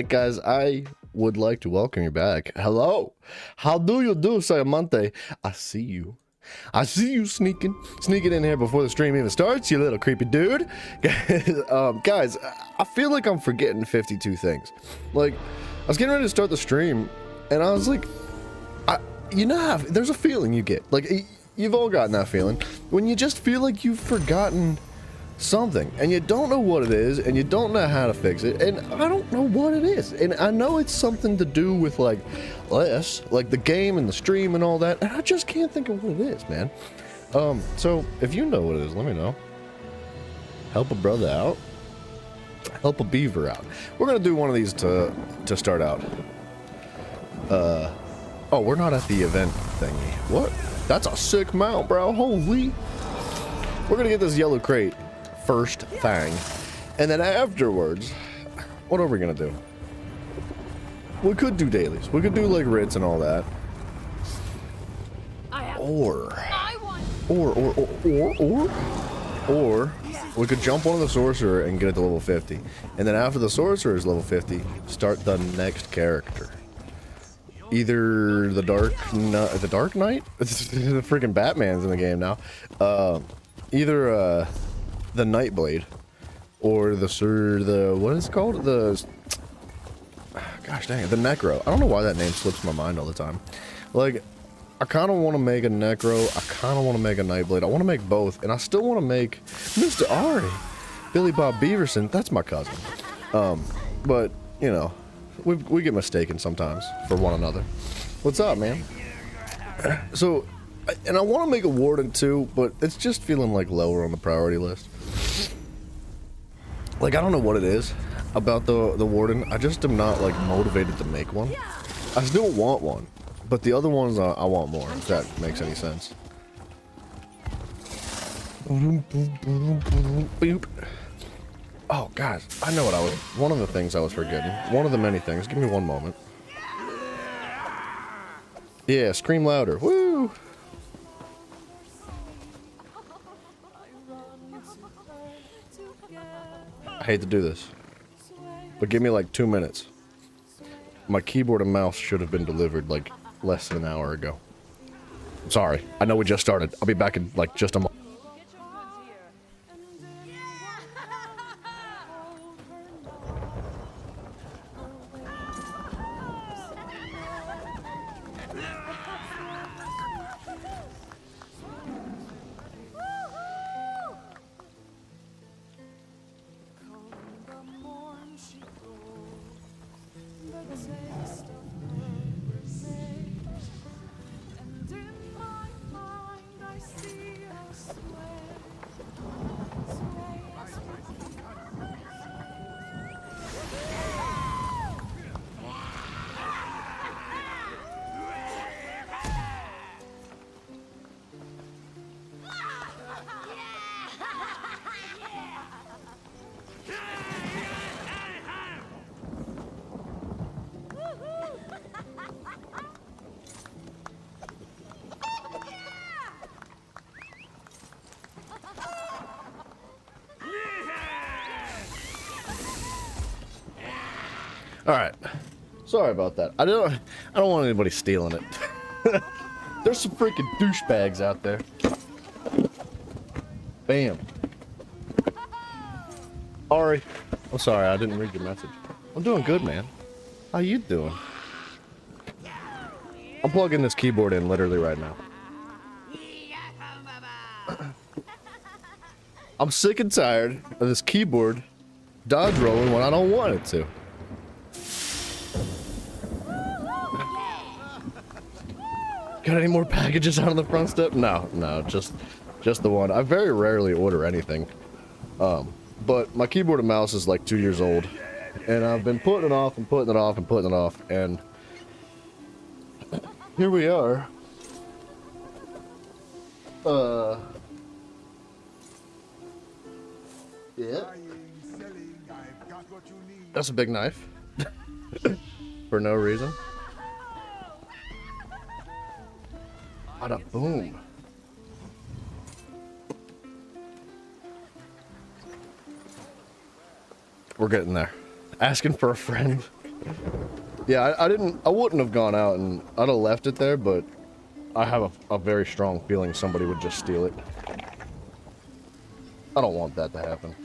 Guys, I would like to welcome you back. Hello. How do you do, Sayamante? I see you. I see you sneaking in here before the stream even starts, you little creepy dude. Guys, I feel like I'm forgetting 52 things. Like, I was getting ready to start the stream, and I was like, you know how there's a feeling you get. Like, you've all gotten that feeling when you just feel like you've forgotten something, and you don't know what it is, and you don't know how to fix it, and I don't know what it is. And I know it's something to do with, like the game and the stream and all that, and I just can't think of what it is, man. So if you know what it is, let me know. Help a brother out. Help a beaver out. We're gonna do one of these to start out. Oh, we're not at the event thingy. What? That's a sick mount, bro. Holy. We're gonna get this yellow crate first thing, and then afterwards, what are we gonna do? We could do dailies. We could do like writs and all that. Or we could jump on the sorcerer and get it to level 50, and then after the sorcerer is level 50, start the next character. Either the Dark Knight. The freaking Batman's in the game now. Either the Nightblade or the what is it called? Gosh dang it, the Necro. I don't know why that name slips my mind all the time. Like, I kind of want to make a Necro. I kind of want to make a Nightblade. I want to make both, and I still want to make Mr. Ari, Billy Bob Beaverson. That's my cousin. But you know, we get mistaken sometimes for one another. What's up, man? So, and I want to make a Warden too, but it's just feeling like lower on the priority list. Like, I don't know what it is about the Warden. I just am not like motivated to make one. I still want one, but the other ones I want more, if that makes any sense. Oh, guys, I know what one of the things I was forgetting. One of the many things. Give me one moment. Yeah, scream louder. Woo! I hate to do this, but give me like 2 minutes. My keyboard and mouse should have been delivered like less than an hour ago. Sorry, I know we just started. I'll be back in like just a moment. All right, sorry about that. I don't want anybody stealing it. There's some freaking douchebags out there. Bam. Ari, I'm sorry, I didn't read your message. I'm doing good, man. How you doing? I'm plugging this keyboard in literally right now. I'm sick and tired of this keyboard dodge rolling when I don't want it to. Got any more packages out on the front step? No, just the one. I very rarely order anything. But my keyboard and mouse is like 2 years old, and I've been putting it off and putting it off and putting it off, and here we are. Yeah. That's a big knife. For no reason. Bada boom. We're getting there. Asking for a friend. Yeah, I wouldn't have gone out and I'd have left it there, but I have a very strong feeling somebody would just steal it. I don't want that to happen.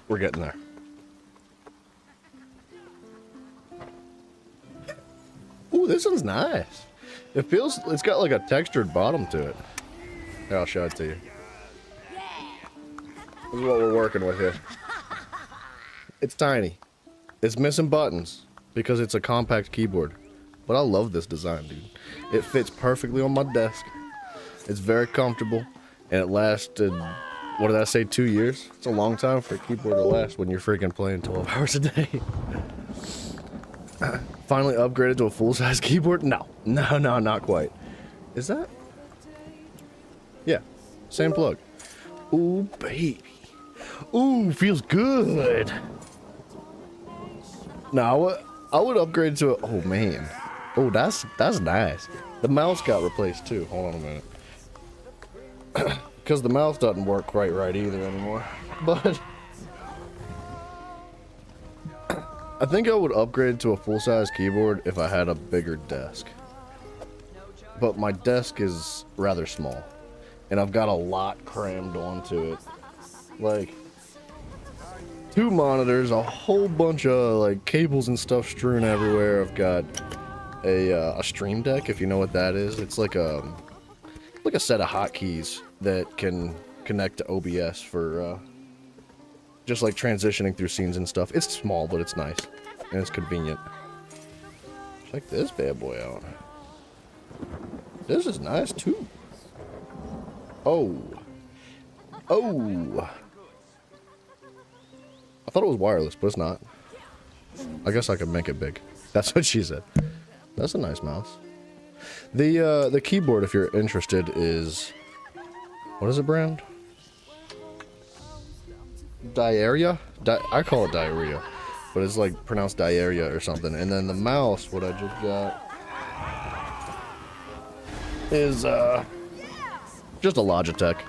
We're getting there. Ooh, this one's nice. It's got like a textured bottom to it. Here, I'll show it to you. This is what we're working with here. It's tiny. It's missing buttons because it's a compact keyboard. But I love this design, dude. It fits perfectly on my desk. It's very comfortable, and it lasted, what did I say, 2 years? It's a long time for a keyboard to last when you're freaking playing 12 hours a day. Finally upgraded to a full-size keyboard? No, not quite. Is that? Yeah, same plug. Ooh, baby. Ooh, feels good. No, I would upgrade to a, oh man. Oh, that's nice. The mouse got replaced too. Hold on a minute. Because the mouse doesn't work quite right either anymore. But I think I would upgrade to a full-size keyboard if I had a bigger desk. But my desk is rather small. And I've got a lot crammed onto it. Like 2 monitors, a whole bunch of like cables and stuff strewn everywhere. I've got a Stream Deck, if you know what that is. It's like a set of hotkeys that can connect to OBS for just like transitioning through scenes and stuff. It's small, but it's nice and it's convenient. Check this bad boy out. This is nice too. Oh. I thought it was wireless, but it's not. I guess I could make it big. That's what she said. That's a nice mouse. The keyboard, if you're interested, is, what is it brand? Diarrhea? I call it diarrhea, but it's like pronounced diarrhea or something. And then the mouse, what I just got, is just a Logitech.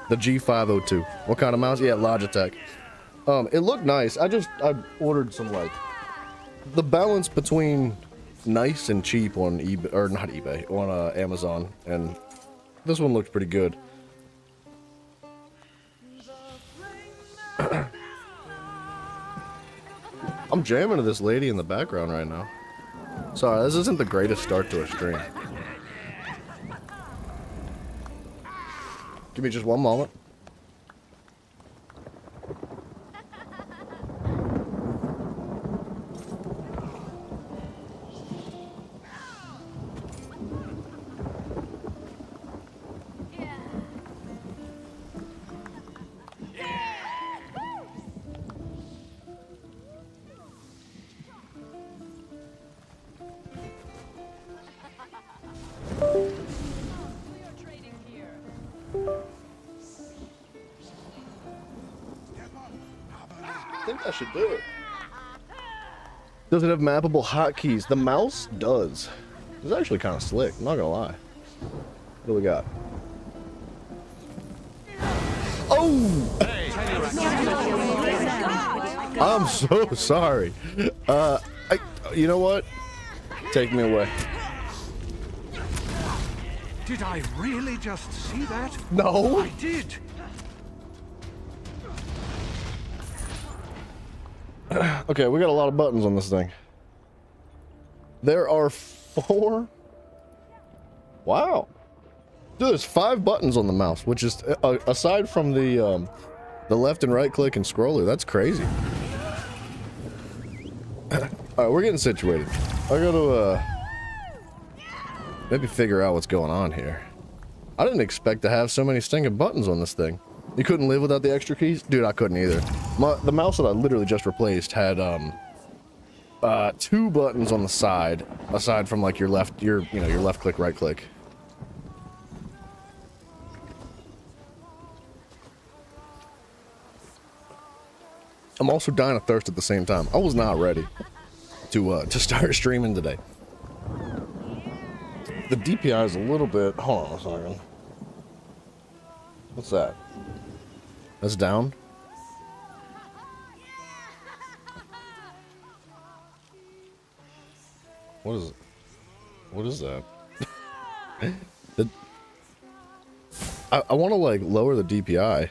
The G502. What kind of mouse? Yeah, Logitech. It looked nice. I ordered some, like, the balance between nice and cheap on eBay, or not eBay, on Amazon, and this one looked pretty good. I'm jamming to this lady in the background right now. Sorry, this isn't the greatest start to a stream. Give me just one moment. I think I should do it. Does it have mappable hotkeys? The mouse does. It's actually kind of slick, I'm not gonna lie. What do we got? Oh! I'm so sorry. You know what? Take me away. Did I really just see that? No. I did. Okay, we got a lot of buttons on this thing. There are 4. Wow. Dude, there's 5 buttons on the mouse, which is aside from the left and right click and scroller. That's crazy. All right, we're getting situated. I gotta maybe figure out what's going on here. I didn't expect to have so many stinking buttons on this thing. You couldn't live without the extra keys? Dude, I couldn't either. The mouse that I literally just replaced had 2 buttons on the side, aside from like your left click, right click. I'm also dying of thirst at the same time. I was not ready to start streaming today. The DPI is a little bit... Hold on a second. What's that? That's down? What is it? What is that? I want to, like, lower the DPI.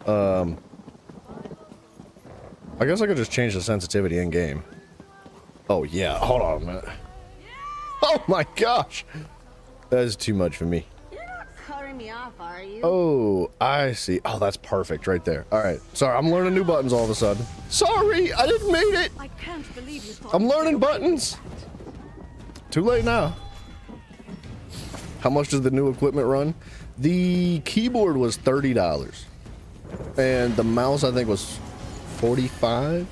I guess I could just change the sensitivity in-game. Oh, yeah. Hold on a minute. Oh, my gosh. That is too much for me. You're not cutting me off, are you? Oh, I see. Oh, that's perfect right there. All right. Sorry, I'm learning new buttons all of a sudden. Sorry, I didn't mean it. I can't believe you thought I'm learning buttons. Too late now. How much does the new equipment run? The keyboard was $30. And the mouse, I think, was $45.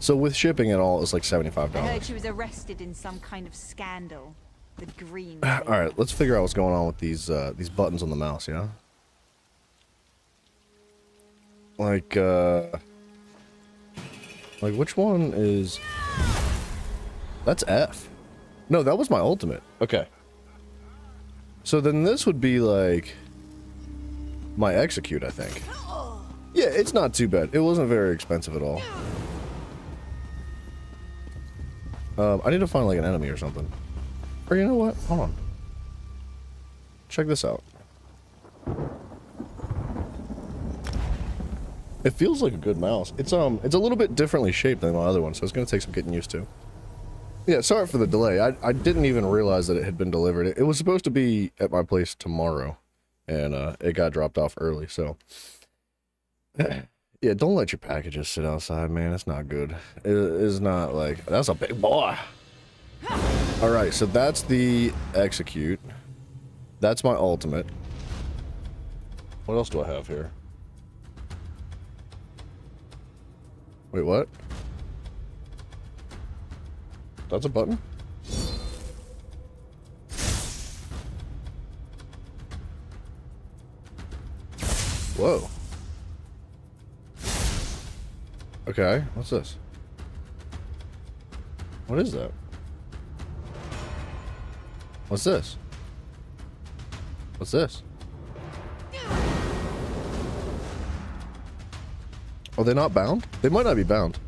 So with shipping and all, it's like $75. I heard she was arrested in some kind of scandal. The green. All right, let's figure out what's going on with these buttons on the mouse, yeah? Like which one is... That's F. No, that was my ultimate. Okay. So then this would be like my execute, I think. Yeah, it's not too bad. It wasn't very expensive at all. I need to find like an enemy or something. Or you know what? Hold on. Check this out. It feels like a good mouse. It's a little bit differently shaped than my other one, so it's gonna take some getting used to. Yeah, sorry for the delay. I didn't even realize that it had been delivered. It was supposed to be at my place tomorrow, and it got dropped off early, so... Yeah, don't let your packages sit outside, man. It's not good. It is not like... That's a big boy! Alright, so that's the execute. That's my ultimate. What else do I have here? Wait, what? That's a button? Whoa. Okay, what's this? What is that? What's this? What's this? Are they not bound? They might not be bound.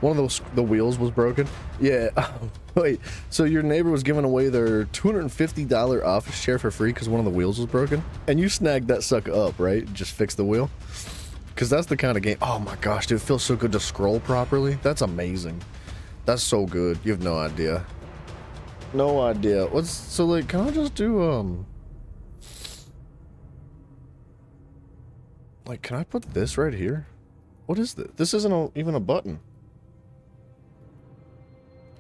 One of the wheels was broken. Yeah. Wait, so your neighbor was giving away their $250 office chair for free because one of the wheels was broken? And you snagged that sucker up, right? Just fix the wheel? Because that's the kind of game... Oh my gosh, dude, it feels so good to scroll properly. That's amazing. That's so good. You have no idea. No idea. What's... So, like, can I just do, Like, can I put this right here? What is this? This isn't even a button.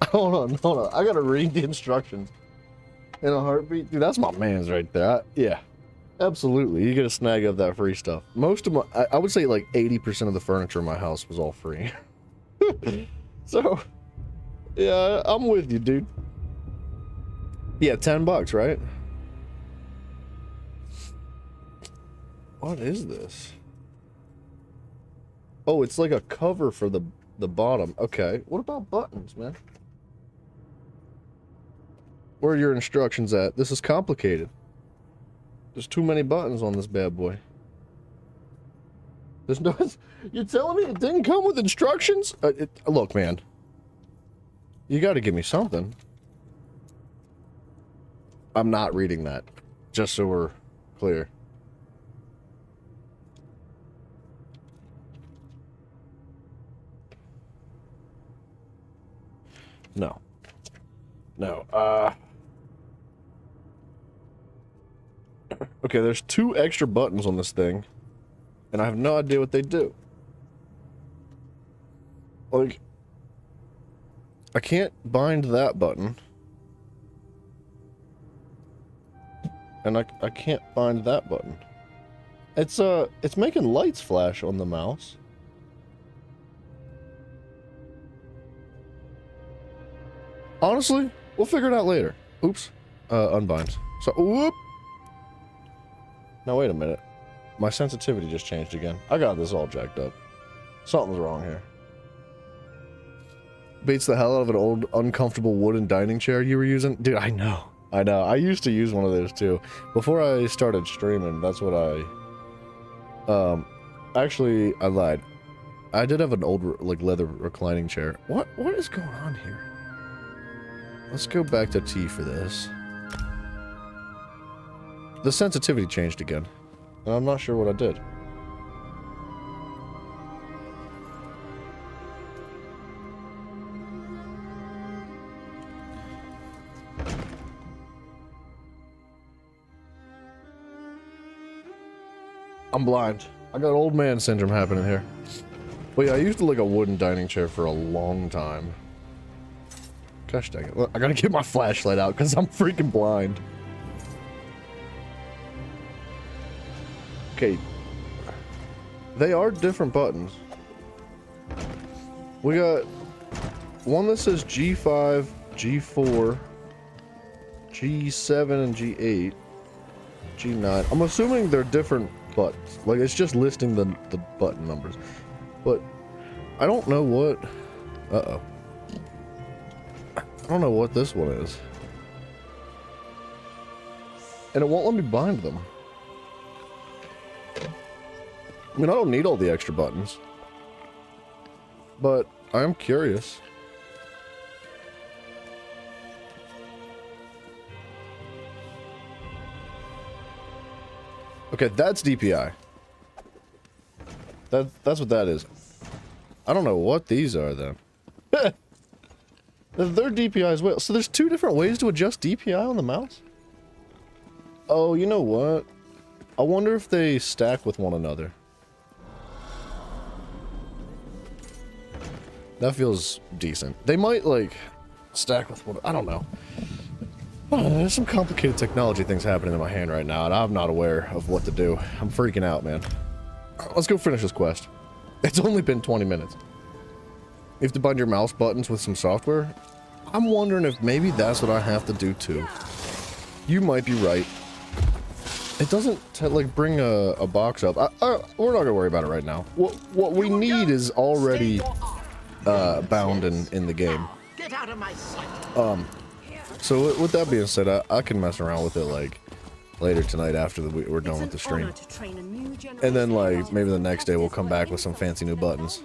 Hold on. I gotta read the instructions in a heartbeat. Dude, that's my man's right there. Yeah, absolutely. You gotta snag up that free stuff. Most of my, I would say like 80% of the furniture in my house was all free. So, yeah, I'm with you, dude. Yeah, $10, right? What is this? Oh, it's like a cover for the bottom. Okay, what about buttons, man? Where are your instructions at? This is complicated. There's too many buttons on this bad boy. There's no... You're telling me it didn't come with instructions? Look, man. You gotta give me something. I'm not reading that. Just so we're clear. No. No. Okay, there's 2 extra buttons on this thing, and I have no idea what they do. Like, I can't bind that button. And I can't bind that button. It's making lights flash on the mouse. Honestly, we'll figure it out later. Oops. Unbind. So, whoop. Now, wait a minute. My sensitivity just changed again. I got this all jacked up. Something's wrong here. beats the hell out of an old uncomfortable wooden dining chair you were using. Dude, I know. I used to use one of those too. Before I started streaming, that's what actually, I lied. I did have an old, like, leather reclining chair. What is going on here? Let's go back to T for this. The sensitivity changed again. And I'm not sure what I did. I'm blind. I got old man syndrome happening here. But yeah, I used to like a wooden dining chair for a long time. Gosh dang it. I gotta get my flashlight out because I'm freaking blind. Okay. They are different buttons. We got one that says G5, G4, G7, and G8, G9. I'm assuming they're different buttons. Like, it's just listing the button numbers. But I don't know what... Uh-oh. I don't know what this one is. And it won't let me bind them. I mean, I don't need all the extra buttons. But I am curious. Okay, that's DPI. That's what that is. I don't know what these are, then. They're DPI as well. So there's two different ways to adjust DPI on the mouse? Oh, you know what? I wonder if they stack with one another. That feels decent. They might, like, stack with one... I don't know. There's some complicated technology things happening in my hand right now, and I'm not aware of what to do. I'm freaking out, man. Let's go finish this quest. It's only been 20 minutes. You have to bind your mouse buttons with some software. I'm wondering if maybe that's what I have to do too. You might be right. It doesn't like bring a box up. We're not gonna worry about it right now. What we need is already bound in the game. Get out of my sight. So with that being said, I can mess around with it like later tonight after we're done with the stream. And then like maybe the next day we'll come back with some fancy new buttons.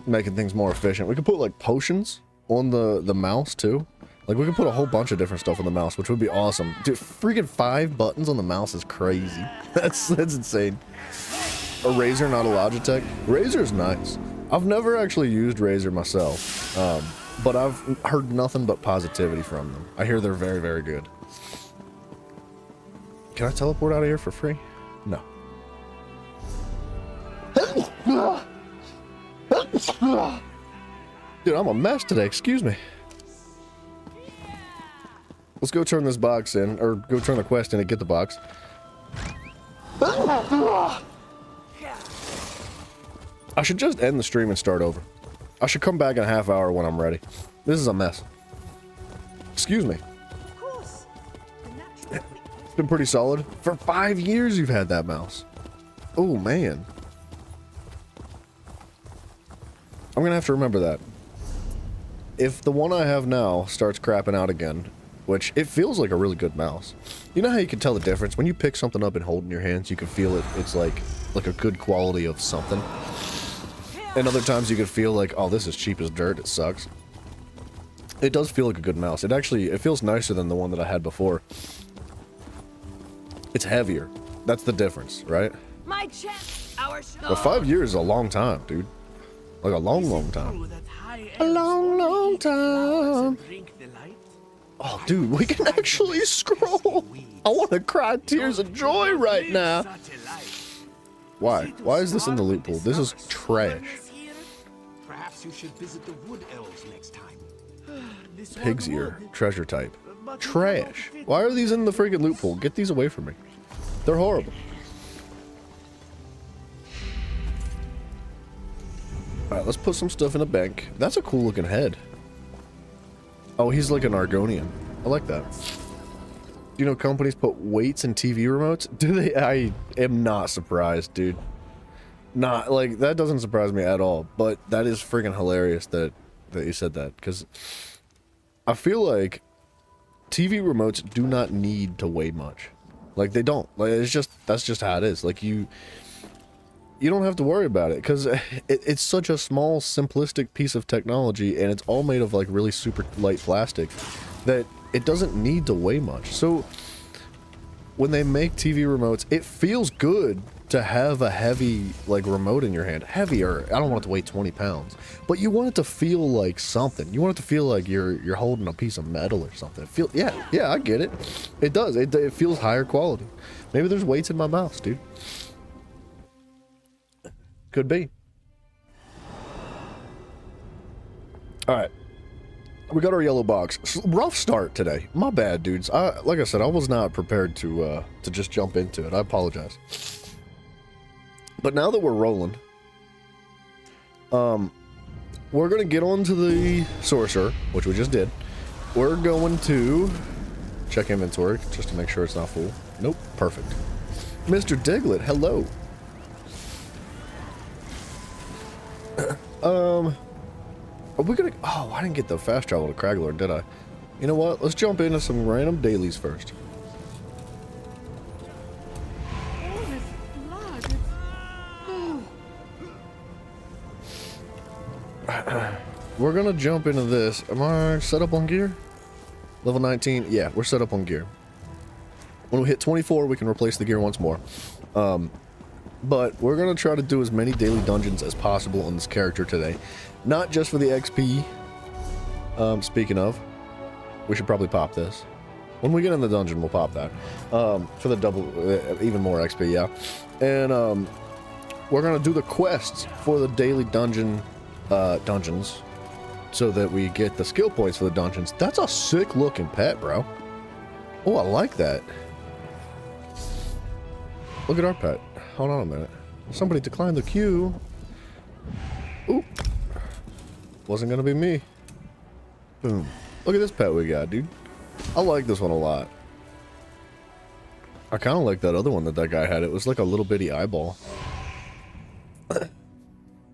Making things more efficient. We could put like potions on the mouse too. Like we could put a whole bunch of different stuff on the mouse, which would be awesome. Dude, freaking 5 buttons on the mouse is crazy. That's insane. A Razer, not a Logitech. Razer's nice. I've never actually used Razer myself. But I've heard nothing but positivity from them. I hear they're very, very good. Can I teleport out of here for free? No. Dude, I'm a mess today. Excuse me. Let's go turn this box in, or go turn the quest in and get the box. I should just end the stream and start over. I should come back in a half hour when I'm ready. This is a mess. Excuse me. It's been pretty solid. For 5 years you've had that mouse. Oh, man. I'm gonna have to remember that. If the one I have now starts crapping out again, which it feels like a really good mouse. You know how you can tell the difference? When you pick something up and hold it in your hands, you can feel it. It's like a good quality of something. And other times you could feel like, oh, this is cheap as dirt, it sucks. It does feel like a good mouse. It feels nicer than the one that I had before. It's heavier. That's the difference, right? My chest, our show. But 5 years is a long time, dude. Like a long, long time. A long, long time. Oh, dude, we can actually scroll. I want to cry tears of joy right now. Why? Why is this in the loot pool? This is trash. Perhaps you should visit the wood elves next time. Pig's ear, treasure type. Trash. Why are these in the freaking loot pool? Get these away from me. They're horrible. Alright, let's put some stuff in a bank. That's a cool looking head. Oh, he's like an Argonian. I like that. Do you know companies put weights in TV remotes? Do they? I am not surprised, dude. Not, like, that doesn't surprise me at all. But that is freaking hilarious that that you said that, because I feel like TV remotes do not need to weigh much. Like, they don't. Like, it's just, that's just how it is. Like, you don't have to worry about it, because it's such a small, simplistic piece of technology, and it's all made of, like, really super light plastic, that it doesn't need to weigh much. So, when they make TV remotes, it feels good to have a heavy, like, remote in your hand. Heavier. I don't want it to weigh 20 pounds. But you want it to feel like something. You want it to feel like you're holding a piece of metal or something. Yeah, I get it. It does. It feels higher quality. Maybe there's weights in my mouse, dude. Could be. Alright. We got our yellow box. Rough start today. My bad, dudes. Like I said, I was not prepared to just jump into it. I apologize. But now that we're rolling, we're gonna get on to the sorcerer, which we just did. We're going to check inventory just to make sure it's not full. Nope, perfect. Mr. Diglett, hello. Are we gonna... Oh, I didn't get the fast travel to Craglord, did I? You know what? Let's jump into some random dailies first. We're gonna jump into this. Am I set up on gear? Level 19? Yeah, we're set up on gear. When we hit 24, we can replace the gear once more. But we're gonna try to do as many daily dungeons as possible on this character today. Not just for the XP. Speaking of, we should probably pop this. When we get in the dungeon, we'll pop that. For the double, even more XP, yeah. And we're gonna do the quests for the daily dungeons, so that we get the skill points for the dungeons. That's a sick looking pet, bro. Oh, I like that. Look at our pet. Hold on a minute. Somebody declined the queue. Ooh. Wasn't gonna be me. Boom. Look at this pet we got, dude. I like this one a lot. I kind of like that other one that guy had. It was like a little bitty eyeball.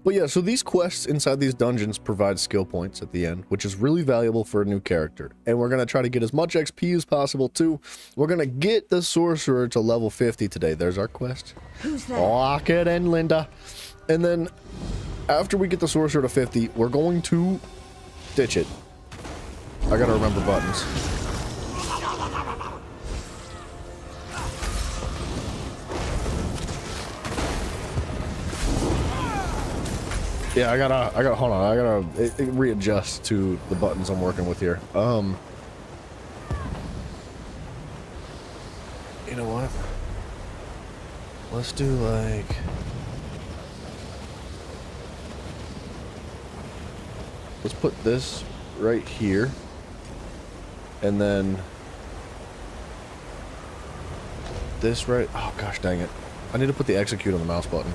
But yeah, so these quests inside these dungeons provide skill points at the end, which is really valuable for a new character. And we're going to try to get as much XP as possible, too. We're going to get the sorcerer to level 50 today. There's our quest. Who's that? Lock it in, Linda. And then, after we get the sorcerer to 50, we're going to ditch it. I got to remember buttons. Yeah, I gotta, hold on, I gotta readjust to the buttons I'm working with here. You know what? Let's do like... Let's put this right here. And then... this right... Oh gosh dang it. I need to put the execute on the mouse button.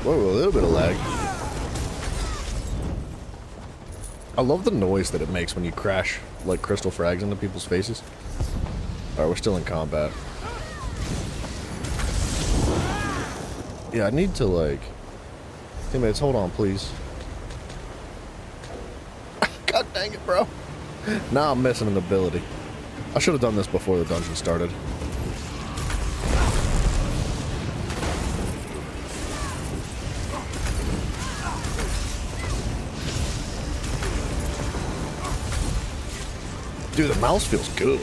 Whoa, a little bit of lag. I love the noise that it makes when you crash, like, crystal frags into people's faces. Alright, we're still in combat. Yeah, I need to, like... Teammates, hold on, please. God dang it, bro. Now I'm missing an ability. I should have done this before the dungeon started. Dude, the mouse feels good.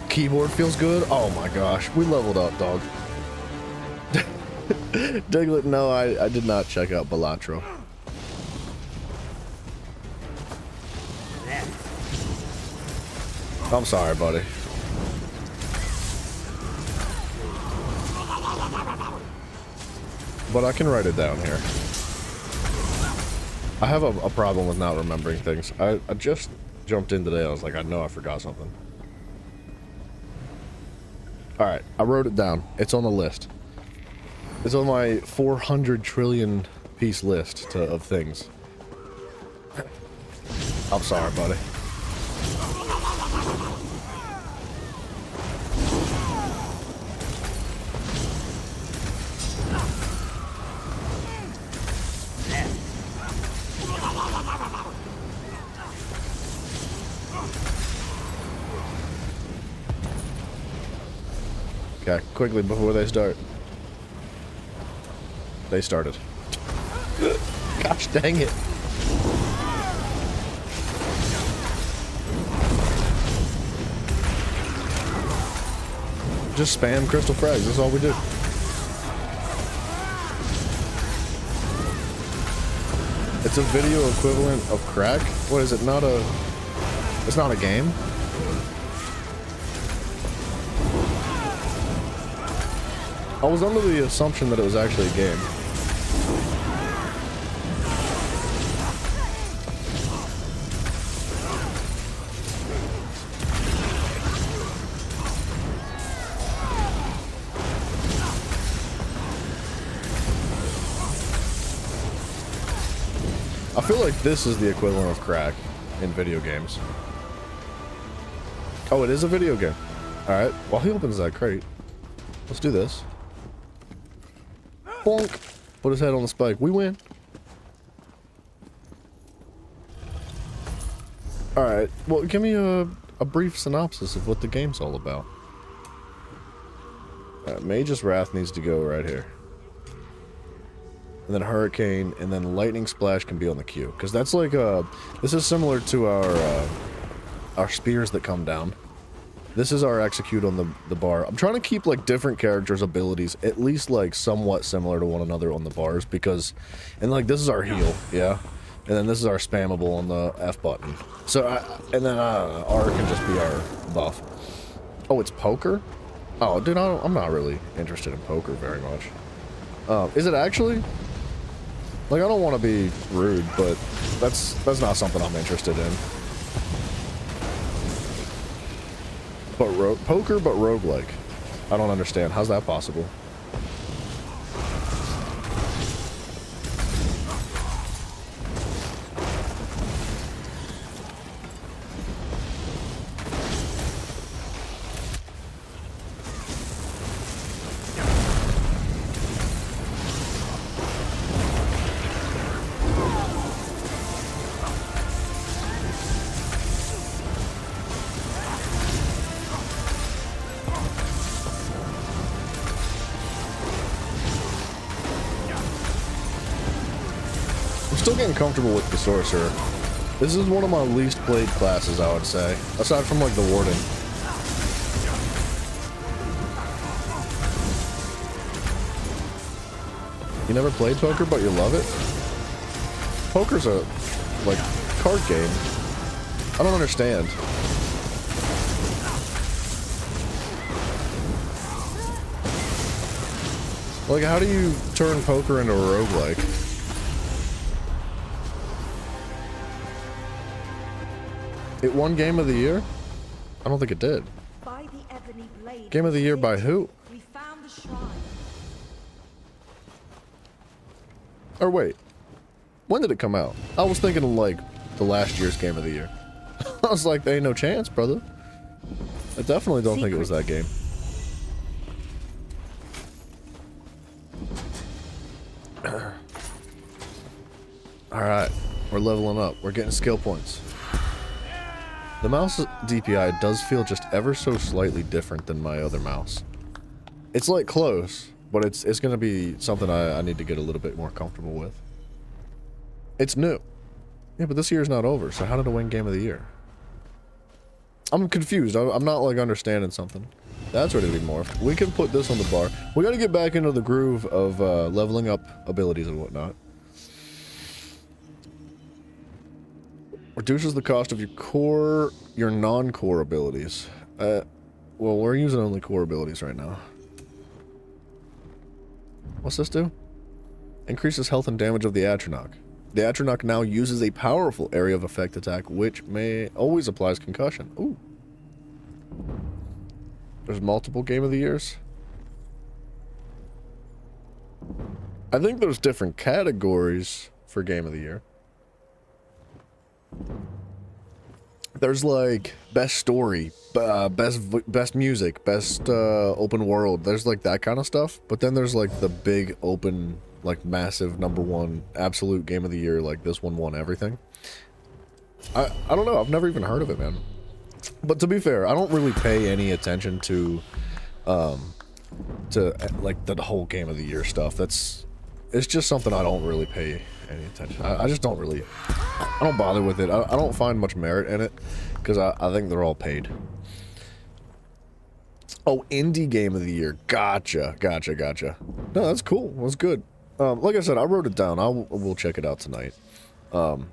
Keyboard feels good. Oh my gosh, we leveled up, dog. Diglett, no, I did not check out Balatro. I'm sorry, buddy. But I can write it down here. I have a problem with not remembering things. I just jumped in today. I was like, I know I forgot something. Alright, I wrote it down. It's on the list. It's on my 400 trillion piece list of things. I'm sorry, buddy. Okay, quickly before they start. They started. Gosh dang it. Just spam crystal frags, that's all we do. It's a video equivalent of crack? What is it, not a... It's not a game? I was under the assumption that it was actually a game. I feel like this is the equivalent of crack in video games. Oh, it is a video game. Alright, while he opens that crate, let's do this. Bonk! Put his head on the spike. We win. Alright, well, give me a brief synopsis of what the game's all about. Mage's Wrath needs to go right here. And then Hurricane, and then Lightning Splash can be on the queue. Because that's like, this is similar to our spears that come down. This is our execute on the bar. I'm trying to keep, like, different characters' abilities at least, like, somewhat similar to one another on the bars, because... And, like, this is our heal, yeah? And then this is our spammable on the F button. So, and then R can just be our buff. Oh, it's poker? Oh, dude, I'm not really interested in poker very much. Is it actually? Like, I don't want to be rude, but that's not something I'm interested in. But poker, but roguelike. I don't understand. How's that possible? Still getting comfortable with the Sorcerer. This is one of my least played classes, I would say. Aside from, like, the Warden. You never played poker, but you love it? Poker's a, like, card game. I don't understand. Like, how do you turn poker into a roguelike? It won Game of the Year? I don't think it did. By the ebony blade Game of the Year by who? we found the shrine. Or wait, when did it come out? I was thinking of, like, the last year's Game of the Year. I was like, there ain't no chance, brother. I definitely don't think it was that game. Alright, we're leveling up. We're getting skill points. The mouse DPI does feel just ever so slightly different than my other mouse. It's like close, but it's gonna be something I need to get a little bit more comfortable with. It's new. Yeah, but this year's not over, so how did it win Game of the Year? I'm confused. I'm not, like, understanding something. That's ready to be morphed. We can put this on the bar. We gotta get back into the groove of leveling up abilities and whatnot. Reduces the cost of your non-core abilities. Well, we're using only core abilities right now. What's this do? Increases health and damage of the Atronach. The Atronach now uses a powerful area of effect attack, which always applies concussion. Ooh. There's multiple Game of the Years. I think there's different categories for Game of the Year. There's, like, best story, best music, best open world. There's, like, that kind of stuff. But then there's, like, the big open, like, massive #1 absolute Game of the Year. Like, this one won everything. I don't know. I've never even heard of it, man. But to be fair, I don't really pay any attention to to like the whole game of the year stuff. It's just something I don't really pay any attention. I just don't really, I don't bother with it. I don't find much merit in it because I think they're all paid. Oh, indie game of the year. Gotcha. No, that's cool. That's good. Like I said, I wrote it down. We'll check it out tonight. I've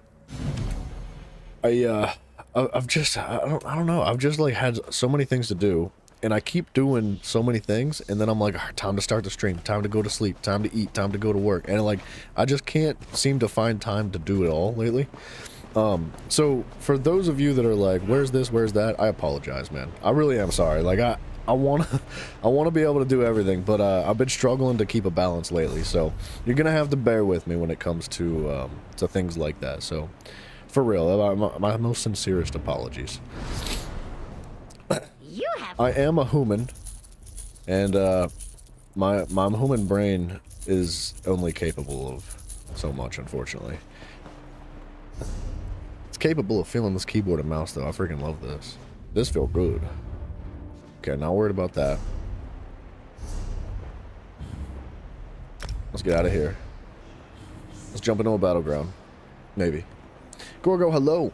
just, I don't know. I've just like had so many things to do, and I keep doing so many things, and then I'm like, time to start the stream, time to go to sleep, time to eat, time to go to work, and like, I just can't seem to find time to do it all lately. So for those of you that are like, where's this, where's that, I apologize, man. I really am sorry. Like, I want to be able to do everything, but I've been struggling to keep a balance lately, so you're gonna have to bear with me when it comes to things like that. So for real, my most sincerest apologies. I am a human, and my human brain is only capable of so much, unfortunately. It's capable of feeling this keyboard and mouse, though. I freaking love this. This feels good. Okay, not worried about that. Let's get out of here. Let's jump into a battleground. Maybe. Gorgo, hello.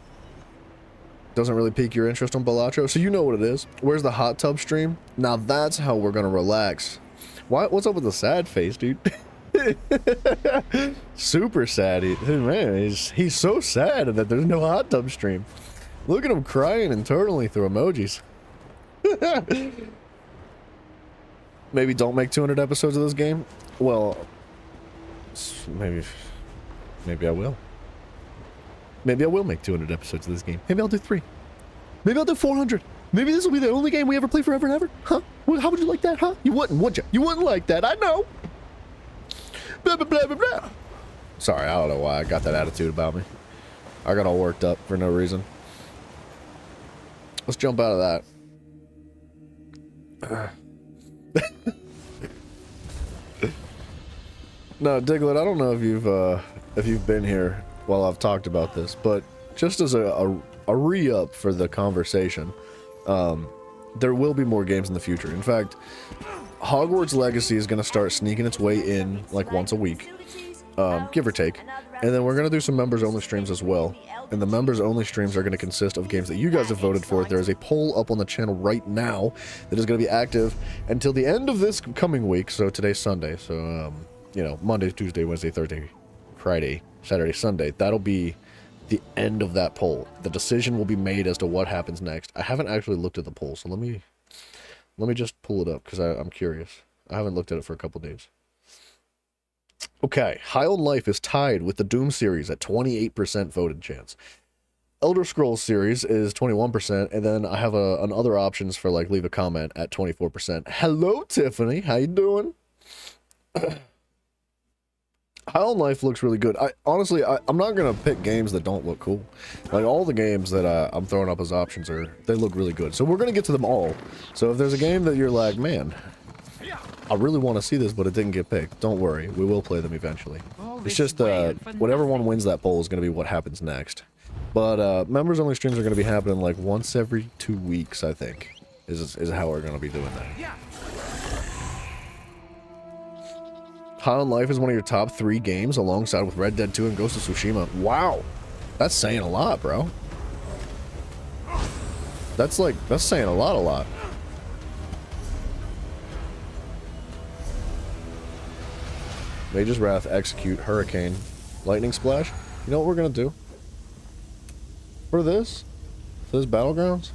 Doesn't really pique your interest on Balatro, so you know what it is. Where's the hot tub stream? Now that's how we're gonna relax. What's up with the sad face, dude? Super sad. Man, he's so sad that there's no hot tub stream. Look at him crying internally through emojis. Maybe don't make 200 episodes of this game. Well, maybe I will. Maybe I will make 200 episodes of this game. Maybe I'll do 3. Maybe I'll do 400. Maybe this will be the only game we ever play forever and ever. Huh? How would you like that, huh? You wouldn't, would you? You wouldn't like that, I know. Blah, blah, blah, blah, blah. Sorry, I don't know why I got that attitude about me. I got all worked up for no reason. Let's jump out of that. No, Diglett, I don't know if you've been here while I've talked about this, but just as a re-up for the conversation, there will be more games in the future. In fact, Hogwarts Legacy is going to start sneaking its way in like once a week, give or take, and then we're going to do some members-only streams as well. And the members-only streams are going to consist of games that you guys have voted for. There is a poll up on the channel right now that is going to be active until the end of this coming week. So today's Sunday, so you know, Monday, Tuesday, Wednesday, Thursday, Friday, Saturday, Sunday. That'll be the end of that poll. The decision will be made as to what happens next. I haven't actually looked at the poll, so let me just pull it up because I'm curious. I haven't looked at it for a couple days. Okay, High on Life is tied with the Doom series at 28% voted chance. Elder Scrolls series is 21%, and then I have an other options for like leave a comment at 24%. Hello, Tiffany. How you doing? High on Life looks really good. Honestly, I'm not gonna pick games that don't look cool. Like all the games that I'm throwing up as options they look really good. So we're gonna get to them all. So if there's a game that you're like, man, I really want to see this, but it didn't get picked, don't worry, we will play them eventually. It's just whatever one wins that poll is gonna be what happens next. But members only streams are gonna be happening like once every 2 weeks, I think, is how we're gonna be doing that. High on Life is one of your top 3 games alongside with Red Dead 2 and Ghost of Tsushima. Wow, that's saying a lot, bro. That's saying a lot. Mage's Wrath, Execute, Hurricane, Lightning Splash. You know what we're gonna do? For this Battlegrounds?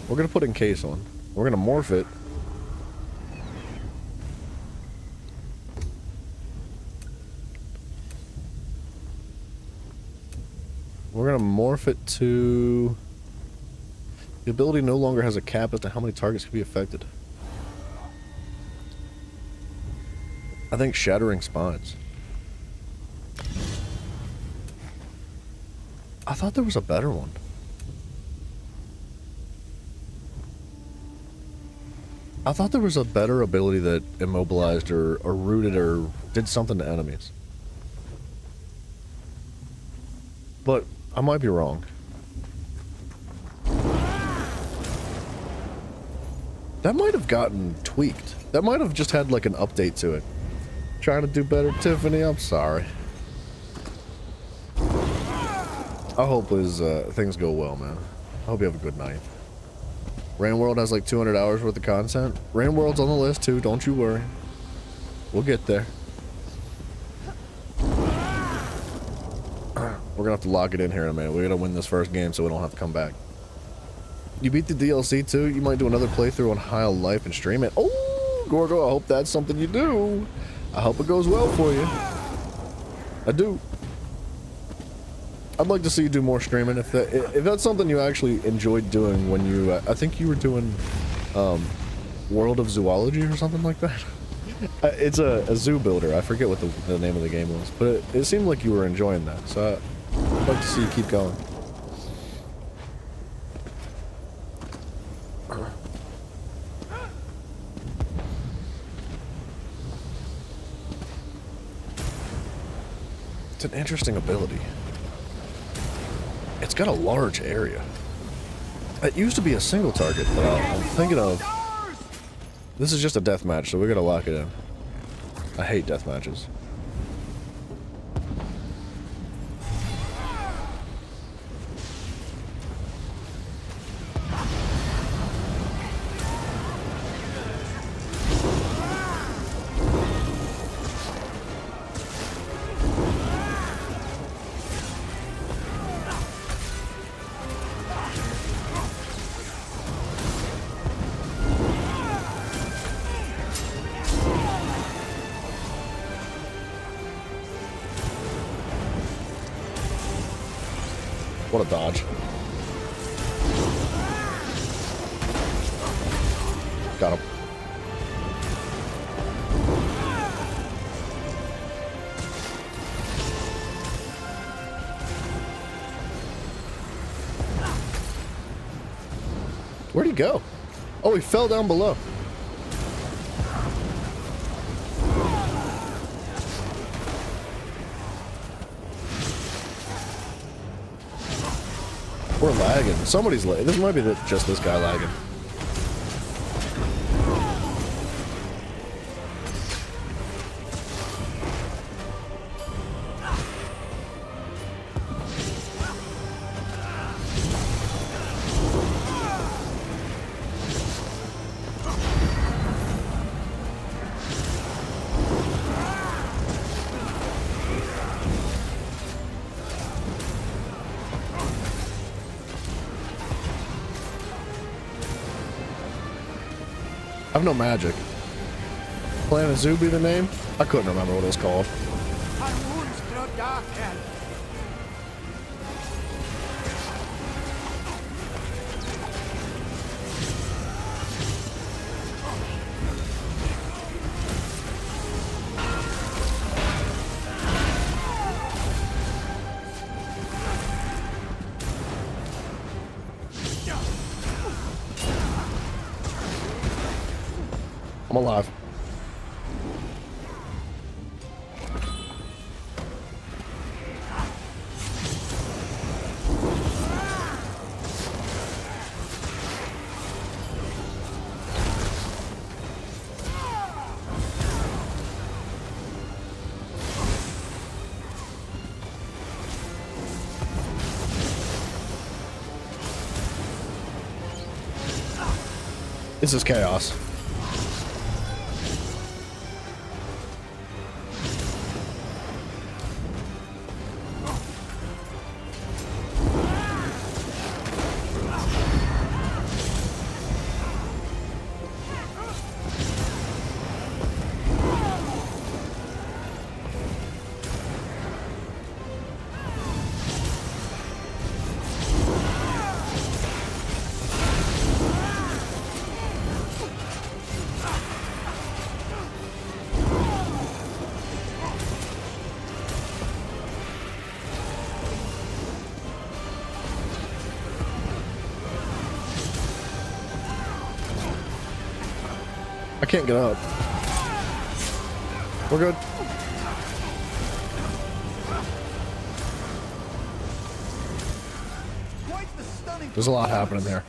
We're gonna put Encase on. We're gonna morph it. We're gonna morph it to... The ability no longer has a cap as to how many targets can be affected. I think Shattering Spines. I thought there was a better one. I thought there was a better ability that immobilized or rooted or did something to enemies. But I might be wrong. That might have gotten tweaked. That might have just had like an update to it. Trying to do better, Tiffany. I'm sorry. I hope his things go well, man. I hope you have a good night. Rain World has like 200 hours worth of content. Rain World's on the list too, don't you worry. We'll get there. We're gonna have to lock it in here in a minute. We gotta win this first game so we don't have to come back. You beat the DLC too? You might do another playthrough on High Life and stream it. Oh, Gorgo, I hope that's something you do. I hope it goes well for you. I do. I'd like to see you do more streaming if that's something you actually enjoyed doing when you I think you were doing World of Zoology or something like that. It's a zoo builder. I forget what the name of the game was, but it seemed like you were enjoying that. So I'd like to see you keep going. It's an interesting ability. It's got a large area. It used to be a single target, but I'm thinking of... This is just a death match, so we gotta lock it in. I hate death matches. What a dodge. Got him. Where'd he go? Oh, he fell down below. We're lagging. Somebody's lagging. This might be just this guy lagging. I have no magic. Planet Zoo be the name? I couldn't remember what it was called. I'm alive. This is chaos. I can't get up. We're good. There's a lot happening there.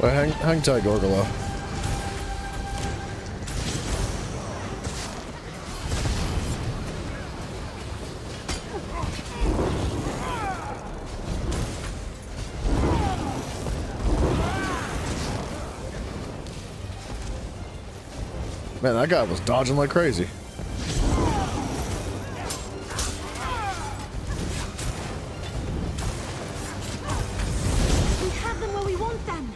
Well, hang tight, Gorgolo. Man, that guy was dodging like crazy. We have them where we want them.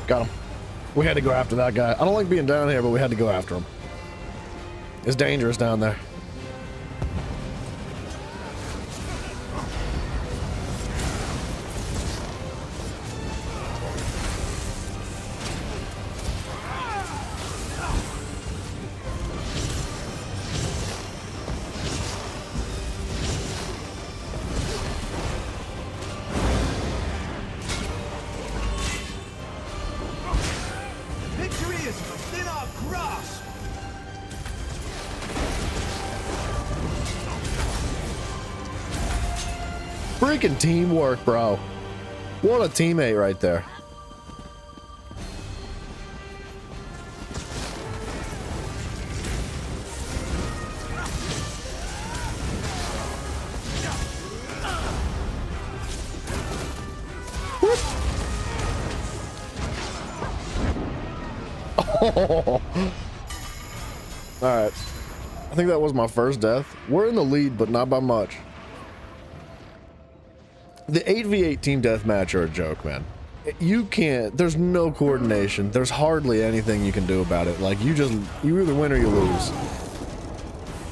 Got him. We had to go after that guy. I don't like being down here, but we had to go after him. It's dangerous down there. Victory is within our grasp. Freaking teamwork, bro. What a teammate right there. Alright. I think that was my first death. We're in the lead, but not by much. The 8v8 team deathmatch are a joke, man. You can't, there's no coordination. There's hardly anything you can do about it. Like, you either win or you lose.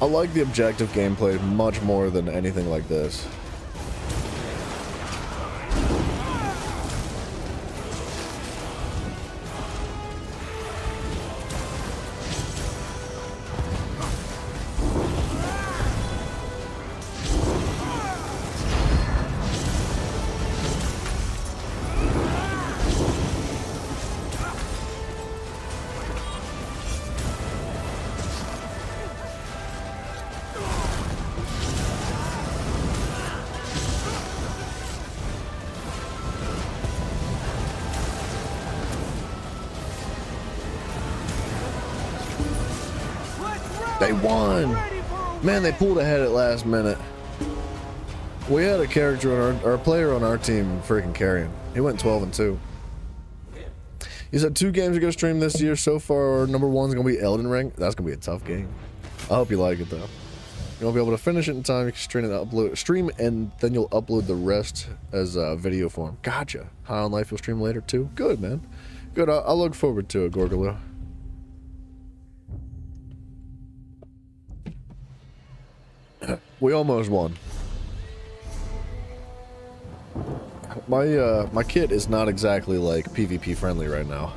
I like the objective gameplay much more than anything like this. They won! Man, they pulled ahead at last minute. We had a character on our player on our team freaking carrying. He went 12-2. He said 2 games are gonna stream this year. So far, number 1's gonna be Elden Ring. That's gonna be a tough game. I hope you like it though. You won't be able to finish it in time. You can stream and then you'll upload the rest as video form. Gotcha. High on Life you'll stream later too. Good, man. Good. I'll look forward to it, Gorgolo. We almost won. My kit is not exactly like PvP friendly right now.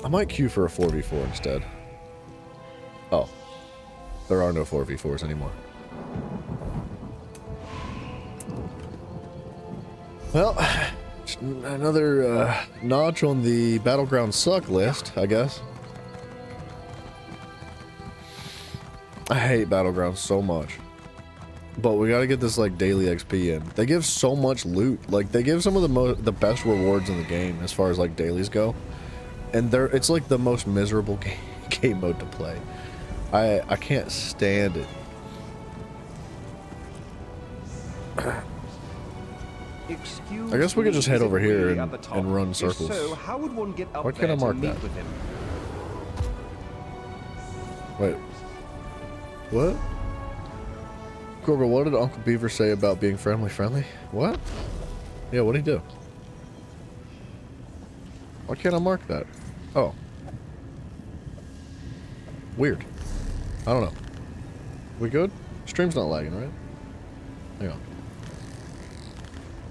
I might queue for a 4v4 instead. Oh. There are no 4v4s anymore. Well, another notch on the Battleground suck list, I guess. I hate Battlegrounds so much. But we gotta get this like daily XP in. They give so much loot. Like they give some of the best rewards in the game as far as like dailies go. And it's like the most miserable game mode to play. I can't stand it. Excuse I guess we could just me, head is over it here really and at the top? run If circles. so, how would one get up Why can't there I mark to meet that? with him? Wait. What? Gorgo, what did Uncle Beaver say about being friendly? What? Yeah, what'd he do? Why can't I mark that? Oh. Weird. I don't know. We good? Stream's not lagging, right? Hang on.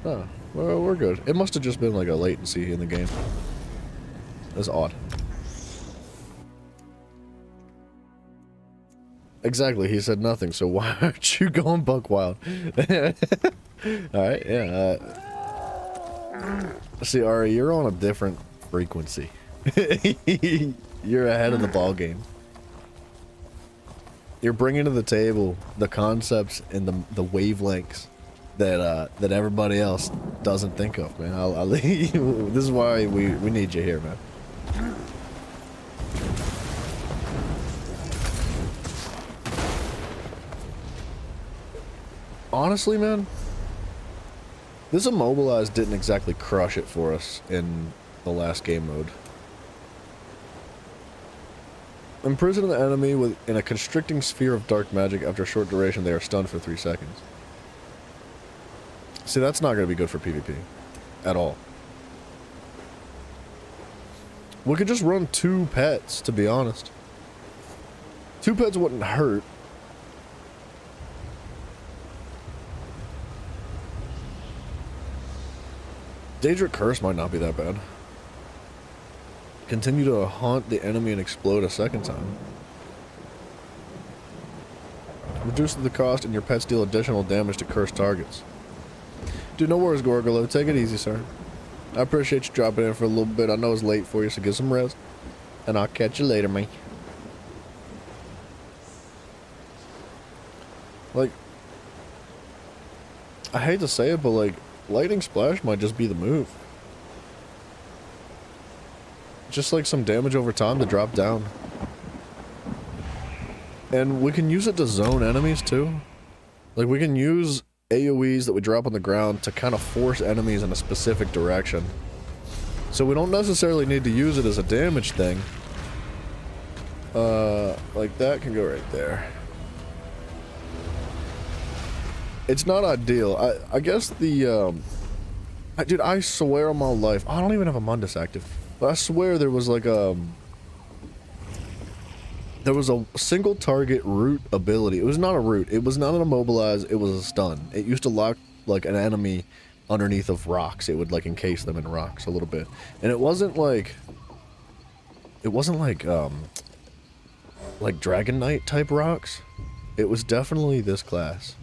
Oh, well, we're good. It must have just been like a latency in the game. That's odd. Exactly, he said nothing, so why aren't you going buck wild? Alright, yeah. See, Ari, you're on a different frequency. You're ahead of the ball game. You're bringing to the table the concepts and the wavelengths that everybody else doesn't think of, man. This is why we need you here, man. Honestly, man, this Immobilize didn't exactly crush it for us in the last game mode. Imprison the enemy in a constricting sphere of dark magic. After a short duration, they are stunned for 3 seconds. See, that's not going to be good for PvP. At all. We could just run 2 pets, to be honest. 2 pets wouldn't hurt. Daedric Curse might not be that bad. Continue to haunt the enemy and explode a second time. Reduce the cost and your pets deal additional damage to cursed targets. Dude, no worries, Gorgolo. Take it easy, sir. I appreciate you dropping in for a little bit. I know it's late for you, so get some rest. And I'll catch you later, man. Like, I hate to say it, but like, Lightning Splash might just be the move. Just like some damage over time to drop down. And we can use it to zone enemies too. Like we can use AoEs that we drop on the ground to kind of force enemies in a specific direction. So we don't necessarily need to use it as a damage thing. Like that can go right there. It's not ideal. I guess the, dude, I swear on my life, I don't even have a Mundus active. But I swear there was like there was a single target root ability. It was not a root. It was not an Immobilize. It was a stun. It used to lock like an enemy underneath of rocks. It would like encase them in rocks a little bit. And it wasn't like Dragon Knight type rocks. It was definitely this class.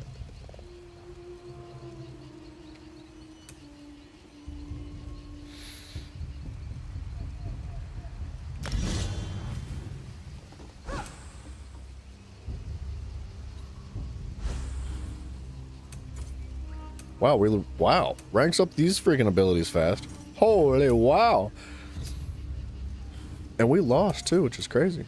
Wow, wow. Ranks up these freaking abilities fast. Holy wow. And we lost too, which is crazy.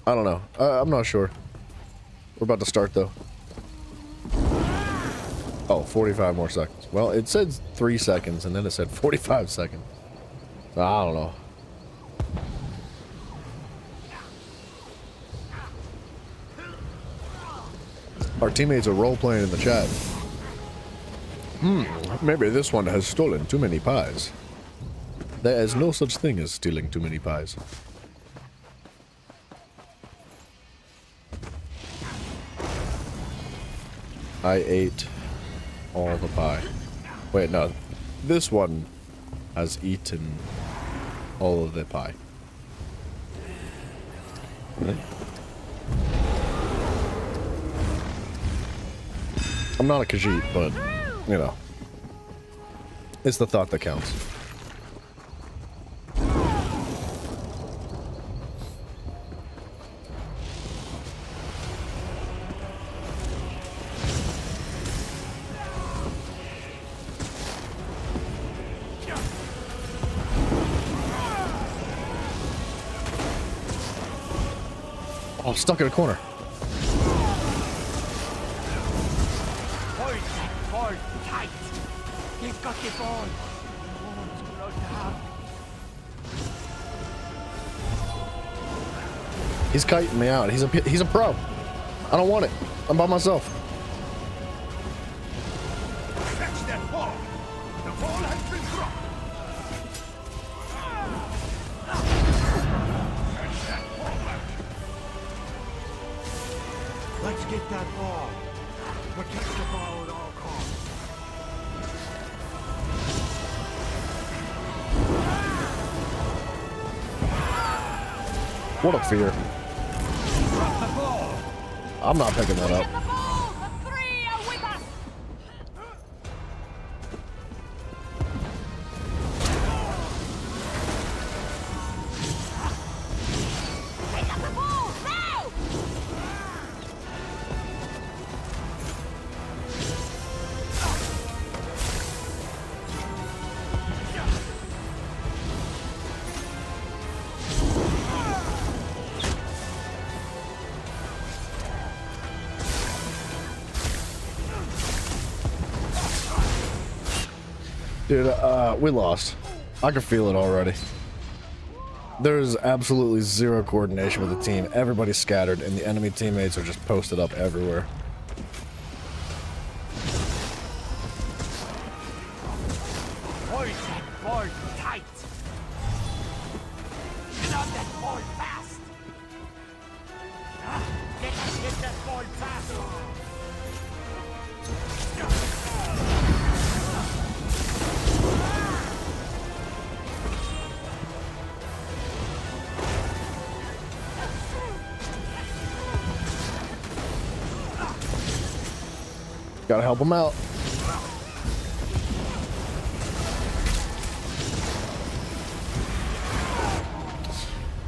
I don't know. I'm not sure. We're about to start though. Oh, 45 more seconds. Well, it said 3 seconds and then it said 45 seconds. So I don't know. Our teammates are role-playing in the chat. Maybe this one has stolen too many pies. There is no such thing as stealing too many pies. I ate all the pie. Wait, no. This one has eaten all of the pie. I'm not a Khajiit, but, you know, it's the thought that counts. Oh, stuck in a corner. Hold that ball tight. You've got the ball. Oh, it's close to half. He's kiting me out. He's a pro. I don't want it. I'm by myself. Catch that ball. The ball has been dropped. Catch that ball back. Let's get that ball. Protect the ball at all costs. What a fear. Drop the ball. I'm not picking that up. The ball! The three are with us! Pick up the ball! Now! Dude, we lost. I can feel it already. There's absolutely zero coordination with the team. Everybody's scattered, and the enemy teammates are just posted up everywhere. Hold that ball tight. Get on that ball fast. Get that ball fast. Gotta help him out.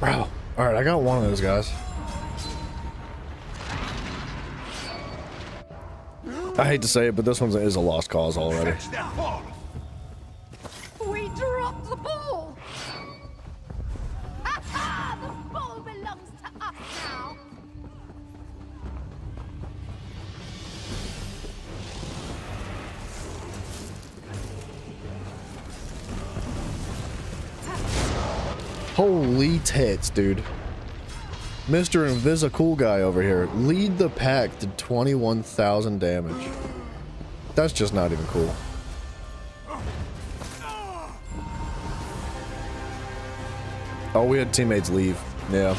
Bro. Alright, I got one of those guys. I hate to say it, but this one is a lost cause already. Catch that ball. We dropped the ball! Ha ha! The ball belongs to us now! Holy tits, dude. Mr. Invisicool guy over here. Lead the pack to 21,000 damage. That's just not even cool. Oh, we had teammates leave. Yeah.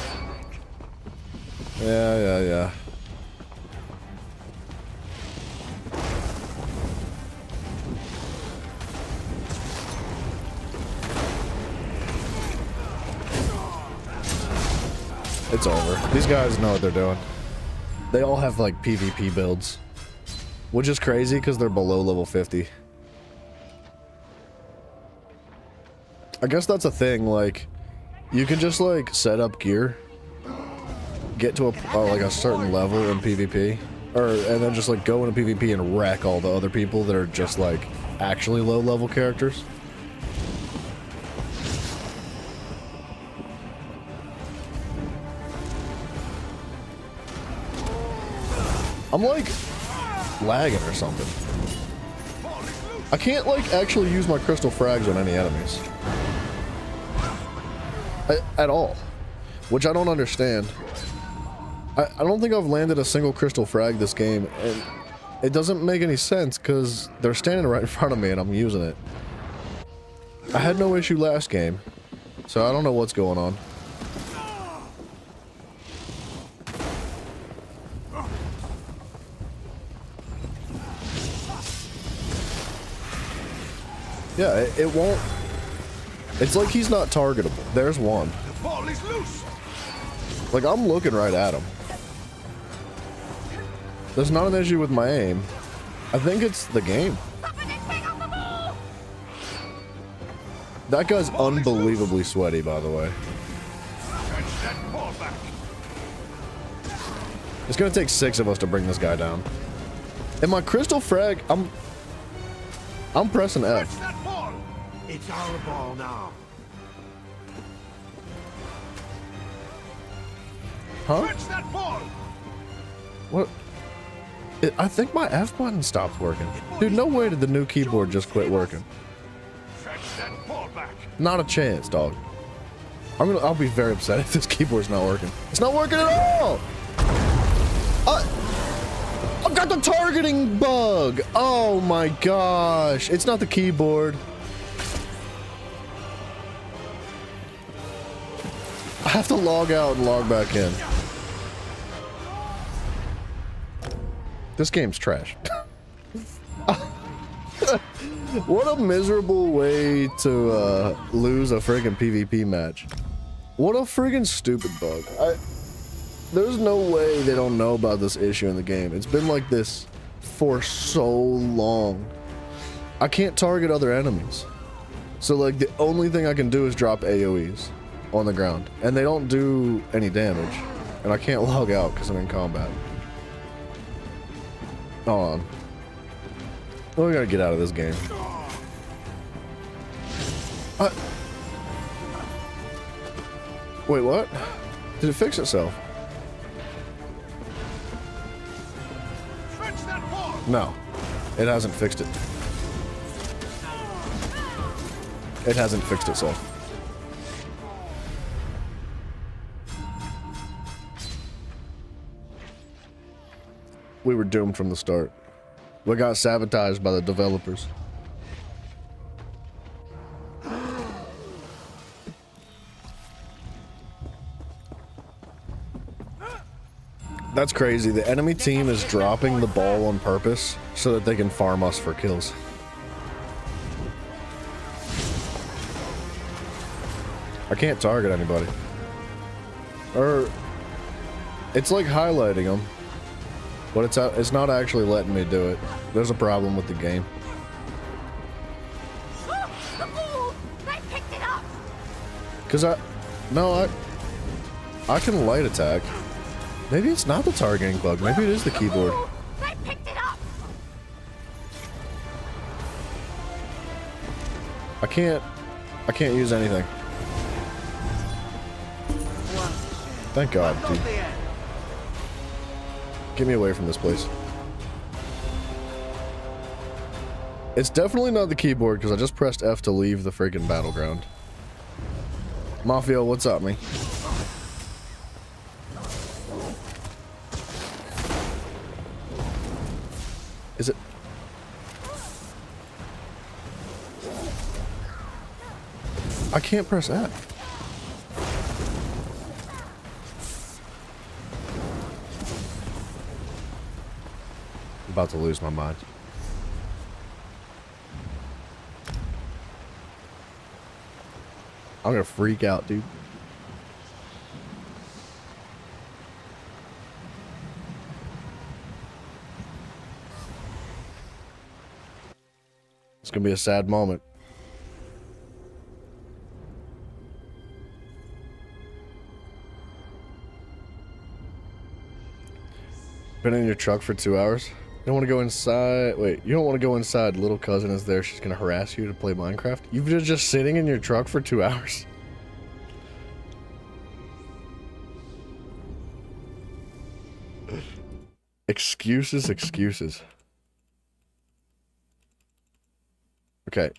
Yeah. It's over. These guys know what they're doing. They all have like PvP builds, which is crazy because they're below level 50. I guess that's a thing, like you can just like set up gear, get to like a certain level in PvP, and then just like go into PvP and wreck all the other people that are just like actually low level characters. I'm like lagging or something. I can't like actually use my crystal frags on any enemies at all, which I don't understand. I don't think I've landed a single crystal frag this game, and it doesn't make any sense because they're standing right in front of me and I'm using it. I had no issue last game, so I don't know what's going on. Yeah, it won't. It's like he's not targetable. There's one. The ball is loose. Like, I'm looking right at him. There's not an issue with my aim. I think it's the game. That guy's unbelievably sweaty, by the way. Catch that ball back. It's gonna take 6 of us to bring this guy down. And my crystal frag, I'm pressing F. Catch that ball. It's our ball now. Huh? Fetch that ball! What? I think my F button stopped working. Dude, no way did the new keyboard just quit working. Fetch that ball back! Not a chance, dog. I'll be very upset if this keyboard's not working. It's not working at all! I've got the targeting bug! Oh my gosh. It's not the keyboard. I have to log out and log back in. This game's trash. What a miserable way to lose a friggin' PvP match. What a friggin' stupid bug. There's no way they don't know about this issue in the game. It's been like this for so long. I can't target other enemies. So like the only thing I can do is drop AoEs on the ground. And they don't do any damage. And I can't log out because I'm in combat. Hold on. Oh, we gotta get out of this game. Wait, what? Did it fix itself? Fetch that ball! No. It hasn't fixed it. It hasn't fixed itself. We were doomed from the start. We got sabotaged by the developers. That's crazy. The enemy team is dropping the ball on purpose so that they can farm us for kills. I can't target anybody. Or it's like highlighting them. But it's not actually letting me do it. There's a problem with the game. The ball! They picked it up! Cause I can light attack. Maybe it's not the targeting bug. Maybe it is the keyboard. They picked it up! I can't use anything. Thank God, dude. Get me away from this place. It's definitely not the keyboard because I just pressed F to leave the freaking battleground. Mafia, what's up, me? Is it? I can't press F. I'm about to lose my mind. I'm gonna freak out, dude. It's gonna be a sad moment. Been in your truck for 2 hours? You don't want to go inside. Wait, you don't want to go inside. Little cousin is there. She's gonna harass you to play Minecraft. You've been just sitting in your truck for 2 hours. Excuses, excuses. Okay,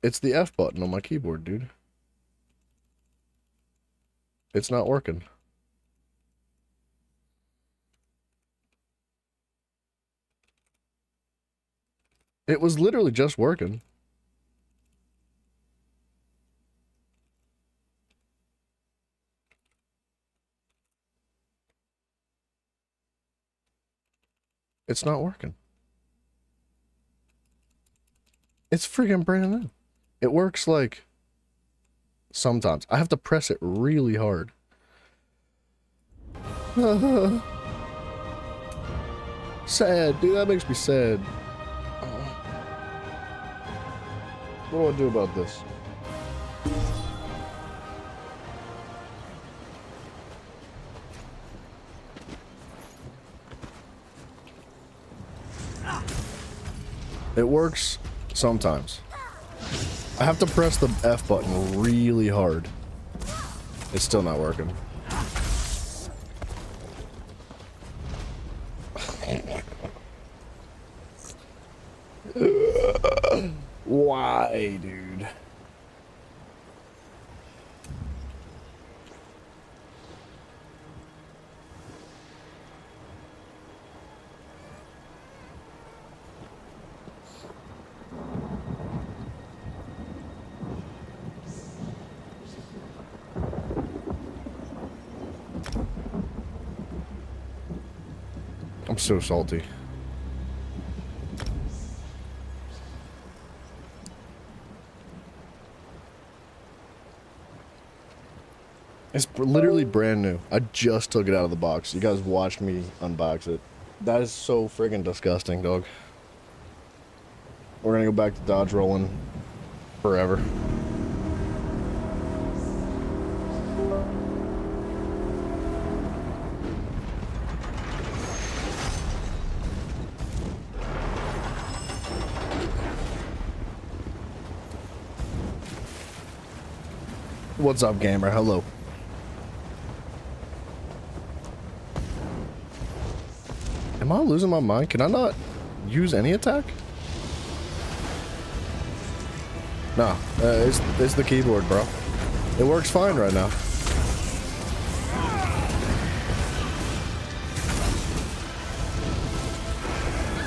it's the F button on my keyboard, dude. It's not working. It was literally just working. It's not working. It's freaking brand new. It works like sometimes. I have to press it really hard. Sad, dude. That makes me sad. What do I do about this? It works sometimes. I have to press the F button really hard. It's still not working. Why, dude? I'm so salty. It's literally brand new. I just took it out of the box. You guys watched me unbox it. That is so friggin' disgusting, dog. We're gonna go back to dodge rolling forever. What's up, gamer? Hello. Am I losing my mind? Can I not use any attack? No, it's the keyboard, bro. It works fine right now.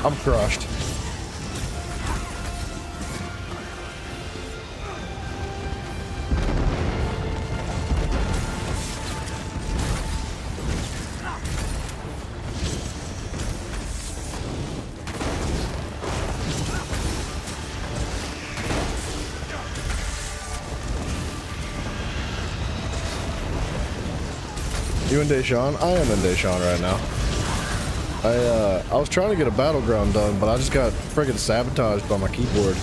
I'm crushed. You in Deshawn? I am in Deshawn right now. I was trying to get a battleground done, but I just got friggin' sabotaged by my keyboard.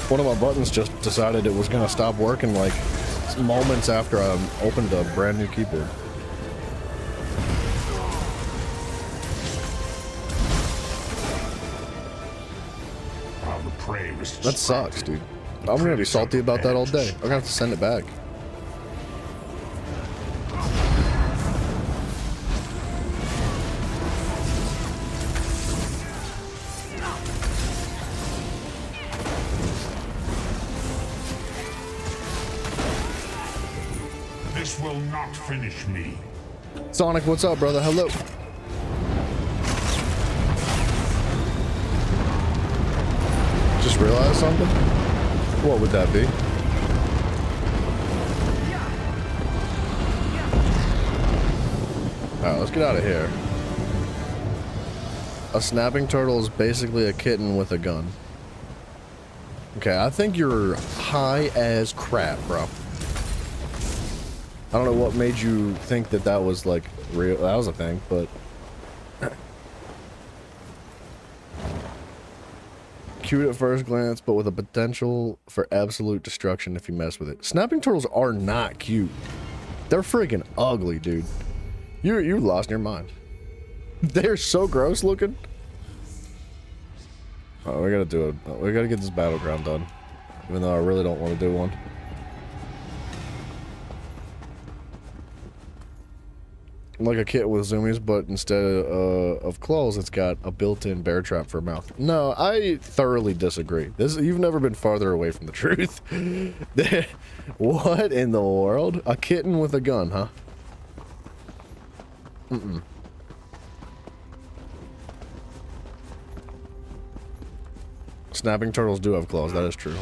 One of my buttons just decided it was gonna stop working like moments after I opened a brand new keyboard. That sucks, dude. I'm gonna be salty about that all day. I'm gonna have to send it back. This will not finish me. Sonic, what's up, brother? Hello. Just realized something? What would that be? Alright, let's get out of here. A snapping turtle is basically a kitten with a gun. Okay, I think you're high as crap, bro. I don't know what made you think that that was like real. That was a thing, but cute at first glance, but with a potential for absolute destruction if you mess with it. Snapping turtles are not cute. They're freaking ugly, dude. You lost your mind. They're so gross looking. Oh, we gotta do it. We gotta get this battleground done, even though I really don't want to do one. Like a kit with zoomies, but instead of claws, it's got a built-in bear trap for a mouth. No, I thoroughly disagree. You've never been farther away from the truth. What in the world? A kitten with a gun, huh? Mm-mm. Snapping turtles do have claws, that is true.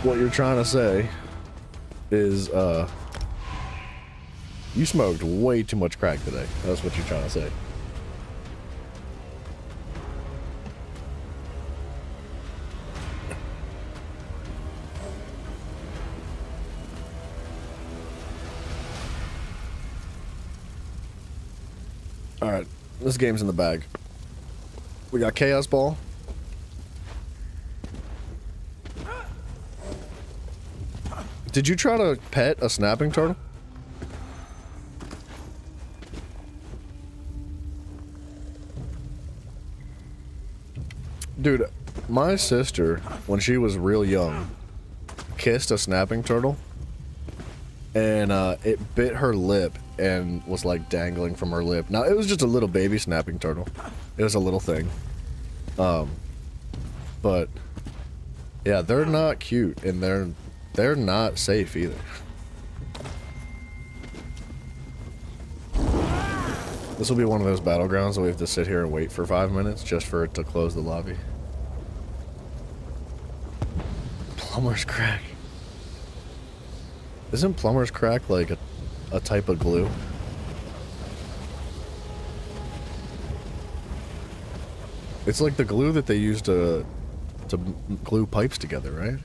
What you're trying to say is, you smoked way too much crack today. That's what you're trying to say. Alright, this game's in the bag. We got Chaos Ball. Did you try to pet a snapping turtle? Dude, my sister, when she was real young, kissed a snapping turtle, and it bit her lip and was like dangling from her lip. Now, it was just a little baby snapping turtle. It was a little thing. But yeah, they're not cute, and they're not safe either. This will be one of those battlegrounds that we have to sit here and wait for 5 minutes just for it to close the lobby. Plumber's crack. Isn't plumber's crack like a type of glue? It's like the glue that they use to glue pipes together, right?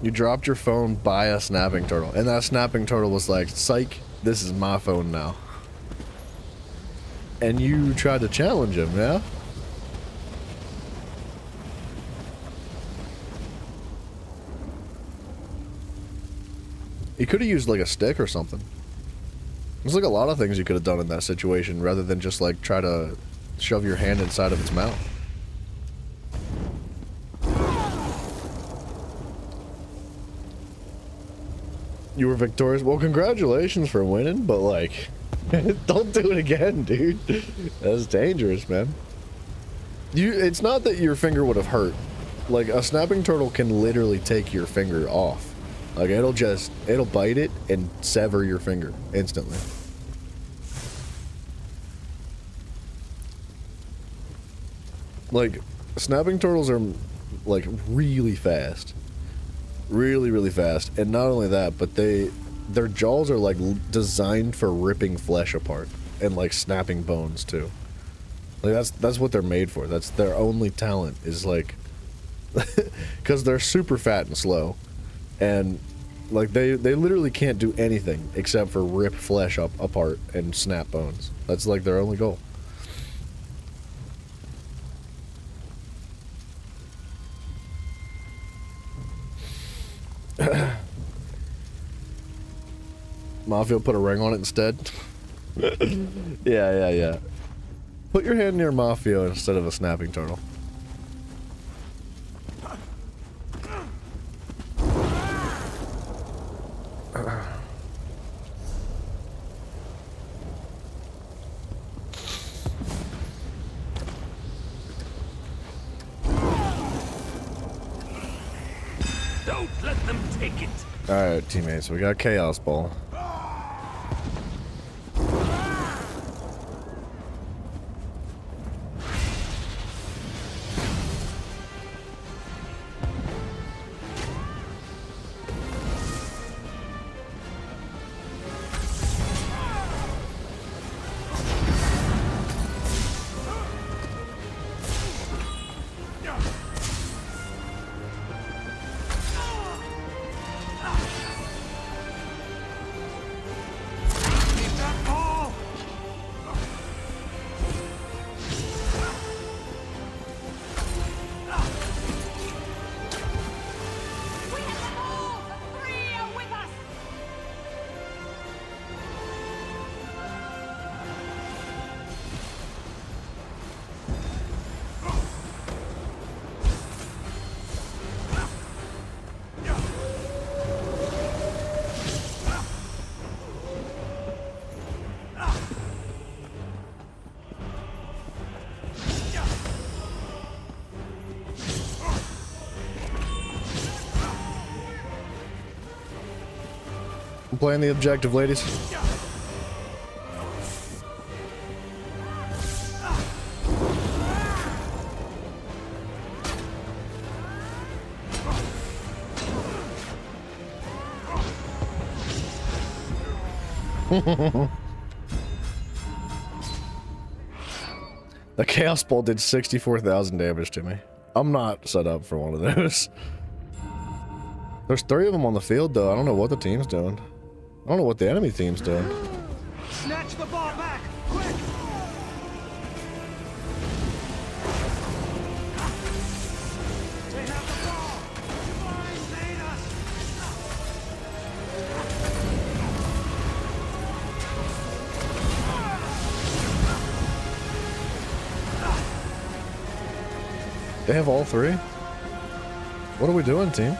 You dropped your phone by a snapping turtle, and that snapping turtle was like, psych, this is my phone now. And you tried to challenge him, yeah? You could have used like a stick or something. There's like a lot of things you could have done in that situation rather than just like try to shove your hand inside of its mouth. You were victorious. Well, congratulations for winning, but like, don't do it again, dude. That's dangerous, man. It's not that your finger would have hurt. Like, a snapping turtle can literally take your finger off. Like, it'll bite it and sever your finger instantly. Like, snapping turtles are, like, really fast. Really, really fast. And not only that, but their jaws are like designed for ripping flesh apart and like snapping bones too. Like that's what they're made for. That's their only talent is like because they're super fat and slow, and like they literally can't do anything except for rip flesh apart and snap bones. That's like their only goal. Mafia put a ring on it instead. Yeah. Put your hand near Mafia instead of a snapping turtle. Don't let them take it. Alright, teammates, we got Chaos Ball. I'm playing the objective, ladies. The Chaos Ball did 64,000 damage to me. I'm not set up for one of those. There's 3 of them on the field, though. I don't know what the team's doing. I don't know what the enemy team's doing. Snatch the ball back! Quick! They have the ball! Divine, aid us! They have all 3? What are we doing, team?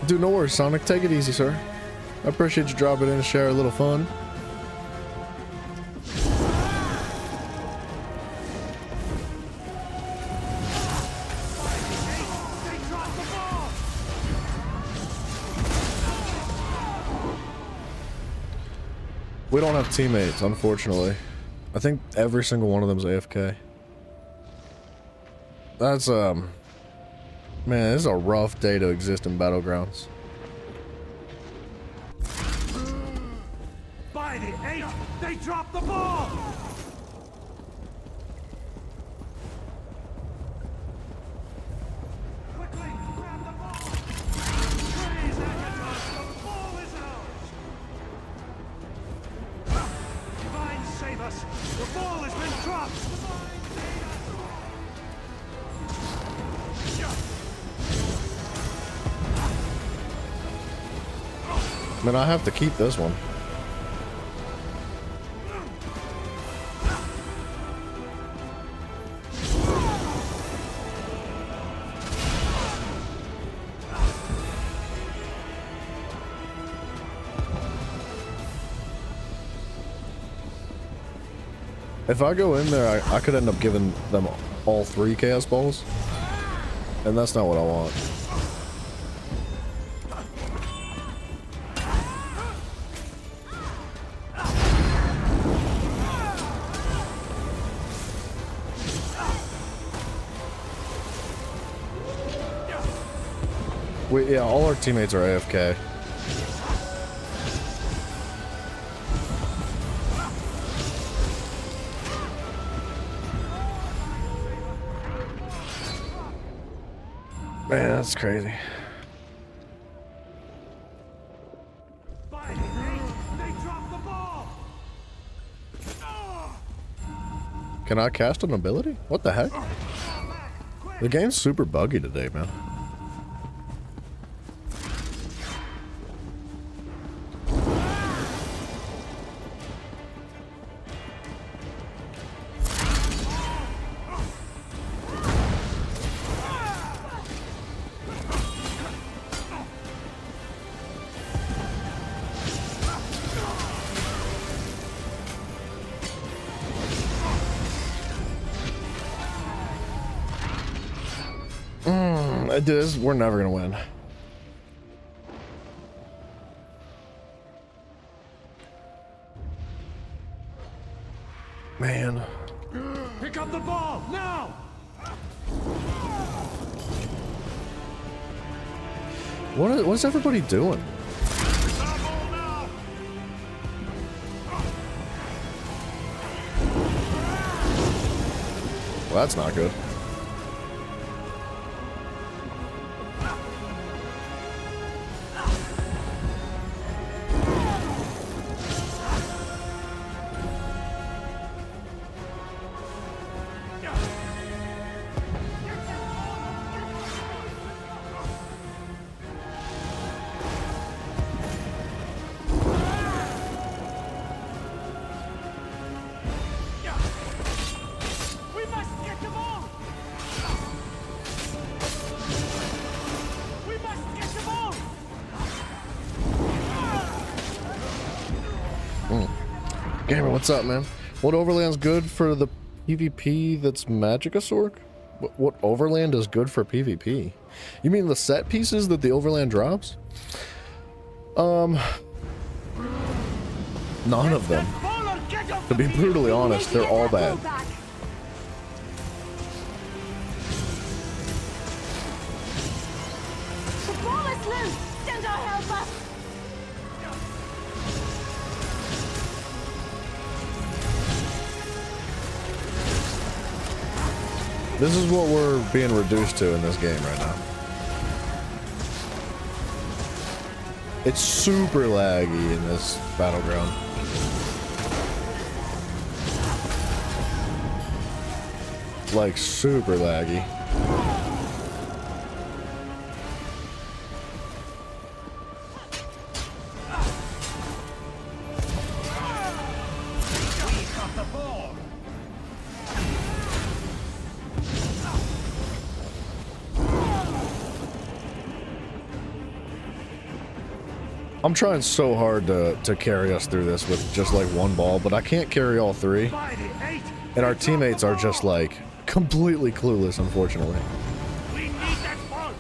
Dude, no worries, Sonic. Take it easy, sir. I appreciate you dropping in and share a little fun. They dropped the ball! We don't have teammates, unfortunately. I think every single one of them's AFK. That's, man, this is a rough day to exist in Battlegrounds. By the 8! They dropped the ball! Quickly, grab the ball! Praise Akatos, the ball is ours! Divine, save us! The ball has been dropped! Divine, save us! Man, I have to keep this one. If I go in there, I could end up giving them all 3 Chaos Balls. And that's not what I want. Yeah, all our teammates are AFK. Man, that's crazy. By the 8! They dropped the ball! Can I cast an ability? What the heck? The game's super buggy today, man. We're never gonna win. Man. Pick up the ball, now! What's everybody doing? Well, that's not good. Gamer, what's up, man? What overland's good for the PvP that's Magicasorg? What overland is good for PvP? You mean the set pieces that the overland drops? None of them. To be brutally honest, they're all bad. The ball is loose! Send our help! This is what we're being reduced to in this game right now. It's super laggy in this battleground. Like super laggy. I'm trying so hard to carry us through this with just like one ball, but I can't carry all three. And our teammates are just like completely clueless, unfortunately. We need that ball.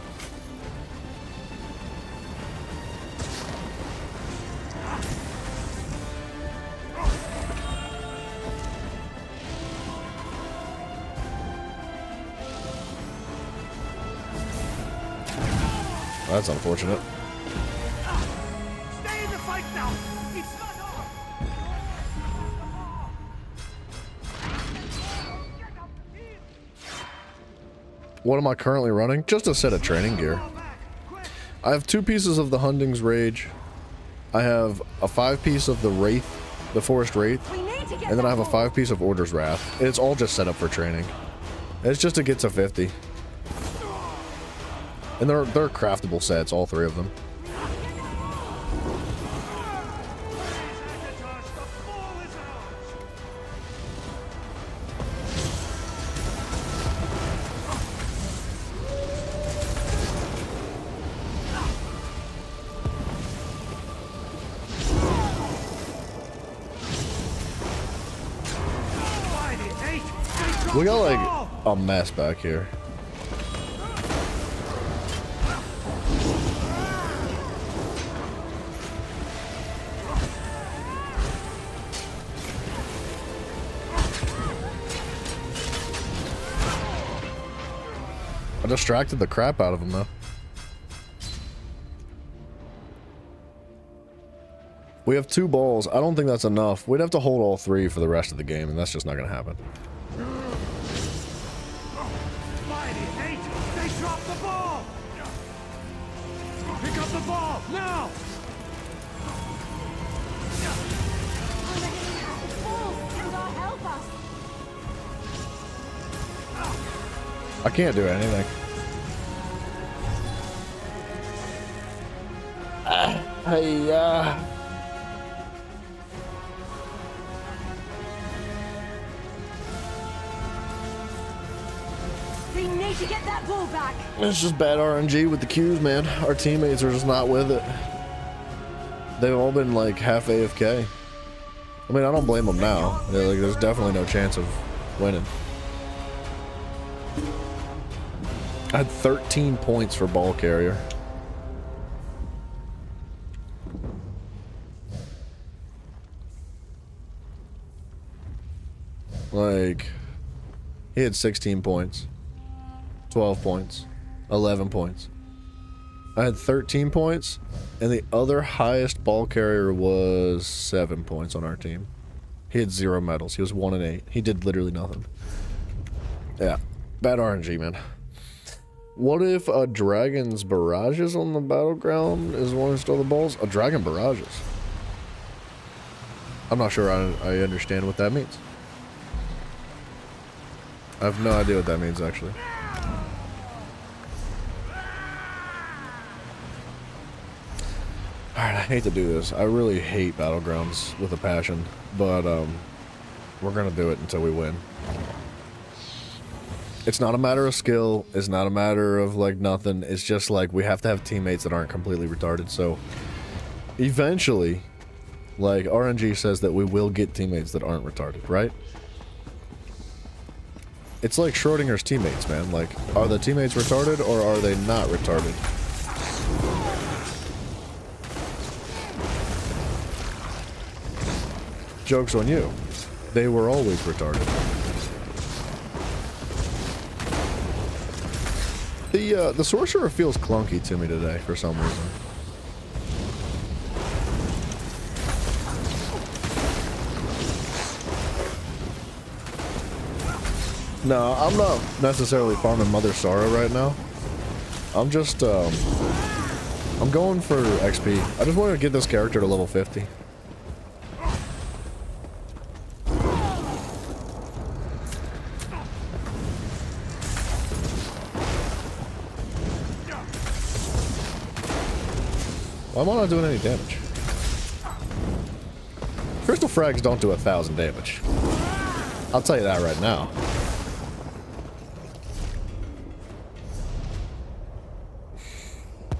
That's unfortunate. Stay in the fight now. It's not over. What am I currently running? Just a set of training gear. I have 2 pieces of the Hunding's Rage. I have a 5-piece of the Wraith, the Forest Wraith, We need to get and then I that have a ball. 5-piece of Order's Wrath. It's all just set up for training. It's just to get to 50. And they're craftable sets, all 3 of them. We got like a mess back here. I distracted the crap out of him though. We have 2 balls. I don't think that's enough. We'd have to hold all 3 for the rest of the game, and that's just not going to happen. They dropped the ball. Pick up the ball now. Sindar, help us. I can't do anything. Hey, We need to get that ball back. it's just bad RNG with the Qs, man. Our teammates are just not with it. They've all been like half AFK. I mean, I don't blame them now. Like, there's definitely no chance of winning. I had 13 points for ball carrier. Like, he had 16 points, 12 points, 11 points. I had 13 points, and the other highest ball carrier was 7 points on our team. He had 0 medals. He was 1 and 8. He did literally nothing. Yeah, bad RNG, man. What if a Dragon's Barrages on the battleground is one who stole the balls? A Dragon Barrages. I'm not sure I understand what that means. I have no idea what that means, actually. Alright, I hate to do this. I really hate Battlegrounds with a passion, but we're gonna do it until we win. It's not a matter of skill, it's not a matter of like nothing, it's just like we have to have teammates that aren't completely retarded, so eventually, like RNG says that we will get teammates that aren't retarded, right? It's like Schrodinger's teammates, man. Like, are the teammates retarded or are they not retarded? Joke's on you. They were always retarded. The sorcerer feels clunky to me today for some reason. No, I'm not necessarily farming Mother Sorrow right now. I'm just, I'm going for XP. I just want to get this character to level 50. Why am I not doing any damage? Crystal frags don't do 1,000 damage. I'll tell you that right now.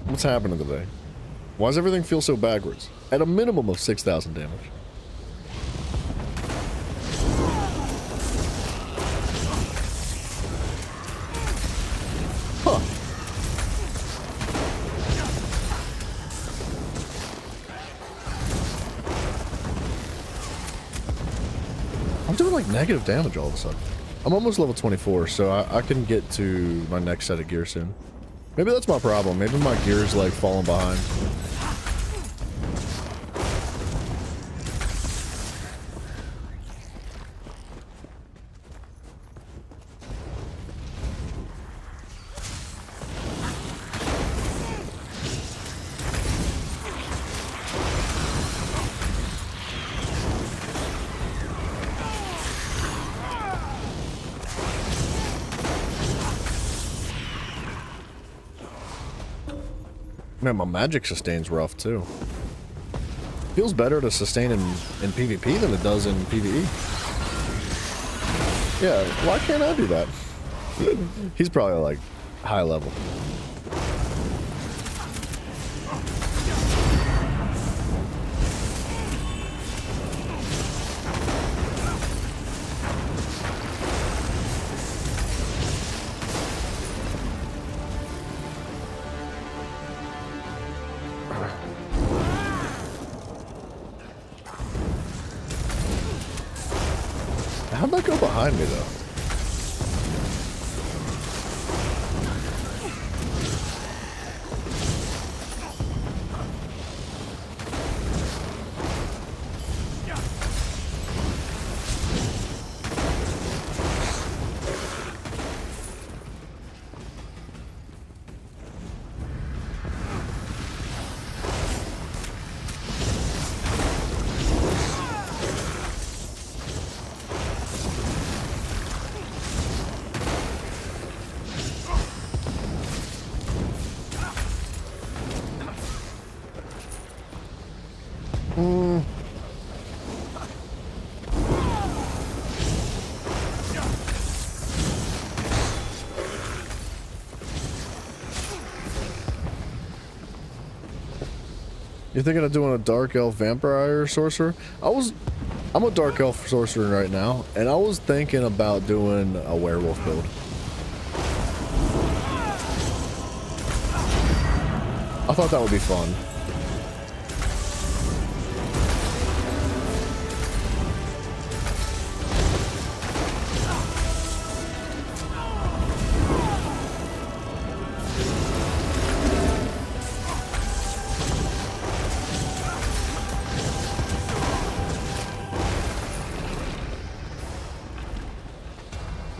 What's happening today? Why does everything feel so backwards? At a minimum of 6,000 damage. Huh. I'm doing like negative damage all of a sudden. I'm almost level 24, so I can get to my next set of gear soon. Maybe that's my problem. Maybe my gear's like falling behind. Man, my magic sustain's rough too. Feels better to sustain in PvP than it does in PvE. Yeah, why can't I do that? He's probably like high level. How'd that go behind me, though? You're thinking of doing a Dark Elf Vampire Sorcerer? I'm a Dark Elf Sorcerer right now, and I was thinking about doing a Werewolf build. I thought that would be fun.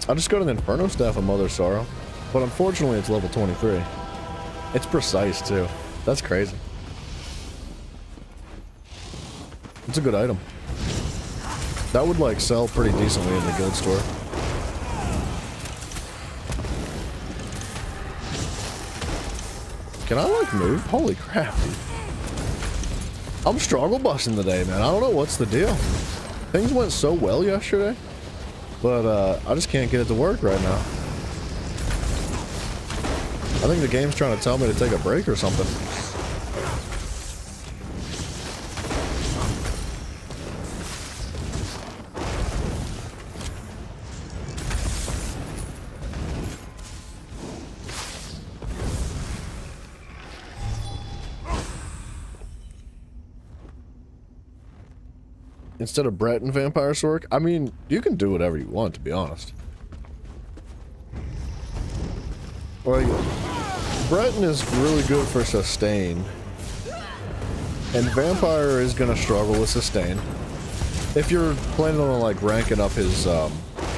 I just got an Inferno Staff of Mother Sorrow, but unfortunately it's level 23. It's precise too. That's crazy. It's a good item. That would like sell pretty decently in the guild store. Can I like move? Holy crap, dude. I'm struggle busting today, man. I don't know what's the deal. Things went so well yesterday. But, I just can't get it to work right now. I think the game's trying to tell me to take a break or something. Instead of Brett and Vampire Sorc, I mean, you can do whatever you want, to be honest. Like, Breton is really good for sustain, and Vampire is gonna struggle with sustain. If you're planning on like ranking up his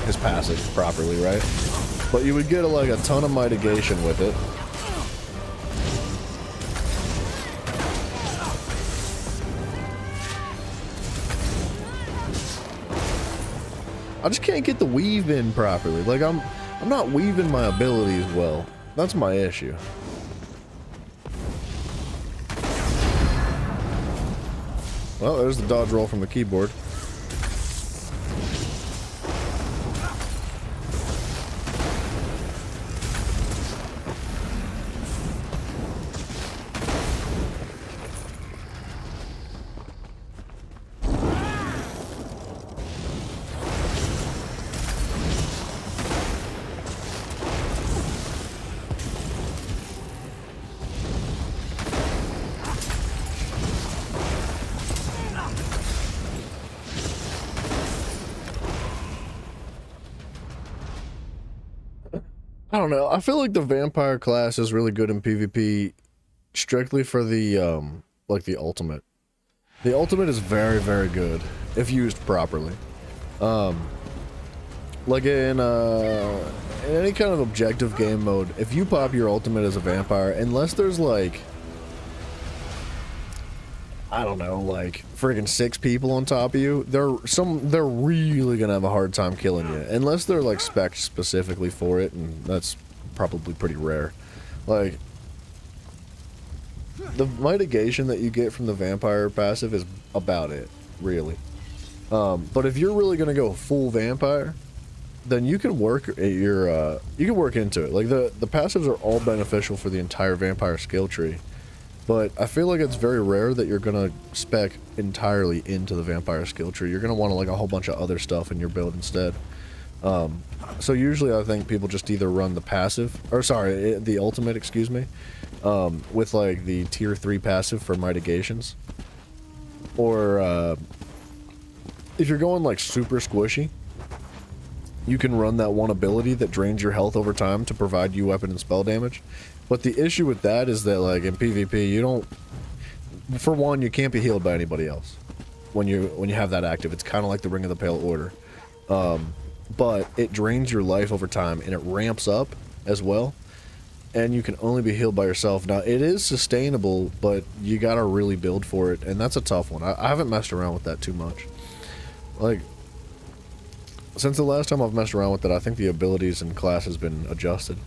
his passive properly, right? But you would get like a ton of mitigation with it. I just can't get the weave in properly. Like I'm not weaving my abilities well. That's my issue. Well, there's the dodge roll from the keyboard. I don't know. I feel like the vampire class is really good in PvP strictly for the like the ultimate. The ultimate is very, very good if used properly. Like in any kind of objective game mode, if you pop your ultimate as a vampire, unless there's like, I don't know, like friggin' 6 people on top of you, they're really gonna have a hard time killing you, unless they're like spec'd specifically for it, and that's probably pretty rare. Like the mitigation that you get from the vampire passive is about it, really. But if you're really gonna go full vampire, then you can work at your you can work into it. Like the passives are all beneficial for the entire vampire skill tree. But I feel like it's very rare that you're gonna spec entirely into the vampire skill tree. You're gonna want like a whole bunch of other stuff in your build instead. So usually I think people just either run the passive, or sorry, the ultimate, excuse me, with like the tier 3 passive for mitigations. Or if you're going like super squishy, you can run that one ability that drains your health over time to provide you weapon and spell damage. But the issue with that is that, like, in PvP, you don't... For one, you can't be healed by anybody else when you have that active. It's kind of like the Ring of the Pale Order. But it drains your life over time, and it ramps up as well. And you can only be healed by yourself. Now, it is sustainable, but you gotta really build for it, and that's a tough one. I haven't messed around with that too much. Like, since the last time I've messed around with it, I think the abilities and class has been adjusted.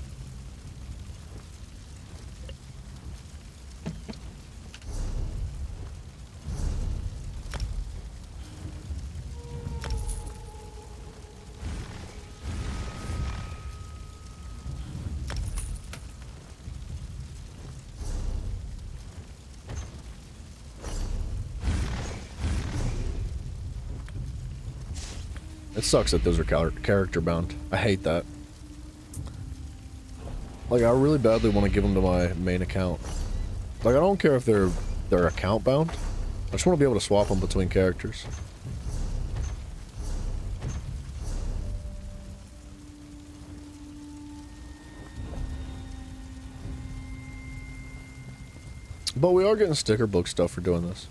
It sucks that those are character bound. I hate that. Like, I really badly want to give them to my main account. Like, I don't care if they're account bound. I just want to be able to swap them between characters. But we are getting sticker book stuff for doing this.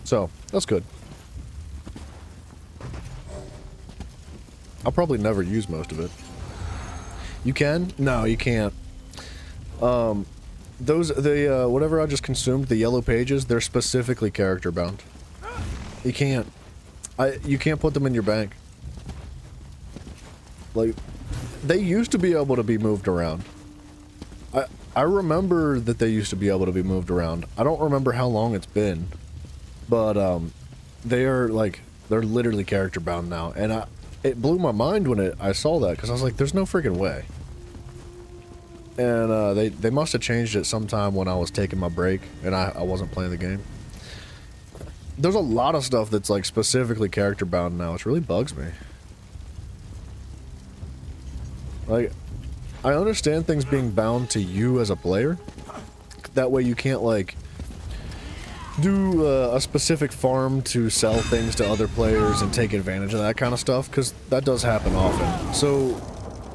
So, that's good. I'll probably never use most of it. You can? No, you can't. Whatever I just consumed, the yellow pages, they're specifically character bound. You can't. You can't put them in your bank. Like, they used to be able to be moved around. I remember that they used to be able to be moved around. I don't remember how long it's been. But, they're literally character bound now. And it blew my mind when I saw that, because I was like, there's no freaking way. And they must have changed it sometime when I was taking my break and I wasn't playing the game. There's a lot of stuff that's like specifically character bound now. It really bugs me. Like, I understand things being bound to you as a player. That way you can't like do a specific farm to sell things to other players and take advantage of that kind of stuff, because that does happen often. So,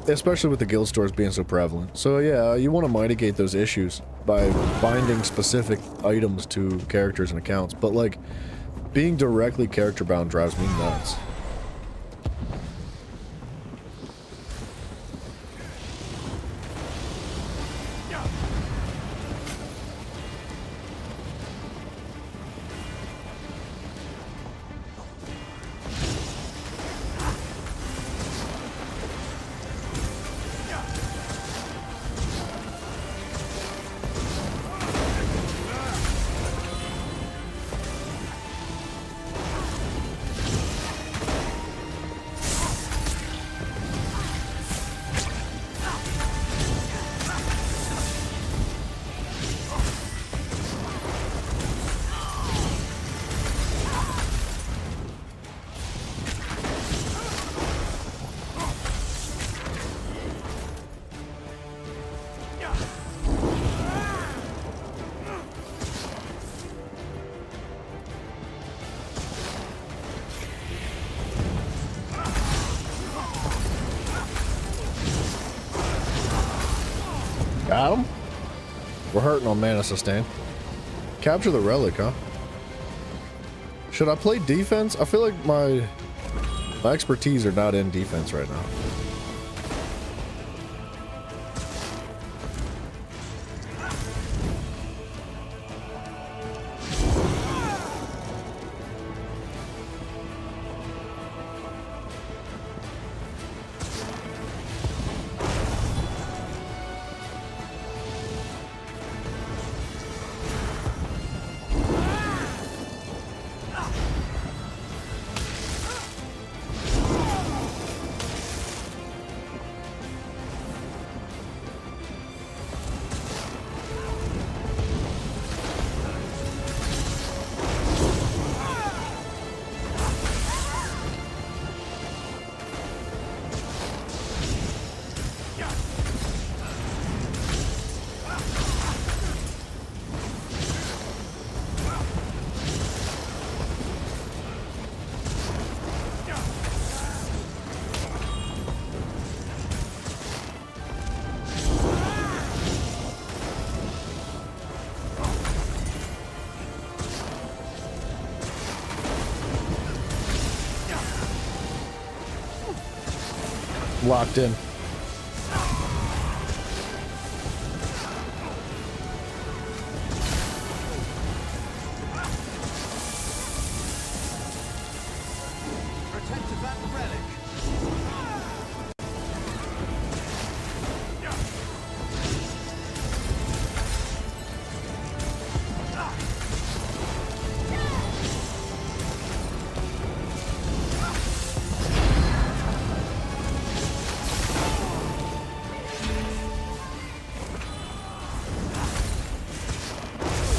especially with the guild stores being so prevalent. So yeah, you want to mitigate those issues by binding specific items to characters and accounts, but like, being directly character bound drives me nuts. Got him. We're hurting on mana sustain. Capture the relic, huh? Should I play defense? I feel like my expertise are not in defense right now. Locked in. Protect that relic.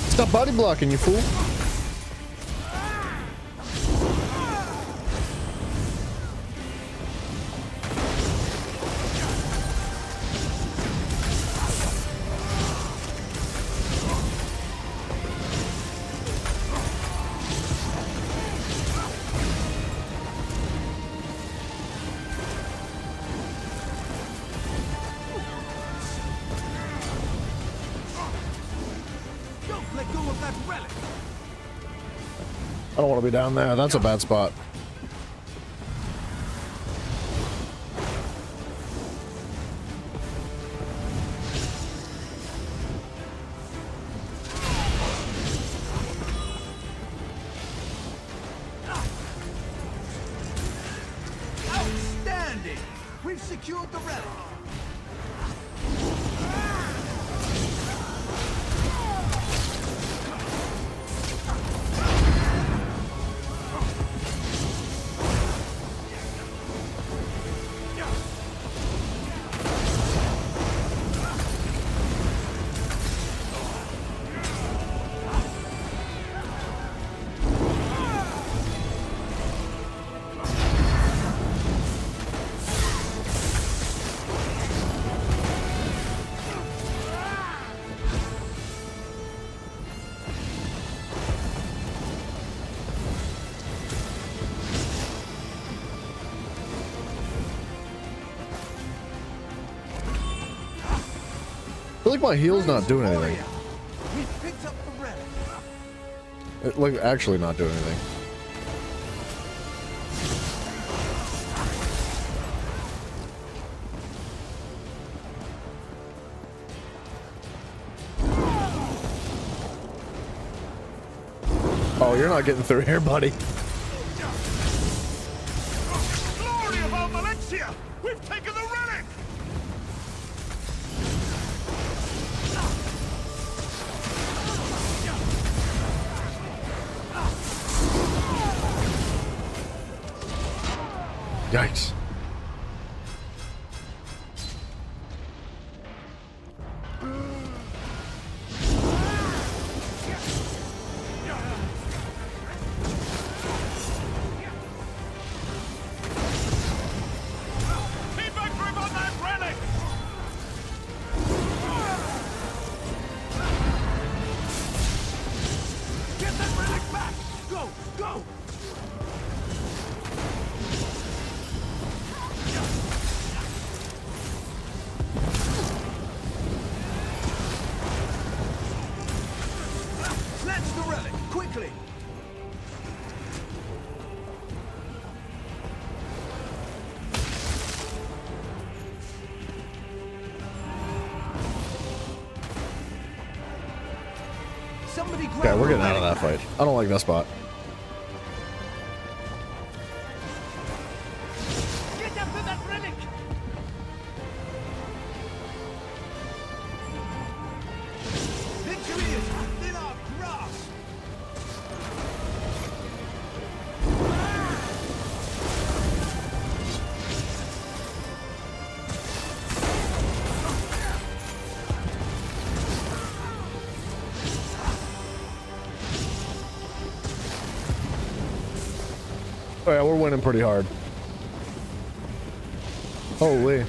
Stop body blocking, you fool. Let go of that relic. I don't want to be down there. That's a bad spot. Outstanding. We've secured the relic. I feel like my heal's not doing anything. We've picked up the relic. Like, actually not doing anything. Oh, you're not getting through here, buddy. Glory of Al Valencia! We've taken the relic! Yikes. Keep a grip on that relic! Get that relic back! Go! Go! Somebody grab Okay, we're the getting out of that fight. I don't like that spot. Get after that relic! Victory is within our grasp. Oh yeah, we're winning pretty hard. Holy.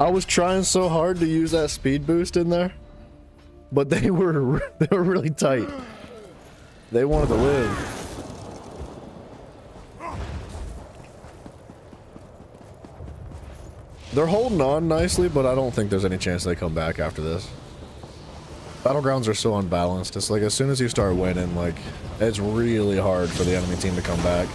I was trying so hard to use that speed boost in there, but they were really tight. They wanted to live. They're holding on nicely, but I don't think there's any chance they come back after this. Battlegrounds are so unbalanced. It's like as soon as you start winning, like it's really hard for the enemy team to come back.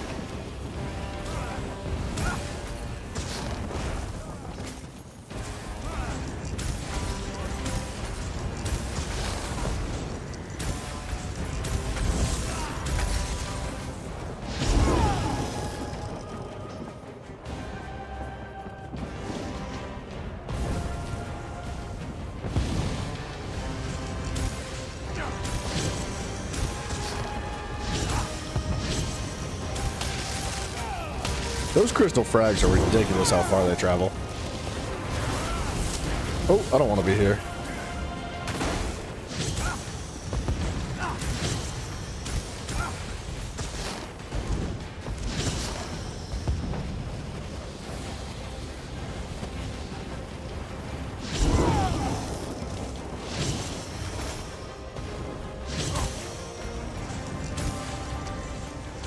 Those crystal frags are ridiculous how far they travel. Oh, I don't want to be here.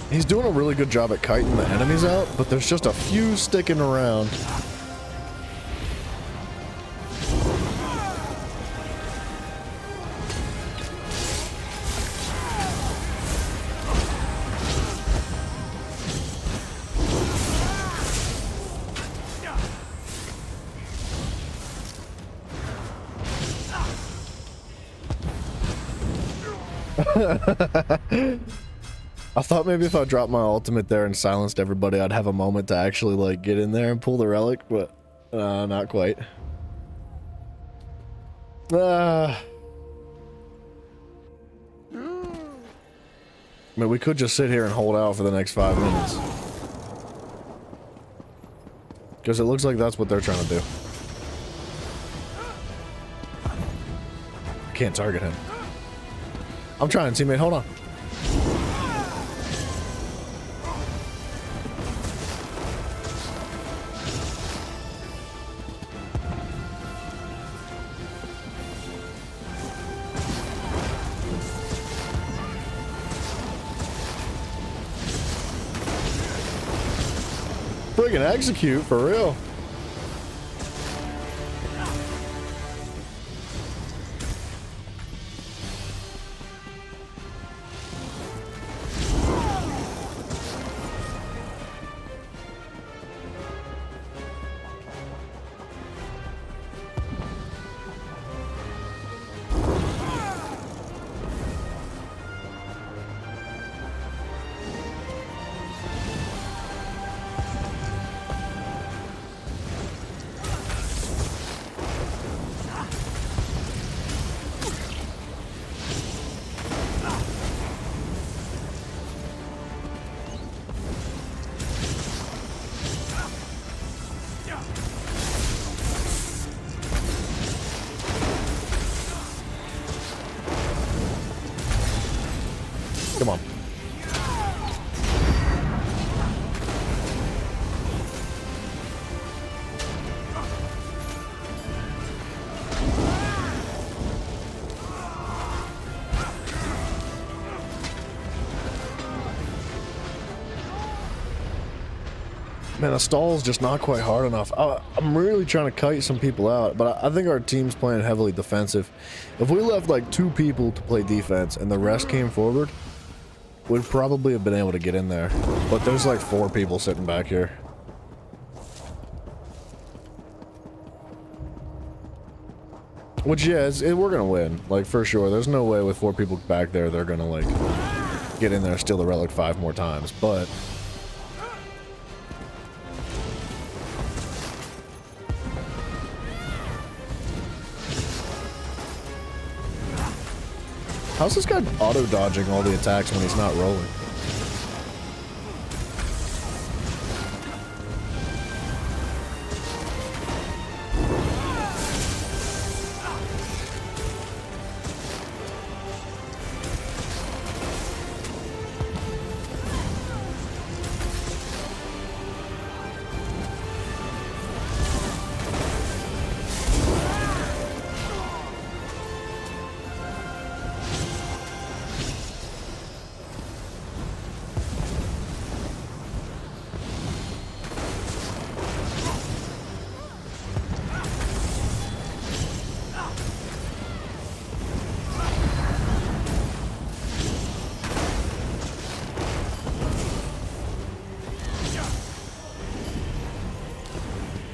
He's doing a really good job at kiting the enemies out, but there's just a few sticking around. I thought maybe if I dropped my ultimate there and silenced everybody, I'd have a moment to actually like get in there and pull the relic, but not quite. I mean, we could just sit here and hold out for the next 5 minutes. Because it looks like that's what they're trying to do. I can't target him. I'm trying, teammate, hold on. Friggin' execute, for real. Come on. Man, the stall's just not quite hard enough. I'm really trying to kite some people out, but I think our team's playing heavily defensive. If we left like 2 people to play defense and the rest came forward, we'd probably have been able to get in there. But there's like 4 people sitting back here. Which, yeah, we're gonna win, like, for sure. There's no way with 4 people back there they're gonna, like, get in there and steal the relic 5 more times, but... How's this guy auto-dodging all the attacks when he's not rolling?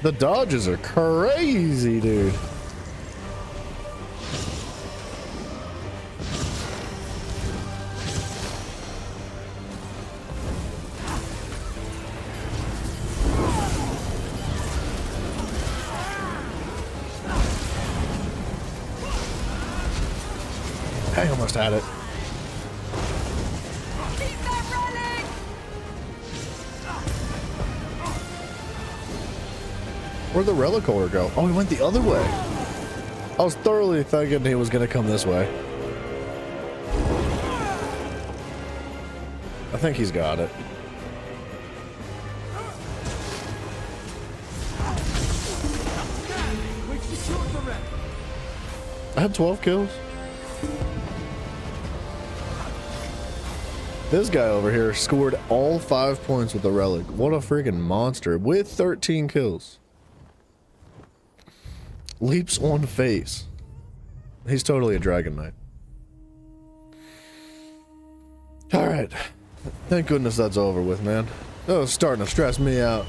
The dodges are crazy, dude. I almost had it. Where'd the relic holder go? Oh, he went the other way. I was thoroughly thinking he was gonna come this way. I think he's got it. I had 12 kills. This guy over here scored all 5 points with the relic. What a freaking monster with 13 kills. Leaps on face. He's totally a Dragon Knight. Alright. Thank goodness that's over with, man. That was starting to stress me out.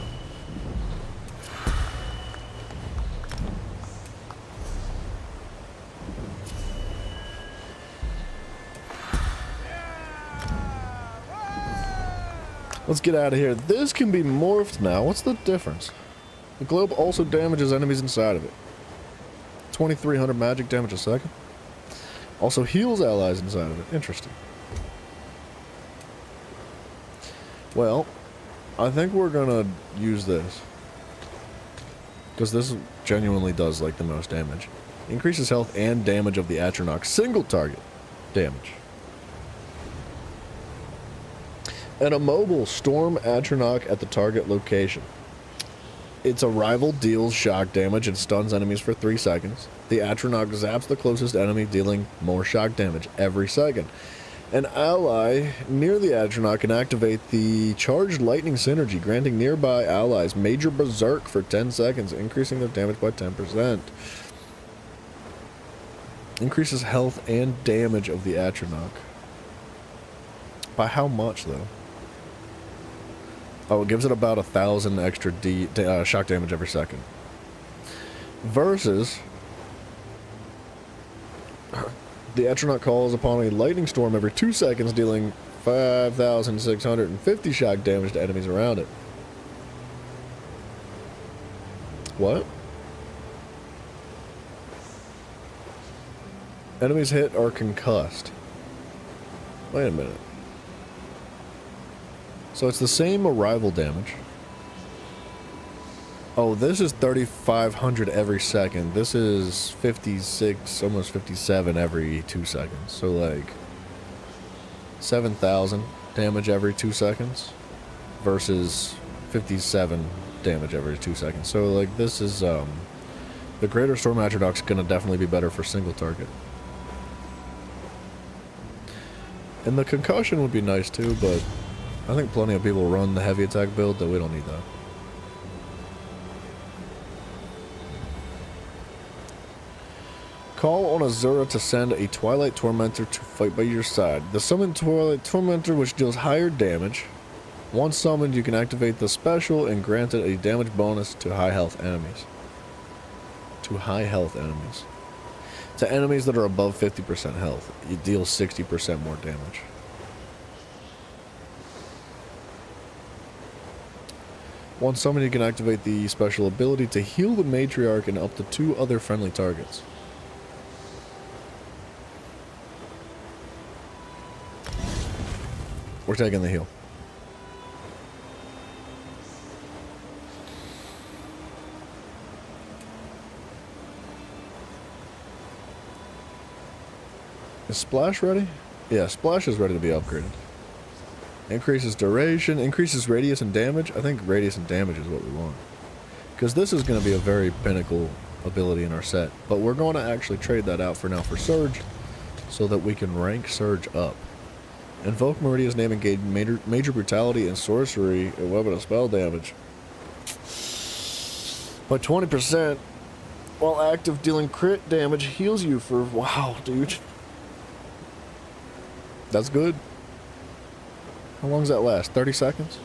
Let's get out of here. This can be morphed now. What's the difference? The globe also damages enemies inside of it. 2300 magic damage a second. Also heals allies inside of it. Interesting. Well, I think we're gonna use this. Because this genuinely does like the most damage. Increases health and damage of the Atronach. Single target damage. An immobile storm Atronach at the target location. Its arrival deals shock damage and stuns enemies for 3 seconds. The Atronach zaps the closest enemy, dealing more shock damage every second. An ally near the Atronach can activate the Charged Lightning Synergy, granting nearby allies Major Berserk for 10 seconds, increasing their damage by 10%. Increases health and damage of the Atronach. By how much, though? Oh, it gives it about 1,000 extra shock damage every second. Versus... the Atronach calls upon a lightning storm every 2 seconds, dealing 5,650 shock damage to enemies around it. What? Enemies hit are concussed. Wait a minute. So it's the same arrival damage. Oh, this is 3,500 every second. This is 56, almost 57 every 2 seconds. So like 7,000 damage every 2 seconds versus 57 damage every 2 seconds. So like this is the Greater Storm Atronach's gonna definitely be better for single target. And the concussion would be nice too, but I think plenty of people run the heavy attack build that we don't need that. Call on Azura to send a Twilight Tormentor to fight by your side. The summoned Twilight Tormentor, which deals higher damage. Once summoned, you can activate the special and grant it a damage bonus to high health enemies. To high health enemies. To enemies that are above 50% health, it deals 60% more damage. Once summoned, you can activate the special ability to heal the Matriarch and up to 2 other friendly targets. We're taking the heal. Is Splash ready? Yeah, Splash is ready to be upgraded. Increases duration, increases radius and damage. I think radius and damage is what we want. Because this is going to be a very pinnacle ability in our set. But we're going to actually trade that out for now for Surge, so that we can rank Surge up. Invoke Meridia's name and gain major brutality and sorcery and weapon and spell damage by 20%. While active, dealing crit damage heals you for... Wow, dude. That's good. How long does that last? 30 seconds?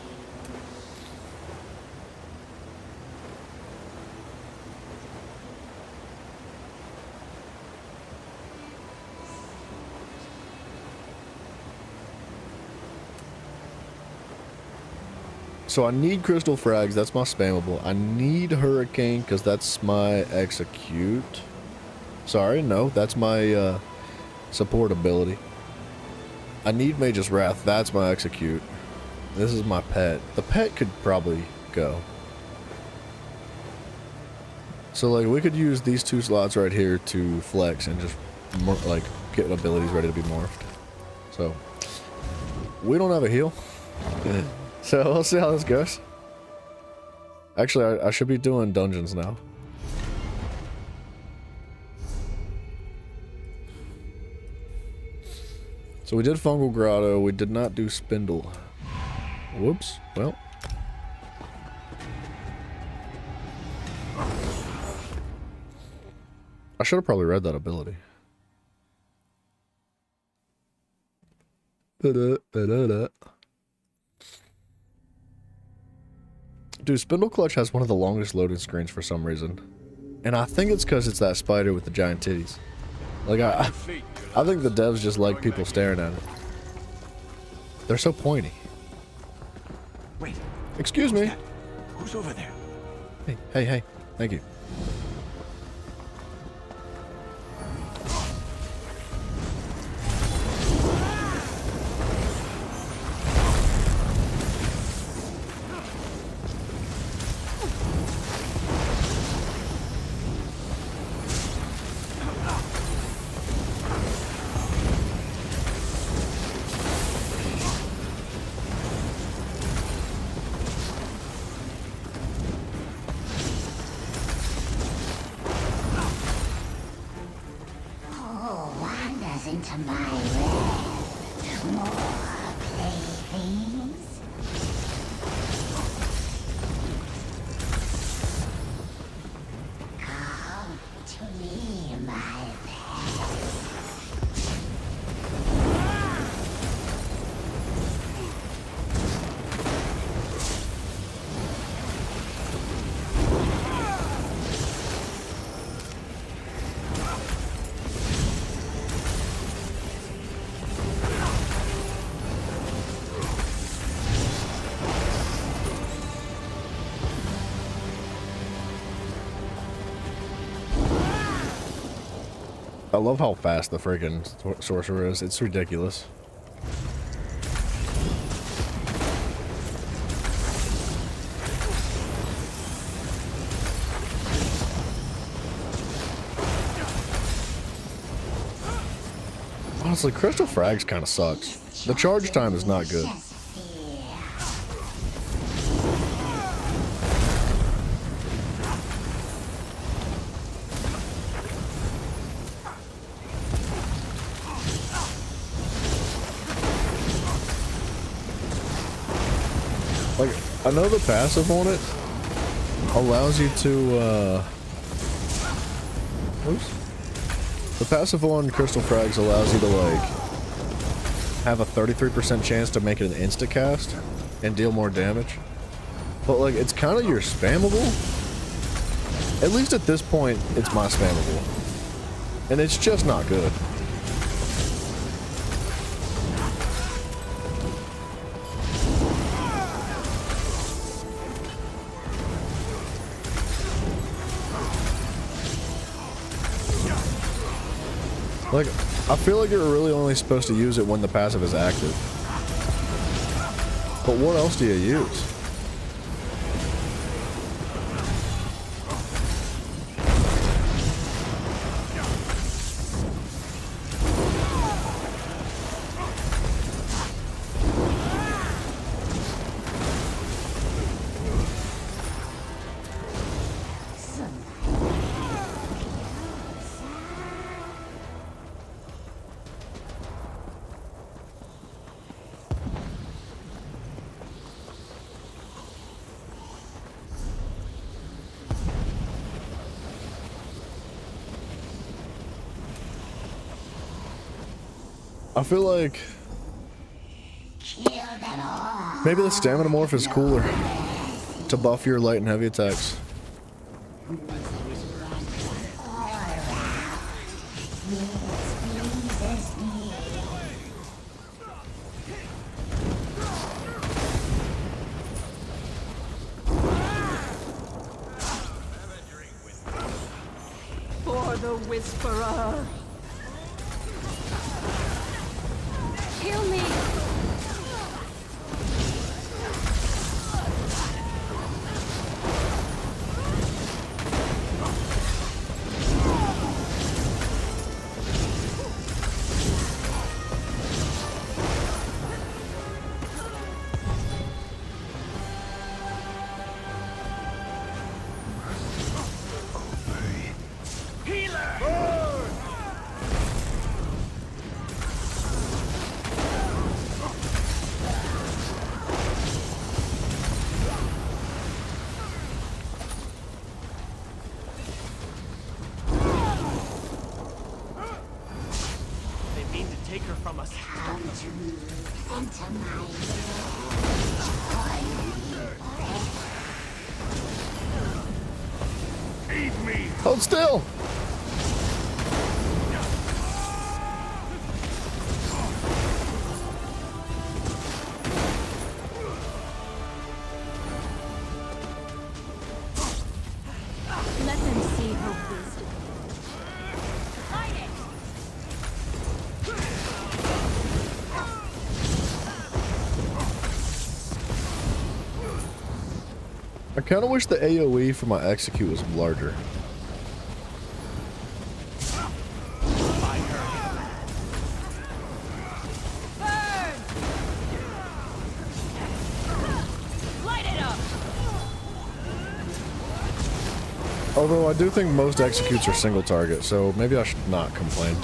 So I need Crystal Frags, that's my spammable. I need Hurricane, because that's my execute. Sorry, no, that's my support ability. I need Mage's Wrath, that's my execute. This is my pet. The pet could probably go. So like we could use these 2 slots right here to flex and just like get abilities ready to be morphed. So we don't have a heal. So we'll see how this goes. Actually, I should be doing dungeons now. So we did Fungal Grotto, we did not do Spindle. Whoops, well. I should have probably read that ability. Dude, Spindle Clutch has one of the longest loading screens for some reason. And I think it's because it's that spider with the giant titties. Like, I think the devs just like people staring at it. They're so pointy. Wait. Excuse me. Who's over there? Hey. Thank you. Into my realm. More playthings. Come to me, my pet. I love how fast the friggin' sorcerer is. It's ridiculous. Honestly, Crystal Frags kind of sucks. The charge time is not good. Like, I know the passive on it allows you to, oops. The passive on Crystal Frags allows you to like have a 33% chance to make it an insta cast and deal more damage. But like it's kind of your spammable. At least at this point, it's my spammable. And it's just not good. Like, I feel like you're really only supposed to use it when the passive is active. But what else do you use? I feel like maybe the stamina morph is cooler to buff your light and heavy attacks. For the Whisperer. Heal me. Take her from us. Eat me! Hold still! Let them see her wisdom. I kind of wish the AoE for my execute was larger. Although I do think most executes are single target, so maybe I should not complain.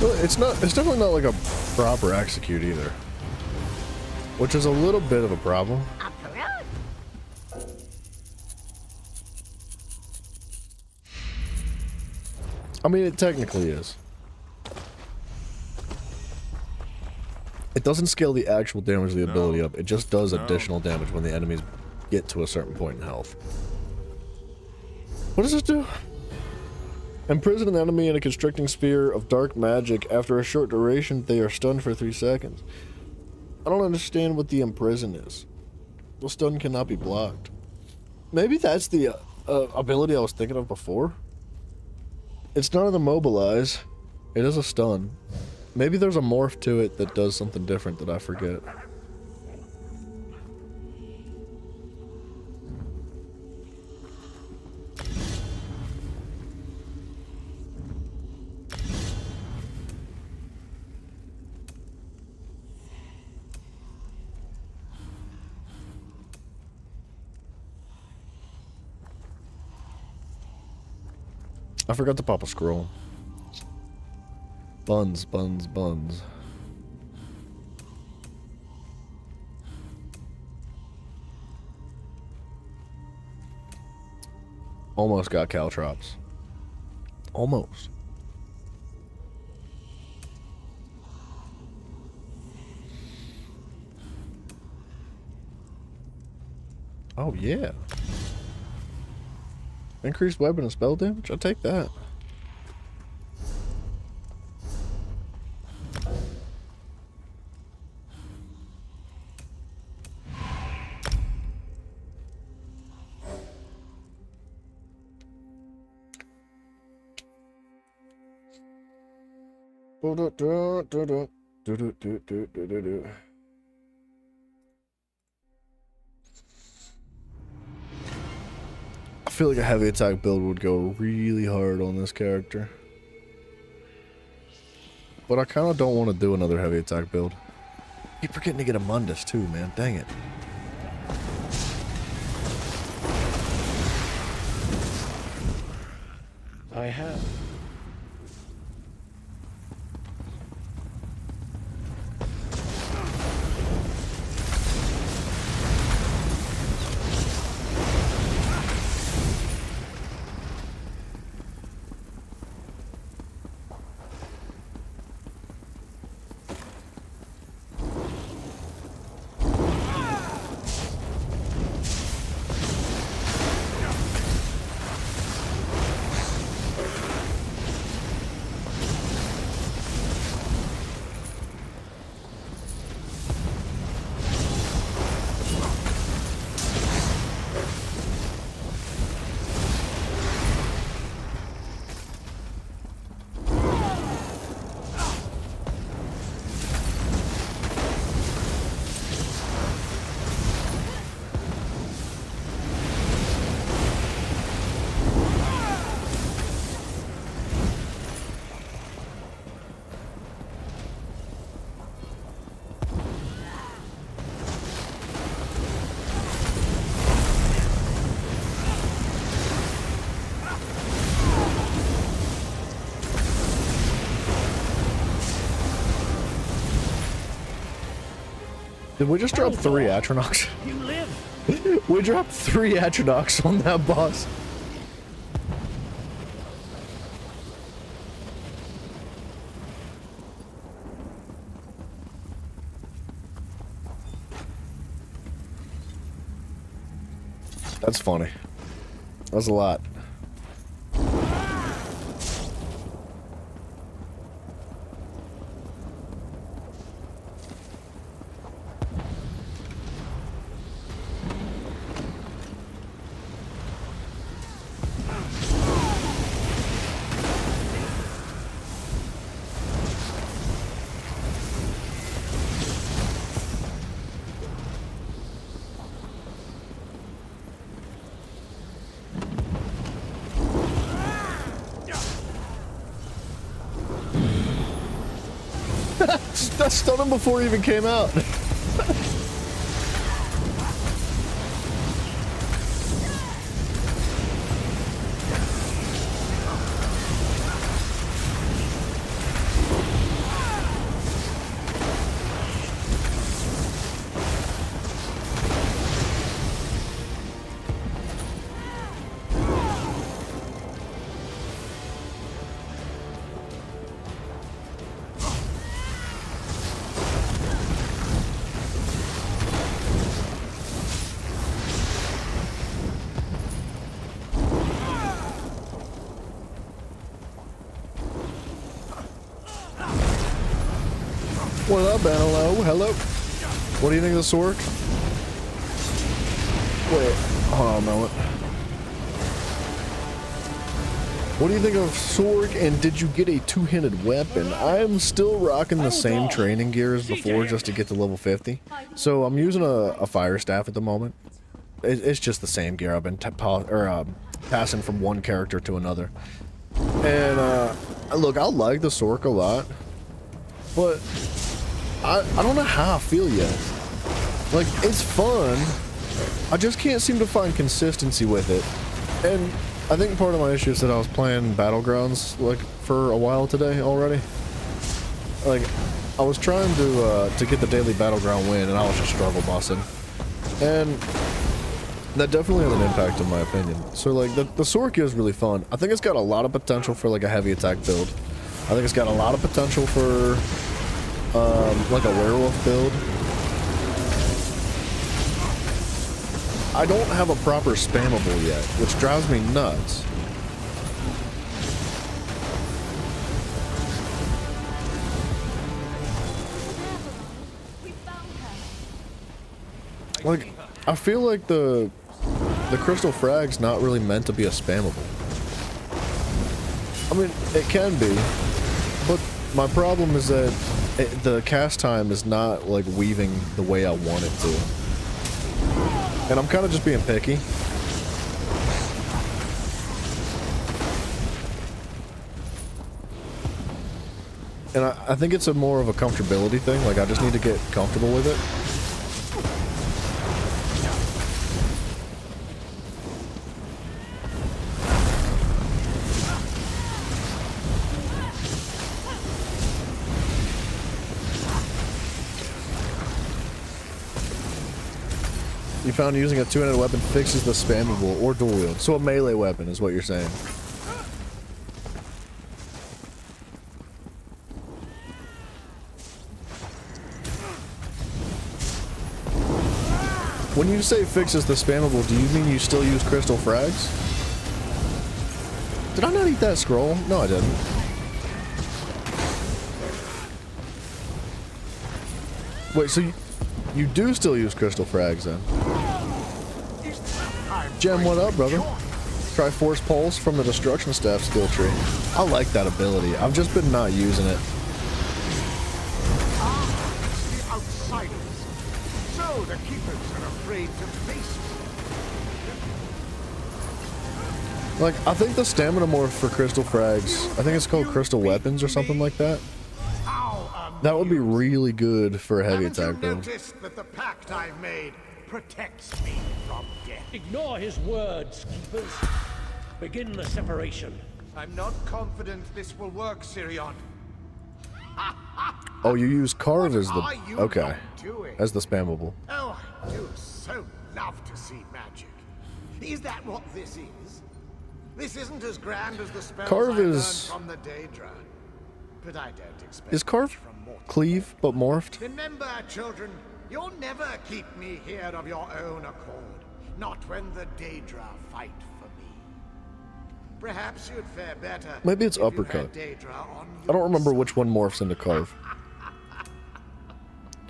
Well, it's definitely not like a proper execute either. Which is a little bit of a problem. I mean, it technically is. It doesn't scale the actual damage of the ability up. It just does additional damage when the enemies get to a certain point in health. What does this do? Imprison an enemy in a constricting sphere of dark magic. After a short duration, they are stunned for 3 seconds. I don't understand what the imprison is. The stun cannot be blocked. Maybe that's the ability I was thinking of before. It's not an immobilize. It is a stun. Maybe there's a morph to it that does something different that I forget. I forgot to pop a scroll. Buns, buns, buns. Almost got caltrops. Almost. Oh yeah. Increased weapon and spell damage? I'll take that. I feel like a heavy attack build would go really hard on this character. But I kind of don't want to do another heavy attack build. Keep forgetting to get a Mundus too, man. Dang it. I have. Did we just drop 3 Atronachs? You live. We dropped 3 Atronachs on that boss. That's funny. That's a lot. That stunned him before he even came out. What up, man? Hello? Hello? What do you think of the Sork? Wait, hold on a moment. What do you think of Sork, and did you get a two-handed weapon? I'm still rocking the same training gear as before just to get to level 50. So I'm using a fire staff at the moment. It's just the same gear. I've been passing from one character to another. And look, I like the Sork a lot, but I don't know how I feel yet. Like, it's fun. I just can't seem to find consistency with it. And I think part of my issue is that I was playing Battlegrounds like for a while today already. Like, I was trying to get the daily Battleground win, and I was just struggle bossing. And that definitely has an impact in my opinion. So like the Sork is really fun. I think it's got a lot of potential for like a heavy attack build. I think it's got a lot of potential for like a werewolf build. I don't have a proper spammable yet, which drives me nuts. Like, I feel like the Crystal Frag's not really meant to be a spammable. I mean, it can be, but my problem is that the cast time is not like weaving the way I want it to. And I'm kind of just being picky. And I think it's a more of a comfortability thing. Like, I just need to get comfortable with it. You found using a two-handed weapon fixes the spammable or dual wield. So a melee weapon is what you're saying. When you say fixes the spammable, do you mean you still use crystal frags? Did I not eat that scroll? No, I didn't. Wait, so you do still use crystal frags then? Gem, what up, brother? Try Force Pulse from the Destruction Staff skill tree. I like that ability. I've just been not using it. The outsiders. So the keepers are afraid to face us. Like, I think the stamina morph for crystal frags, I think it's called crystal weapons or something like that. That would be really good for a heavy attack build. Noticed that the pact I've made protects me from death. Ignore his words, keepers. Begin the separation. I'm not confident this will work, Sirion. Oh, you use Carve as What are the... you Okay. not doing? As the spammable. Oh, I do so love to see magic. Is that what this is? This isn't as grand as the spells Carve I learned is- from the Daedra. But I don't expect Is Carve much from mortals. cleave, but morphed? Remember, children, you'll never keep me here of your own accord. Not when the Daedra fight for me. Perhaps you'd fare better. Maybe it's if you uppercut. had Daedra on I don't remember your which one morphs into Carve.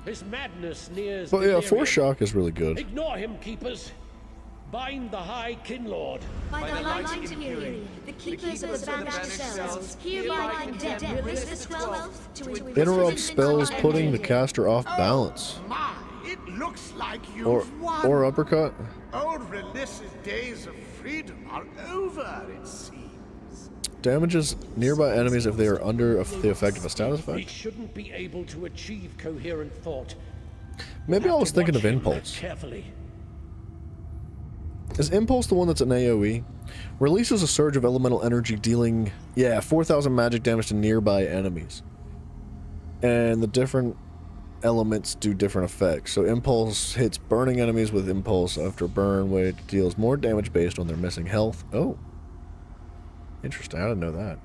His madness nears But yeah, delirium. Force Shock is really good. Ignore him, keepers. Bind the High Kinlord. By the light Imperium, the keepers of the banished cells hereby condemn resist 12 to Interrupt spells putting the caster off balance. My, it looks like you've won. Or uppercut. Old Relis's days of freedom are over, it seems. Damages nearby enemies if they are under the effect of a status We effect. shouldn't be able to achieve coherent thought. Maybe I Have was to thinking watch of him Impulse. carefully. Is Impulse the one that's an AoE? Releases a surge of elemental energy dealing, 4,000 magic damage to nearby enemies. And the different elements do different effects. So Impulse hits burning enemies with Impulse after burn, which deals more damage based on their missing health. Oh. Interesting, I didn't know that.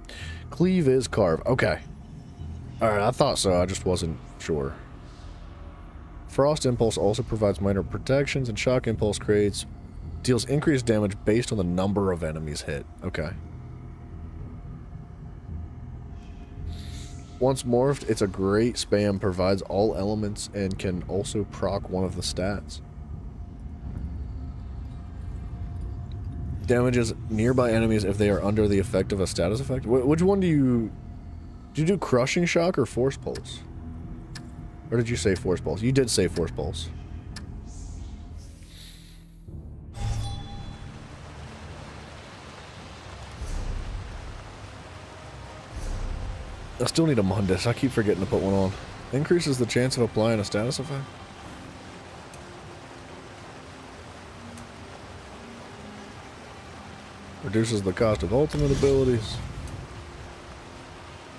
Cleave is Carve. Okay. Alright, I thought so, I just wasn't sure. Frost Impulse also provides minor protections, and Shock Impulse deals increased damage based on the number of enemies hit. Okay. Once morphed, it's a great spam, provides all elements, and can also proc one of the stats. Damages nearby enemies if they are under the effect of a status effect. Which one do you do? Crushing shock or force pulse? Or did you say force pulse? You did say force pulse. I still need a Mundus. I keep forgetting to put one on. Increases the chance of applying a status effect. Reduces the cost of ultimate abilities.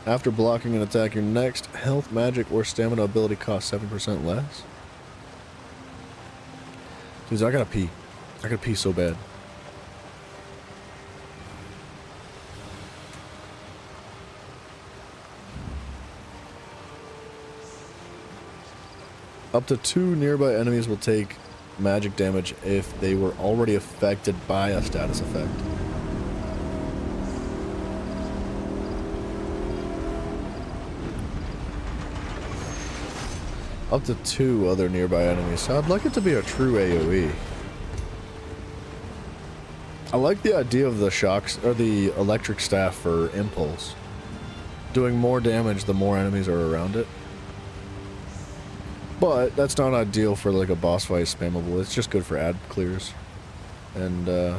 After blocking an attack, your next health, magic, or stamina ability costs 7% less. Dude, I gotta pee. I gotta pee so bad. Up to 2 nearby enemies will take magic damage if they were already affected by a status effect. Up to 2 other nearby enemies. So I'd like it to be a true AoE. I like the idea of the shocks or the electric staff for impulse. Doing more damage the more enemies are around it. But that's not ideal for like a boss fight spammable. It's just good for ad clears. And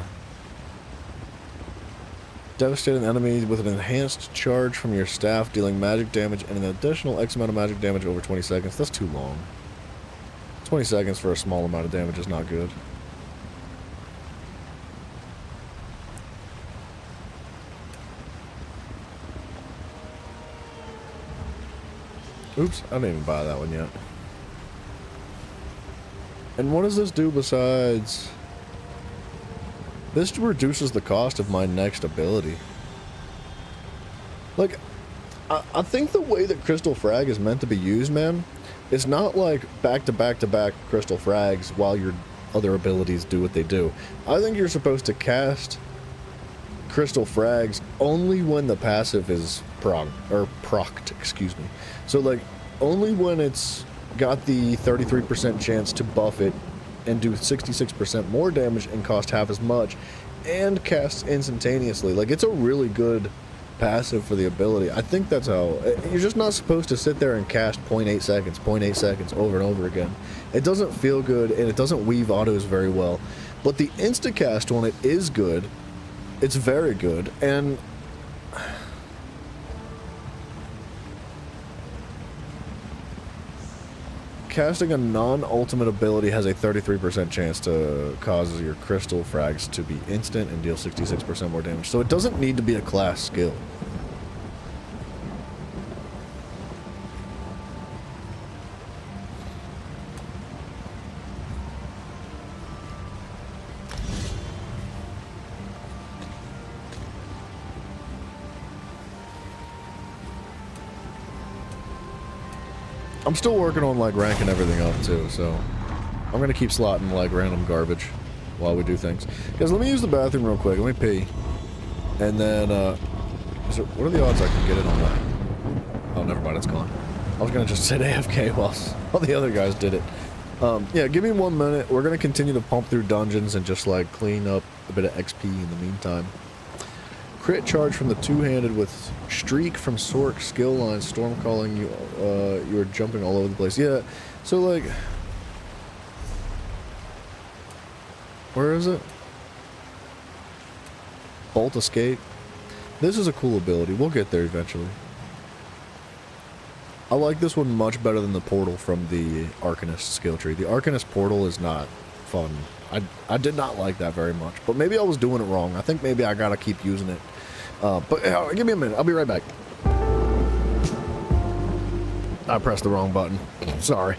devastate an enemy with an enhanced charge from your staff, dealing magic damage and an additional X amount of magic damage over 20 seconds. That's too long. 20 seconds for a small amount of damage is not good. Oops, I didn't even buy that one yet. And what does this do besides... This reduces the cost of my next ability. Like, I think the way that Crystal Frag is meant to be used, man, is not like back-to-back-to-back Crystal Frags while your other abilities do what they do. I think you're supposed to cast Crystal Frags only when the passive is procced, excuse me. So, like, only when it's got the 33% chance to buff it and do 66% more damage and cost half as much and cast instantaneously. Like, it's a really good passive for the ability. I think that's how... You're just not supposed to sit there and cast 0.8 seconds over and over again. It doesn't feel good and it doesn't weave autos very well. But the instacast on it is good. It's very good. And... casting a non-ultimate ability has a 33% chance to cause your crystal frags to be instant and deal 66% more damage. So it doesn't need to be a class skill. I'm still working on like ranking everything up too, so I'm gonna keep slotting like random garbage while we do things. Guys, let me use the bathroom real quick. Let me pee, and then what are the odds I can get it on that? Oh, never mind, it's gone. I was gonna just sit AFK while all the other guys did it. Yeah, give me 1 minute. We're gonna continue to pump through dungeons and just like clean up a bit of XP in the meantime. Crit charge from the two-handed with streak from Sork skill line, storm calling you. You are jumping all over the place. Yeah, so like, where is it? Bolt escape. This is a cool ability. We'll get there eventually. I like this one much better than the portal from the Arcanist skill tree. The Arcanist portal is not fun. I did not like that very much, but maybe I was doing it wrong. I think maybe I gotta keep using it. But give me a minute. I'll be right back. I pressed the wrong button. Sorry.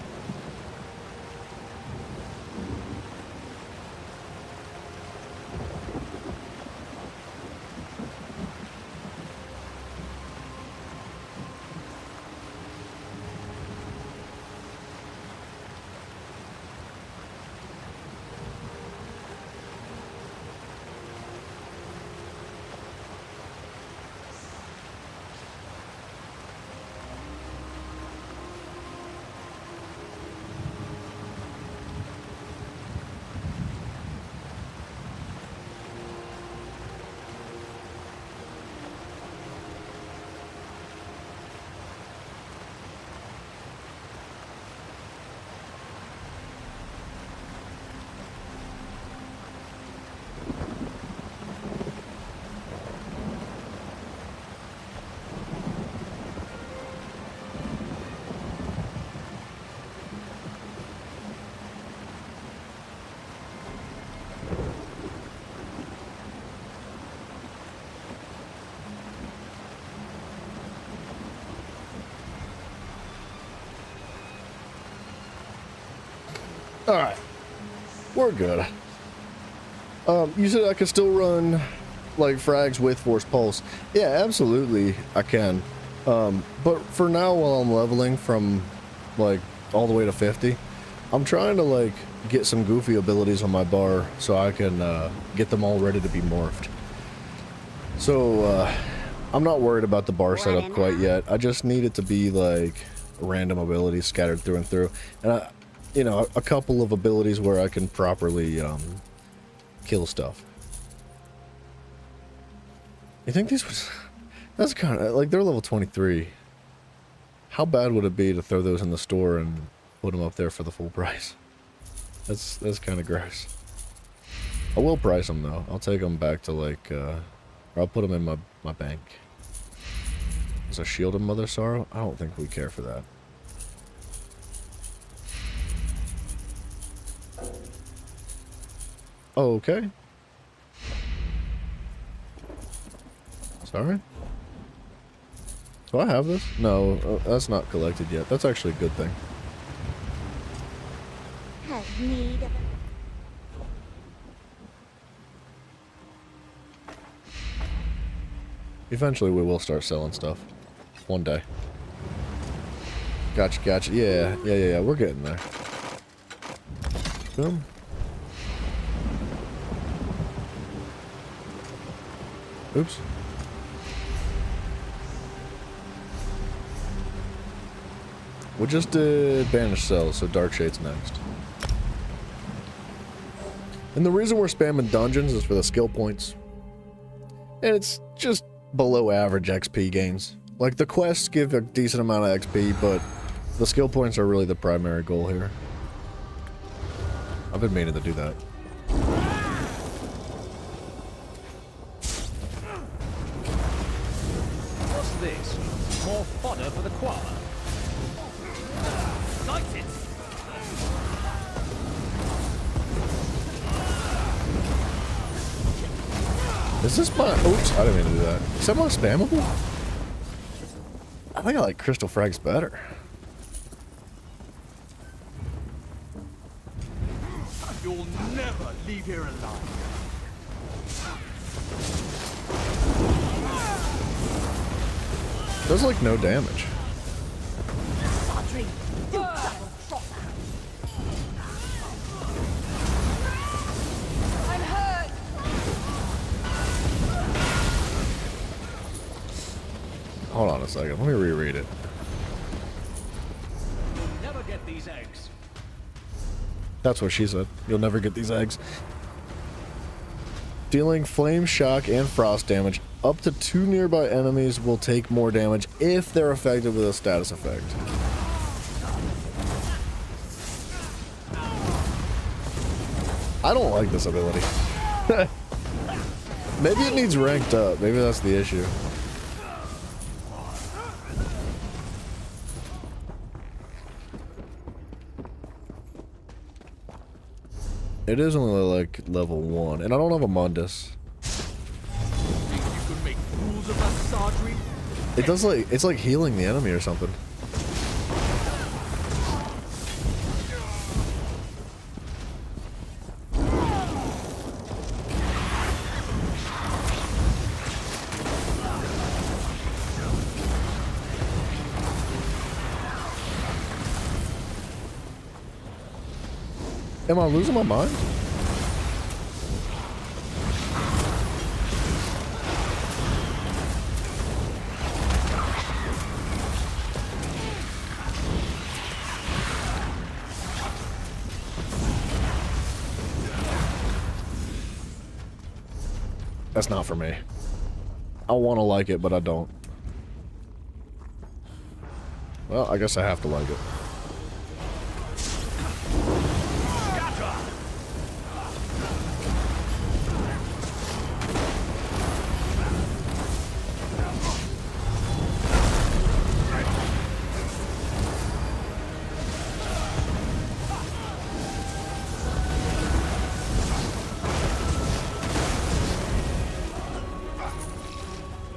Alright. We're good. You said I could still run, like, frags with Force Pulse. Yeah, absolutely, I can. But for now, while I'm leveling from, like, all the way to 50, I'm trying to, like, get some goofy abilities on my bar so I can, get them all ready to be morphed. So, I'm not worried about the bar setup quite yet. I just need it to be, like, random abilities scattered through and through. And, you know, a couple of abilities where I can properly, kill stuff. You think these was... That's kind of... Like, they're level 23. How bad would it be to throw those in the store and put them up there for the full price? That's kind of gross. I will price them, though. I'll take them back to, like, or I'll put them in my bank. Is a shield of Mother Sorrow? I don't think we care for that. Oh, okay. Sorry? Do I have this? No, that's not collected yet. That's actually a good thing. Have need of Eventually we will start selling stuff. One day. Gotcha, gotcha. Yeah. We're getting there. Boom. Oops. We just did Banished Cells, so Dark Shade's next. And the reason we're spamming dungeons is for the skill points. And it's just below average XP gains. Like, the quests give a decent amount of XP, but the skill points are really the primary goal here. I've been meaning to do that. What's this? More fodder for the choir. Light it! Is this my... Oops, I didn't mean to do that. Is that more spammable? I think I like Crystal Frags better. You'll never leave here alive. Does like no damage. Audrey, you double trot. I'm hurt. Hold on a second. Let me reread it. Never get these eggs. That's what she said. You'll never get these eggs. Dealing flame, shock, and frost damage. Up to 2 nearby enemies will take more damage if they're affected with a status effect. I don't like this ability. Maybe it needs ranked up. Maybe that's the issue. It is only like level 1, and I don't have a Mundus. Think you could make fools of us, Sardri? It does like, it's like healing the enemy or something. Am I losing my mind? That's not for me. I want to like it, but I don't. Well, I guess I have to like it.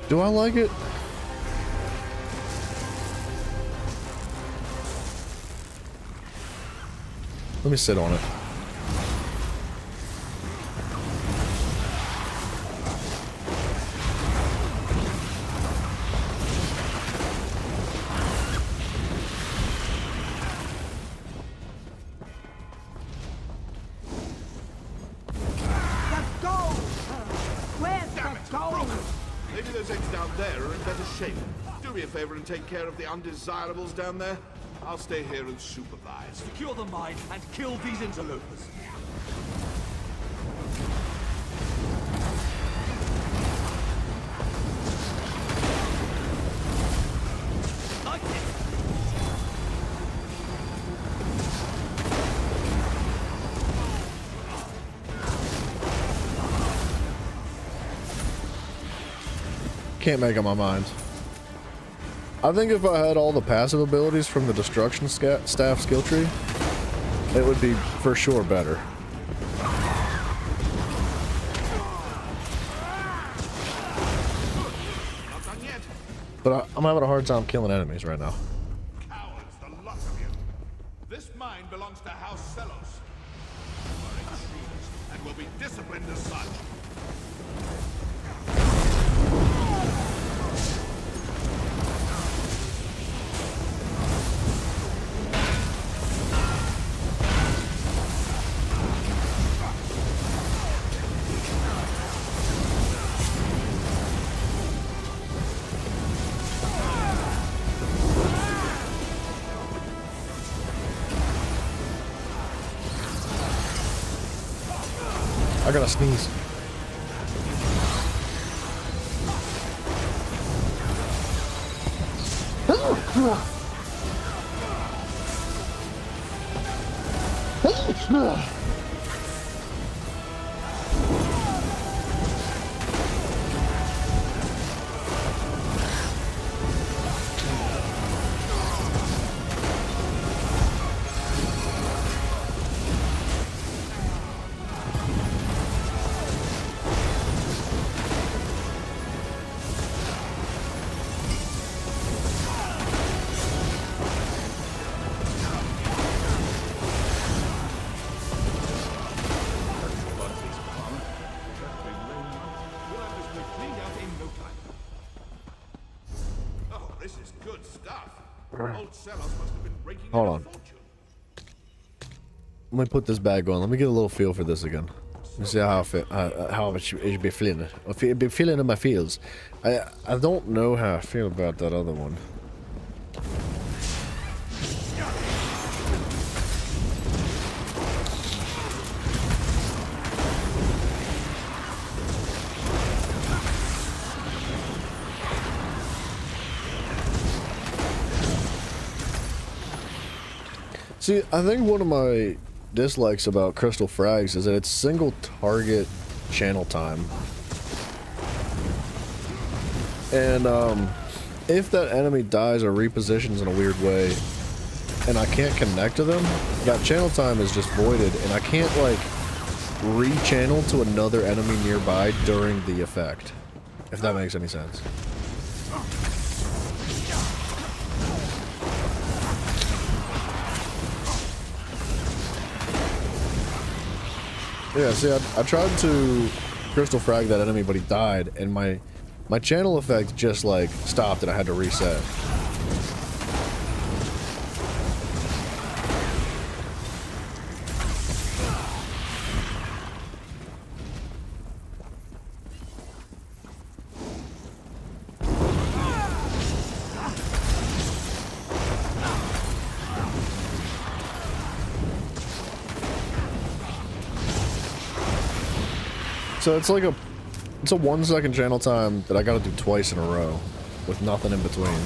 Do I like it? Let me sit on it. Maybe those eggs down there are in better shape. Do me a favor and take care of the undesirables down there. I'll stay here and supervise. Secure the mine and kill these interlopers. Like it. Can't make up my mind. I think if I had all the passive abilities from the Destruction Staff skill tree, it would be for sure better. Not done yet. But I'm having a hard time killing enemies right now. Cowards, the lot of you. This mine belongs to House Celos. You are intruders and will be disciplined as such. I gotta sneeze. Oh, this is good stuff. Old Celos must have been raking in Hold a on. fortune. Let me put this bag on. Let me get a little feel for this again. Let me see how it should be feeling. It be feeling in my feels. I don't know how I feel about that other one. See, I think one of my dislikes about Crystal Frags is that it's single target channel time. And if that enemy dies or repositions in a weird way and I can't connect to them, that channel time is just voided and I can't like re-channel to another enemy nearby during the effect. If that makes any sense. Yeah, see, I tried to Crystal Frag that enemy, but he died, and my channel effect just, like, stopped, and I had to reset. So it's like it's a 1 second channel time that I gotta do twice in a row with nothing in between.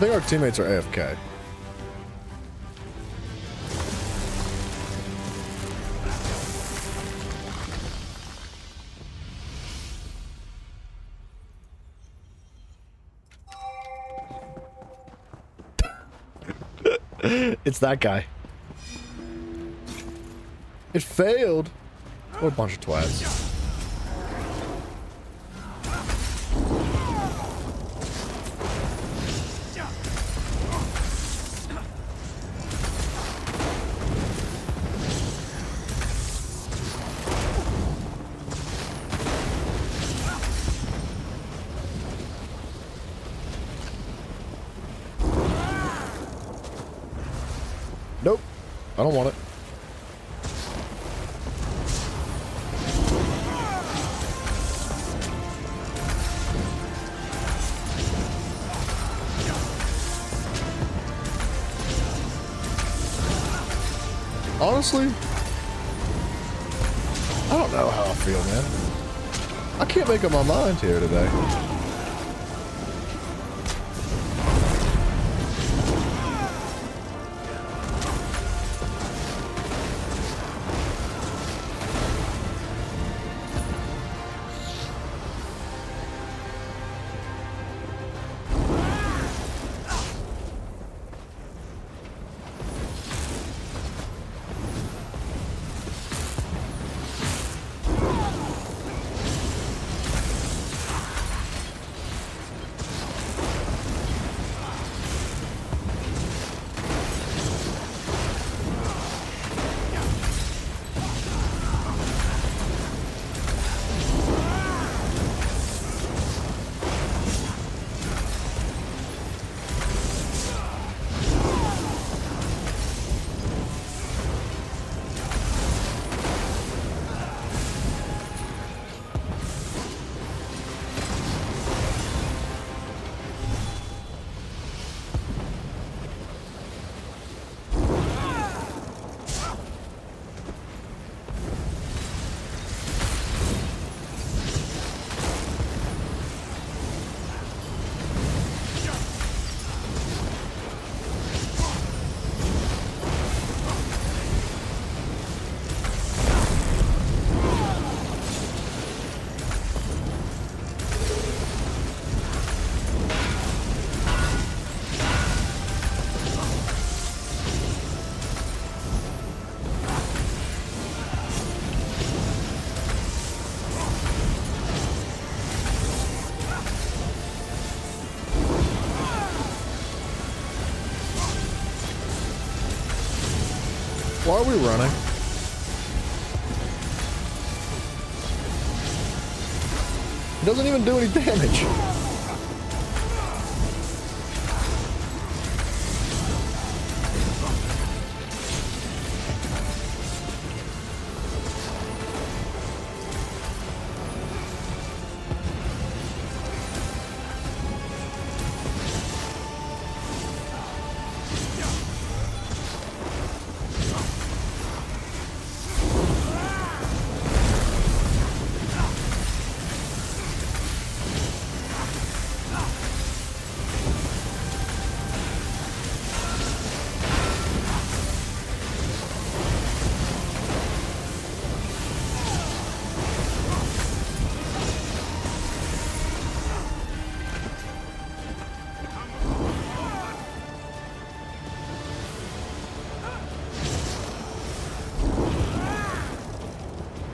think our teammates are AFK. It's that guy. It failed. What a bunch of twats. Nope. I don't want it. Honestly, I don't know how I feel, man. I can't make up my mind here today. Why are we running? It doesn't even do any damage.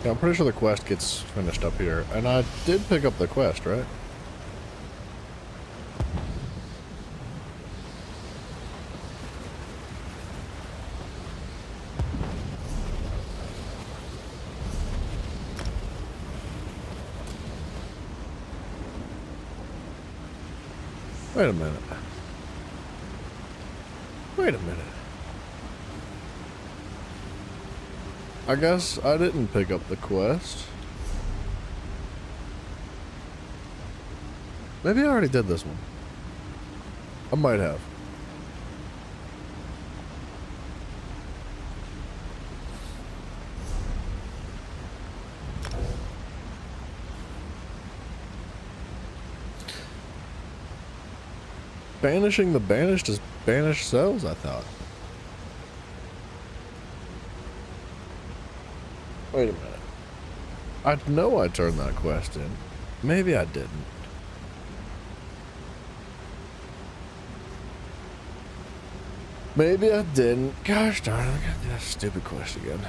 Yeah, I'm pretty sure the quest gets finished up here. And I did pick up the quest, right? Wait a minute. Wait a minute. I guess I didn't pick up the quest. Maybe I already did this one. I might have. Banishing the banished is banished cells, I thought. Wait a minute. I know I turned that quest in. Maybe I didn't. Maybe I didn't. Gosh darn it, I gotta do that stupid quest again.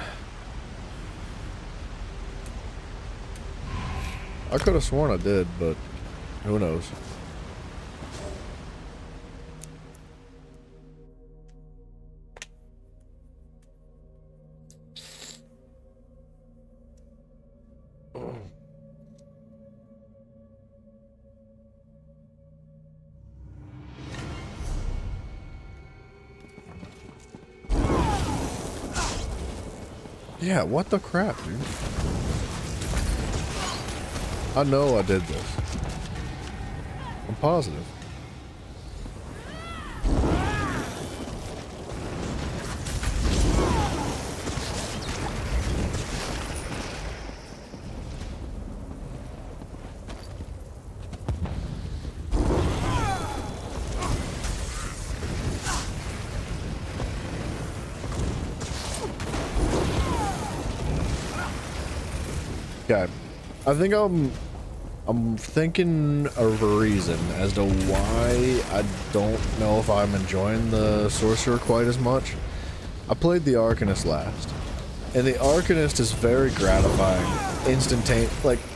I could have sworn I did, but who knows. Yeah, what the crap, dude? I know I did this. I'm positive. Okay, I think I'm thinking of a reason as to why I don't know if I'm enjoying the Sorcerer quite as much. I played the Arcanist last, and the Arcanist is very gratifying,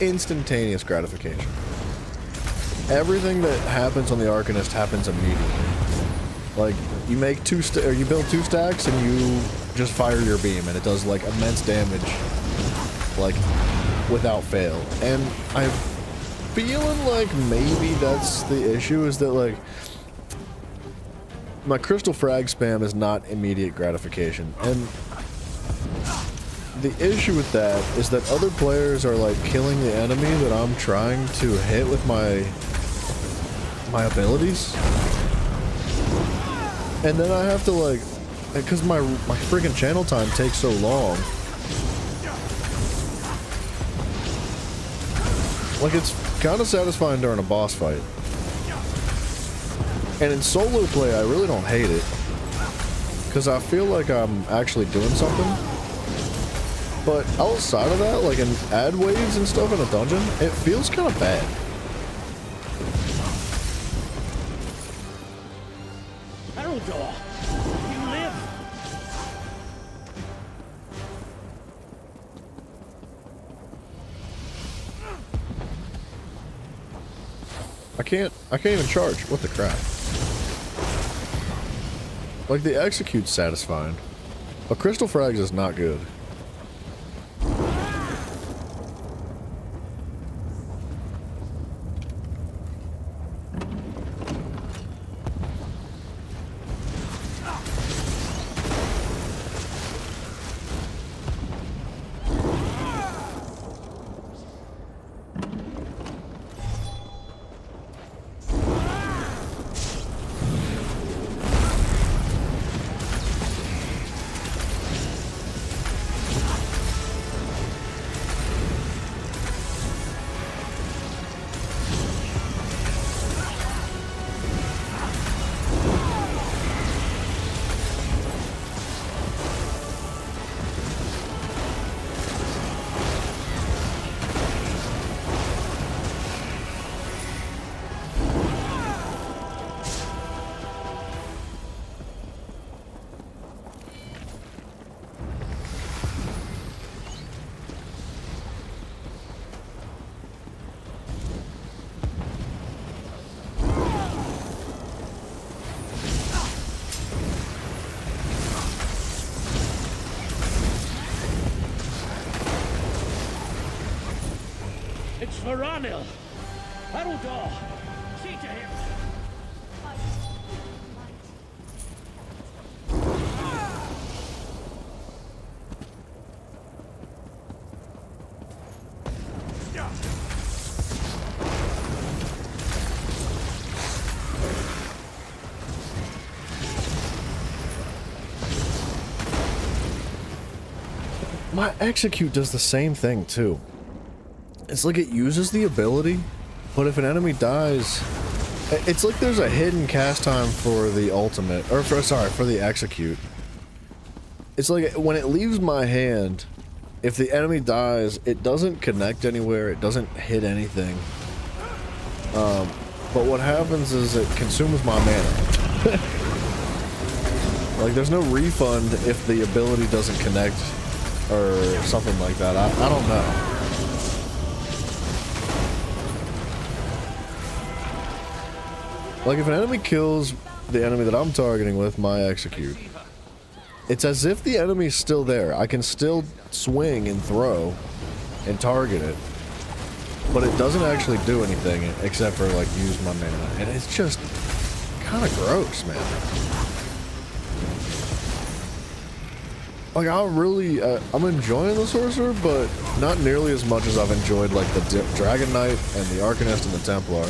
instantaneous gratification. Everything that happens on the Arcanist happens immediately. Like, you make you build 2 stacks and you just fire your beam and it does like immense damage, like, without fail. And I'm feeling like maybe that's the issue, is that like my crystal frag spam is not immediate gratification, and the issue with that is that other players are like killing the enemy that I'm trying to hit with my abilities, and then I have to like, because my freaking channel time takes so long. Like, it's kind of satisfying during a boss fight. And in solo play, I really don't hate it, because I feel like I'm actually doing something. But outside of that, like in ad waves and stuff in a dungeon, it feels kind of bad. Haroldor, you live. I can't even charge. What the crap? Like, the execute's satisfying, but Crystal Frags is not good. It's Varanil. Haroldor, see to him. My execute does the same thing too. It's like it uses the ability, but if an enemy dies, It's like there's a hidden cast time for the ultimate, or for the execute. It's like when it leaves my hand, if the enemy dies, it doesn't connect anywhere, it doesn't hit anything. But what happens is it consumes my mana. Like there's no refund if the ability doesn't connect or something like that. I don't know. Like if an enemy kills the enemy that I'm targeting with my execute, it's as if the enemy's still there. I can still swing and throw and target it, but it doesn't actually do anything except for like use my mana. And it's just kind of gross, man. Like I'm enjoying the Sorcerer, but not nearly as much as I've enjoyed like the Dragon Knight and the Arcanist and the Templar.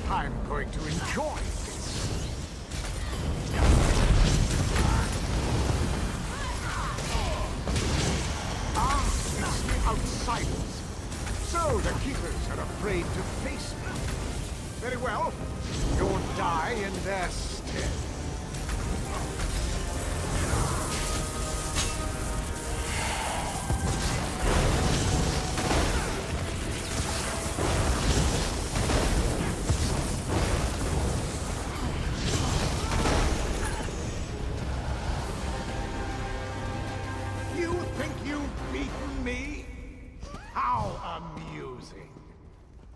I'm going to enjoy this. Ah, it's the outsiders. So the keepers are afraid to face me. Very well. You'll die in their stead.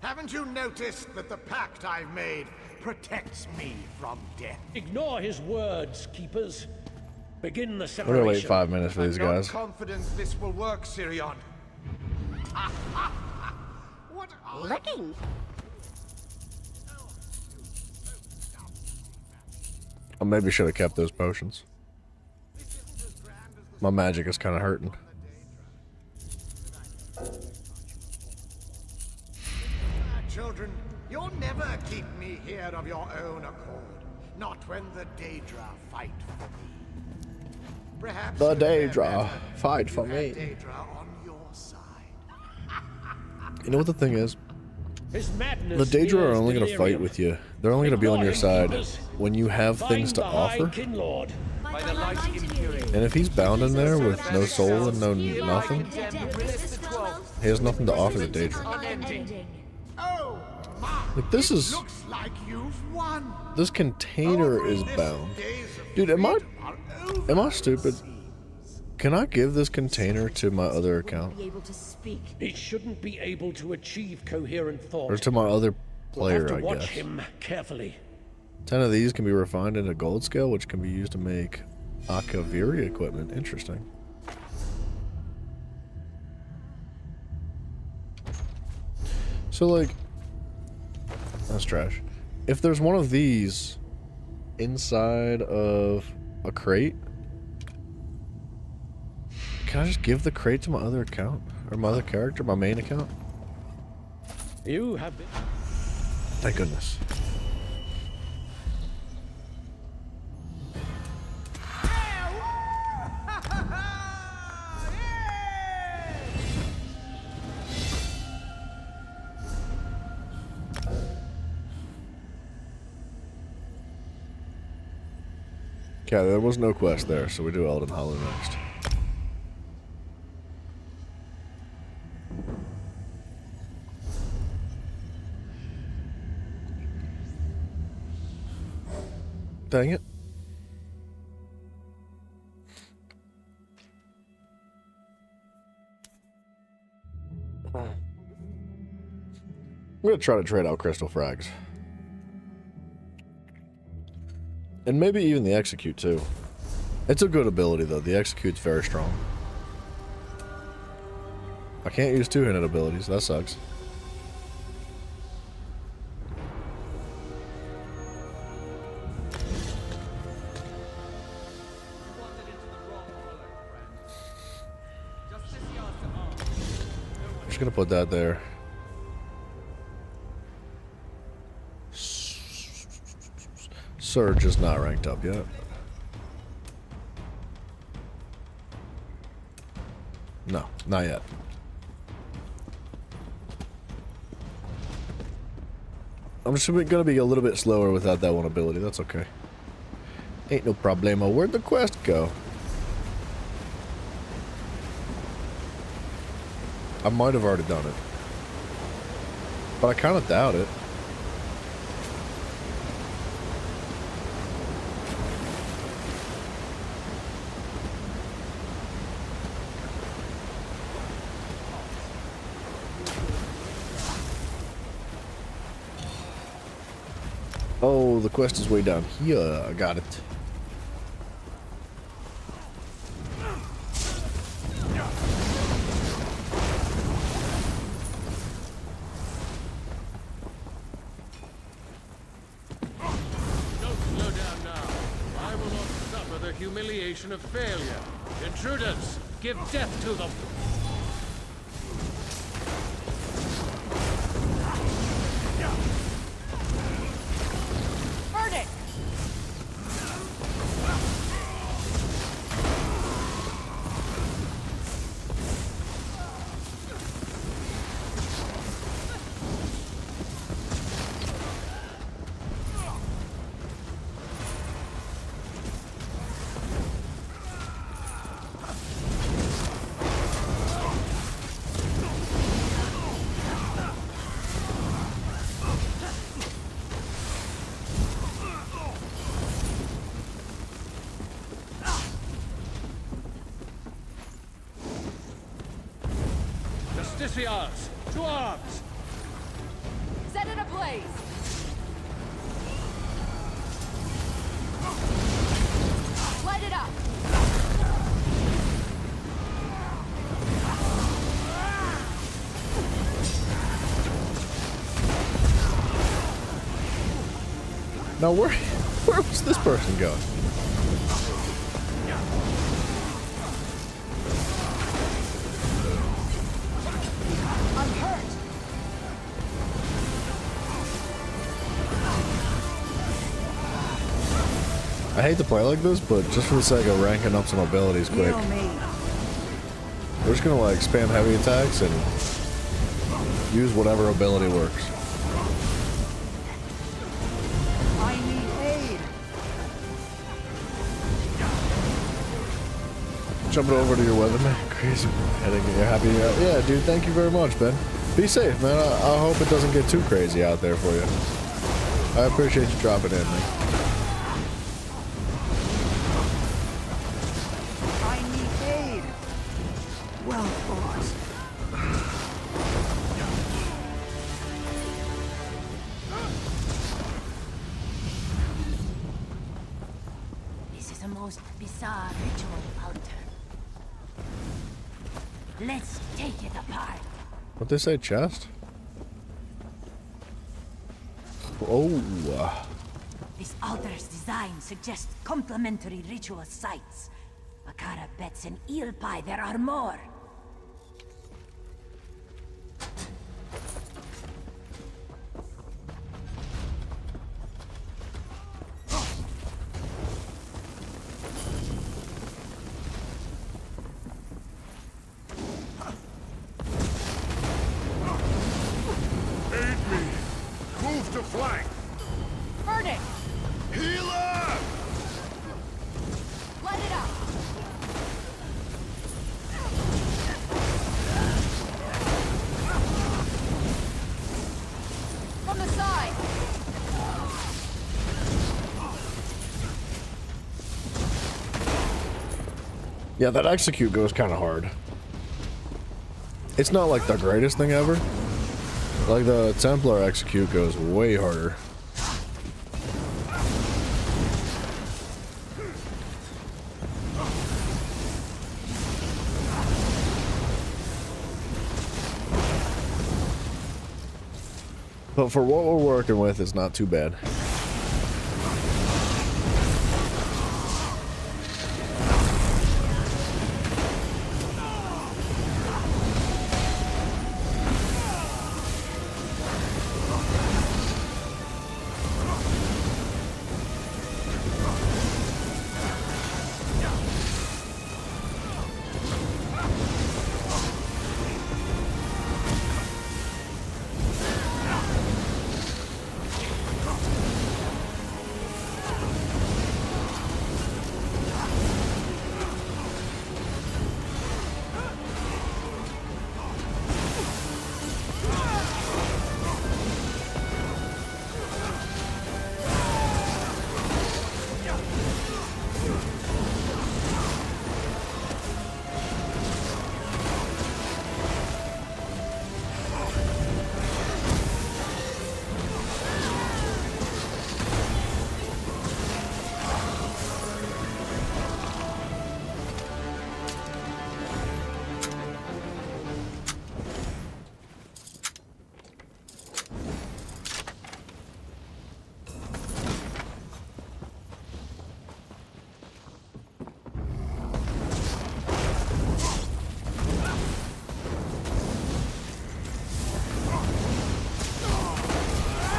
Haven't you noticed that the pact I've made protects me from death? Ignore his words, keepers. Begin the We're separation. gonna wait 5 minutes for these guys. I'm not confident this will work, Sirion. What are Looking. I maybe should have kept those potions. My magic is kind of hurting. Children, you'll never keep me here of your own accord. Not when the Daedra fight for me. Perhaps The you'd fare Daedra better fight if for you had me. Daedra on your side. You know what the thing is? His madness The Daedra are nears only going to fight delirium. with you. They're only going to be on your side when you have Find things to the High offer. Kinlord. By the light imperial. And if he's bound in there with no soul and no Hereby nothing, condemn resist 12. he has nothing to offer the Daedra. Unending. Oh, my! Like this is, Looks like you've won. this container is bound. Dude, am I stupid? Can I give this container to my other account? Be able to speak. He shouldn't be able to achieve coherent thought. Or to my other We'll have player, to I watch guess. him carefully. 10 of these can be refined into gold scale, which can be used to make Akaviri equipment. Interesting. So, like, that's trash. If there's one of these inside of a crate, can I just give the crate to my other account? Or my other character, my main account? You have been... Thank goodness. Okay, there was no quest there, so we do Elden Hollow next. Dang it. I'm gonna try to trade out crystal frags. And maybe even the execute too. It's a good ability though. The execute's very strong. I can't use two-handed abilities. That sucks. I'm just gonna put that there. Surge is not ranked up yet. No, not yet. I'm just gonna be a little bit slower without that one ability. That's okay. Ain't no problemo. Where'd the quest go? I might have already done it, but I kind of doubt it. Oh, the quest is way down here. I got it. Don't slow down now. I will not suffer the humiliation of failure. Intruders, give death to them. Justiciars, to arms! Set it ablaze! Light it up! Now where was this person going? I hate to play like this, but just for the sake of ranking up some abilities quick, we're just gonna like spam heavy attacks and use whatever ability works. I need aid! Jumping over to your weatherman. Crazy heading. You're happy? Yeah, dude. Thank you very much, Ben. Be safe, man. I hope it doesn't get too crazy out there for you. I appreciate you dropping in, man. Bizarre ritual altar. Let's take it apart. What they say, chest? Oh. This altar's design suggests complementary ritual sites. Akara bets an eel pie there are more. Yeah, that execute goes kind of hard. It's not like the greatest thing ever. Like the Templar execute goes way harder. But for what we're working with, it's not too bad.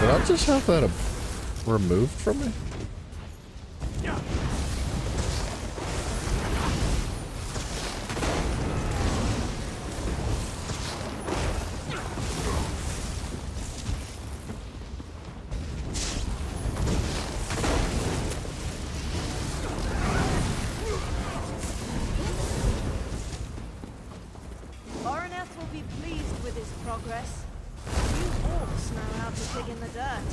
Did I just have that removed from me? Oroneth will be pleased with his progress. You orcs know how to dig in the dirt.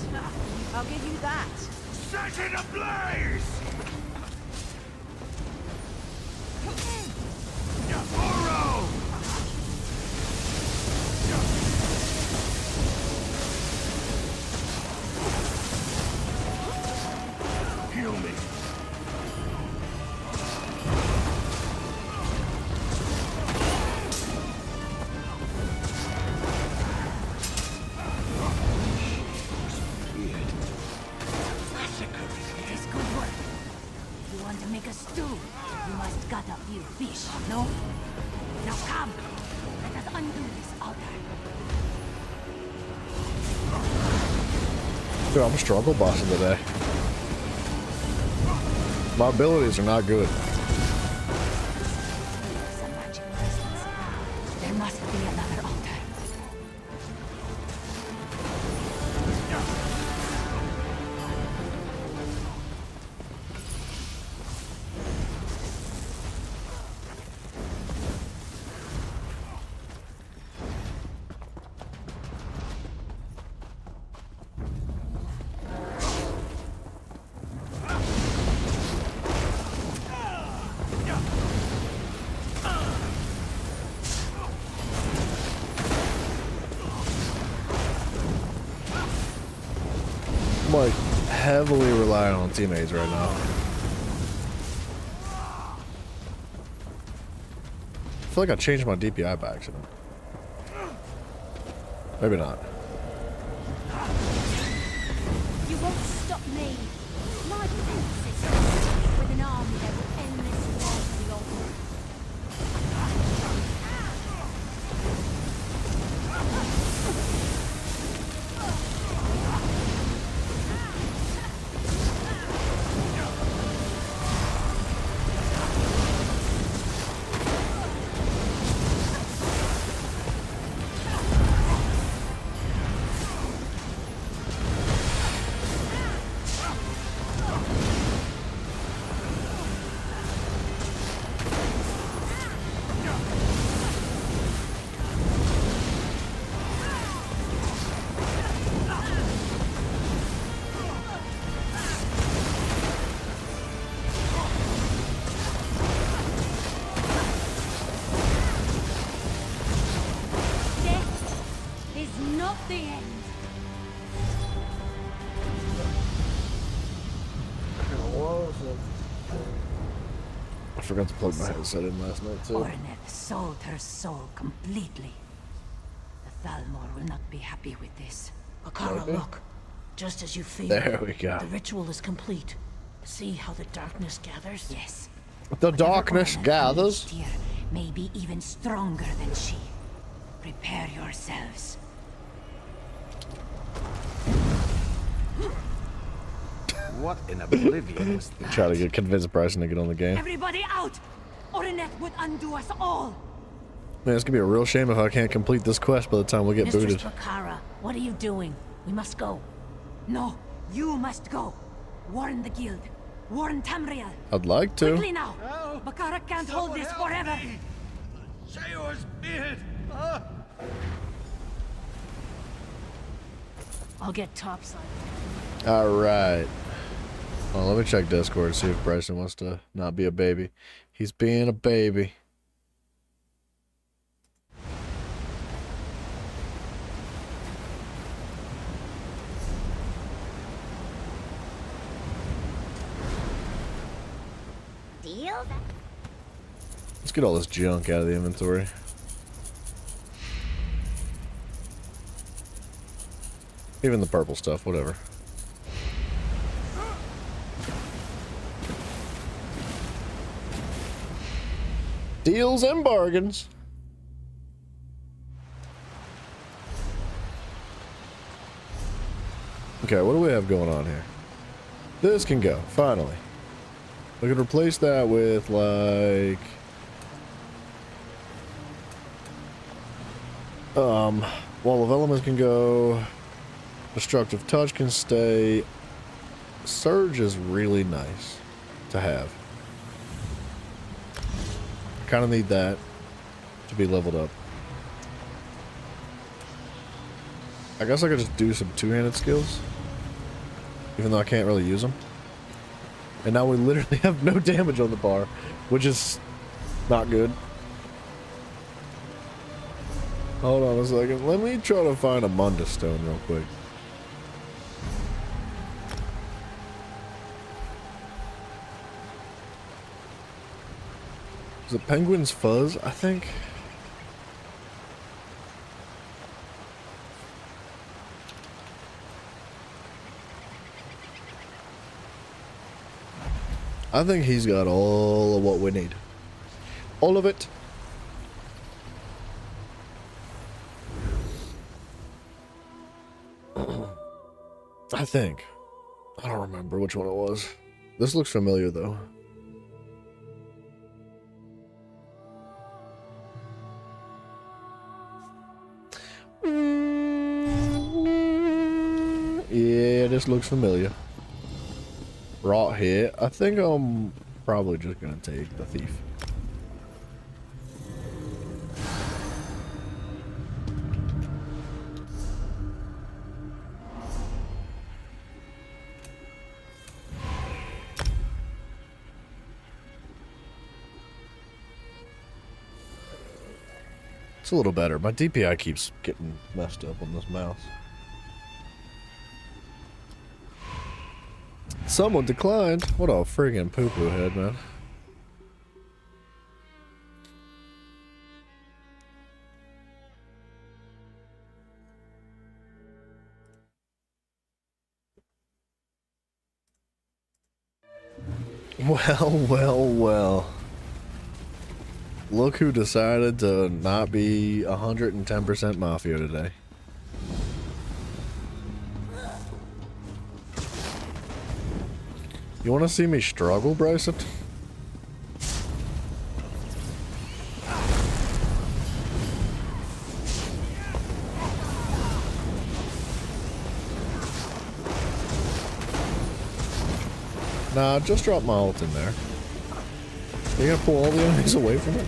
I'll give you that. Set it ablaze! Oro! Heal me. It is good work. If you want to make a stew, you must gut a few fish, no? Now come, let us undo this altar. Dude, I'm a struggle bossing today. My abilities are not good. Some magic crystals. There must be another altar. I'm like heavily relying on teammates right now. I feel like I changed my DPI by accident. Maybe not. You won't stop me. My fence is complete with an army that will end this war for the old. Death is not the end. I forgot to plug my headset in last night too. Oroneth sold her soul completely. The Thalmor will not be happy with this. Akara, Okay. look. Just as you feel. There we go. The ritual is complete. See how the darkness gathers? Yes. The darkness gathers. Here may be even stronger than she. Prepare yourselves. What in oblivion was that? Try to convince Bryson to get on the game. Everybody out! Orinet would undo us all! Man, it's gonna be a real shame if I can't complete this quest by the time we get Mistress booted. Bakara, what are you doing? We must go. No, you must go. Warn the guild. Warn Tamriel. I'd like to. Quickly now! Bakara can't hold this forever! Shayor's beard! I'll get topside. Alright. Well, let me check Discord and see if Bryson wants to not be a baby. He's being a baby. Deal? Let's get all this junk out of the inventory. Even the purple stuff, whatever. Deals and bargains. Okay, what do we have going on here? This can go, finally. We could replace that with, like... Wall of Elements can go. Destructive Touch can stay. Surge is really nice to have. Kind of need that to be leveled up. I guess I could just do some two-handed skills, even though I can't really use them. And now we literally have no damage on the bar, which is not good. Hold on a second. Let me try to find a Mundus Stone real quick. Is it Penguin's Fuzz, I think? I think he's got all of what we need. All of it. I think. I don't remember which one it was. This looks familiar though. Yeah, this looks familiar. Rot here. I think I'm probably just gonna take the thief. It's a little better. My DPI keeps getting messed up on this mouse. Someone declined. What a friggin' poo-poo head, man. Well, well, well. Look who decided to not be 110% Mafia today. You want to see me struggle, Bryson? Nah, just drop my ult in there. You're gonna pull all the enemies away from it?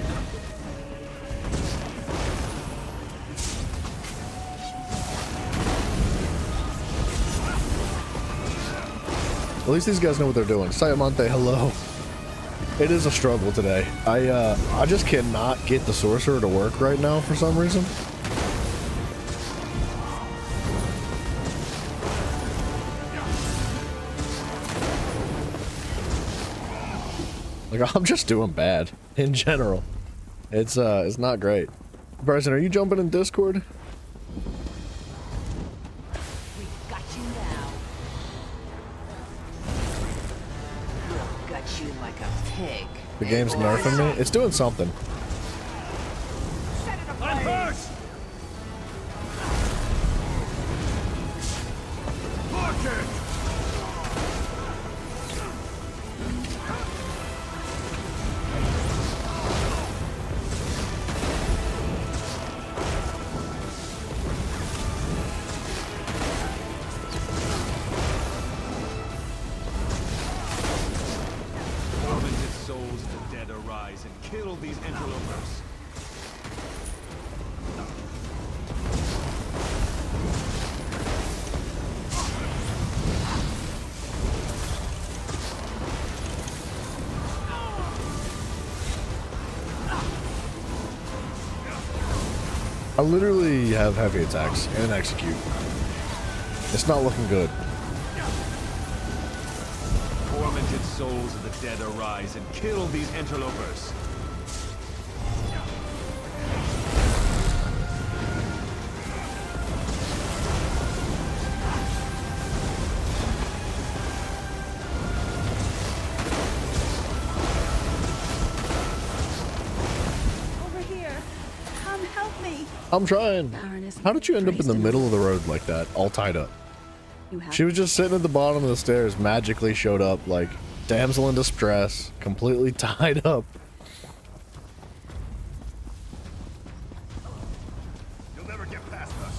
At least these guys know what they're doing. Sayamante, hello. It is a struggle today. I just cannot get the sorcerer to work right now for some reason. Like, I'm just doing bad in general. It's not great. Bryson, are you jumping in Discord? you like a pig. The game's nerfing me. It's doing something. I'm hurt! Tormented souls of the dead arise and kill these interlopers. I literally have heavy attacks and execute. It's not looking good. Tormented souls of the dead arise and kill these interlopers. Over here. Come help me. I'm trying. Baroness How did you end up in the middle of the road like that, all tied up? You have She was just sitting at the bottom of the stairs, magically showed up like damsel in distress, completely tied up. You'll never get past us.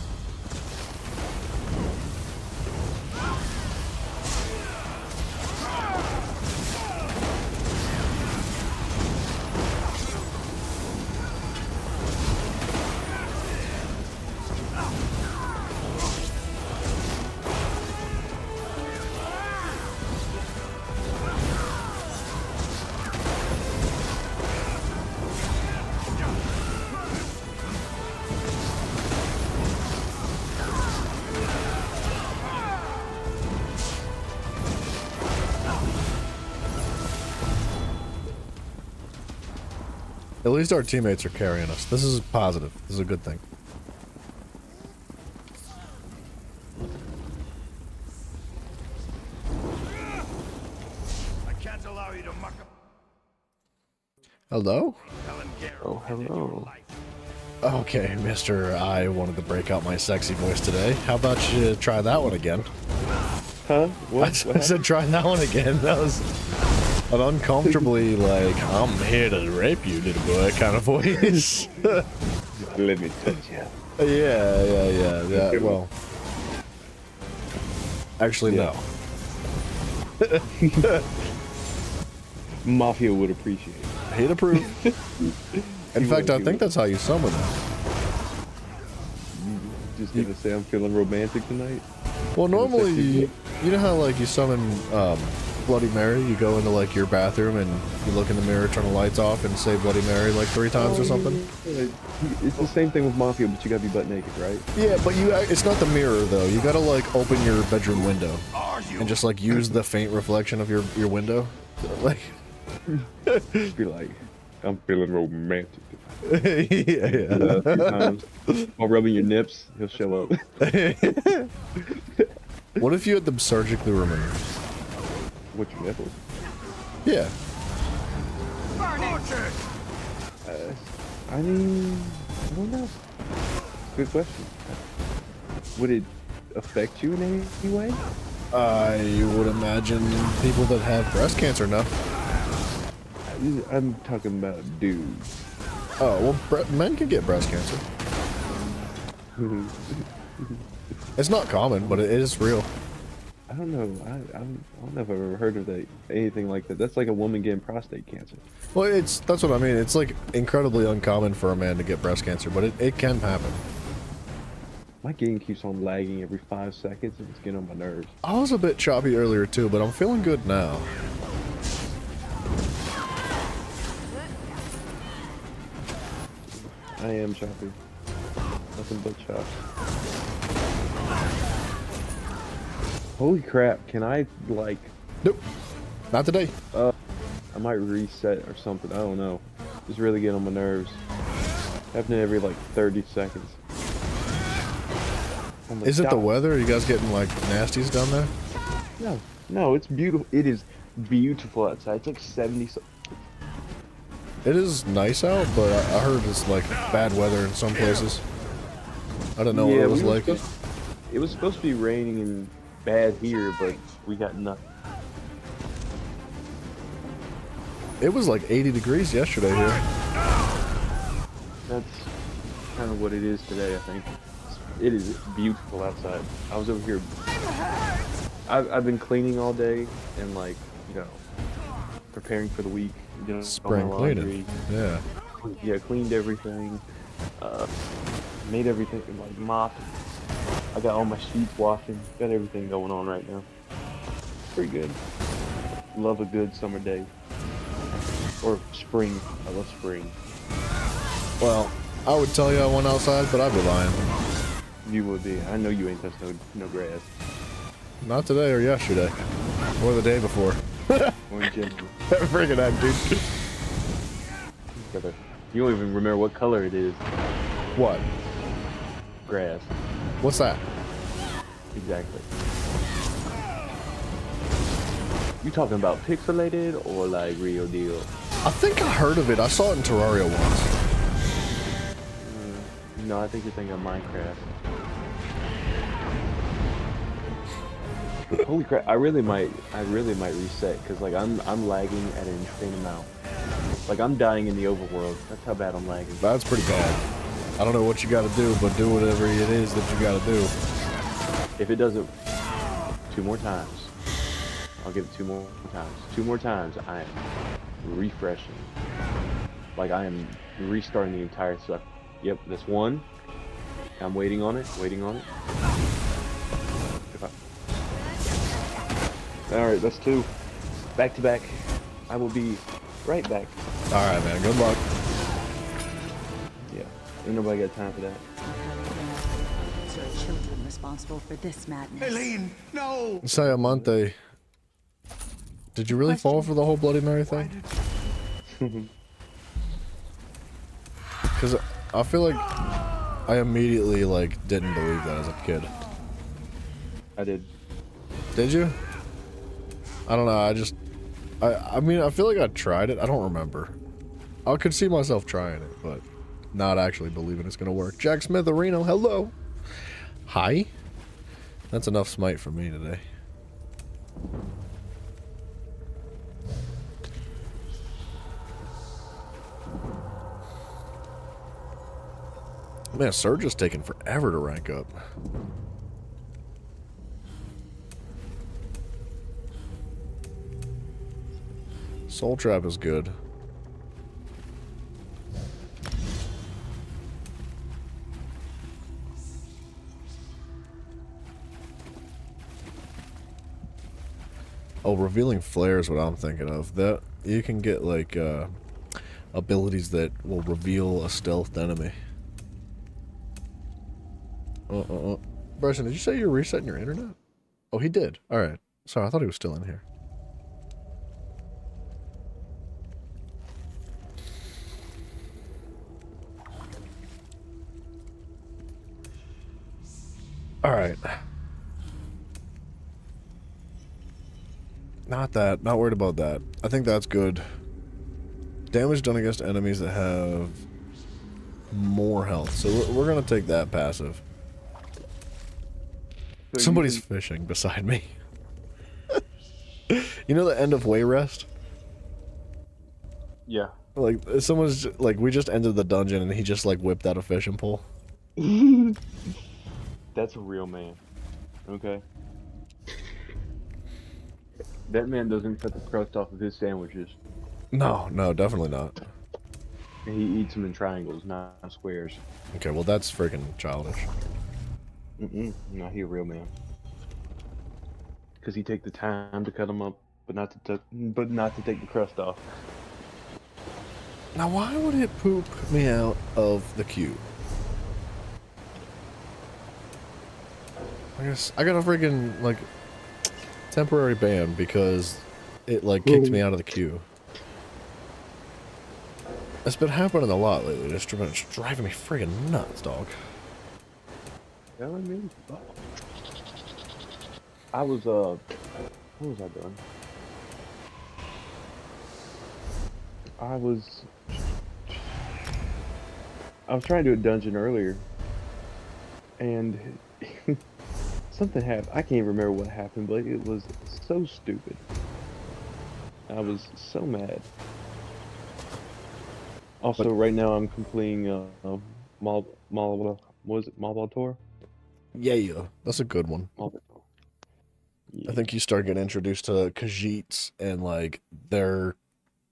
At least our teammates are carrying us. This is positive. This is a good thing. I can't allow you to muck up. Hello? Helen Garrow Oh, hello. Okay, Mr. I wanted to break out my sexy voice today. How about you try that one again? Huh? What? I said try that one again. That was an uncomfortably, like, I'm here to rape you, little boy kind of voice. Let me touch you. Yeah. Well, actually, Yeah. no. Mafia would appreciate it. He'd approve. In He fact, would, I he think would. that's how you summon them. Just gonna say I'm feeling romantic tonight. Well, normally, sexy you know how, like, you summon Bloody Mary? You go into, like, your bathroom and you look in the mirror, turn the lights off, and say Bloody Mary, like, 3 times or something? Yeah, it's the same thing with Mafia, but you gotta be butt naked, right? Yeah, but it's not the mirror, though. You gotta, like, open your bedroom window and just, like, use the faint reflection of your window. Like, Be like, I'm feeling romantic. yeah. A few times. While rubbing your nips, he'll show up. What if you had them surgically removed? What's your nipples? Yeah. I mean, I don't know. Good question. Would it affect you in any way? I would imagine people that have breast cancer know. I'm talking about dudes. Oh, well, men can get breast cancer. It's not common, but it is real. I don't know. I don't know if I've ever heard of that, anything like that. That's like a woman getting prostate cancer. Well, that's what I mean. It's like incredibly uncommon for a man to get breast cancer, but it can happen. My game keeps on lagging every 5 seconds, and it's getting on my nerves. I was a bit choppy earlier too, but I'm feeling good now. I am choppy. Nothing but chops. Holy crap! Can I like? Nope, not today. I might reset or something. I don't know. Just really getting on my nerves. Happening every like 30 seconds. Oh my Is it the God. weather? Are you guys getting like nasties down there? No, it's beautiful. It is beautiful outside. It's like 70. It is nice out, but I heard it's like bad weather in some places. I don't know what it was like. It was supposed to be raining and bad here, but we got nothing. It was like 80 degrees yesterday here. That's kind of what it is today, I think. It is beautiful outside. I was over here. I've been cleaning all day and like, you know, preparing for the week. You know, Spring cleaning. Yeah. Yeah, cleaned everything. Made everything like mopped. I got all my sheets washing. Got everything going on right now. Pretty good. Love a good summer day. Or spring. I love spring. Well, I would tell you I went outside, but I'd be lying. You would be. I know you ain't touched no grass. Not today or yesterday. Or the day before. Or in general. Friggin' that, dude. You don't even remember what color it is. What? Grass. What's that? Exactly. You talking about pixelated or like real deal? I think I heard of it. I saw it in Terraria once. No, I think you're thinking of Minecraft. Holy crap! I really might reset because like I'm lagging at an insane amount. Like I'm dying in the overworld. That's how bad I'm lagging. That's pretty bad. I don't know what you gotta do, but do whatever it is that you gotta do. If it does it 2 more times, I'll give it 2 more times. 2 more times, I am refreshing. Like I am restarting the entire suck. Yep, that's 1. I'm waiting on it, Alright, that's 2. Back to back. I will be right back. Alright, man. Good luck. Yeah, ain't nobody got time for that. So are children responsible for this madness? Eileen, no! Sayamante, did you really fall for the whole Bloody Mary thing? Because I feel like I immediately like didn't believe that as a kid. I did. Did you? I don't know. I mean, I feel like I tried it. I don't remember. I could see myself trying it, but not actually believing it's gonna work. Jack Smith Areno, hello. Hi. That's enough smite for me today. Man, Surge is taking forever to rank up. Soul Trap is good. Oh, revealing flare is what I'm thinking of. That you can get like abilities that will reveal a stealthed enemy. Bryson, did you say you're resetting your internet? Oh, he did. All right. Sorry, I thought he was still in here. All right. Not that. Not worried about that. I think that's good. Damage done against enemies that have more health. So we're going to take that passive. So somebody's fishing beside me. You know the end of Wayrest? Yeah. Like, someone's, like, we just ended the dungeon and he just, like, whipped out a fishing pole. That's a real man. Okay? That man doesn't cut the crust off of his sandwiches. No, no, definitely not. He eats them in triangles, not squares. Okay, well, that's freaking childish. Not he a real man. Because he take the time to cut them up, but not to take the crust off. Now, why would it poop me out of the queue? I guess I got a freaking, like, temporary ban because it, like, kicked me out of the queue. It's been happening a lot lately. It's driving me friggin' nuts, dog. Telling me? I was, what was I doing? I was trying to do a dungeon earlier, and something happened. I can't even remember what happened, but it was so stupid. I was so mad. Also, right now I'm completing what was it? Malbator? Yeah, that's a good one. Malbator. Yeah. I think you start getting introduced to Khajiits and like their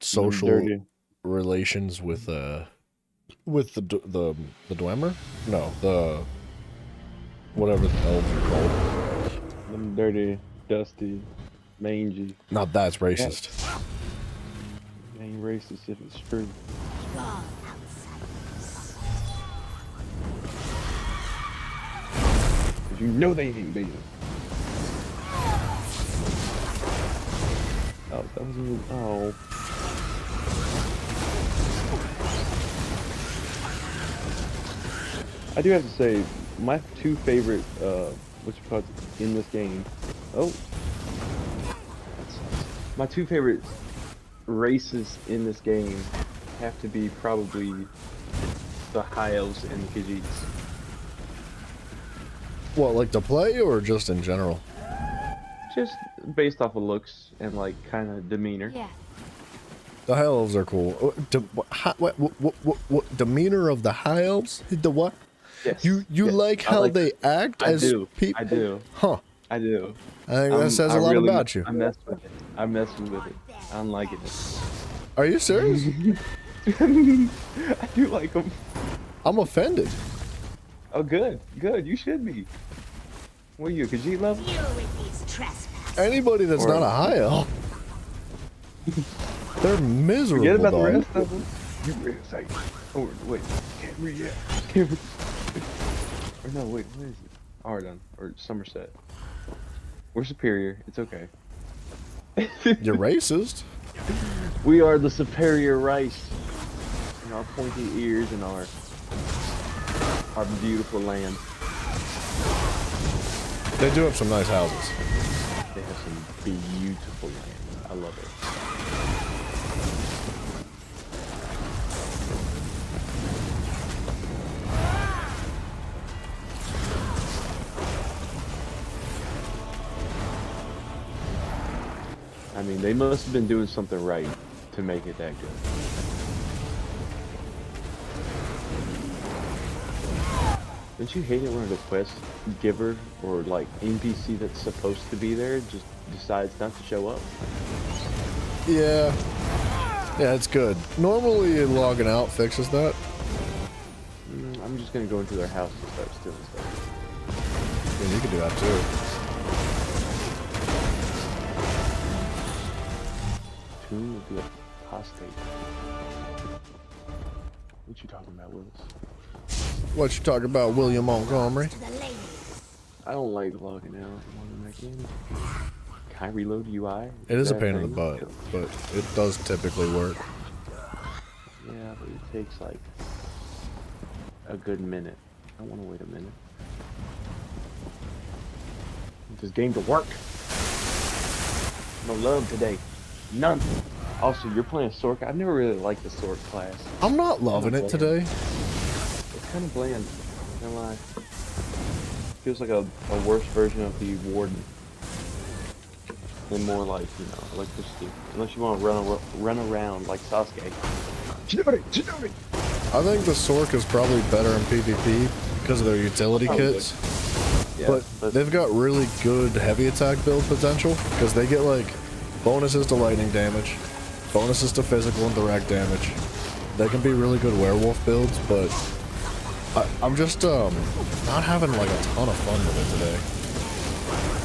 social Dirty. relations with the Dwemer? No, the whatever the elves are called. Them dirty, dusty, mangy. Now that's racist. Ain't racist if it's true. Cause you know they ain't beating. Oh, that was oh. I do have to say, my two favorite in this game. Oh, my two favorite races in this game have to be probably the High Elves and the Khajiits. What, like to play or just in general? Just based off of looks and like kind of demeanor. Yeah. The High Elves are cool. What demeanor of the High Elves? The what? Yes. You yes. like how they act as people? I do. Huh. I do. I think that says a lot about you. I messed with it. I messed with it. I'm liking it. Are you serious? I do like them. I'm offended. Oh, good. Good. You should be. What are you, a Khajiit level? Deal with these trespassers. Anybody that's not a High Elf, they're miserable. Forget about dog. the rest of them. You really say, oh, wait. Can't read yet. Or no, wait. What is it? Ardun or Somerset. We're superior. It's okay. You're racist. We are the superior race. And our pointy ears and our beautiful land. They do have some nice houses. They have some beautiful land. I love it. I mean, they must have been doing something right to make it that good. Don't you hate it when the quest giver or like NPC that's supposed to be there just decides not to show up? Yeah. Yeah, it's good. Normally logging out fixes that. I'm just gonna go into their house and start stealing stuff. Yeah, you can do that too. Tomb of the Apostate. What you talking about, Willis? What you talking about, William Montgomery? I don't like logging out in that game. Can I reload UI? It is a that pain in the thing? butt, but it does typically work. Yeah, but it takes like a good minute. I don't want to wait a minute. I want this game to work. No love today. None. Also, you're playing Sork. I've never really liked the Sork class. I'm not loving it today. It's kind of bland. Not gonna lie. Feels like a worse version of the Warden. And more like, you know, electricity. Unless you want to run around like Sasuke. Chidori! I think the Sork is probably better in PvP because of their utility kits. Yeah, but they've got really good heavy attack build potential because they get like bonuses to lightning damage, bonuses to physical and direct damage. They can be really good werewolf builds, but I'm just not having like a ton of fun with it today.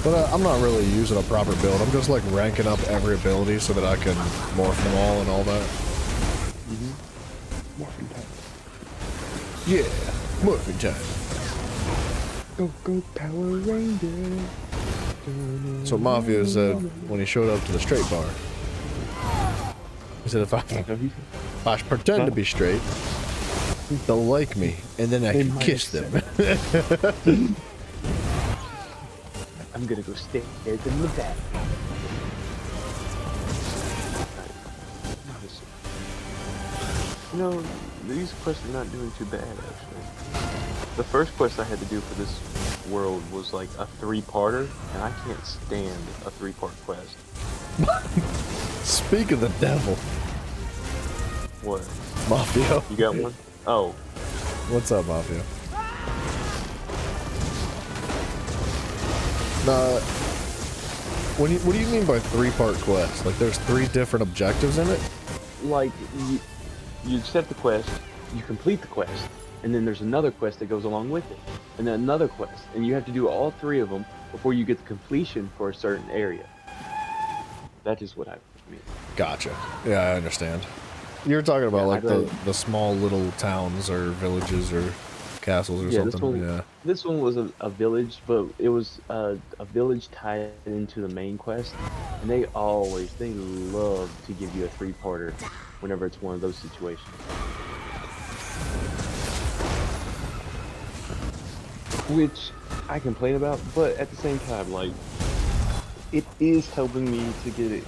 But I'm not really using a proper build. I'm just like ranking up every ability so that I can morph them all and all that. Morphing time. Yeah, morphing time. Go Power Ranger. So Mafia said when he showed up to the straight bar. He said if I pretend to be straight, they'll like me, and then I can kiss them. I'm gonna go stay in the back. You know, these quests are not doing too bad, actually. The first quest I had to do for this world was like a 3-parter, and I can't stand a 3-part quest. Speak of the devil. What? Mafia. You got one? Oh. What's up, Mafia? What do you mean by 3-part quest? Like there's 3 different objectives in it? Like, you set the quest, you complete the quest, and then there's another quest that goes along with it, and then another quest, and you have to do all 3 of them before you get the completion for a certain area. That is what I mean. Gotcha. Yeah, I understand. You're talking about like the small little towns or villages or castles or something. This one was a village, but it was a village tied into the main quest, and they love to give you a 3-parter whenever it's one of those situations. Which I complain about, but at the same time, like, it is helping me to get it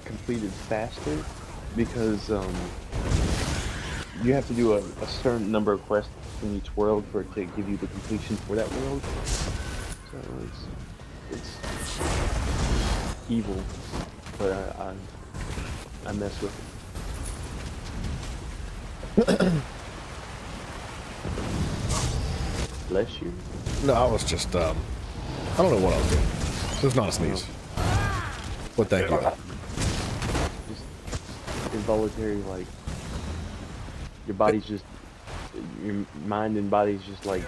completed faster, because you have to do a certain number of quests in each world for it to give you the completion for that world. So it's evil, but I mess with it. Bless you. No, I was just I don't know what I was doing. It was not a sneeze. But thank you. Just involuntary, like, your body's just, your mind and body's just like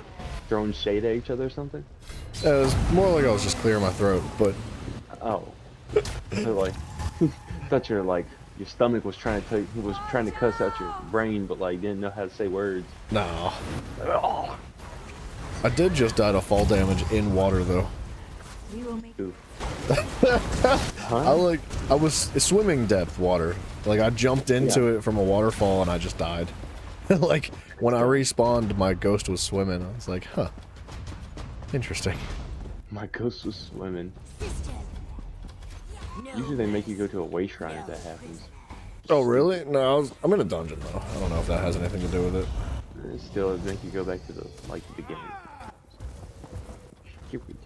throwing shade at each other or something? It was more like I was just clearing my throat, but... Oh. So like, thought your, like, your stomach was trying to cuss out your brain, but like didn't know how to say words. No. Like, oh. I did just die to fall damage in water though. I was swimming depth water. Like I jumped into it from a waterfall and I just died. Like when I respawned, my ghost was swimming. I was like, huh, interesting. My ghost was swimming. Usually they make you go to a way shrine if that happens. Oh really? No, I'm in a dungeon though. I don't know if that has anything to do with it. Still, it make you go back to the beginning. Here we go.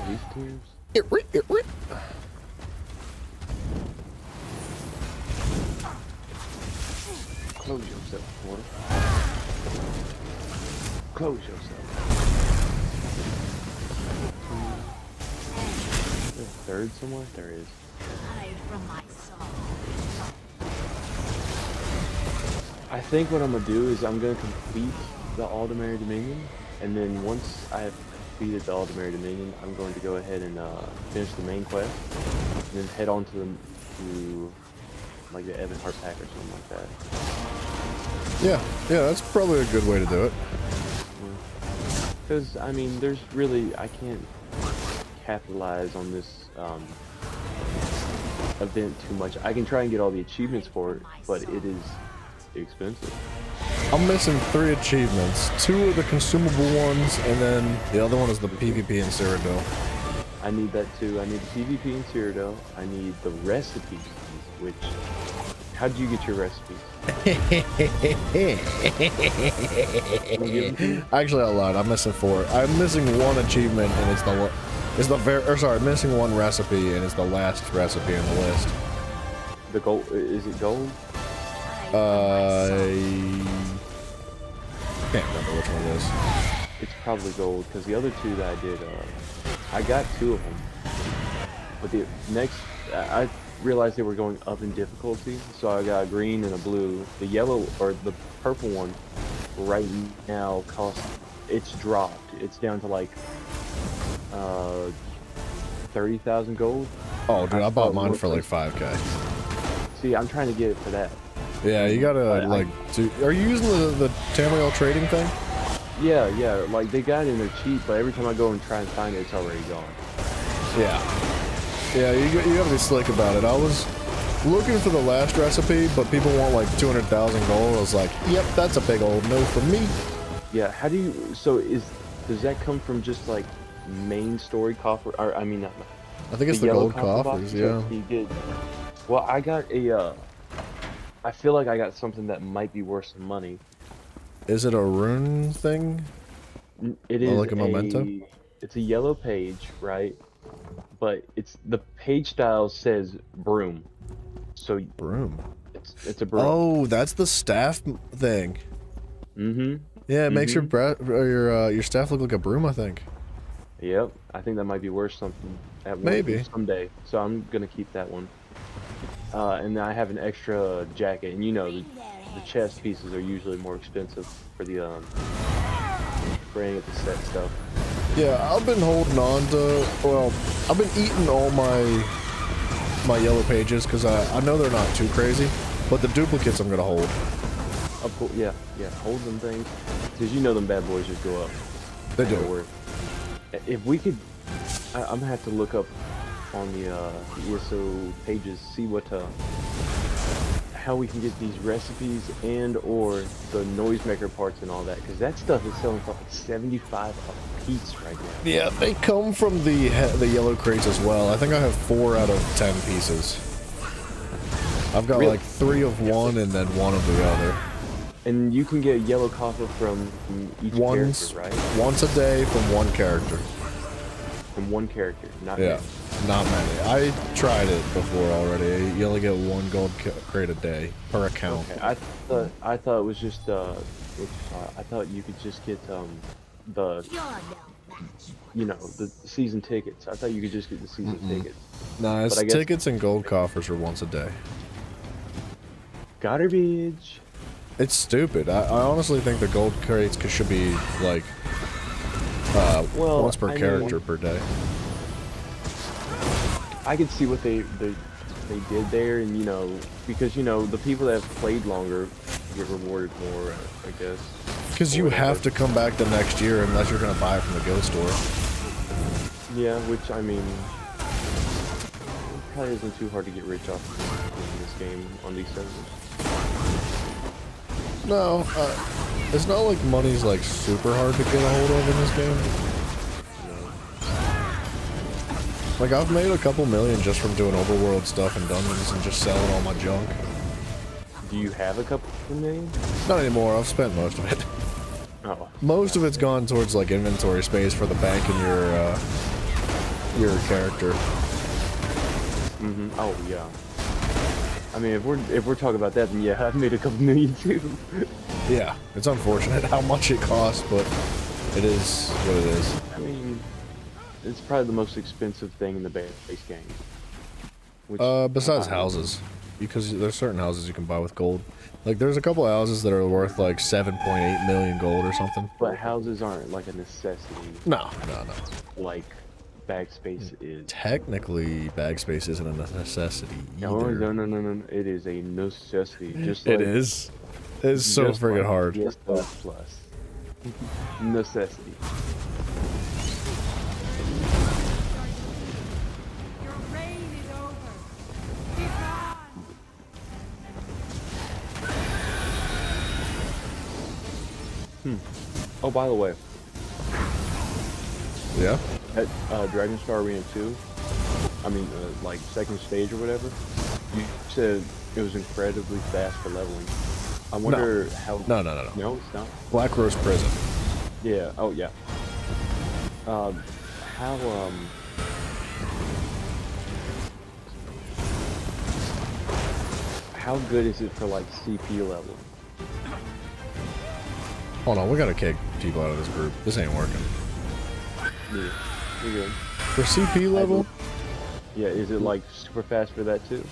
These tears. Close yourself, water. Close yourself. Is there a third somewhere? There is. Hide from my soul. I think what I'm gonna do is I'm gonna complete the Aldemary Dominion, and then once I have completed the Aldemary Dominion, I'm going to go ahead and finish the main quest, and then head on to like the Ebonheart Pack or something like that. Yeah, that's probably a good way to do it. Because I mean, there's really, I can't capitalize on this event too much. I can try and get all the achievements for it, but it is expensive. I'm missing 3 achievements. 2 are the consumable ones, and then the other one is the PvP in Cyrodiil. I need that too. I need the PvP in Cyrodiil. I need the recipes, which... How did you get your recipes? Actually, I lied. I'm missing 4. I'm missing 1 achievement, and missing 1 recipe, and it's the last recipe in the list. The gold? Is it gold? I can't remember which one it is. It's probably gold, because the other 2 that I did, I got 2 of them. But the next, I realized they were going up in difficulty, so I got a green and a blue. The yellow, or the purple one, right now it's dropped. It's down to like 30,000 gold. Oh, dude, I bought mine for like 5K. See, I'm trying to get it for that. Yeah, you gotta are you using the Tamriel trading thing? Yeah, like they got it in there cheap, but every time I go and try and find it, it's already gone. Yeah, you gotta be slick about it. I was looking for the last recipe, but people want like 200,000 gold. I was like, yep, that's a big old no for me. Yeah, how do you, does that come from just like main story coffer, or I mean not, I think it's the gold coffers, yeah. Well, I got I feel like I got something that might be worth some money. Is it a rune thing? It Oh, is like a memento? It's a yellow page, right? But it's the page style says broom, so Broom. it's a broom. Oh, that's the staff thing. Mm-hmm. Yeah, it makes your your staff look like a broom, I think. Yep. I think that might be worth something at one Maybe. someday. So I'm gonna keep that one. And then I have an extra jacket, and you know the chest pieces are usually more expensive for the for any of the set stuff. Yeah, I've been holding on to, well, I've been eating all my yellow pages because I know they're not too crazy, but the duplicates I'm gonna hold. Of course, yeah, hold them things, because you know them bad boys just go up. They do. Or if we could, I'm gonna have to look up on the ESO pages, see what how we can get these recipes and or the noisemaker parts and all that, because that stuff is selling for like 75 a piece right now. Yeah, they come from the yellow crates as well. I think I have 4 out of 10 pieces. I've got like 3 of one and then 1 of the other. And you can get yellow copper from each character, right? Once a day from one character. From one character, not Yeah, many. not many. I tried it before already. You only get 1 gold crate a day per account. Okay, I thought it was just I thought you could just get the you know the season tickets. I thought you could just get the season tickets. Nah, it's But I guess- tickets and gold coffers are once a day. Garbage. It's stupid. I honestly think the gold crates should be like Well, once per I character mean- per day. I could see what they did there, and you know, because you know the people that have played longer get rewarded more, I guess. Because you have to come back the next year unless you're gonna buy it from the guild store. Yeah, which I mean, it probably isn't too hard to get rich off in this game on these servers. No, it's not like money's like super hard to get a hold of in this game. Like I've made a couple million just from doing overworld stuff and dungeons and just selling all my junk. Do you have a couple of million? Not anymore. I've spent most of it. Oh, Most of it's gone towards like inventory space for the bank and your character. mm-hmm. Oh yeah. I mean, if we're talking about that, then yeah, I've made a couple million too. Yeah, it's unfortunate how much it costs, but it is what it is. I mean, it's probably the most expensive thing in the base game. Which, Besides houses, because there's certain houses you can buy with gold. Like there's a couple of houses that are worth like 7.8 million gold or something. But houses aren't like a necessity No. like backspace is. Technically, bag space isn't a necessity No, either. no. It is a necessity. Just It like, is. It's so just friggin' like hard. PS++. Necessity. Your reign is over. Be gone. Oh, by the way, Yeah. at Dragon Star Arena 2, I mean, like second stage or whatever, you said it was incredibly fast for leveling. I wonder how. No. No, it's not. Black Rose Prison. Yeah. Oh, yeah. How good is it for like CPU level? Hold on, we gotta kick people out of this group. This ain't working. Yeah, you're good. For CP level, Yeah, is it like super fast for that too?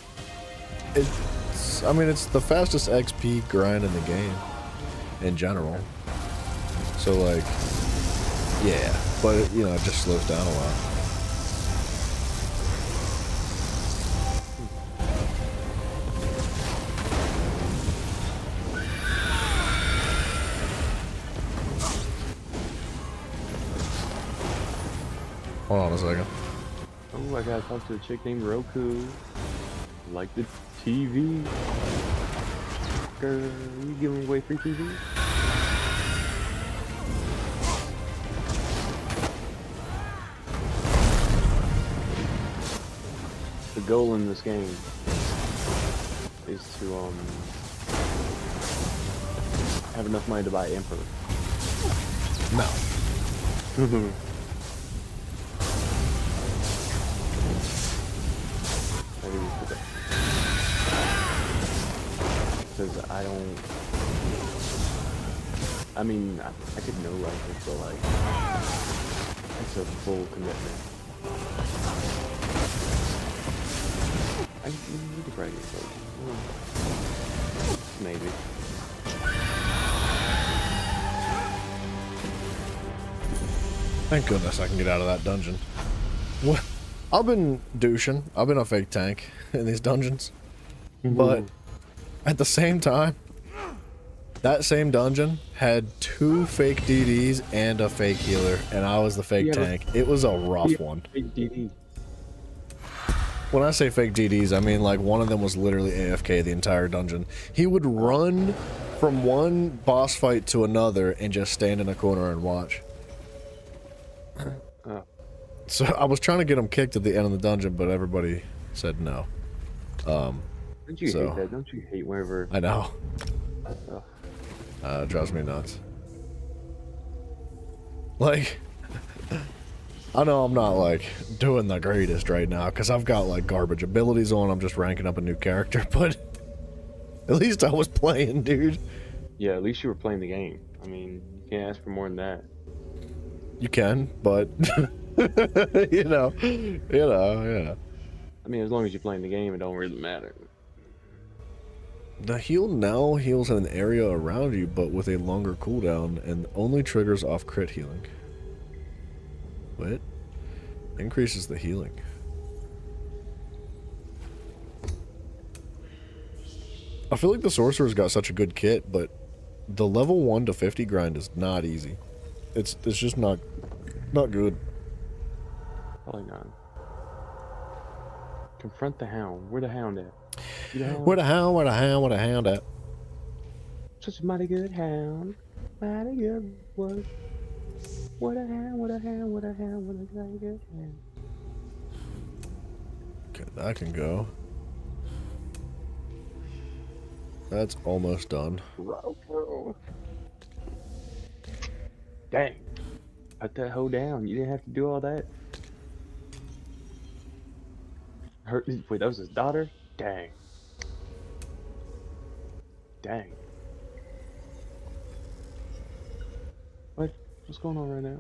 I mean, it's the fastest XP grind in the game, in general. So like, yeah, but you know, it just slows down a lot. Hold on a second. Oh, I gotta talk to a chick named Roku. Like the TV. Girl, you giving away free TV? The goal in this game is to have enough money to buy Emperor. No. Because I don't. I mean, I could know like it, but like it's a full commitment. I need to probably get like, maybe. Thank goodness I can get out of that dungeon. What? I've been douching. I've been a fake tank in these dungeons. But at the same time, that same dungeon had 2 fake DDs and a fake healer, and I was the fake tank. It was a rough one. Fake DD. When I say fake DDs, I mean like one of them was literally AFK the entire dungeon. He would run from one boss fight to another and just stand in a corner and watch. So I was trying to get him kicked at the end of the dungeon, but everybody said no. Don't you hate that? Don't you hate whenever? I know. It drives me nuts. Like, I know I'm not like doing the greatest right now because I've got like garbage abilities on. I'm just ranking up a new character, but at least I was playing, dude. Yeah, at least you were playing the game. I mean, you can't ask for more than that. You can, but you know. I mean, as long as you're playing the game, it don't really matter. The heal now heals in an area around you, but with a longer cooldown, and only triggers off crit healing. What? Increases the healing. I feel like the sorcerer's got such a good kit, but the level 1 to 50 grind is not easy. It's just not good. Probably not. Confront the hound. Where the hound at? Where the hound at? Such a mighty good hound. Mighty good was. What a hound, what a hound, what a hound, what a mighty good hound. Okay, that can go. That's almost done. Rocco. Dang. Put that hoe down. You didn't have to do all that. Wait, that was his daughter? Dang. Dang. What's going on right now?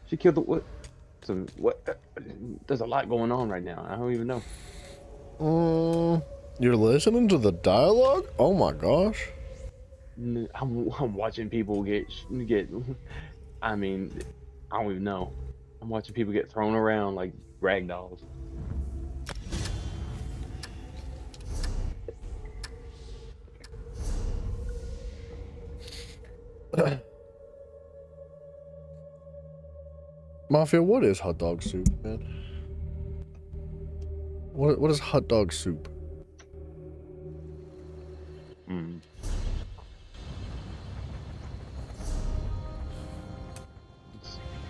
She killed the what? What? There's a lot going on right now. I don't even know. You're listening to the dialogue? Oh my gosh. I'm watching people get. I mean, I don't even know. I'm watching people get thrown around like rag dolls. Mafia, what is hot dog soup, man? What is hot dog soup?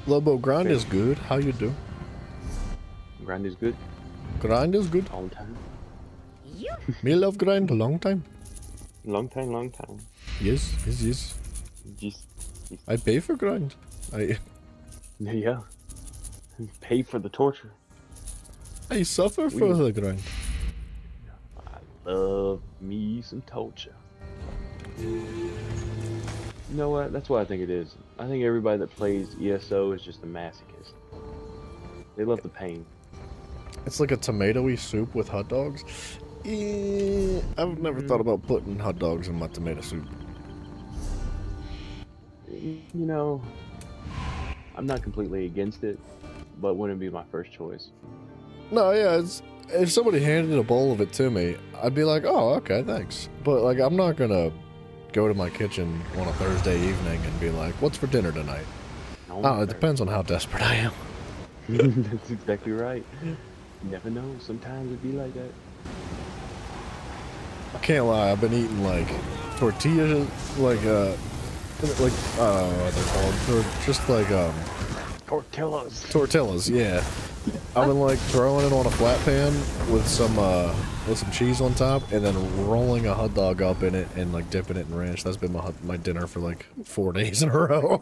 Lobo, grind is good. How you do? Grind is good. Grind is good. Long time. Me love grind a long time. Long time, long time. Yes. Just. I pay for grind. Yeah. Pay for the torture. I suffer for the grind. I love me some torture. You know what? That's what I think it is. I think everybody that plays ESO is just a masochist. They love the pain. It's like a tomatoey soup with hot dogs. I've never thought about putting hot dogs in my tomato soup. You know, I'm not completely against it, but it wouldn't be my first choice. No, yeah, if somebody handed a bowl of it to me, I'd be like, oh, okay, thanks. But, like, I'm not gonna go to my kitchen on a Thursday evening and be like, what's for dinner tonight? Oh, it depends on how desperate I am. That's exactly right. You never know. Sometimes it'd be like that. I can't lie, I've been eating, like, tortillas, like, what are they called? Just like, Tortillas. Tortillas, yeah. I've been like throwing it on a flat pan with some cheese on top, and then rolling a hot dog up in it and like dipping it in ranch. That's been my dinner for like 4 days in a row.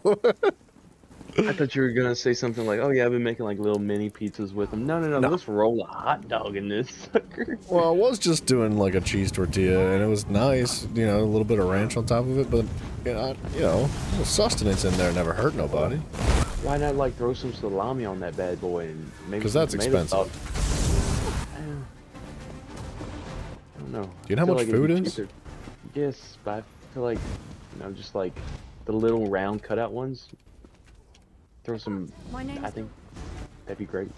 I thought you were gonna say something like, "Oh yeah, I've been making like little mini pizzas with them." No. Let's roll a hot dog in this sucker. Well, I was just doing like a cheese tortilla, and it was nice, you know, a little bit of ranch on top of it, but you know, sustenance in there never hurt nobody. Why not like throw some salami on that bad boy and maybe? Because that's expensive. I don't know. Do you know how much food is? Yes, but I feel like, you know, just like the little round cutout ones. Throw some. I think that'd be great.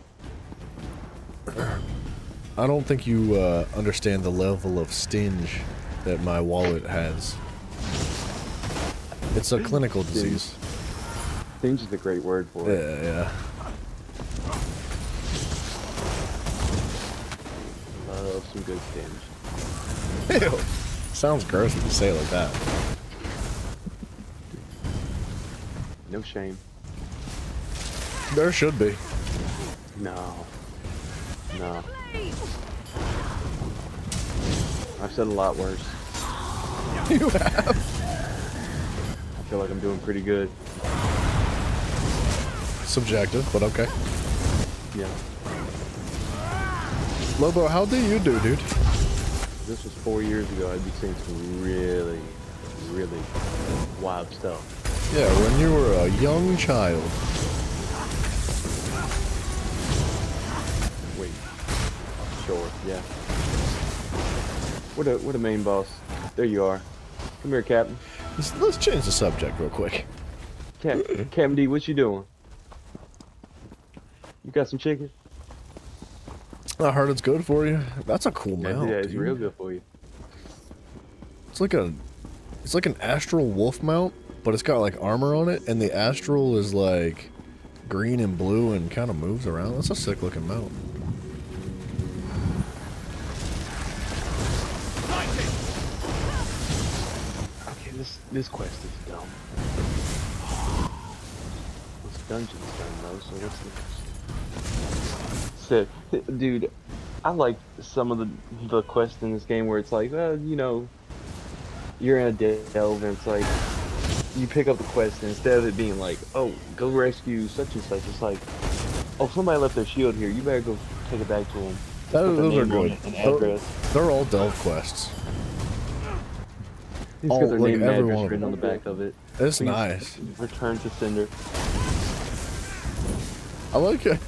I don't think you understand the level of stinge that my wallet has. It's a clinical disease. Stinge is a great word for it. Yeah. Love some good stinge. Ew. Sounds gross when you say it like that. No shame. There should be. No. I've said a lot worse. You have? I feel like I'm doing pretty good. Subjective, but okay. Yeah. Lobo, how do you do, dude? This was 4 years ago. I'd be saying some really, really wild stuff. Yeah, when you were a young child. Wait. Sure, yeah. We're the main boss. There you are. Come here, Captain. Let's change the subject real quick. Captain D, what you doing? You got some chicken? I heard it's good for you. That's a cool mount. Yeah, it's dude. real good for you. It's like an astral wolf mount, but it's got like armor on it, and the astral is like green and blue and kind of moves around. That's a sick looking mount. Okay, this quest is dumb. This dungeon's done though, so what's next? So, dude, I like some of the quests in this game where it's like, you know, you're in a delve and it's like, you pick up the quest and instead of it being like, oh, go rescue such and such, it's like, oh, somebody left their shield here, you better go take it back to them. Those are good. An address. They're all delve quests. He's got their like name and every address one of written on the them. back of it. It's Please nice. Return to sender. I like it.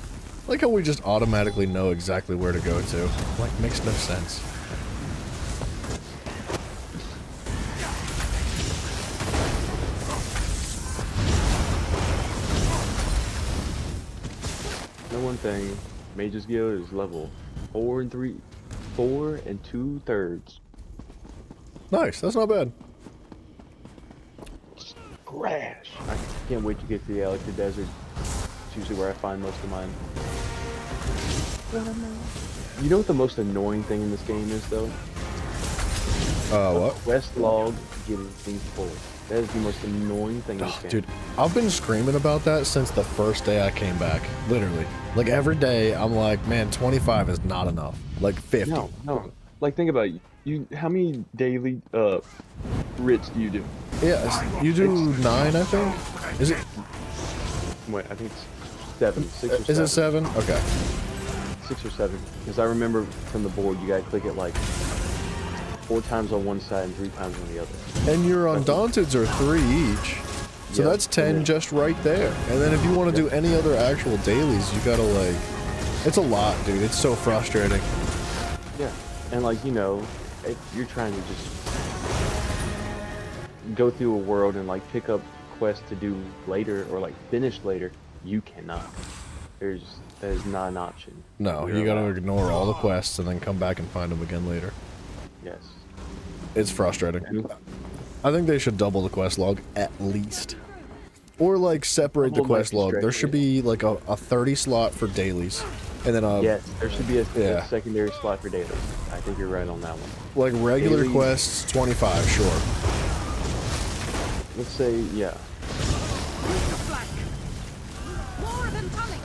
Like how we just automatically know exactly where to go to. Like, makes no sense. Know one thing, Mage's Guild is level 4 2/3. Nice. That's not bad. Crash! I can't wait to get to the Alaka Desert. It's usually where I find most of mine. You know what the most annoying thing in this game is, though? What? Quest log getting full. That is the most annoying thing in this game. Dude, I've been screaming about that since the first day I came back. Literally. Like, every day, I'm like, man, 25 is not enough. Like, 50. No. Like, think about it. How many daily writs do you do? Yeah, you do 9, I think? Is it? Wait, I think it's 7. 6 or 7. Is it 7? Okay. 6 or 7. Because I remember from the board, you gotta click it like 4 times on one side and 3 times on the other. And your Undaunteds are 3 each. So Yeah, that's 10 just right there. And then if you want to do any other actual dailies, you gotta like... It's a lot, dude. It's so frustrating. Yeah. And like, you know, if you're trying to just go through a world and like pick up quests to do later or like finish later, you cannot. That is not an option. No, You're you gotta allowed. ignore all the quests and then come back and find them again later. Yes. It's frustrating. I think they should double the quest log at least. Or like separate the Double might quest be log. There stretching should be like a 30 slot for dailies. And then Yes, there should be a yeah. secondary slot for dailies. I think you're right on that one. like regular Dailies- quests, 25, sure. Let's say, yeah. More of them coming!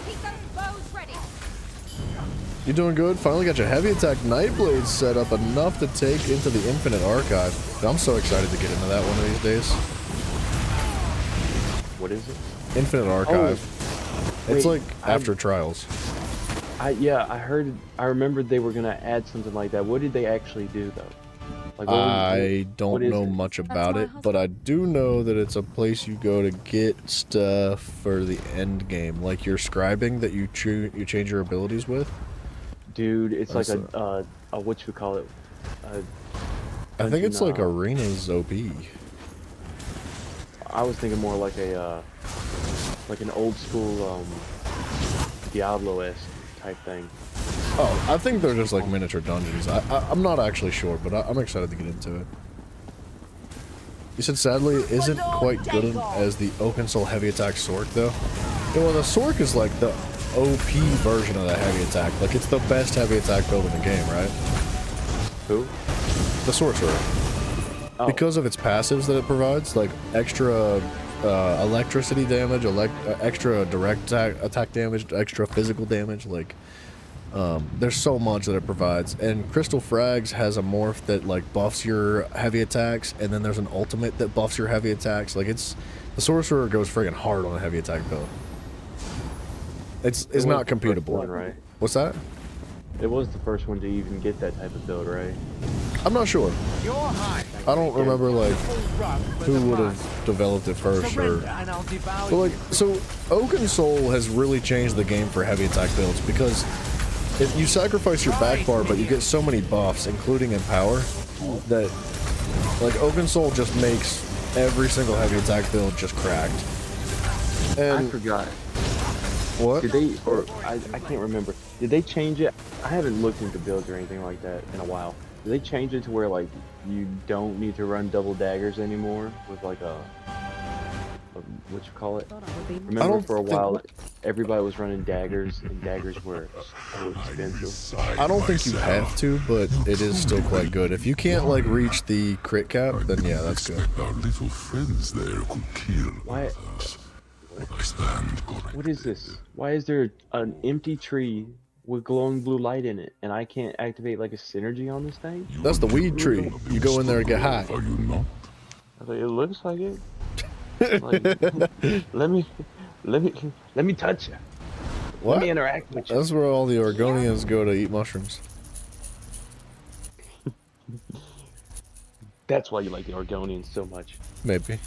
Keep those bows ready! You doing good? Finally got your heavy attack Nightblade set up enough to take into the Infinite Archive. I'm so excited to get into that one of these days. What is it? Infinite Archive. It's Wait, like after Trials. Yeah, I remembered they were gonna add something like that. What did they actually do though? Like, I don't what is know it? much about my it, but I do know that it's a place you go to get stuff for the end game, like your scribing that you change your abilities with. Dude, it's like That's a what you call it? I think it's like dungeon, Arena's OP. I was thinking more like like an old school Diablo-esque type thing. Oh, I think they're just like miniature dungeons. I'm not actually sure, but I'm excited to get into it. You said sadly it isn't quite good as the Oaken Soul heavy attack Sork though. Yeah, well, the Sork is like the OP version of the heavy attack. Like it's the best heavy attack build in the game, right? Who? The Sorcerer. Oh. Because of its passives that it provides, like extra electricity damage, extra direct attack damage, extra physical damage, like there's so much that it provides. And Crystal Frags has a morph that like buffs your heavy attacks, and then there's an ultimate that buffs your heavy attacks. Like the Sorcerer goes friggin' hard on a heavy attack build. It's not computable. One, right? What's that? It was the first one to even get that type of build, right? I'm not sure. You're high. I don't remember like Run with who the would mask. have developed it first, or Surrender and I'll devour but like you. so. Oaken Soul has really changed the game for heavy attack builds because if you sacrifice your back bar, but you get so many buffs, including in power, that like Oaken Soul just makes every single heavy attack build just cracked. I And forgot. what? Did they, or I can't remember. Did they change it? I haven't looked into builds or anything like that in a while. Did they change it to where like you don't need to run double daggers anymore with like a what you call it? Remember don't for a think- while everybody was running daggers and daggers were so expensive. I don't think you have to, but it is still quite good. If you can't like reach the crit cap, then yeah, that's good. Our little friends there could kill. Why? I stand corrected. What is this? Why is there an empty tree with glowing blue light in it and I can't activate like a synergy on this thing? That's the weed tree. You go in there and get high. Are you not? I was like, it looks like it. Like, let me touch you. What? Let me interact with you. That's where all the Oregonians go to eat mushrooms. That's why you like the Oregonians so much. Maybe.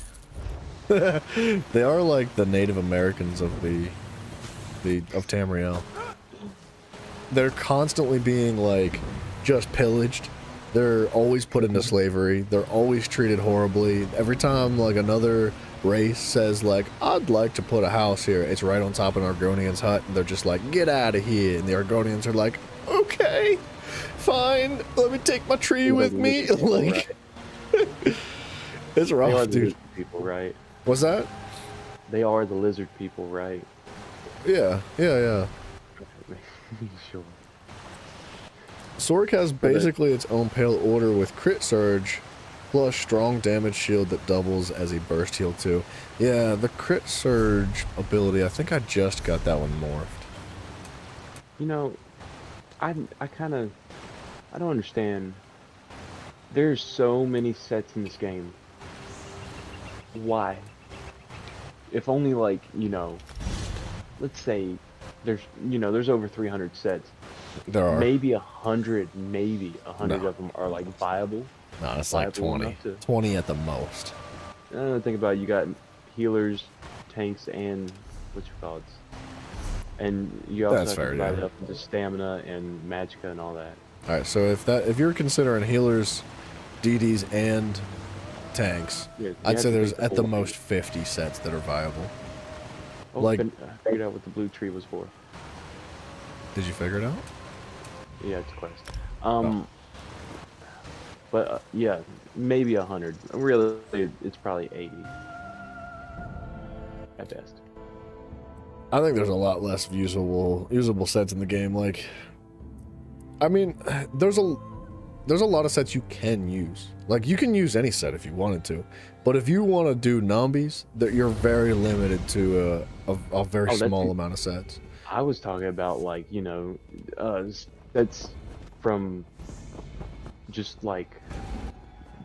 They are like the Native Americans of of Tamriel. They're constantly being like just pillaged. They're always put into slavery. They're always treated horribly. Every time like another race says like, I'd like to put a house here, it's right on top of an Argonian's hut, and they're just like, get out of here. And the Argonians are like, okay, fine, let me take my tree with me. Like, it's They are rough, the dude. lizard people, right? What's that? They are the lizard people, right? Yeah. Sure. Sork has basically its own pale order with crit surge plus strong damage shield that doubles as a burst heal too. Yeah, the crit surge ability, I think I just got that one morphed. You know, I don't understand. There's so many sets in this game. Why? If only like, you know, let's say there's over 300 sets. There are. Maybe 100 No. of them are like viable. No, it's like viable 20. enough to- 20 at the most. Think about it, you got healers, tanks, and what you call it. And you also That's have to fair, divide yeah. it up into stamina and magicka and all that. Alright, so if you're considering healers, DDs, and tanks, Yeah, you I'd have say to there's think at the whole- most 50 sets that are viable. Oh, like- I figured out what the blue tree was for. Did you figure it out? Yeah, it's a quest. But yeah, maybe 100. Really, it's probably 80 at best. I think there's a lot less usable sets in the game. Like, I mean, there's a lot of sets you can use. Like, you can use any set if you wanted to, but if you want to do Nombies, that you're very limited to a very Oh, that's small the- amount of sets. I was talking about like, you know, that's from just like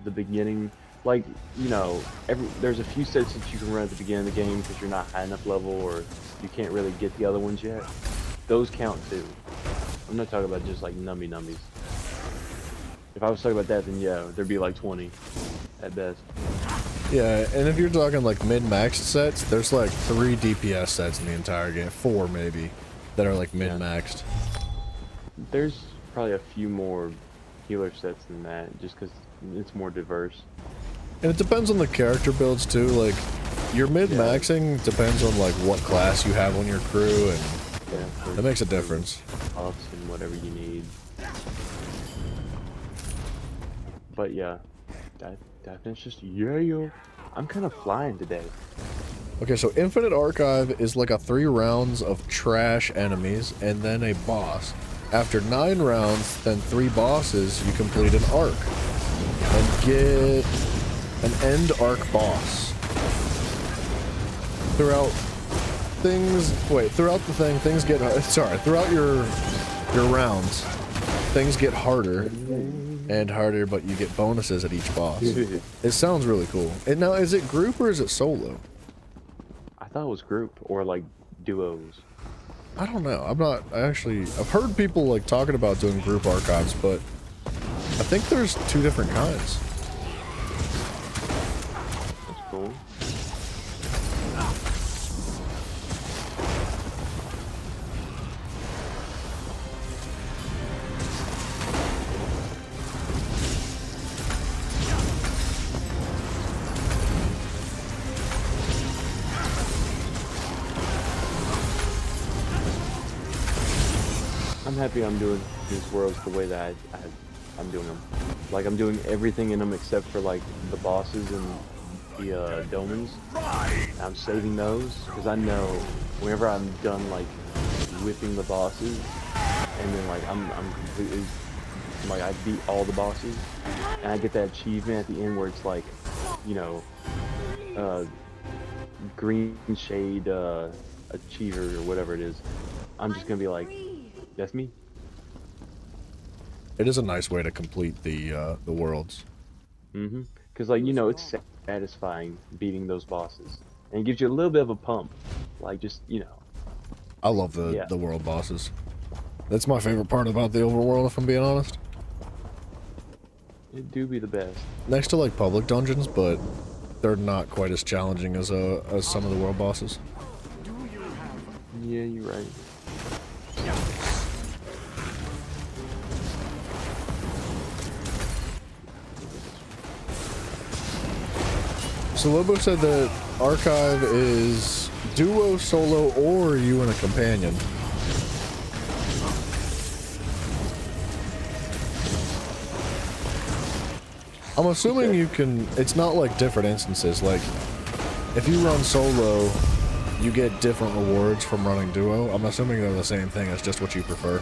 the beginning. Like, you know, there's a few sets that you can run at the beginning of the game because you're not high enough level or you can't really get the other ones yet. Those count too. I'm not talking about just like nummies. If I was talking about that, then yeah, there'd be like 20 at best. Yeah, and if you're talking like mid-maxed sets, there's like 3 DPS sets in the entire game, 4 maybe, that are like mid-maxed. There's probably a few more healer sets than that, just because it's more diverse. And it depends on the character builds too. Like, your mid-maxing depends on like what class you have on your crew, and that makes a difference. Buffs and whatever you need. But yeah, that's just yo. I'm kind of flying today. Okay, so Infinite Archive is like a 3 rounds of trash enemies and then a boss. After 9 rounds, then 3 bosses, you complete an arc and get an end arc boss. Throughout your rounds, things get harder and harder, but you get bonuses at each boss. It sounds really cool. And now, is it group or is it solo? I thought it was group or like duos. I don't know. I've heard people like talking about doing group archives, but I think there's 2 different kinds. That's cool. I'm happy I'm doing these worlds the way that I'm doing them. Like, I'm doing everything in them except for like the bosses and the domens. I'm saving those because I know whenever I'm done like whipping the bosses, and then like I'm completely like I beat all the bosses, and I get that achievement at the end where it's like, you know, green shade achiever or whatever it is. I'm just gonna be like, that's me. It is a nice way to complete the worlds. Because like, you know, it's satisfying beating those bosses, and it gives you a little bit of a pump. Like, just, you know. I love the world bosses. That's my favorite part about the overworld, if I'm being honest. It do be the best. Next to like public dungeons, but they're not quite as challenging as some of the world bosses. Yeah, you're right. So Lobo said that Archive is duo, solo, or you and a companion. I'm assuming you can, it's not like different instances. Like, if you run solo, you get different rewards from running duo. I'm assuming they're the same thing, it's just what you prefer.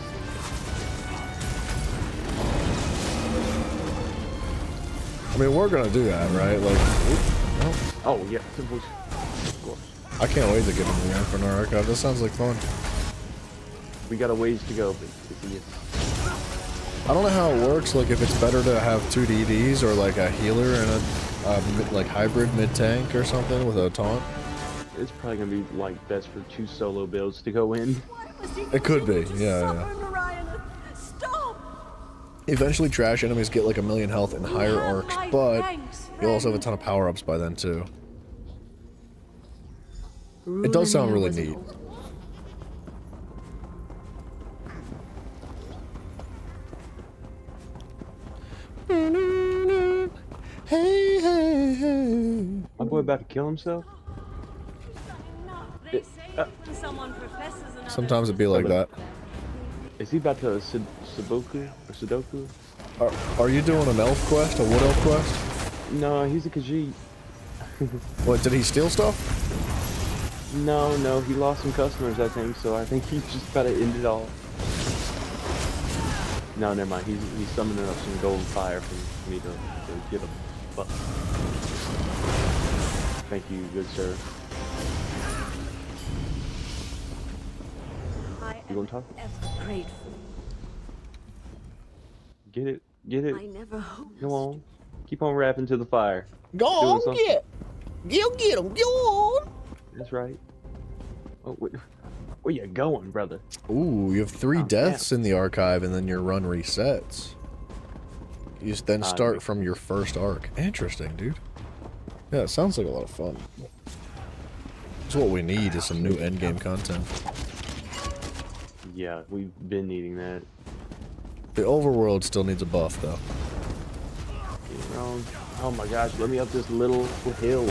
I mean, we're gonna do that, right? Like, oh yeah, of course. I can't wait to get into the Infinite Archive. That sounds like fun. We got a ways to go, but I don't know how it works. Like, if it's better to have 2 DDs or like a healer and a like hybrid mid tank or something with a taunt. It's probably gonna be like best for 2 solo builds to go in. It could be, yeah. Eventually, trash enemies get like 1,000,000 health and higher arcs, but you'll also have a ton of power-ups by then too. It does sound really neat. Hey, hey, hey. My boy about to kill himself? Sometimes it'd be like that. Is he about to Sudoku? Are you doing an elf quest, a wood elf quest? No, he's a Khajiit. What, did he steal stuff? No, he lost some customers, I think, so I think he's just about to end it all. No, never mind, he's summoning up some golden fire for me to give him. But thank you, good sir. You gonna talk? Ever grateful. Get it? Get it? I never hoped. Go on. Keep on rapping to the fire. Go Doing on, something. get him, go on. That's right. Oh, where you going, brother? Ooh, you have 3 Oh, deaths in the archive, and then your run resets. You then start from your first arc. Interesting, dude. Yeah, it sounds like a lot of fun. That's what we need is some new endgame content. Yeah, we've been needing that. The overworld still needs a buff, though. You know, oh my gosh, let me up this little hill.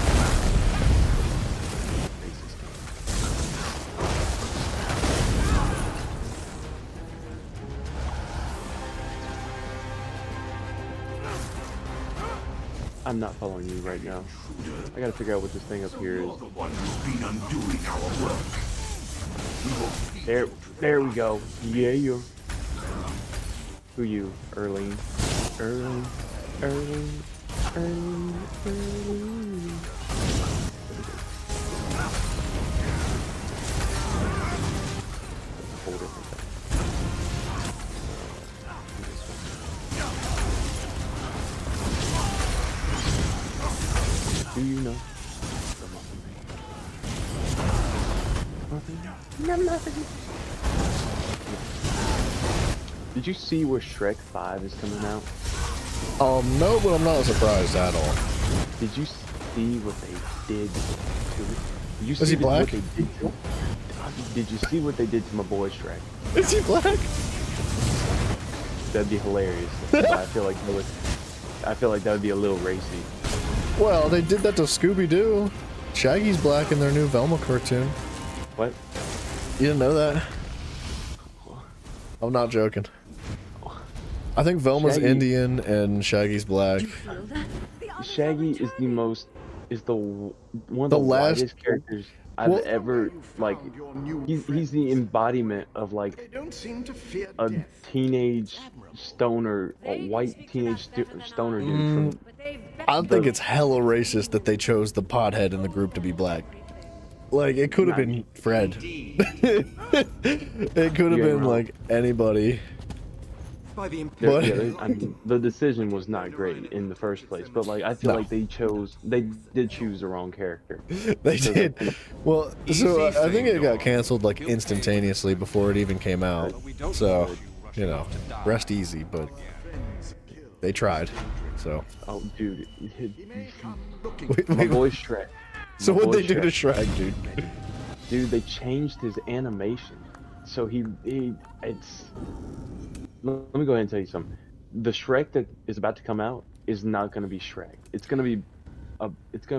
I'm not following you right now. I gotta figure out what this thing up here is. There we go. Yeah, you. Who you? Erling. Erling. Erling. Erling. Erling. Hold it like that. Do you know? Nothing. Did you see where Shrek 5 is coming out? No, but I'm not surprised at all. Did you see what they did to it? Did you Is he see black? What they did to Did you see what they did to my boy Shrek? Is he black? That'd be hilarious. But I feel like that would be a little racy. Well, they did that to Scooby-Doo. Shaggy's black in their new Velma cartoon. What? You didn't know that? I'm not joking. I think Velma's Shaggy- Indian and Shaggy's black. Shaggy is one of The the last- whitest characters I've Well- ever he's the embodiment of like They don't seem to fear a death. teenage stoner, a white teenage stoner dude from I think it's hella racist that they chose the pothead in the group to be black. Like, it could have been Fred. It could have been, like, anybody. By the But- I mean, the decision was not great in the first place, but like I feel No. like they did choose the wrong character. They did. Well, so I think it got canceled, like, instantaneously before it even came out. So, you know, rest easy, but they tried. So, Oh, dude, Wait, my wait, boy Shrek. so My what'd boy they do to Shrek, dude? Dude, they changed his animation. So it's. Let me go ahead and tell you something. The Shrek that is about to come out is not going to be Shrek. It's going to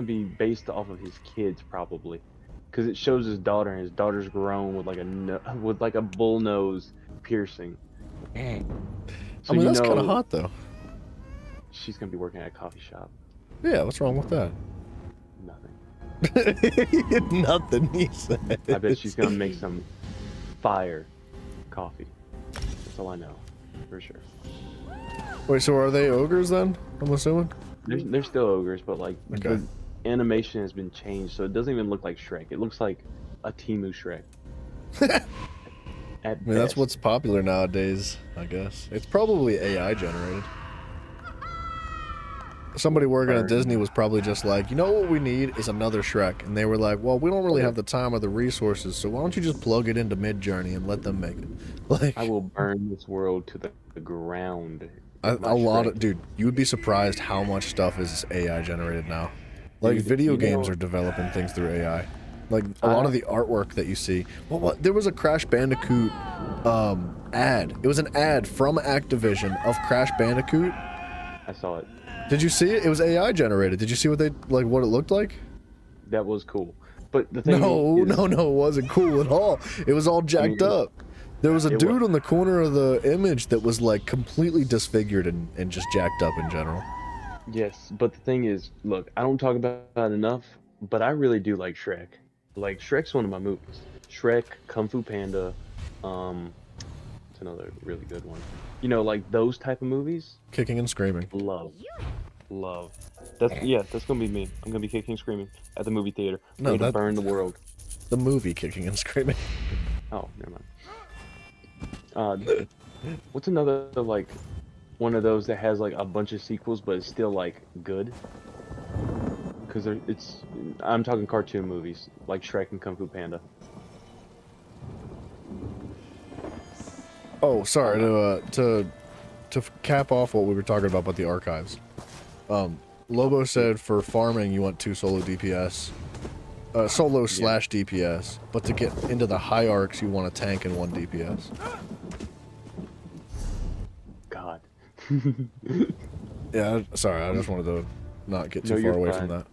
be based off of his kids probably, because it shows his daughter, and his daughter's grown with like a bull nose piercing. So I mean, that's kind of know hot, though. she's going to be working at a coffee shop. Yeah, what's wrong with that? Nothing. Nothing, he said. I bet she's going to make some fire coffee. That's all I know, for sure. Wait, so are they ogres then? I'm assuming? They're still ogres, but like Okay. the animation has been changed, so it doesn't even look like Shrek. It looks like a Temu Shrek. I mean, that's what's popular nowadays, I guess. It's probably AI generated. Somebody working at Disney was probably just like, you know what we need is another Shrek. And they were like, well, we don't really have the time or the resources, so why don't you just plug it into Midjourney and let them make it? Like, I will burn this world to the ground. a My lot Shrek. of, dude, you would be surprised how much stuff is AI generated now. Like, Dude, video you games know- are developing things through AI. Like, a lot of the artwork that you see. What? There was a Crash Bandicoot ad. It was an ad from Activision of Crash Bandicoot. I saw it. Did you see it? It was AI generated. Did you see what what it looked like? That was cool. But the thing No, is, no, it wasn't cool at all. It was all jacked up. There was a It dude wa- on the corner of the image that was like completely disfigured and just jacked up in general. Yes, but the thing is, look, I don't talk about it enough, but I really do like Shrek. Like, Shrek's one of my movies. Shrek, Kung Fu Panda, it's another really good one. You know, like those type of movies, Kicking and screaming. love. That's gonna be me. I'm gonna be kicking, screaming at the movie theater. No, Ready to that- burn the world. The movie Kicking and Screaming. Oh, never mind. What's another like one of those that has like a bunch of sequels but it's still like good? Because I'm talking cartoon movies like Shrek and Kung Fu Panda. Oh, sorry to cap off what we were talking about the archives. Lobo said for farming you want 2 solo DPS, solo slash DPS, but to get into the high arcs you want a tank and 1 DPS. God. Yeah, sorry, I just wanted to not get too far away from that.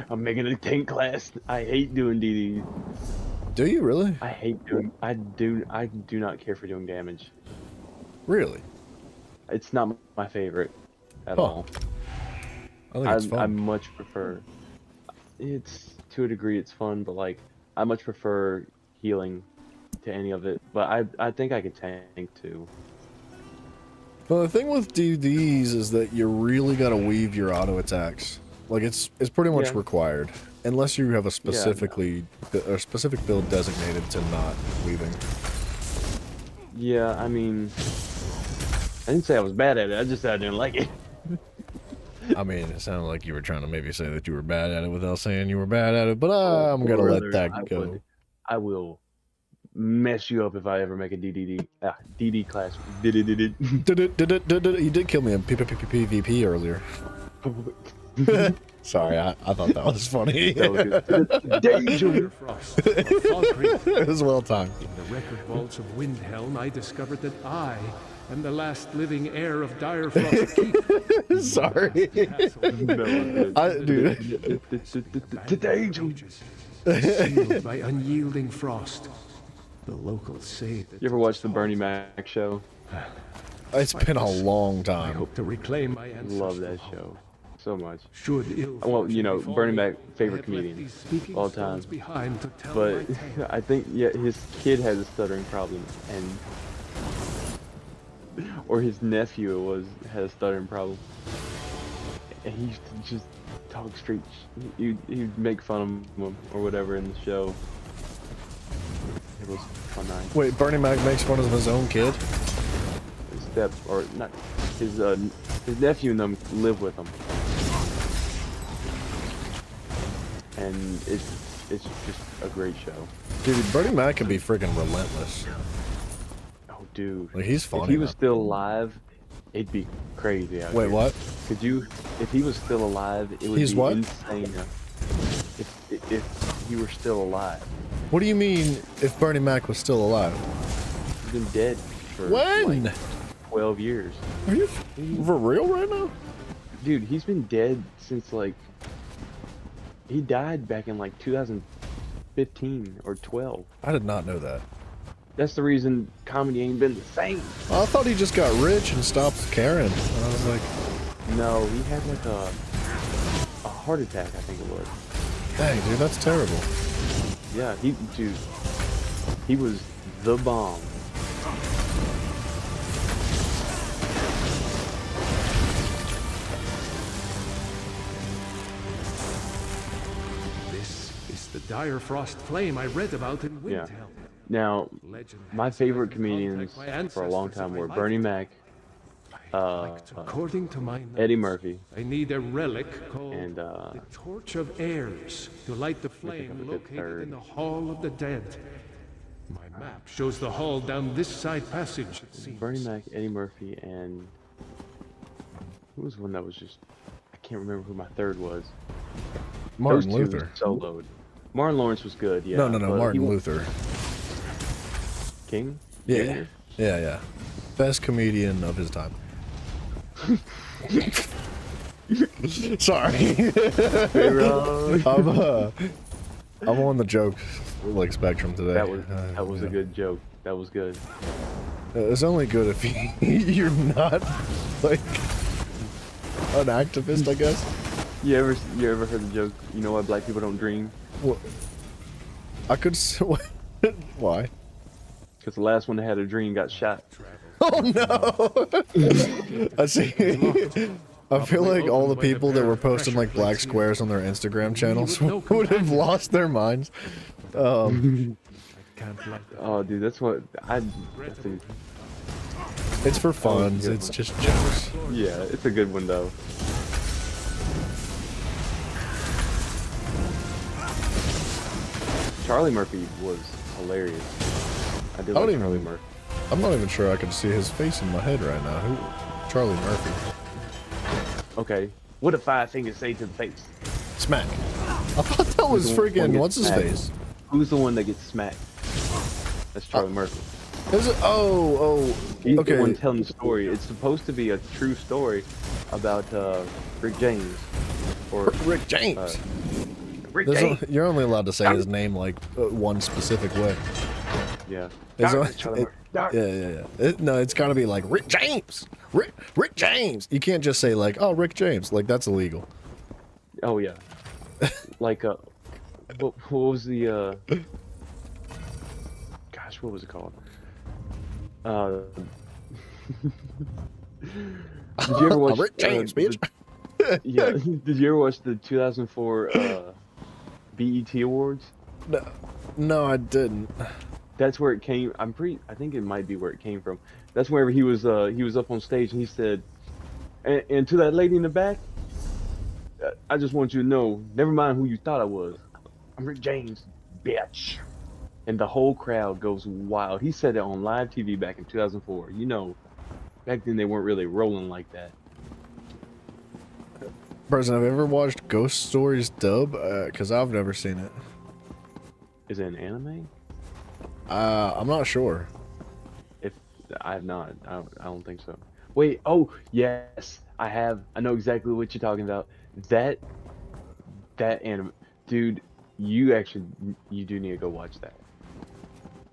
I'm making a tank class. I hate doing DD. Do you really? I hate doing. I do not care for doing damage. Really? It's not my favorite at all. I think it's fun. I much prefer. It's to a degree it's fun, but like I much prefer healing to any of it. But I think I could tank too. Well, the thing with DDs is that you really gotta weave your auto attacks. Like it's pretty much required, unless you have a specific build designated to not weaving. Yeah, I mean, I didn't say I was bad at it. I just said I didn't like it. I mean, it sounded like you were trying to maybe say that you were bad at it without saying you were bad at it, but I'm gonna let that go. I will mess you up if I ever make a DD class. You did kill me in PvP earlier. Sorry, I thought that was funny. That was good. Danger Frost. It was well timed. In the record vaults of Windhelm, I discovered that I am the last living heir of Direfrost Keep. Sorry. Sealed by unyielding frost. The locals say that You ever watch the Bernie Mac show? It's been a long I time. hope to reclaim my ancestral Love that home. show so much. Should ill Well, you know, fortune Bernie befall Mac, me, favorite I have left comedian these speaking all time. stones behind to tell But my tale. I think his kid has a stuttering problem, or his nephew had a stuttering problem, and he used to just talk straight. He'd make fun of him or whatever in the show. It was fun night. Wait, Bernie Mac makes fun of his own kid? His nephew and them live with him, and it's just a great show. Dude, Bernie Mac can be friggin' relentless. Oh, dude. Like, he's funny. If he was still alive, it'd be crazy out Wait, here. what? If he was still alive, it would He's be what? insane. If he were still alive. What do you mean if Bernie Mac was still alive? He's been dead for When? like 12 years. Are you for real right now? Dude, he's been dead since like he died back in like 2015 or 12. I did not know that. That's the reason comedy ain't been the same. I thought he just got rich and stopped caring. And I was like, No, he had like a heart attack, I think it was. dang, dude, that's terrible. Yeah, he was the bomb. This is the dire frost flame I read about in Yeah. Windhelm. Now, Legend my has it favorite I can comedians contact my for a long ancestors time if I were like Bernie it. Mac, According to my Eddie notes, Murphy, I need a relic called and the Torch of Heirs to light the think flame of a good located third. in the Hall of the Dead. My map shows the hall down this side passage, it seems. Bernie Mac, Eddie Murphy, and who was one that was just I can't remember who my third was. Martin Those two Luther. soloed. Martin Lawrence was good, yeah. No, but Martin he wa- Luther. King? Yeah. Yeah. Best comedian of his time. Sorry. I'm on the joke like spectrum today. That was yeah. a good joke. That was good. It's only good if you're not like an activist, I guess. You ever heard the joke? You know why black people don't dream? Well, I could. Why? Because the last one that had a dream got shot. Oh no! I see. I feel like all the people that were posting like black squares on their Instagram channels would have lost their minds. Can't like that. Oh, dude, that's what I. That's a, It's for fun. yeah. It's just jokes. yeah, it's a good one though. Charlie Murphy was hilarious. I did I don't like even- Charlie Murphy. I'm not even sure I can see his face in my head right now. Who? Charlie Murphy. Okay, what did Five Fingers say to the face? Smack. I thought that was Who's the one freaking. gets What's his smacked? face? Who's the one that gets smacked? That's Charlie Murphy. Is it? Oh, He's okay. the one telling the story. It's supposed to be a true story about Rick James. Or Rick James. Rick There's James. You're only allowed to say his name like one specific way. Yeah. There's Dark only- Charlie Murphy. Dark. Yeah. No, it's got to be like Rick James. Rick James. You can't just say like, oh, Rick James. Like that's illegal. Oh yeah. Like what was the gosh, what was it called? Did you ever watch Rick James, bitch. Yeah. Did you ever watch the 2004 BET Awards? No, I didn't. That's where it came. I think it might be where it came from. That's wherever he was up on stage and he said, and to that lady in the back, I just want you to know, never mind who you thought I was. I'm Rick James, bitch. And the whole crowd goes wild. He said it on live TV back in 2004. You know, back then they weren't really rolling like that. Person, have you ever watched Ghost Stories dub? Because I've never seen it. Is it an anime? I'm not sure. If I have not, I don't think so. Wait, oh yes, I have. I know exactly what you're talking about. That anime, dude. You do need to go watch that.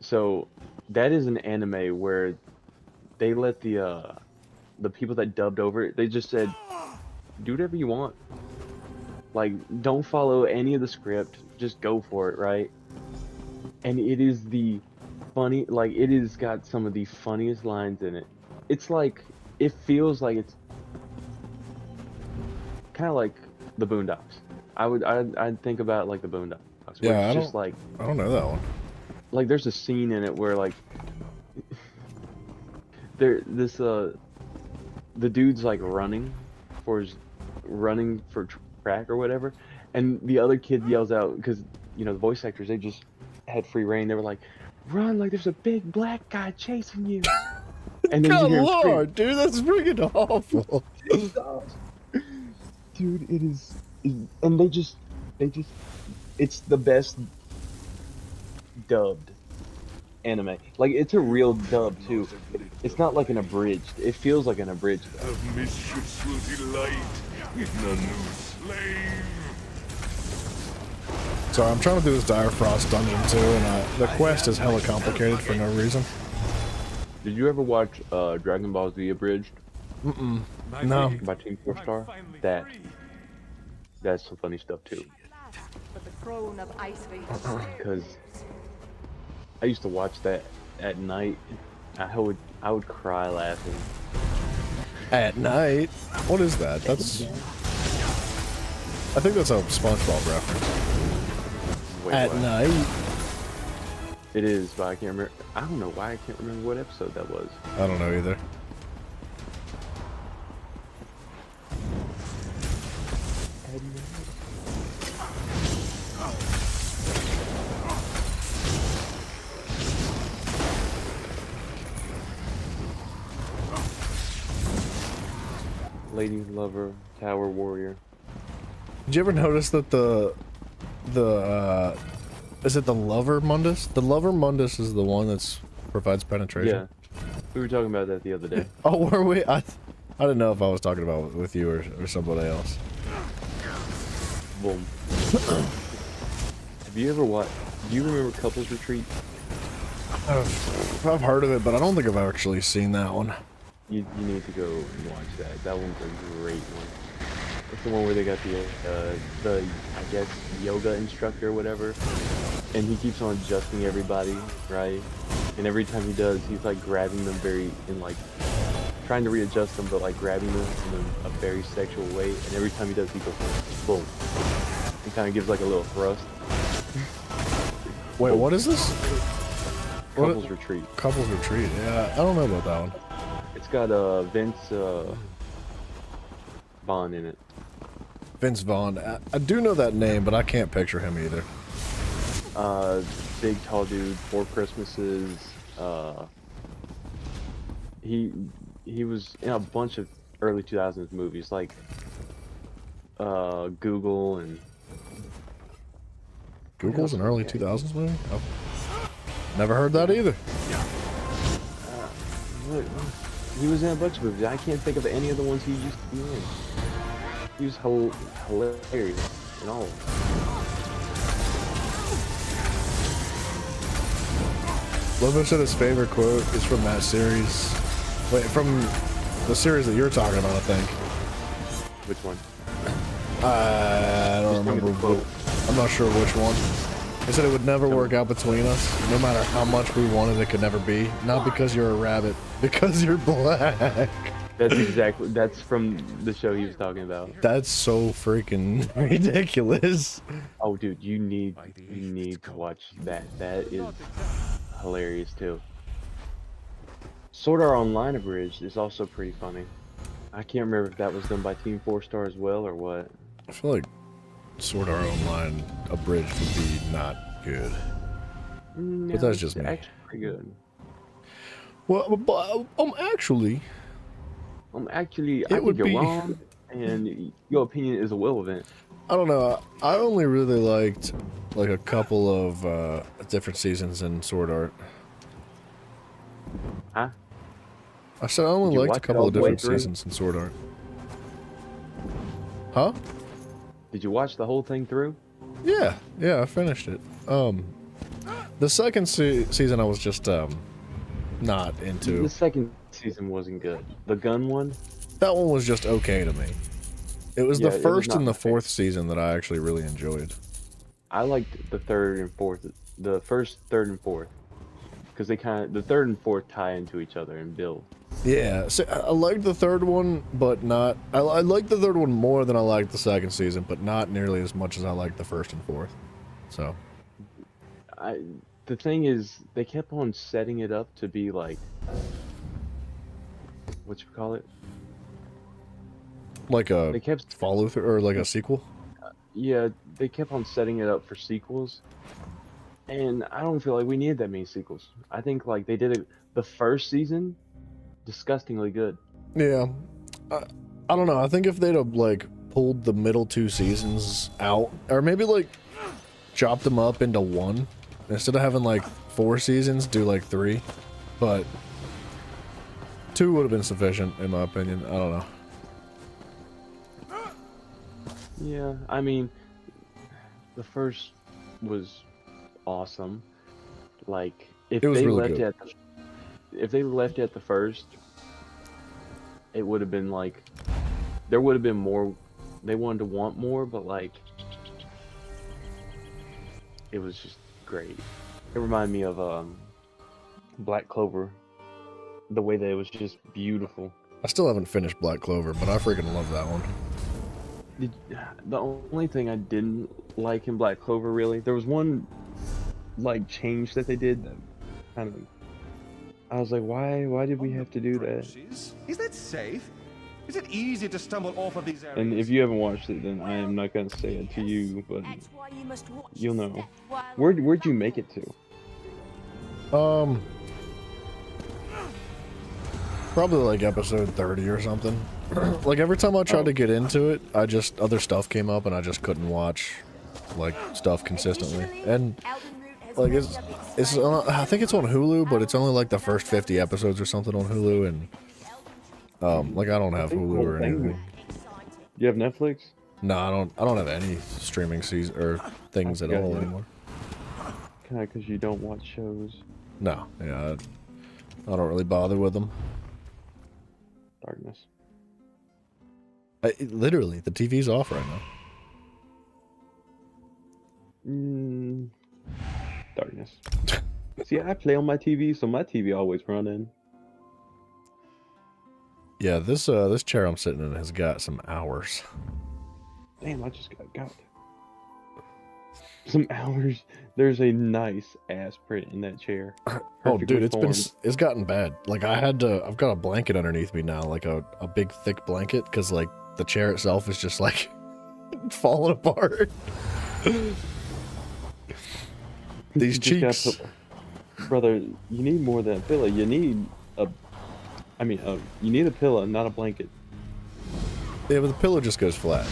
So that is an anime where they let the people that dubbed over it, they just said, do whatever you want. Like, don't follow any of the script. Just go for it, right? And it is the funny, like, it has got some of the funniest lines in it. It's like, it feels like it's kind of like the Boondocks. I'd think about it like the Boondocks. Where Yeah, it's just like, I don't know that one. like there's a scene in it where like the dude's like running for track or whatever, and the other kid yells out, because you know the voice actors, they just had free reign. They were like, run, like there's a big black guy chasing you. And then Good you hear him scream. lord, dude, that's freaking awful. Dude, it is, and they just it's the best dubbed anime. Like, it's a real dub too. It's not like an abridged. It feels like an abridged dub. Of mischiefs will delight in a new slave. So I'm trying to do this Dire Frost dungeon too, and the quest is hella complicated for no reason. Did you ever watch Dragon Ball Z abridged No. by Team 4-Star? That's some funny stuff too. For the throne of Icewind. Because I used to watch that at night. I would cry laughing. At night? What is that? That's... I think that's a SpongeBob reference. Wait, At what? night? It is, but I can't remember. I don't know why I can't remember what episode that was. I don't know either. Lady Lover, Tower Warrior. Did you ever notice that the is it the Lover Mundus? The Lover Mundus is the one that's provides penetration. Yeah, we were talking about that the other day. Oh, were we? I didn't know if I was talking about with you or somebody else. Boom. Have you ever watched? Do you remember Couples Retreat? I've heard of it, but I don't think I've actually seen that one. You need to go and watch that. That one's a great one. It's the one where they got the I guess yoga instructor or whatever, and he keeps on adjusting everybody, right? And every time he does, he's like grabbing them like trying to readjust them, but like grabbing them in a very sexual way. And every time he does, he goes boom. He kind of gives like a little thrust. Wait, what is this? Couples Retreat. Couples Retreat. Yeah, I don't know about that one. It's got Vince Vaughn in it. Vince Vaughn. I do know that name, but I can't picture him either. Big tall dude. 4 Christmases. He was in a bunch of early 2000s movies like Google and. Google's an early 2000s movie? Oh. Never heard that either. He was in a bunch of movies. I can't think of any of the ones he used to be in. He was hilarious in all of them. Lobo said his favorite quote is from that series. Wait, from the series that you're talking about, I think. Which one? I don't remember. I'm not sure which one. He said it would never work out between us. No matter how much we wanted, it could never be. Not because you're a rabbit, because you're black. That's from the show he was talking about. That's so freaking ridiculous. Oh, dude, you need to watch that. That is hilarious too. Sword Art Online Abridged is also pretty funny. I can't remember if that was done by Team 4 Star as well or what. I feel like Sword Art Online Abridged would be not good. No, But that's just me. Actually pretty good. Well, but, actually, I think you're wrong, and your opinion is irrelevant. I don't know. I only really liked like a couple of different seasons in Sword Art. Huh? I said I only liked a couple of different seasons in Sword Art. Huh? Did you watch the whole thing through? Yeah, I finished it. The second season I was just not into. The second season wasn't good. The gun one? That one was just okay to me. It was Yeah, the it was first not and the my fourth season that I actually really enjoyed. I liked the third and fourth, the first, third, and fourth, because the third and fourth tie into each other and build. Yeah, so I liked the third one, but not. I liked the third one more than I liked the second season, but not nearly as much as I liked the first and fourth. So. The thing is, they kept on setting it up to be like, what you call it? Like a They kept follow through or like a sequel? Yeah, they kept on setting it up for sequels, and I don't feel like we needed that many sequels. I think like they did it the first season, disgustingly good. Yeah, I don't know. I think if they'd have like pulled the middle 2 seasons out, or maybe like chopped them up into one instead of having like 4 seasons, do like 3. But 2 would have been sufficient, in my opinion. I don't know. Yeah, I mean, the first was awesome. Like if It was they really left good. if they left it at the first, it would have been like there would have been more. They wanted to want more, but like it was just great. It reminded me of Black Clover, the way that it was just beautiful. I still haven't finished Black Clover, but I freaking love that one. The only thing I didn't like in Black Clover, really, there was one like change that they did that kind of. I was like, why did we have to do that? Is that safe? Is it easy to stumble off of these areas? And if you haven't watched it, then I am not gonna say it to you, but you'll know. Where'd you make it to? Probably like episode 30 or something. Like every time I tried to get into it, other stuff came up and I just couldn't watch like stuff consistently. And like it's I think it's on Hulu, but it's only like the first 50 episodes or something on Hulu, and like I don't have Hulu or anything. You have Netflix? No, I don't have any streaming or things at all anymore. Kinda because you don't watch shows. No, yeah, I don't really bother with them. Darkness. Literally, the TV's off right now. Darkness. See, I play on my TV, so my TV always running. Yeah, this chair I'm sitting in has got some hours. Damn, I just got some hours. There's a nice ass print in that chair. Oh, dude, Perfectly it's gotten bad. Like I've got a blanket underneath me now, like a big thick blanket, because like the chair itself is just like falling apart. These You just cheeks. gotta brother, you need more than a pillow. You need you need a pillow, not a blanket. Yeah, but the pillow just goes flat.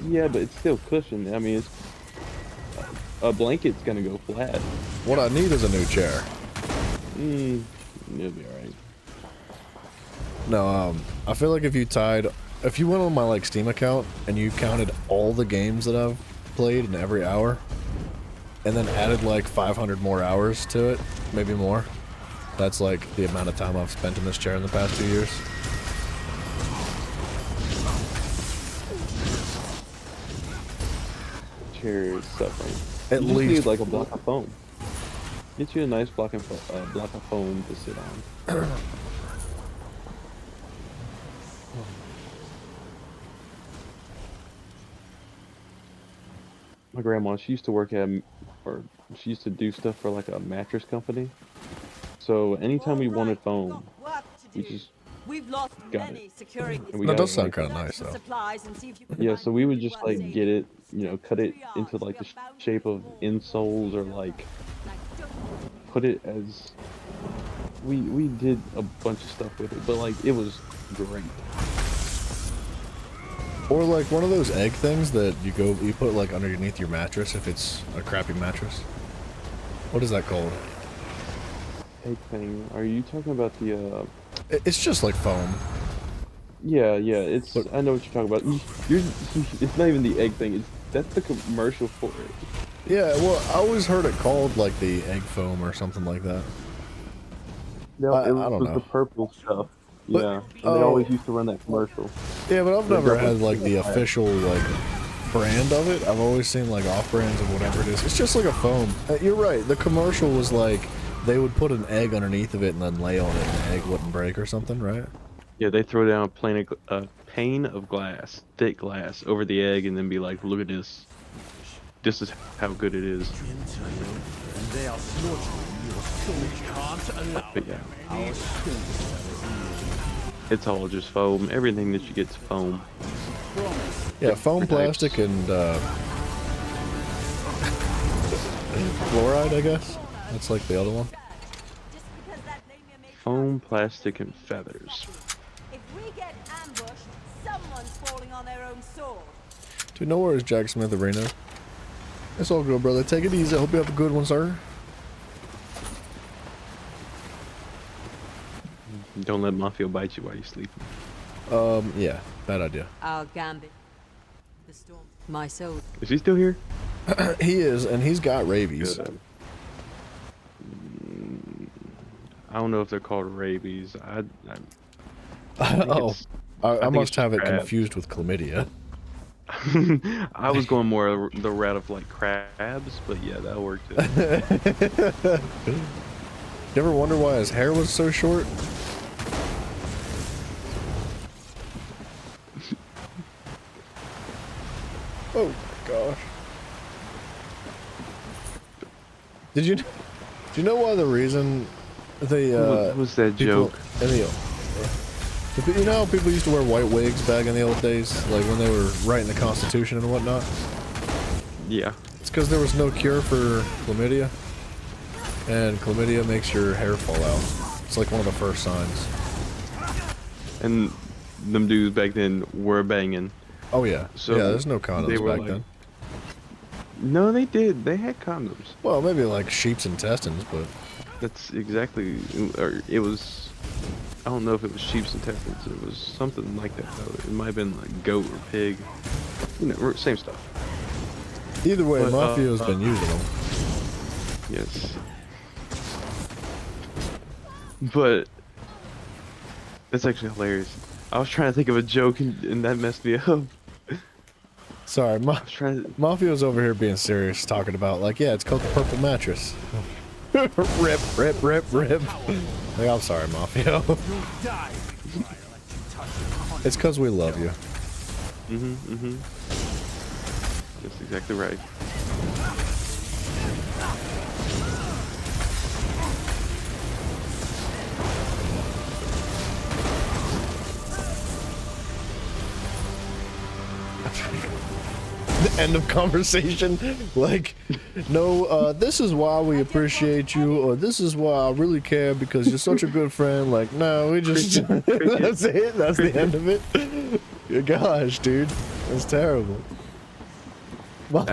Yeah, but it's still cushioned. I mean, a blanket's gonna go flat. What I need is a new chair. It'll be alright. No, I feel like if you went on my like Steam account and you counted all the games that I've played in every hour, and then added like 500 more hours to it, maybe more. That's like the amount of time I've spent in this chair in the past 2 years. Chair is suffering. At You just least need like a block of foam. Get you a nice block of foam to sit on. My grandma, she used to work at, she used to do stuff for like a mattress company. So anytime we wanted foam, we just We've lost got many it. security. And we that got does it, sound like- kind of nice though. Supplies and see if you can Yeah, find so we would new just ones like in. get it, cut it into like the shape of insoles, or like put it as we did a bunch of stuff with it, but like it was great. Or like one of those egg things that you put like underneath your mattress if it's a crappy mattress. What is that called? Egg thing. Are you talking about the It's just like foam. Yeah, it's But- I know what you're talking about. It's not even the egg thing. That's the commercial for it. Yeah, well, I always heard it called like the egg foam or something like that. No, I it don't was know. the purple stuff. But- Yeah, and oh. they always used to run that commercial. Yeah, but I've They're never had definitely like the fire. official like brand of it. I've always seen like off brands of whatever it is. It's just like a foam. You're right. The commercial was like they would put an egg underneath of it and then lay on it and the egg wouldn't break or something, right? Yeah, they throw down a pane of glass, thick glass, over the egg, and then be like, "Look at this. This is how good it is." And they are slaughtering your soul. Can't allow But yeah, it's all just foam. Everything that you get's foam. Yeah, foam, plastic, and fluoride, I guess. That's like the other one. Just because that name you made Foam, plastic, and feathers. If we get ambushed, someone's falling on their own sword. Dude, no worries, Jack Smith Arena. It's all good, brother. Take it easy. I hope you have a good one, sir. Don't let Mafia bite you while you're sleeping. Yeah, bad idea. Our gambit. The storm. My soul. Is he still here? He is, and he's got rabies. Good. I don't know if they're called rabies. I think Oh, it's- I think must it's have it crab. confused with chlamydia. I was going more the route of like crabs, but yeah, that worked too. You ever wonder why his hair was so short? Oh my gosh. Do you know why the reason they What was that people joke? in the you know how people used to wear white wigs back in the old days, like when they were writing the Constitution and whatnot? Yeah. It's because there was no cure for chlamydia, and chlamydia makes your hair fall out. It's like one of the first signs. And them dudes back then were banging. Oh yeah, So yeah. There's no they condoms were back like- then. No, they did. They had condoms. Well, maybe like sheep's intestines, but That's exactly, or it was, I don't know if it was sheep's intestines. It was something like that though. It might have been like goat or pig. You know, same stuff. either way, But, Mafio's been using them. Yes. But that's actually hilarious. I was trying to think of a joke and that messed me up. Sorry, I was trying to, Mafio's over here being serious, talking about like, yeah, it's called the purple mattress. Rip, rip, rip, rip. Like, I'm sorry, Mafio. You'll die before I let you touch your It's because we love you. That's exactly right. The end of conversation. Like, no, this is why we appreciate you, or this is why I really care because you're such a good friend. Like, no, we just that's it. That's the end of it. Gosh, dude, that's terrible. Well,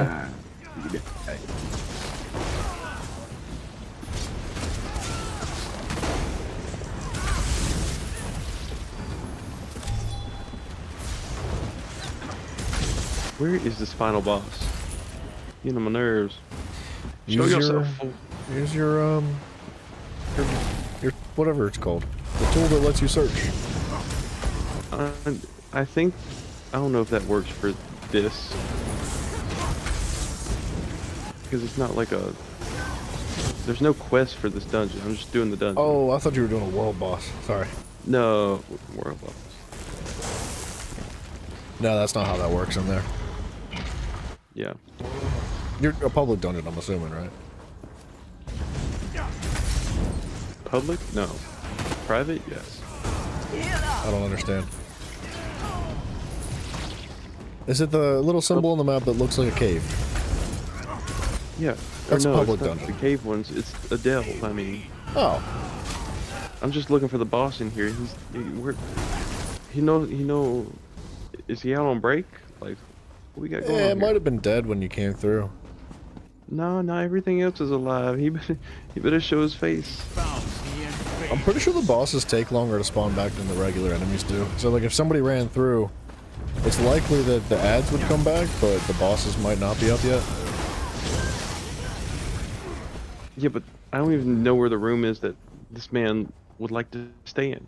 Where is this final boss? Getting on my nerves. Show use yourself. use your whatever it's called, the tool that lets you search. I think, I don't know if that works for this. Because it's not like a, there's no quest for this dungeon. I'm just doing the dungeon. Oh, I thought you were doing a world boss. Sorry. No, world boss. No, that's not how that works in there. Yeah. You're a public dungeon, I'm assuming, right? Public? No. Private? Yes. I don't understand. Is it the little symbol on the map that looks like a cave? Yeah. That's Or a no, public it's not dungeon. the cave ones. It's a delve. I mean, Oh. I'm just looking for the boss in here. He know. Is he out on break? Like, what we got going Yeah, on it might have been dead when you came through. No, everything else is alive. He better show his face. I'm pretty sure the bosses take longer to spawn back than the regular enemies do. So, like, if somebody ran through, it's likely that the ads would come back, but the bosses might not be up yet. Yeah, but I don't even know where the room is that this man would like to stay in.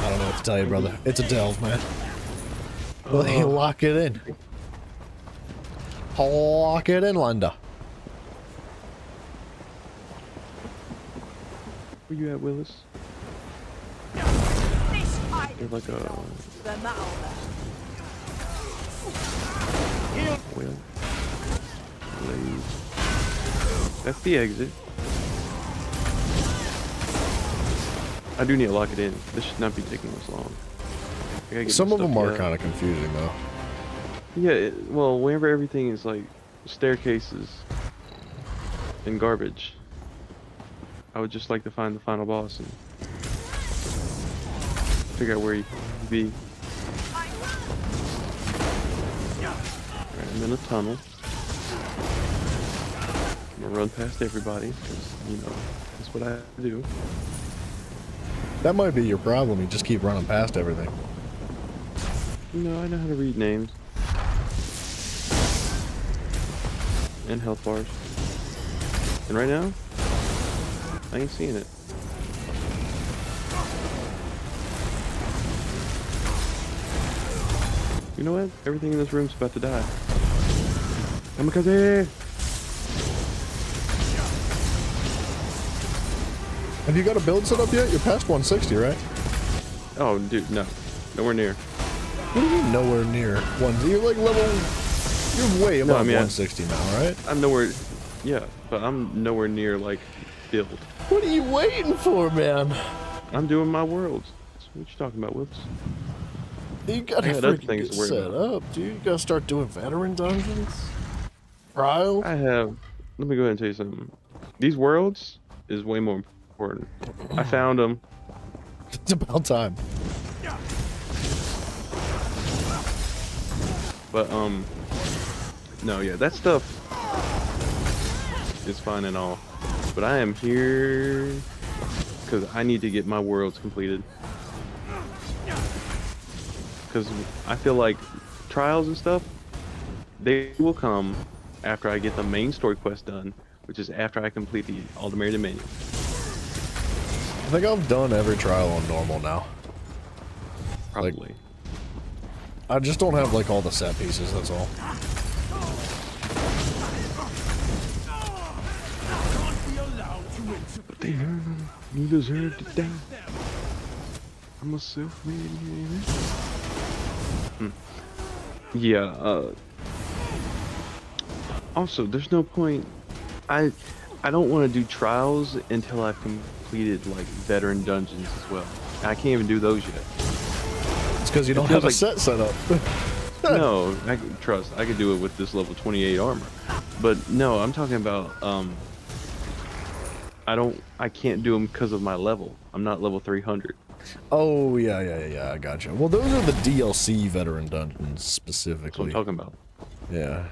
I don't know what to tell you, brother. It's a delve, man. Well, hey, lock it in. Lock it in, Linda. Where you at, Willis? There's like a well, blade. That's the exit. I do need to lock it in. This should not be taking this long. I gotta get Some my of them stuff are together. kind of confusing, though. Yeah, well, whenever everything is like staircases and garbage, I would just like to find the final boss and figure out where he could be. Alright, I'm in a tunnel. I'm gonna run past everybody, because, you know, that's what I do. That might be your problem. You just keep running past everything. You know, I know how to read names. And health bars. And right now, I ain't seeing it. You know what? Everything in this room's about to die. Kamikaze! Have you got a build set up yet? You're past 160, right? Oh, dude, no. Nowhere near. What do you mean nowhere near one? You're like level. You're way above 160 now, right? I'm nowhere. Yeah, but I'm nowhere near, like, build. What are you waiting for, man? I'm doing my worlds. What you talking about, Whoops? You gotta I got other freaking things get to worry set about. up, dude. You gotta start doing veteran dungeons. Trials. I have. Let me go ahead and tell you something. These worlds is way more important. I found them. It's about time. But no, yeah, that stuff is fine and all. But I am here because I need to get my worlds completed. Because I feel like trials and stuff, they will come after I get the main story quest done, which is after I complete the Aldemarian menu. I think I've done every trial on normal now. Probably. I just don't have like all the set pieces, that's all. But they heard him. You deserve to die. I'm a self-made man. Yeah. Also, there's no point. I don't want to do trials until I've completed like veteran dungeons as well. I can't even do those yet. It's because you don't feels have a like- set up. No, trust. I could do it with this level 28 armor. But no, I'm talking about I can't do them because of my level. I'm not level 300. Oh yeah, I gotcha. Well, those are the DLC veteran dungeons That's what specifically. I'm talking about. Yeah.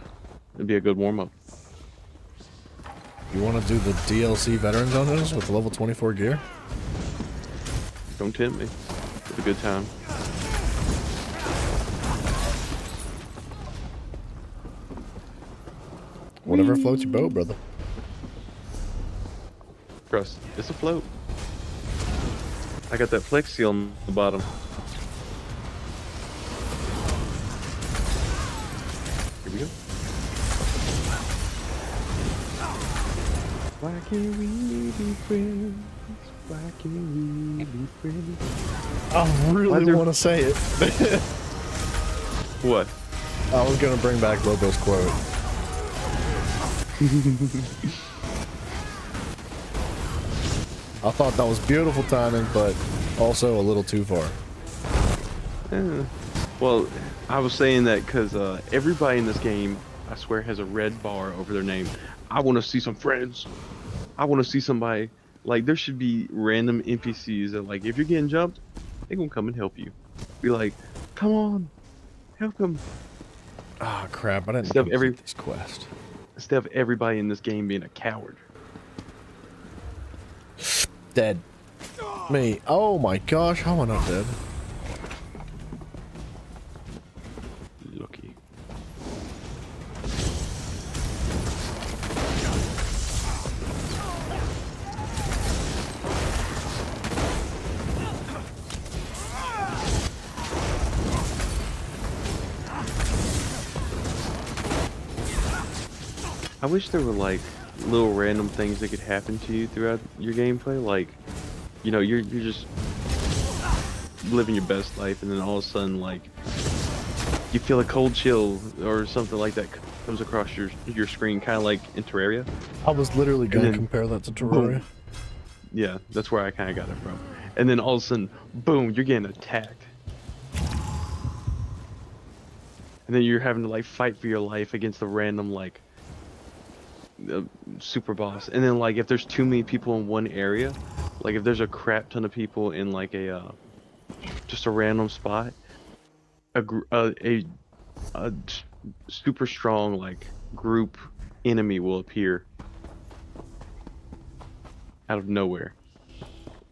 It'd be a good warm up. You want to do the DLC veteran dungeons with level 24 gear? Don't tempt me. It's a good time. Whatever floats your boat, brother. Trust. It's a float. I got that flex seal on the bottom. Here we go. Why can't we be friends? Why can't we be friends? I really want to say it. What? I was gonna bring back Lobo's quote. I thought that was beautiful timing, but also a little too far. Well, I was saying that because everybody in this game, I swear, has a red bar over their name. I want to see some friends. I want to see somebody. Like, there should be random NPCs that, like, if you're getting jumped, they gonna come and help you. Be like, come on, help them. Ah, crap! I didn't Instead of complete this quest. Instead of everybody in this game being a coward. Dead. Me. Oh my gosh! How am I not dead? Lucky. I wish there were like little random things that could happen to you throughout your gameplay. Like, you know, you're just living your best life, and then all of a sudden, like, you feel a cold chill or something like that comes across your screen, kind of like in Terraria. I was literally gonna then- compare that to Terraria. Yeah, that's where I kind of got it from. And then all of a sudden, boom, you're getting attacked. And then you're having to like fight for your life against a random like super boss. And then like if there's too many people in one area, like if there's a crap ton of people in like a just a random spot, a super strong like group enemy will appear out of nowhere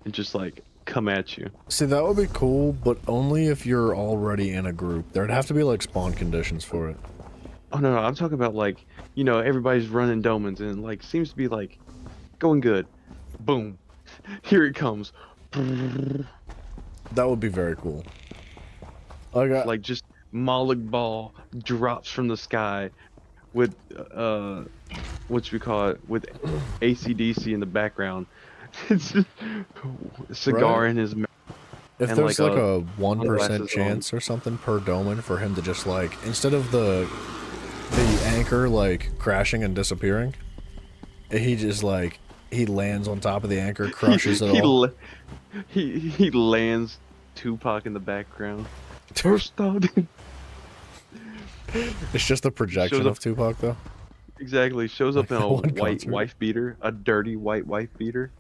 and just like come at you. See, that would be cool, but only if you're already in a group. There'd have to be like spawn conditions for it. Oh no, I'm talking about like, you know, everybody's running domens and like seems to be like going good. Boom. Here it comes. That would be very cool. I got Like just Moloch ball drops from the sky with what you call it, with AC/DC in the background. It's just cigar Right. in his mouth. if and there's like a 1% sunglasses on. chance or something per domain for him to just like, instead of the anchor like crashing and disappearing, he just like he lands on top of the anchor, crushes it all. He lands Tupac in the background. First thought. It's just a projection Shows up- of Tupac though. Exactly. Shows up Like in a that one white concert. wife beater, a dirty white wife beater.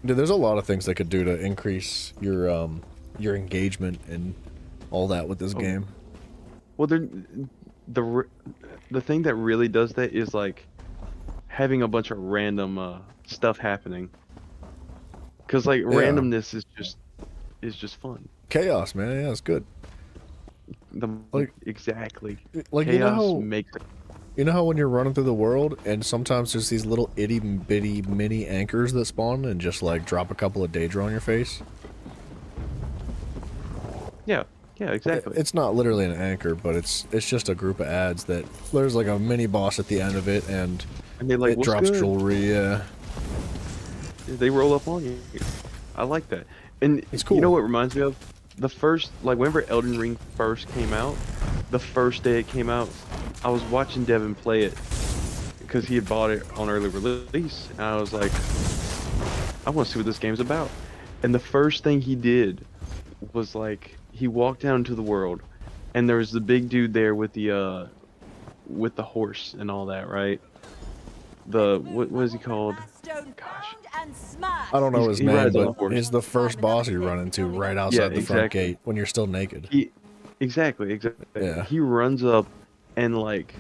Dude, there's a lot of things they could do to increase your engagement and all that with this game. Well, the thing that really does that is like having a bunch of random stuff happening. Cause like randomness is just fun. Chaos, man. Yeah, it's good. Exactly. Like, Chaos you know how makes you know how when you're running through the world and sometimes there's these little itty bitty mini anchors that spawn and just like drop a couple of Daedra on your face? Yeah, exactly. It's not literally an anchor, but it's just a group of ads that there's like a mini boss at the end of it, and they like, it "What's drops good?" jewelry. Yeah, They roll up on you. I like that. And It's cool. you know what reminds me of? the first, like, whenever Elden Ring first came out, the first day it came out, I was watching Devin play it because he had bought it on early release, and I was like, I want to see what this game's about. And the first thing he did was, like, he walked down into the world, and there was the big dude there with the horse and all that, right? What is he called? Gosh. I don't know his He name, rides on a but horse. he's the first boss you run into right outside the front exactly. gate when you're still naked. Exactly. Yeah. He runs up and, like,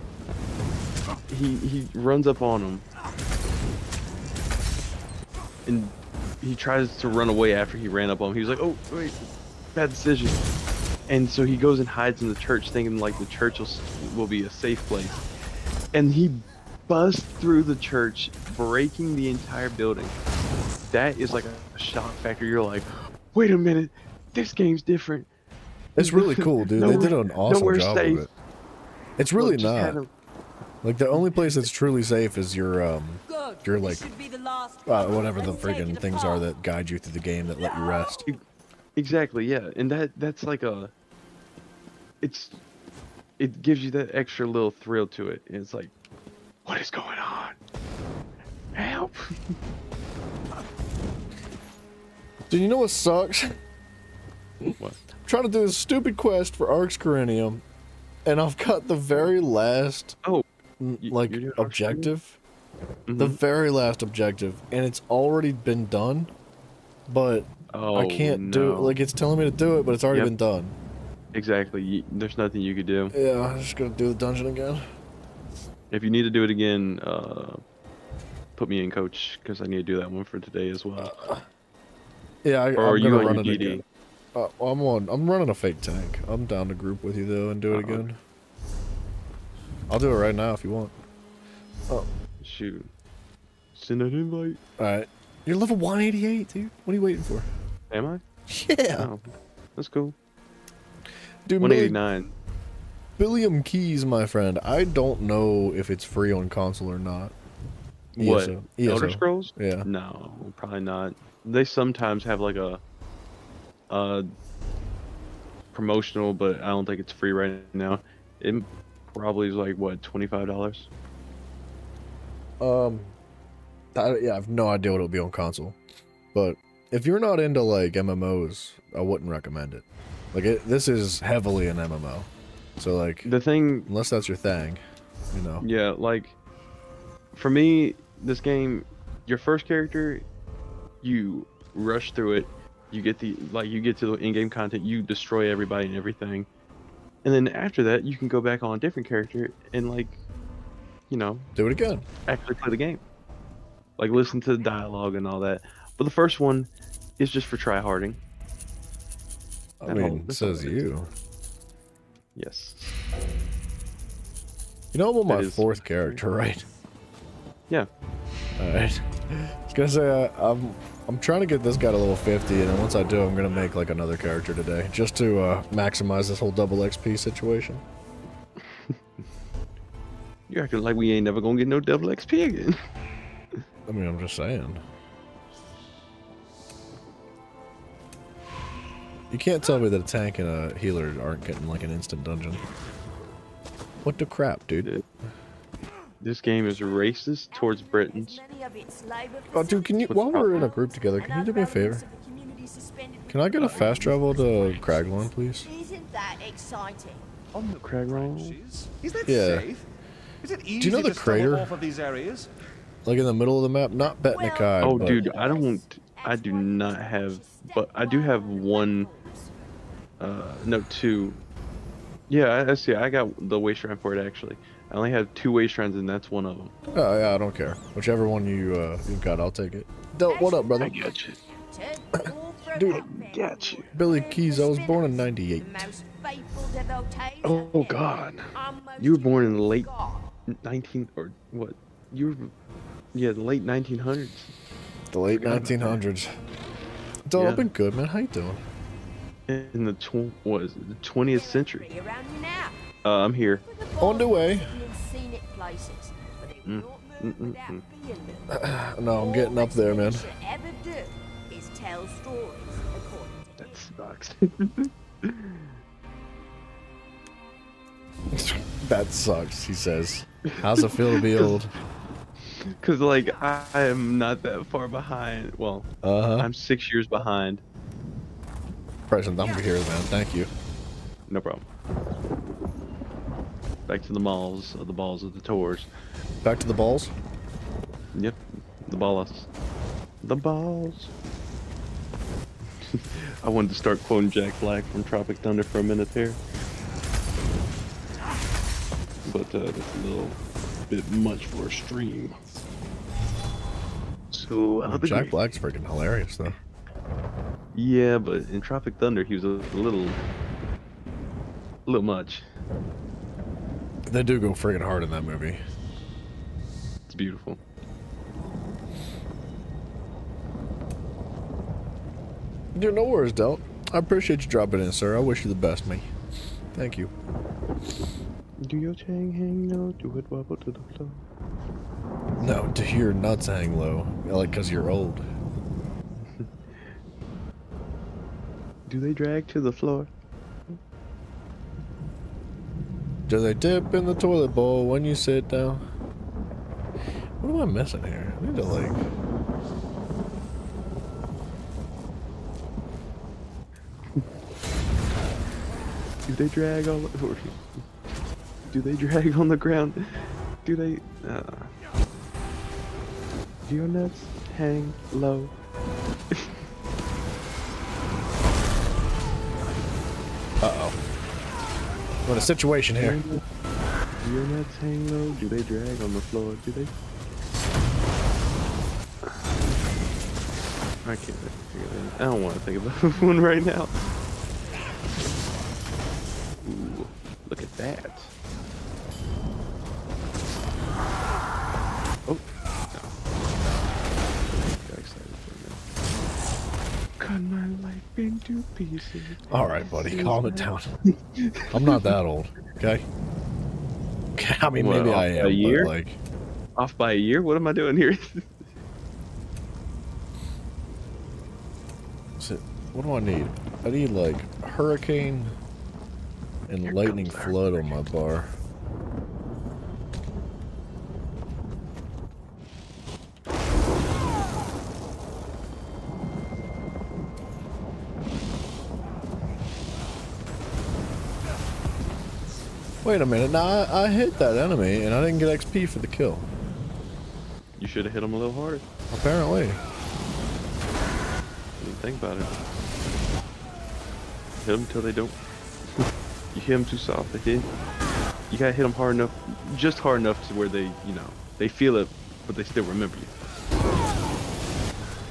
he runs up on him, and he tries to run away after he ran up on him. He was like, "Oh wait, bad decision." And so he goes and hides in the church, thinking like the church will be a safe place. And he busts through the church, breaking the entire building. That is like a shock factor. You're like, wait a minute, this game's different. It's really cool, dude. They did an awesome job of it. It's really not. Like, the only place that's truly safe is your like, whatever the friggin' things are that guide you through the game that let you rest. Exactly, yeah. And that's like it gives you that extra little thrill to it. And it's like, what is going on? Help! Dude, you know what sucks? What? I'm trying to do this stupid quest for Arx Corinium, and I've got the very last like you're doing objective. Mm-hmm. The very last objective, and it's already been done, but I can't do it. Like, it's telling me to do it, but it's already been done. Exactly. There's nothing you could do. Yeah, I'm just gonna do the dungeon again. If you need to do it again, put me in, coach, because I need to do that one for today as well. Yeah, or are I'm you gonna on run your it again. I'm running a fake tank. I'm down to group with you though and do it again. I'll do it right now if you want. Oh, shoot! Send an invite. All right, you're level 188, dude. What are you waiting for? Am I? Yeah. Oh, that's cool. Dude, 189. Billiam Keys, my friend. I don't know if it's free on console or not. What? ESO. Elder Scrolls? Yeah. No, probably not. They sometimes have like a promotional, but I don't think it's free right now. It probably is like what, $25? I have no idea what it'll be on console, but if you're not into like MMOs, I wouldn't recommend it. Like, this is heavily an MMO, so like the thing, unless that's your thing, you know. Yeah, like for me, this game, your first character, you rush through it, you get to the in-game content, you destroy everybody and everything, and then after that, you can go back on a different character and, like, you know, do it again. Actually play the game, like listen to the dialogue and all that. But the first one is just for tryharding. I mean, says you. Yes. You know, I'm on my fourth character, right? Yeah. All right. I was gonna say I'm trying to get this guy to level 50, and then once I do, I'm gonna make like another character today, just to maximize this whole double XP situation. You're acting like we ain't never gonna get no double XP again. I mean, I'm just saying. You can't tell me that a tank and a healer aren't getting like an instant dungeon. What the crap, dude? This game is racist towards Britons. Oh, dude, can you, while we're in a group together, can you do me a favor? Can I get a fast travel to Craglorn, please? Isn't that exciting? On the Craglorn? Is that Yeah. safe? Is it easy Do you know the to stumble crater? off of these areas? Like in the middle of the map? Not Betnikai. Oh, but... dude, I do not have, but I do have one, no, two. Yeah, I see. I got the waste shrine for it, actually. I only have 2 waste shrines, and that's one of them. Oh, yeah, I don't care. Whichever one you've got, I'll take it. What up, brother? I got you. Dude, got you. Billy Keys, I was born in 98. Oh, God. You were born in the late 19, or what? You were, yeah, the late 1900s. The late 1900s. Dude, I've been good, man. How you doing? In the, what is it, the 20th century. I'm here. On the way. No, I'm getting up there, man. That sucks. sucks. That sucks, he says. How's it feel to be old? Cause like I am not that far behind. Well, I'm 6 years behind. Present, I'm here then. Thank you. No problem. Back to the balls of the tours. Back to the balls. Yep, the balls. The balls. I wanted to start quoting Jack Black from Tropic Thunder for a minute there. But that's a little bit much for a stream. So Jack Black's freaking hilarious though. Yeah, but in Tropic Thunder he was a little much. They do go freaking hard in that movie. It's beautiful. Dude, no worries, Delt. I appreciate you dropping in, sir. I wish you the best, mate. Thank you. Do your chang hang low? Do it wobble to the floor? No, to hear nuts hang low, like, cause you're old. Do they drag to the floor? Do they dip in the toilet bowl when you sit down? What am I missing here? I need to like. Do they drag on? Do they drag on the ground? Do they? Do your nuts hang low? Uh-oh. What a situation here. Do your nuts hang low? Do they drag on the floor? Do they? I can't figure that. I don't want to think about one right now. Ooh, look at that. Oh, no. Got excited for a minute. Cut my life into pieces. Alright, buddy, calm it down. I'm not that old, okay? I mean, What, maybe off I am, by a year? but like... Off by a year? What am I doing here? What do I need? I need, like, hurricane and lightning flood on my bar. Wait a minute, now I hit that enemy and I didn't get XP for the kill. You should have hit him a little harder. Apparently. Didn't think about it. Hit them till they don't. You hit them too soft, they hit. You gotta hit them hard enough, just hard enough to where they, you know, they feel it, but they still remember you.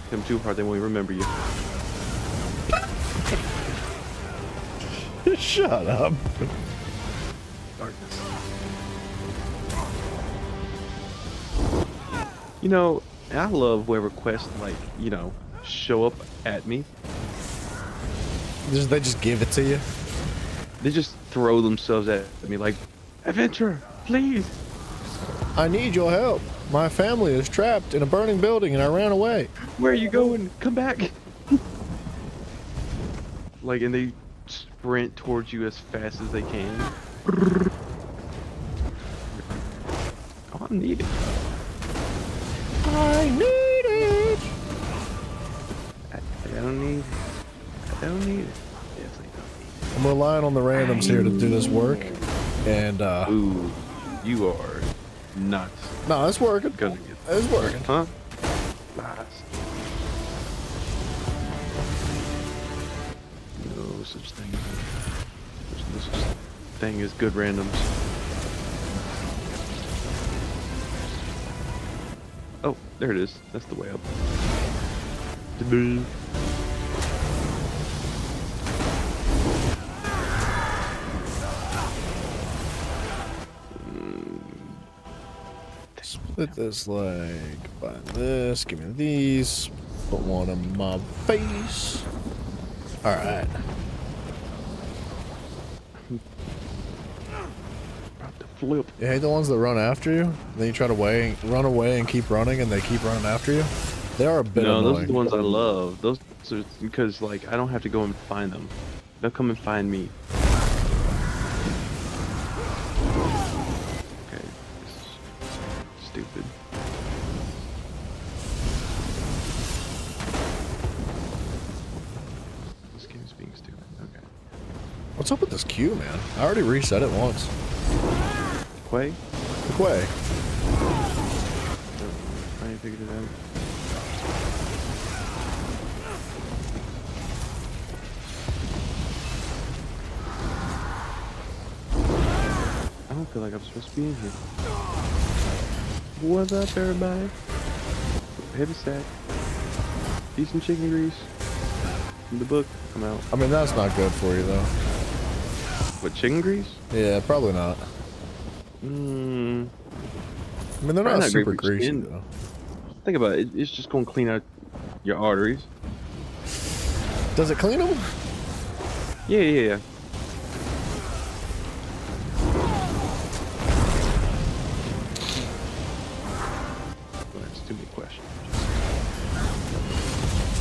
Hit them too hard, they won't remember you. Shut up. Darkness. You know, I love where requests, like, you know, show up at me. They just give it to you? They just throw themselves at me like, adventure, please. I need your help. My family is trapped in a burning building and I ran away. Where are you going? Come back. Like, and they sprint towards you as fast as they can. Oh, I need it. I need it. I don't need it. I don't need it. Definitely don't need I'm relying on the randoms here to do this work. And, it. Ooh, you are nuts. no, it's working. Gonna get It's working. Huh? Lies. No such thing. There's no such thing as good randoms. Oh, there it is. That's the way up. Split this leg by this. Give me these. Put one on my face. Alright. About to flip. You hate the ones that run after you? Then you try to run away and keep running and they keep running after you? They are a bit No, annoying. those are the ones I love. Those are because like I don't have to go and find them. They'll come and find me. Okay. Stupid. This game's being stupid. Okay. What's up with this queue, man? I already reset it once. Quay? The Quay. I ain't figured it out. I don't feel like I'm supposed to be in here. What's up, everybody? Heavy stack. Decent chicken grease. In the book, come out. I mean, that's not good for you, though. What, chicken grease? Yeah, probably not. I mean, they're Probably not not great super for your greasy, skin. though. Think about it. It's just going to clean out your arteries. Does it clean them? Yeah. Well, that's too many questions.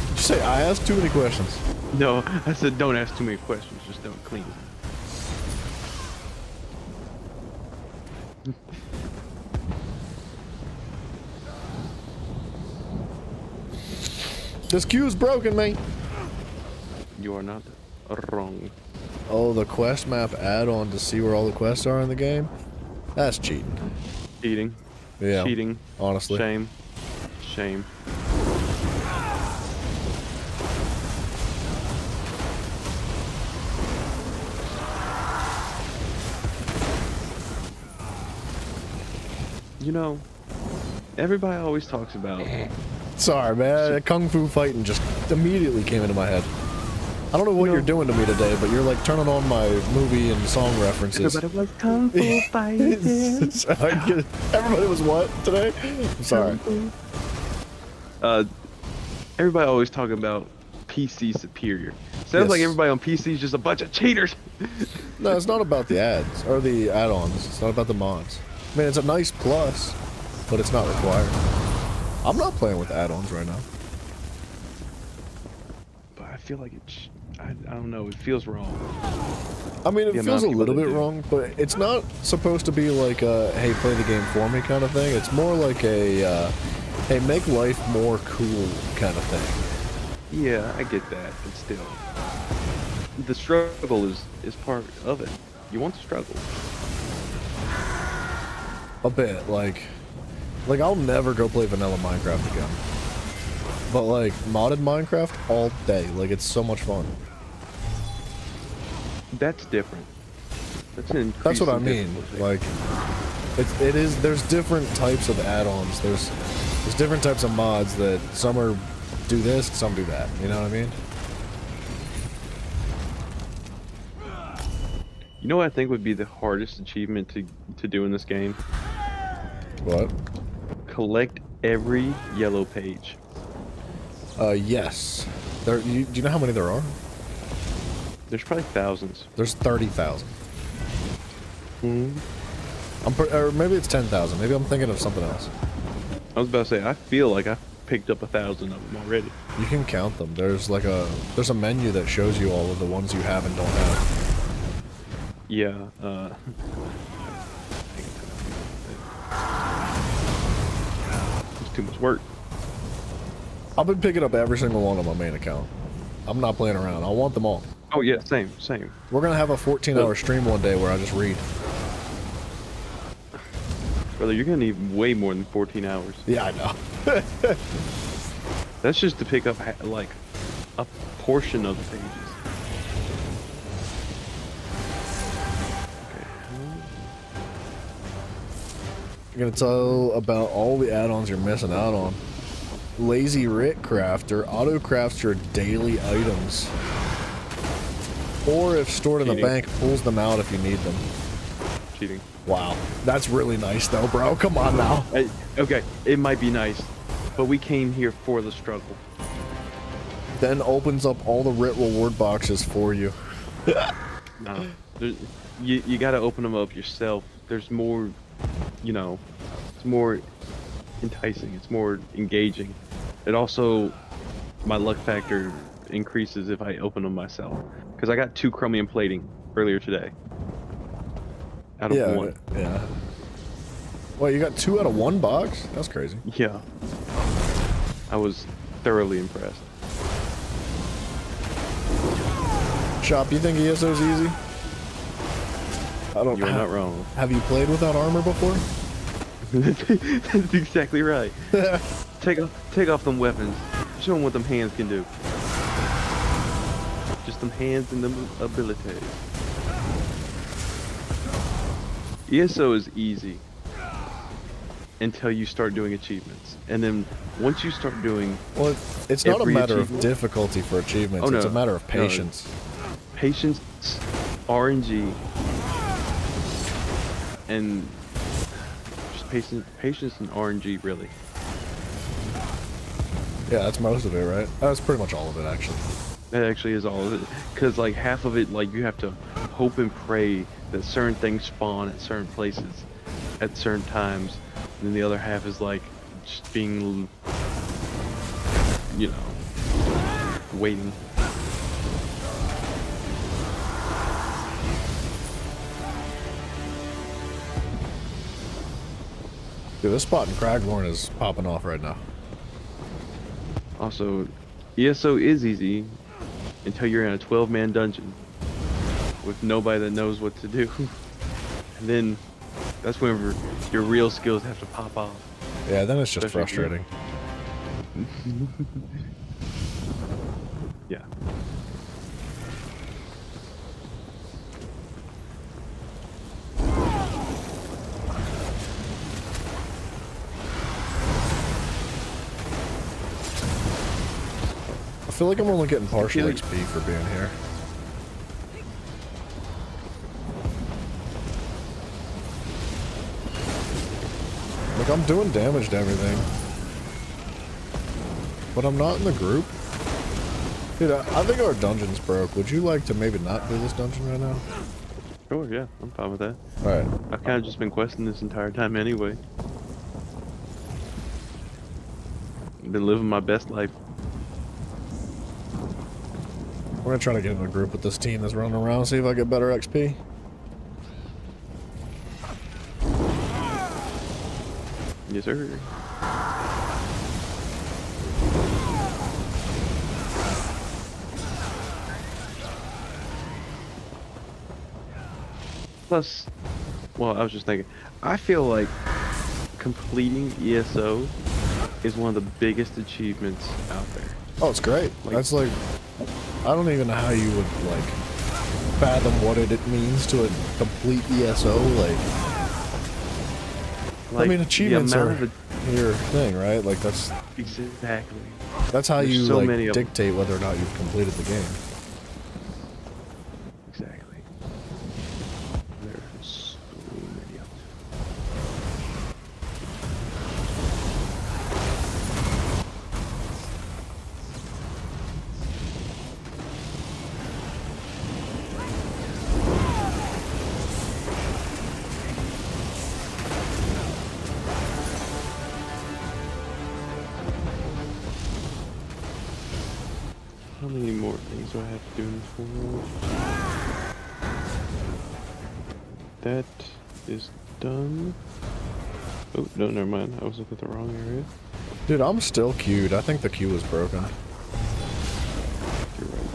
Did you say I asked too many questions? No, I said don't ask too many questions. Just don't clean them. This queue's broken, mate. You are not wrong. Oh, the quest map add-on to see where all the quests are in the game? That's cheating. Cheating. Yeah. Cheating. Honestly. Shame. Shame. You know, everybody always talks about. Sorry, man. Kung Fu fighting just immediately came into my head. I don't know what you're doing to me today, but you're like turning on my movie and song references. Everybody was Kung Fu fighting. Sorry, everybody was what today? I'm sorry. Everybody always talking about PC superior. Sounds like Yes. everybody on PC is just a bunch of cheaters. No, it's not about the ads or the add-ons. It's not about the mods. I mean, it's a nice plus, but it's not required. I'm not playing with add-ons right now. But I feel like it's. I don't know. It feels wrong. I mean, it The feels amount a of people little that bit do. wrong, but it's not supposed to be like a, hey, play the game for me kind of thing. It's more like a, hey, make life more cool kind of thing. Yeah, I get that, but still, the struggle is part of it. You want to struggle. A bit, like I'll never go play vanilla Minecraft again. But like, modded Minecraft all day. Like, it's so much fun. That's different. That's an That's what I increasing mean. difficulty. Like, it is. There's different types of add-ons. There's different types of mods that some are do this, some do that. You know what I mean? You know what I think would be the hardest achievement to do in this game? What? Collect every yellow page. Yes. Do you know how many there are? There's probably thousands. There's 30,000. Or maybe it's 10,000. Maybe I'm thinking of something else. I was about to say, I feel like I picked up 1,000 of them already. You can count them. There's a menu that shows you all of the ones you have and don't have. Yeah, it's too much work. I've been picking up every single one on my main account. I'm not playing around. I want them all. Oh yeah, same. We're gonna have a 14-hour stream one day where I just read. Brother, you're gonna need way more than 14 hours. Yeah, I know. That's just to pick up like a portion of the pages. I'm gonna tell about all the add-ons you're missing out on. Lazy Rick Crafter auto-crafts your daily items. Or if stored in the Cheating. bank, pulls them out if you need them. Cheating. Wow. That's really nice though, bro. Come on now. Okay, it might be nice, but we came here for the struggle. Then opens up all the RIT reward boxes for you. No, you gotta open them up yourself. There's more, you know, it's more enticing. It's more engaging It also, my luck factor increases if I open them myself. Because I got 2 chromium plating earlier today. Out of 1. Yeah. Well, you got 2 out of 1 box? That's crazy. Yeah. I was thoroughly impressed. Shop, you think ESO's easy? I don't. You're not wrong. Have you played without armor before? That's exactly right. Take off them weapons. Show them what them hands can do. Just them hands and them abilities. ESO is easy until you start doing achievements, and then once you start doing, well, it's not a matter of achievement- difficulty for achievements. Oh, no. It's a matter of No. patience. Patience, RNG, and just patience and RNG, really. Yeah, that's most of it, right? That's pretty much all of it, actually. That actually is all of it. Because, like, half of it, like, you have to hope and pray that certain things spawn at certain places at certain times. And then the other half is, like, just being, you know, waiting. Dude, this spot in Craglorn is popping off right now. Also, ESO is easy until you're in a 12-man dungeon with nobody that knows what to do. And then that's whenever your real skills have to pop off. Yeah, then it's just Especially if frustrating. Yeah. I feel like I'm only getting partial like- XP for being here. Like, I'm doing damage to everything. But I'm not in the group. Dude, I think our dungeon's broke. Would you like to maybe not do this dungeon right now? Sure, yeah, I'm fine with that. Alright. I've kind of just been questing this entire time anyway. I've been living my best life. We're gonna try to get in a group with this team that's running around, see if I get better XP. Yes, sir. Plus, well, I was just thinking, I feel like completing ESO is one of the biggest achievements out there. Oh, it's great. Like- That's like, I don't even know how you would like fathom what it means to complete ESO. I mean, the achievements amount are of your thing, right? Like that's exactly. how There's you so like many of 'em. dictate whether or not you've completed the game. Exactly. There's so many of them. How many more things do I have to do in this world? That is done. Oh, no, never mind. I was looking at the wrong area. Dude, I'm still queued. I think the queue is broken. You're right.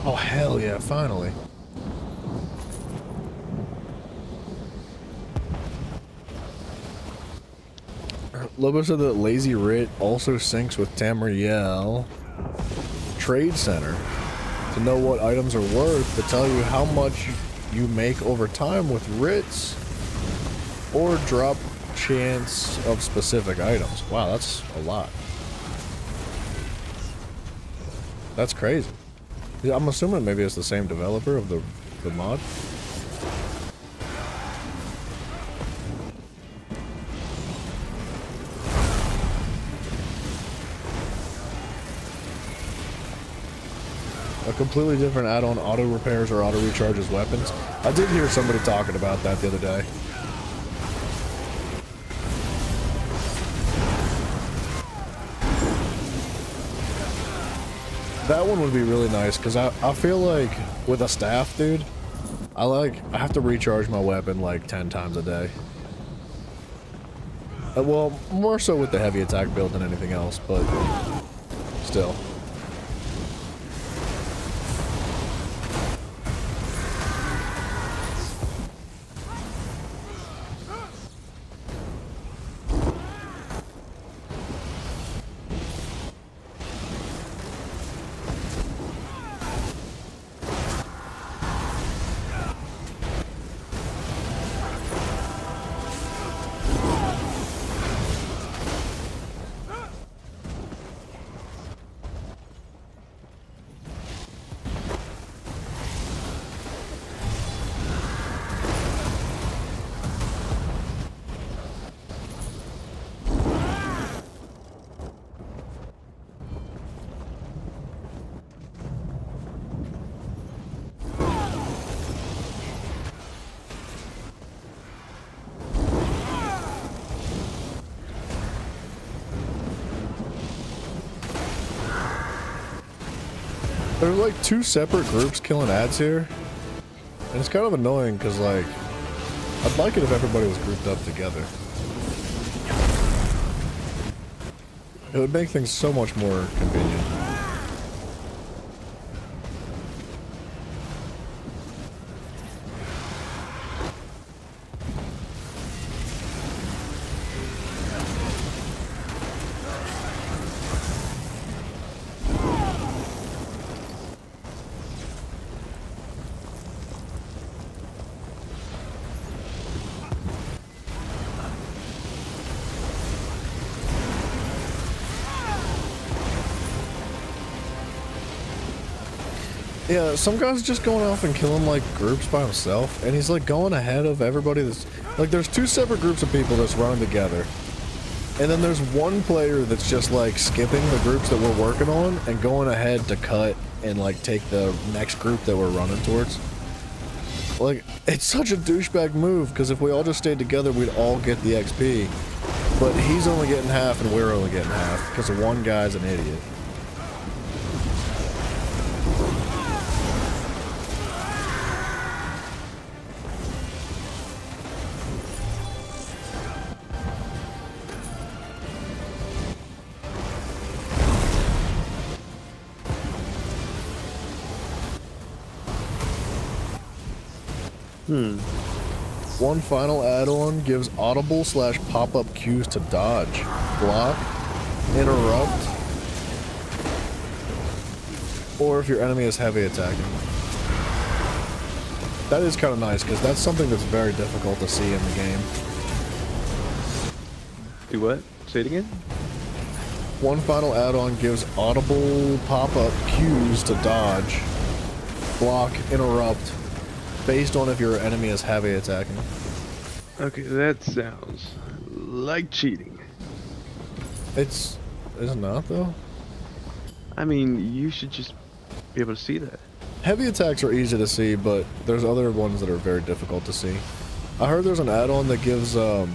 Oh hell yeah! Finally. Lobo said that Lazy Rit also syncs with Tamriel Trade Center to know what items are worth, to tell you how much you make over time with Rits, or drop chance of specific items. Wow, that's a lot. That's crazy. Yeah, I'm assuming maybe it's the same developer of the mod. A completely different add-on auto repairs or auto recharges weapons. I did hear somebody talking about that the other day. That one would be really nice, because I feel like with a staff, dude, I have to recharge my weapon like 10 times a day. Well, more so with the heavy attack build than anything else, but still. There's like 2 separate groups killing ads here, and it's kind of annoying because, like, I'd like it if everybody was grouped up together. It would make things so much more convenient. Yeah, some guy's just going off and killing like groups by himself, and he's like going ahead of everybody that's like, there's 2 separate groups of people that's running together, and then there's one player that's just like skipping the groups that we're working on and going ahead to cut and like take the next group that we're running towards. Like, it's such a douchebag move, because if we all just stayed together, we'd all get the XP, but he's only getting half and we're only getting half because one guy's an idiot. One final add-on gives audible / pop-up cues to dodge, block, interrupt, or if your enemy is heavy attacking. That is kind of nice, because that's something that's very difficult to see in the game. Do what? Say it again? One final add-on gives audible pop-up cues to dodge, block, interrupt, based on if your enemy is heavy attacking. Okay, that sounds like cheating. It's not though. I mean, you should just be able to see that. Heavy attacks are easy to see, but there's other ones that are very difficult to see. I heard there's an add-on that gives, I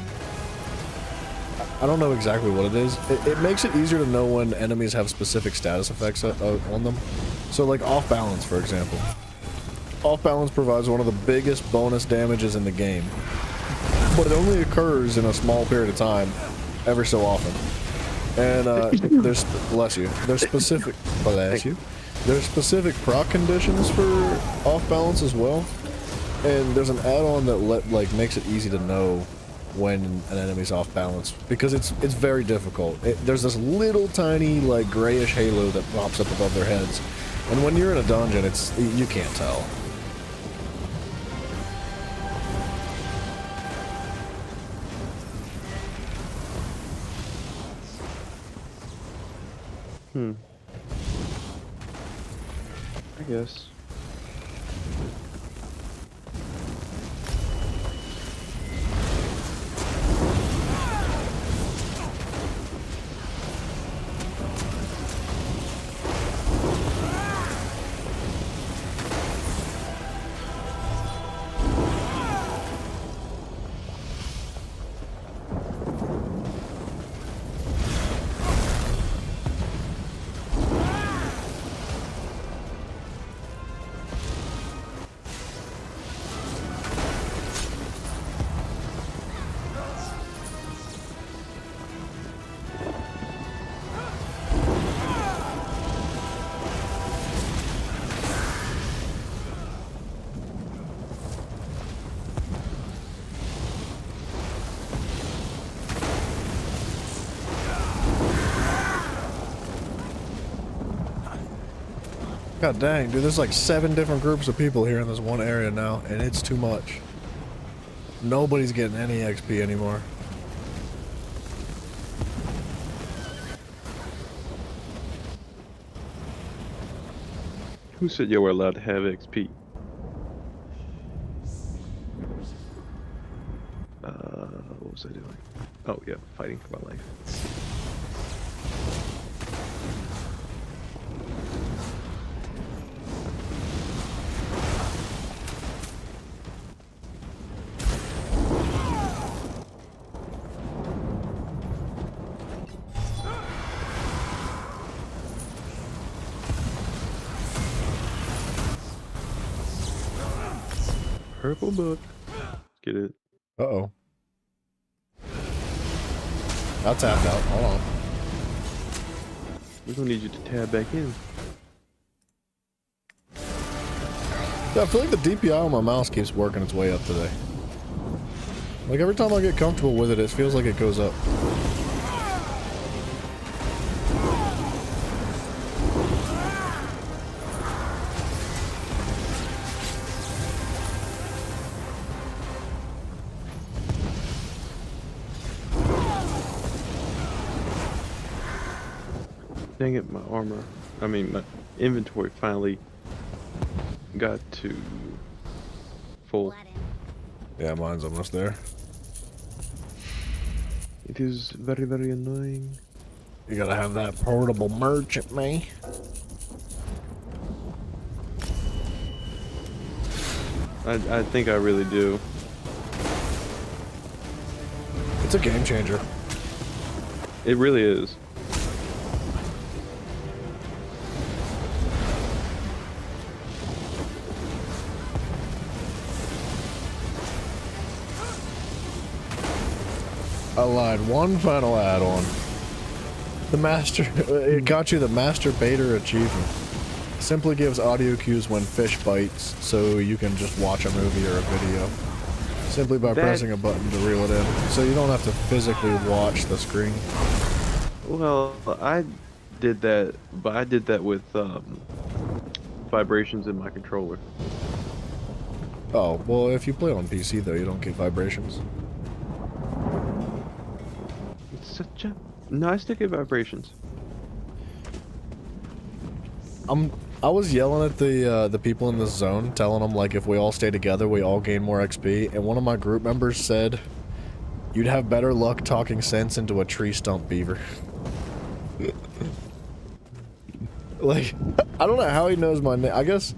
don't know exactly what it is. It makes it easier to know when enemies have specific status effects on them. So like off balance, for example. Off balance provides one of the biggest bonus damages in the game, but it only occurs in a small period of time, every so often. And there's specific there's specific proc conditions for off balance as well. And there's an add-on that makes it easy to know when an enemy's off balance, because it's very difficult. There's this little tiny like grayish halo that pops up above their heads, and when you're in a dungeon, you can't tell. I guess. God dang, dude, there's like 7 different groups of people here in this one area now, and it's too much. Nobody's getting any XP anymore. Who said you were allowed to have XP? What was I doing? Oh yeah, fighting for my life. Purple book. Get it. Uh-oh. I'll tap out. Hold on. We're gonna need you to tab back in. Yeah, I feel like the DPI on my mouse keeps working its way up today. Like every time I get comfortable with it, it feels like it goes up. Dang it, my armor. I mean, my inventory finally got to full. Yeah, mine's almost there. It is very, very annoying. You gotta have that portable merchant, me. I think I really do. It's a game changer. It really is. I lied. One final add-on. The master... It got you the Master Baiter achievement. Simply gives audio cues when fish bites, so you can just watch a movie or a video. Simply by pressing a button to reel it in. So you don't have to physically watch the screen. Well, I did that, but I did that with vibrations in my controller. Oh, well, if you play on PC, though, you don't get vibrations. It's such a... No, I still get vibrations. I was yelling at the people in this zone, telling them, like, if we all stay together, we all gain more XP, and one of my group members said, you'd have better luck talking sense into a tree stump beaver. Like, I don't know how he knows my name. I guess...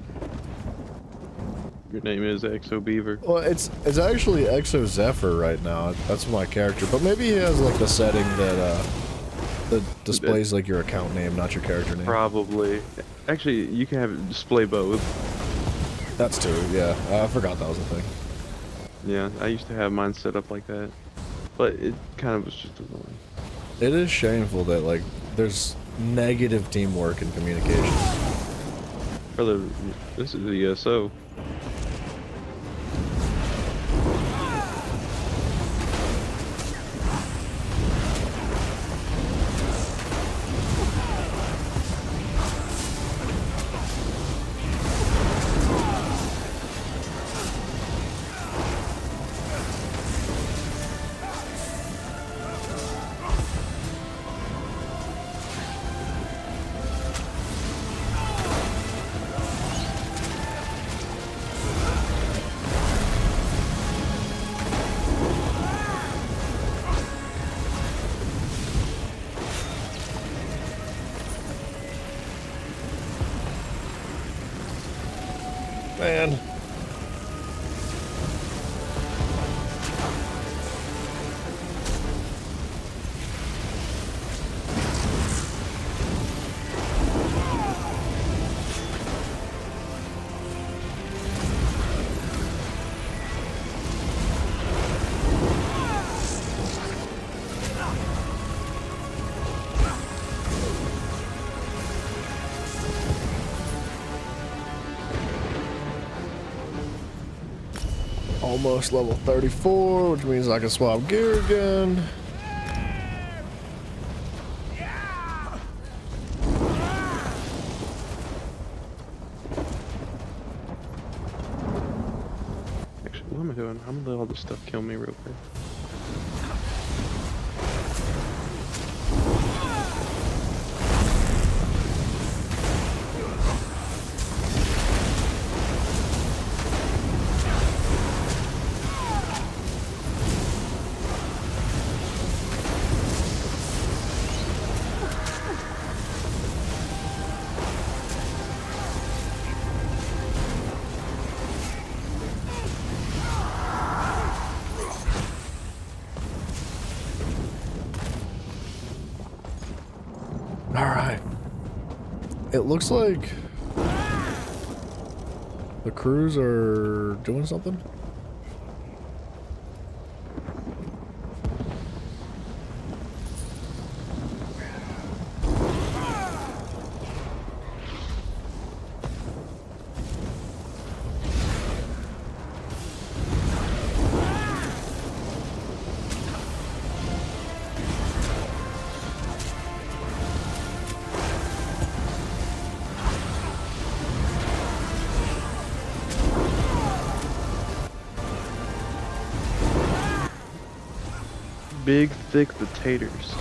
Your name is Exo Beaver. Well, it's actually Exo Zephyr right now. That's my character. But maybe he has, like, the setting that displays, like, your account name, not your character name. Probably. Actually, you can have it display both. That's true, yeah. I forgot that was a thing. Yeah, I used to have mine set up like that. But it kind of was just annoying. It is shameful that, like, there's negative teamwork and communication. Brother, this is the ESO. almost level 34, which means I can swap gear again. Actually, what am I doing? I'm gonna let all this stuff kill me real quick. Alright. It looks like the crews are doing something. Big, thick potatoes.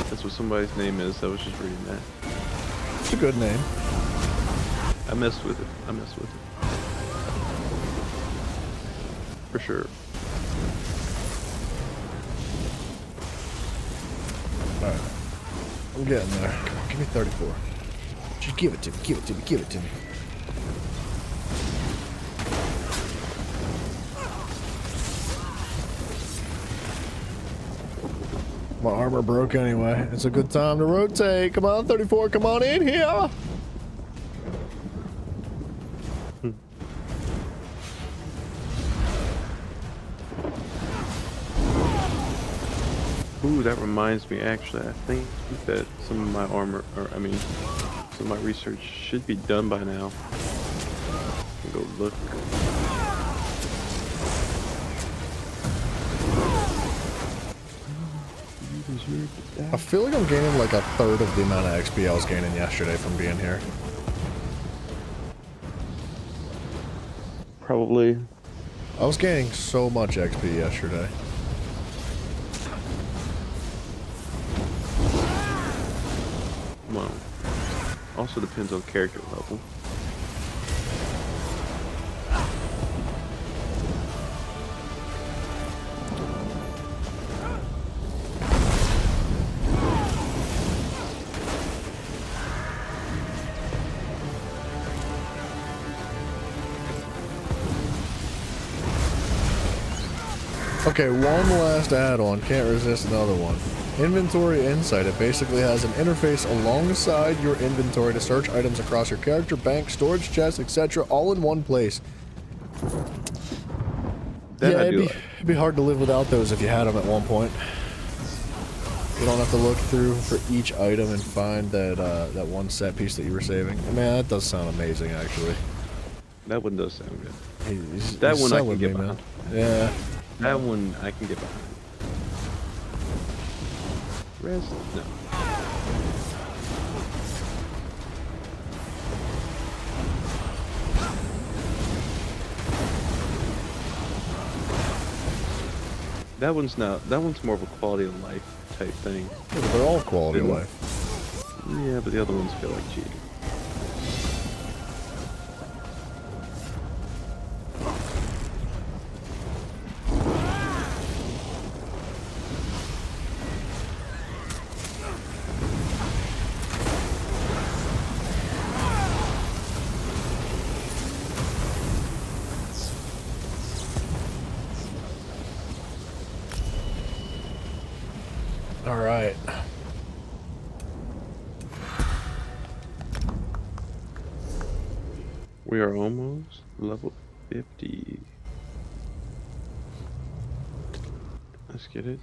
That's what somebody's name is. I was just reading that. It's a good name. I messed with it. I messed with it. For sure. Alright. I'm getting there. Come on, give me 34. Just give it to me, give it to me, give it to me. My armor broke anyway. It's a good time to rotate. Come on, 34, come on in here. Ooh, that reminds me, actually, I think that some of my armor, or I mean, some of my research should be done by now. I'll go look. I feel like I'm gaining like a third of the amount of XP I was gaining yesterday from being here. Probably. I was gaining so much XP yesterday. Well, also depends on character level. Okay, one last add-on. Can't resist another one. Inventory Insight. It basically has an interface alongside your inventory to search items across your character, bank, storage chests, etc. all in one place. That yeah, I it'd be hard to live without those if you had them at one point. You don't have to look through for each item and find that that one set piece that you were saving. Man, that does sound amazing, actually. That one does sound good. That one I can get behind. Yeah. That one I can get behind. Rest? No. That one's more of a quality of life type thing. Yeah, but they're all quality of life. Yeah, but the other ones feel like cheating. All right. We are almost level 50. Let's get it.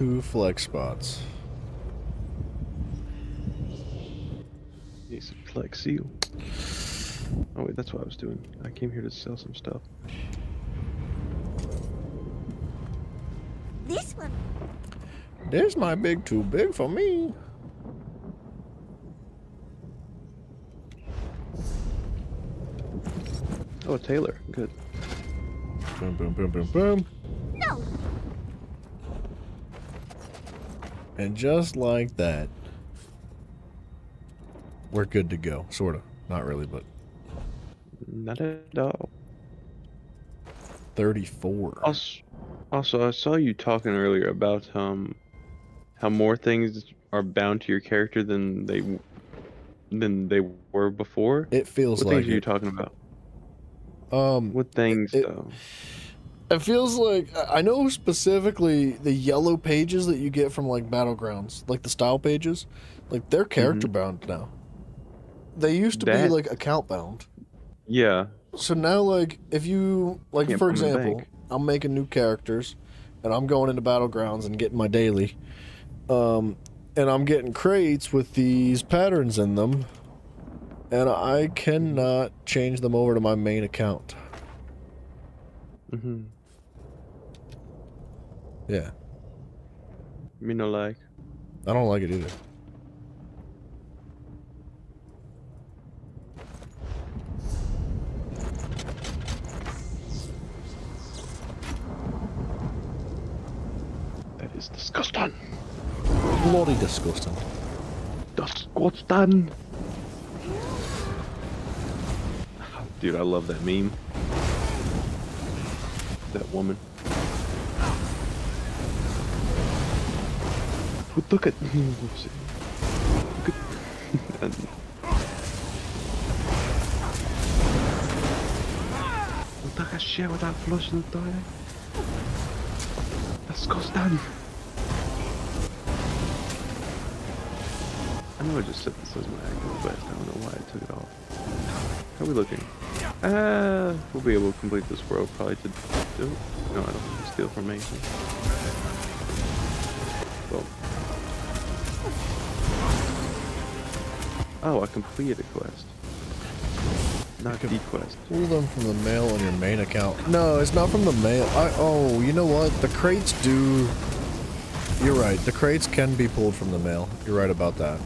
2 flex spots. Need some flex seal. Oh wait, that's what I was doing. I came here to sell some stuff. This one. This might be too big for me. Oh, Taylor. Good. Boom, boom, boom, boom, boom. No. And just like that, we're good to go. Sort of. Not really, but Not at all. 34. Also, I saw you talking earlier about how more things are bound to your character than they were before. It feels What like things are you it. talking about? Um, What things it- though? It feels like I know specifically the yellow pages that you get from like Battlegrounds, like the style pages, like they're character bound now. They used to be That- like account bound. Yeah. So now, like, if you like, Can't for put 'em in the example, bank. I'm making new characters, and I'm going into Battlegrounds and getting my daily, and I'm getting crates with these patterns in them, and I cannot change them over to my main account. Mm-hmm. Yeah, Me no like. I don't like it either. That is disgusting. Bloody disgusting. Disgusting. Dude, I love that meme. That woman. Look at look at look at shit without flushing the toilet. Disgusting. I know I just said this was my actual best. I don't know why I took it off. How are we looking? We'll be able to complete this world probably to do. No, I don't think to steal from me. Well. Oh, I completed a quest. Not the quest. Pull them from the mail on your main account. No, it's not from the mail. Oh, you know what? The crates do. You're right. The crates can be pulled from the mail. You're right about that.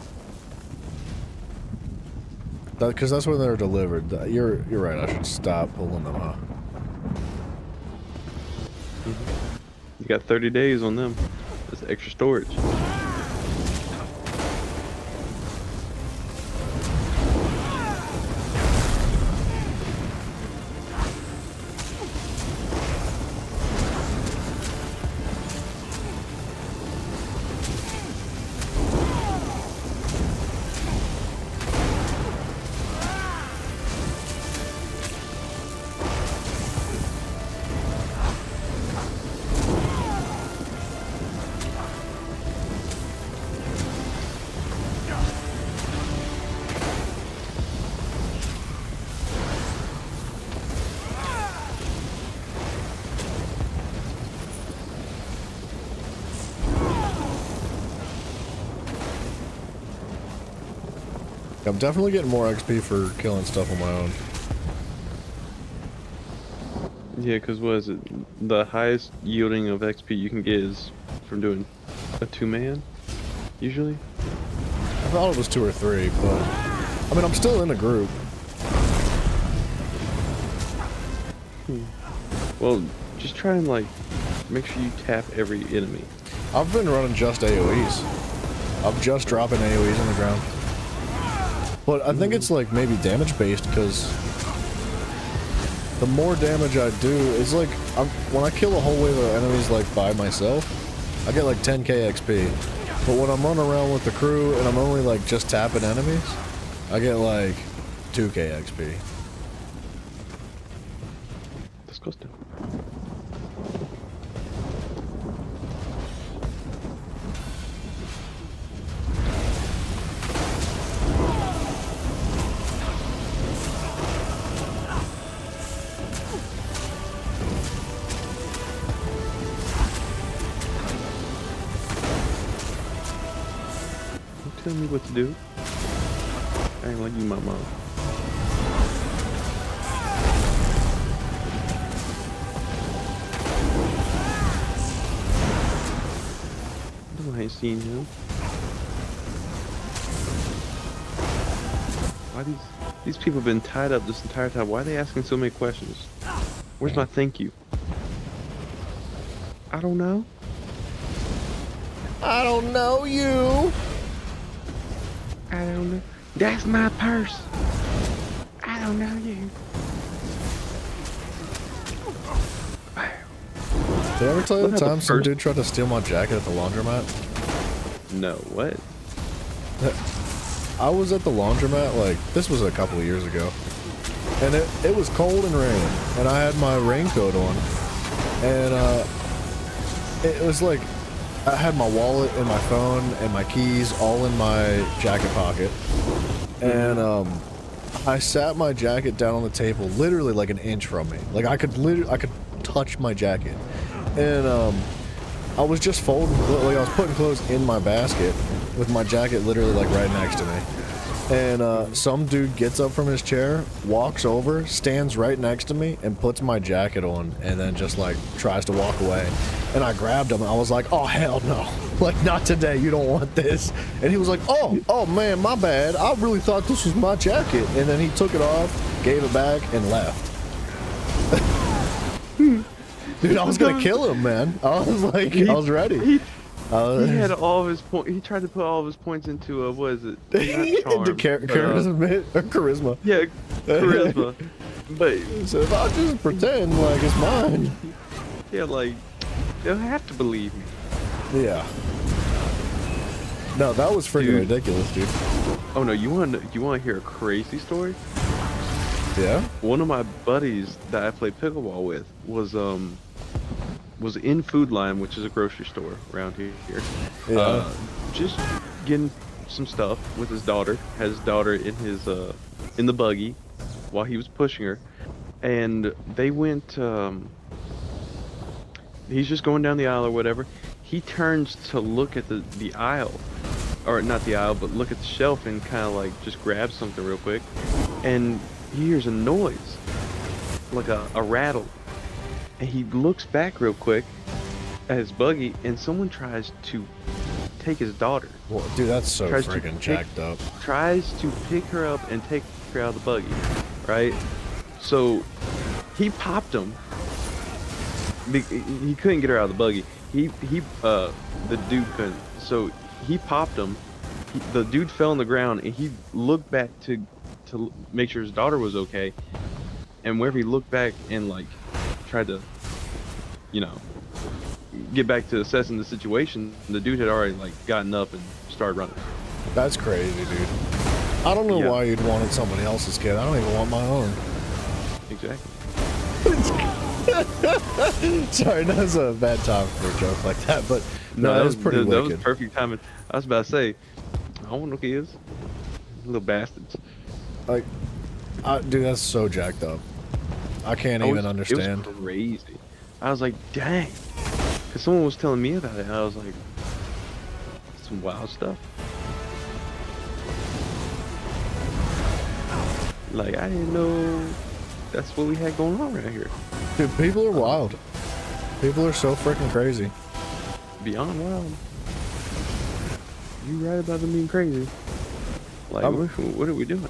Because that's when they're delivered. You're right. I should stop pulling them, huh? You got 30 days on them. That's extra storage. I'm definitely getting more XP for killing stuff on my own. Yeah, because what is it? The highest yielding of XP you can get is from doing a 2-man, usually. I thought it was 2 or 3, but I mean, I'm still in a group. Well, just try and like make sure you tap every enemy. I've been running just AoEs. I'm just dropping AoEs on the ground. But I think it's like maybe damage based because the more damage I do, it's like when I kill a whole wave of enemies like by myself, I get like 10k XP. But when I'm running around with the crew and I'm only like just tapping enemies, I get like 2k XP. Disgusting. tell me what to do. I ain't like you, my mom. No, I ain't seen him. Why these people have been tied up this entire time? Why are they asking so many questions? Where's my thank you? I don't know. I don't know you. I don't know. That's my purse. I don't know you. Did I ever tell you Look the how the time some first- dude tried to steal my jacket at the laundromat? No, what? I was at the laundromat, like, this was a couple of years ago. And it was cold and raining. And I had my raincoat on. And, it was like, I had my wallet and my phone and my keys all in my jacket pocket. And, I sat my jacket down on the table, literally like an inch from me. Like, I could touch my jacket. And, I was just folding, like I was putting clothes in my basket with my jacket literally like right next to me. And some dude gets up from his chair, walks over, stands right next to me, and puts my jacket on, and then just like tries to walk away. And I grabbed him. I was like, "Oh hell no! Like not today. You don't want this." And he was like, "Oh man, my bad. I really thought this was my jacket." And then he took it off, gave it back, and left. Dude, I was gonna kill him, man. I was like, I was ready. He had all of his points. He tried to put all of his points into what is it? Not charm, Into charisma or charisma. Yeah, charisma. But So if I just pretend like it's mine. yeah, like they'll have to believe me. Yeah. No, that was freaking Dude. ridiculous, dude. Oh no, you want to hear a crazy story? Yeah? One of my buddies that I played pickleball with was in Food Line, which is a grocery store around here. Yeah. Just getting some stuff with his daughter. Had his daughter in his in the buggy while he was pushing her, and they went. He's just going down the aisle or whatever. He turns to look at the aisle, or not the aisle, but look at the shelf and kind of like just grab something real quick, and he hears a noise, like a rattle. And he looks back real quick at his buggy, and someone tries to take his daughter. Well, dude, that's so Tries to freaking pick- jacked up. Tries to pick her up and take her out of the buggy, right? So he popped him. He couldn't get her out of the buggy. The dude couldn't. So he popped him. The dude fell on the ground, and he looked back to make sure his daughter was okay. And wherever he looked back and like tried to, get back to assessing the situation, the dude had already like gotten up and started running. That's crazy, dude. I don't know Yeah. why you'd wanted somebody else's kid. I don't even want my own. Exactly. Sorry, that was a bad time for a joke like that, but no, that was pretty that was wicked. perfect timing. I was about to say, I want no kids, little bastards. Like, dude, that's so jacked up. I can't even understand. It was crazy. I was like, dang, because someone was telling me about it, and I was like, some wild stuff. Like, I didn't know that's what we had going on right here. Dude, people are wild. People are so freaking crazy. Beyond wild. You right about them being crazy. Like, what are we doing?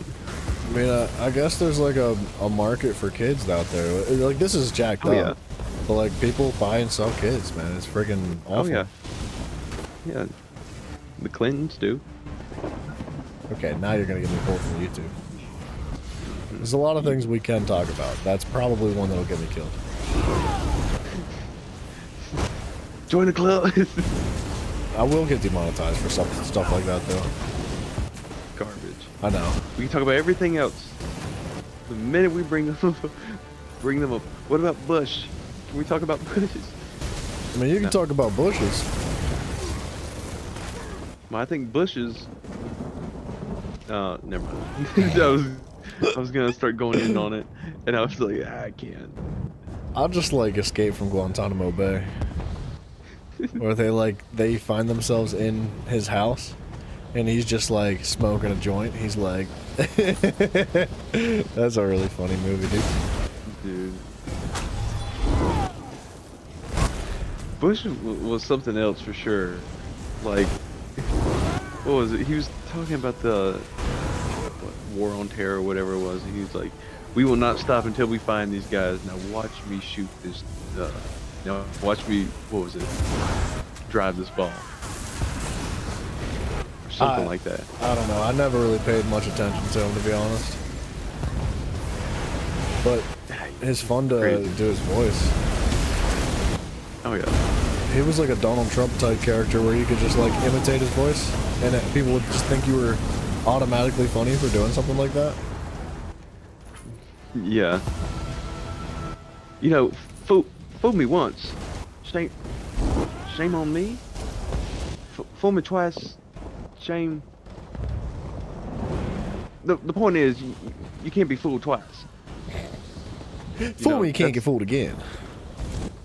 I mean, I guess there's like a market for kids out there. Like, this is jacked Oh, up. yeah. But like, people buy and sell kids, man. It's freaking awful. Oh yeah. Yeah. The Clintons do. Okay, now you're gonna get me pulled from YouTube. There's a lot of things we can talk about. That's probably one that'll get me killed. Join the club. I will get demonetized for stuff like that, though. Garbage. I know. We can talk about everything else. The minute we bring them up. What about Bush? Can we talk about bushes? I mean, you can talk about bushes. Well, I think bushes. Never mind. I was gonna start going in on it, and I was like, I can't. I'll just like escape from Guantanamo Bay, where they find themselves in his house, and he's just like smoking a joint. He's like, that's a really funny movie, dude. Bush was something else for sure. Like, what was it? He was talking about the war on terror, or whatever it was. And he was like, "We will not stop until we find these guys. Now watch me shoot this. Now watch me. What was it? Drive this ball." Or something like that. I don't know. I never really paid much attention to him, to be honest. But it's fun to do his voice. Oh yeah. He was like a Donald Trump type character where you could just like imitate his voice, and people would just think you were automatically funny for doing something like that. Yeah. You know, fool me once, shame on me. Fool me twice, shame. The point is, you can't be fooled twice. Fool me, you can't get fooled again.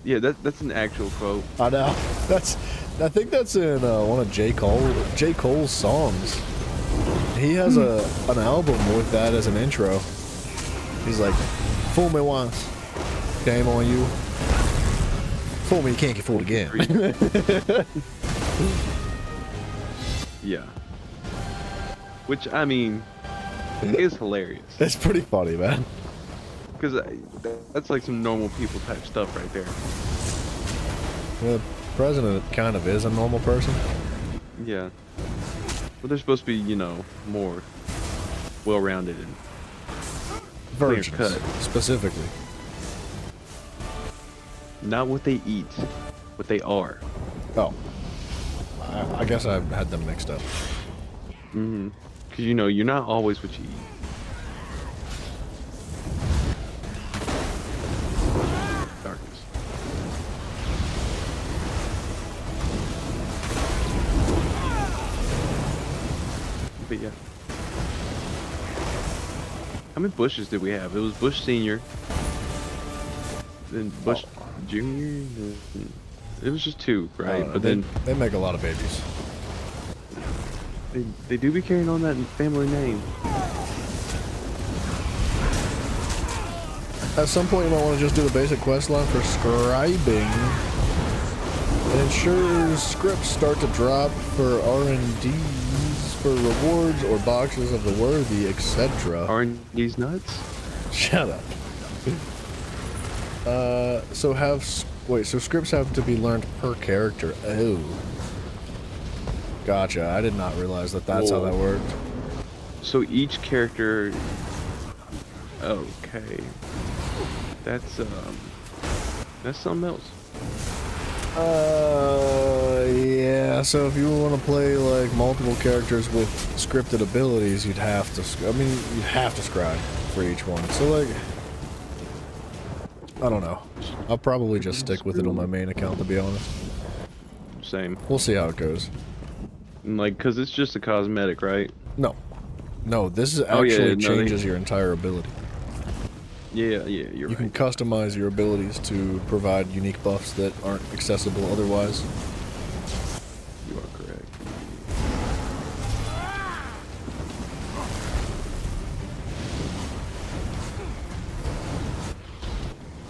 Yeah, that's an actual quote. I know. I think that's in one of J. Cole's songs. He has an album with that as an intro. He's like, "Fool me once, shame on you. Fool me, you can't get fooled again." Yeah. Which, I mean, is hilarious. It's pretty funny, man. Because that's like some normal people type stuff right there. The president kind of is a normal person. Yeah. But they're supposed to be, you know, more well-rounded and clear Virgins, cut. specifically. Not what they eat, what they are. Oh. I guess I had them mixed up. Mm-hmm. Because, you know, you're not always what you eat. Darkness. But yeah. How many Bushes did we have? It was Bush Senior, then Bush Junior. It was just two, right? But then they make a lot of babies. They do be carrying on that family name. At some point, you might want to just do the basic quest line for scribing. It ensures scripts start to drop for R&Ds for rewards or boxes of the worthy, etc. R&D's nuts? Shut up. So scripts have to be learned per character. Oh. Gotcha. I did not realize that's how that worked. So each character... Okay. That's something else. Yeah, so if you want to play like multiple characters with scripted abilities, you'd have to scribe for each one. So like, I don't know. I'll probably just stick with it on my main account, to be honest. Same. We'll see how it goes. Like, cause it's just a cosmetic, right? No, this is actually changes your entire ability. Yeah, you're right. You can customize your abilities to provide unique buffs that aren't accessible otherwise. You are correct.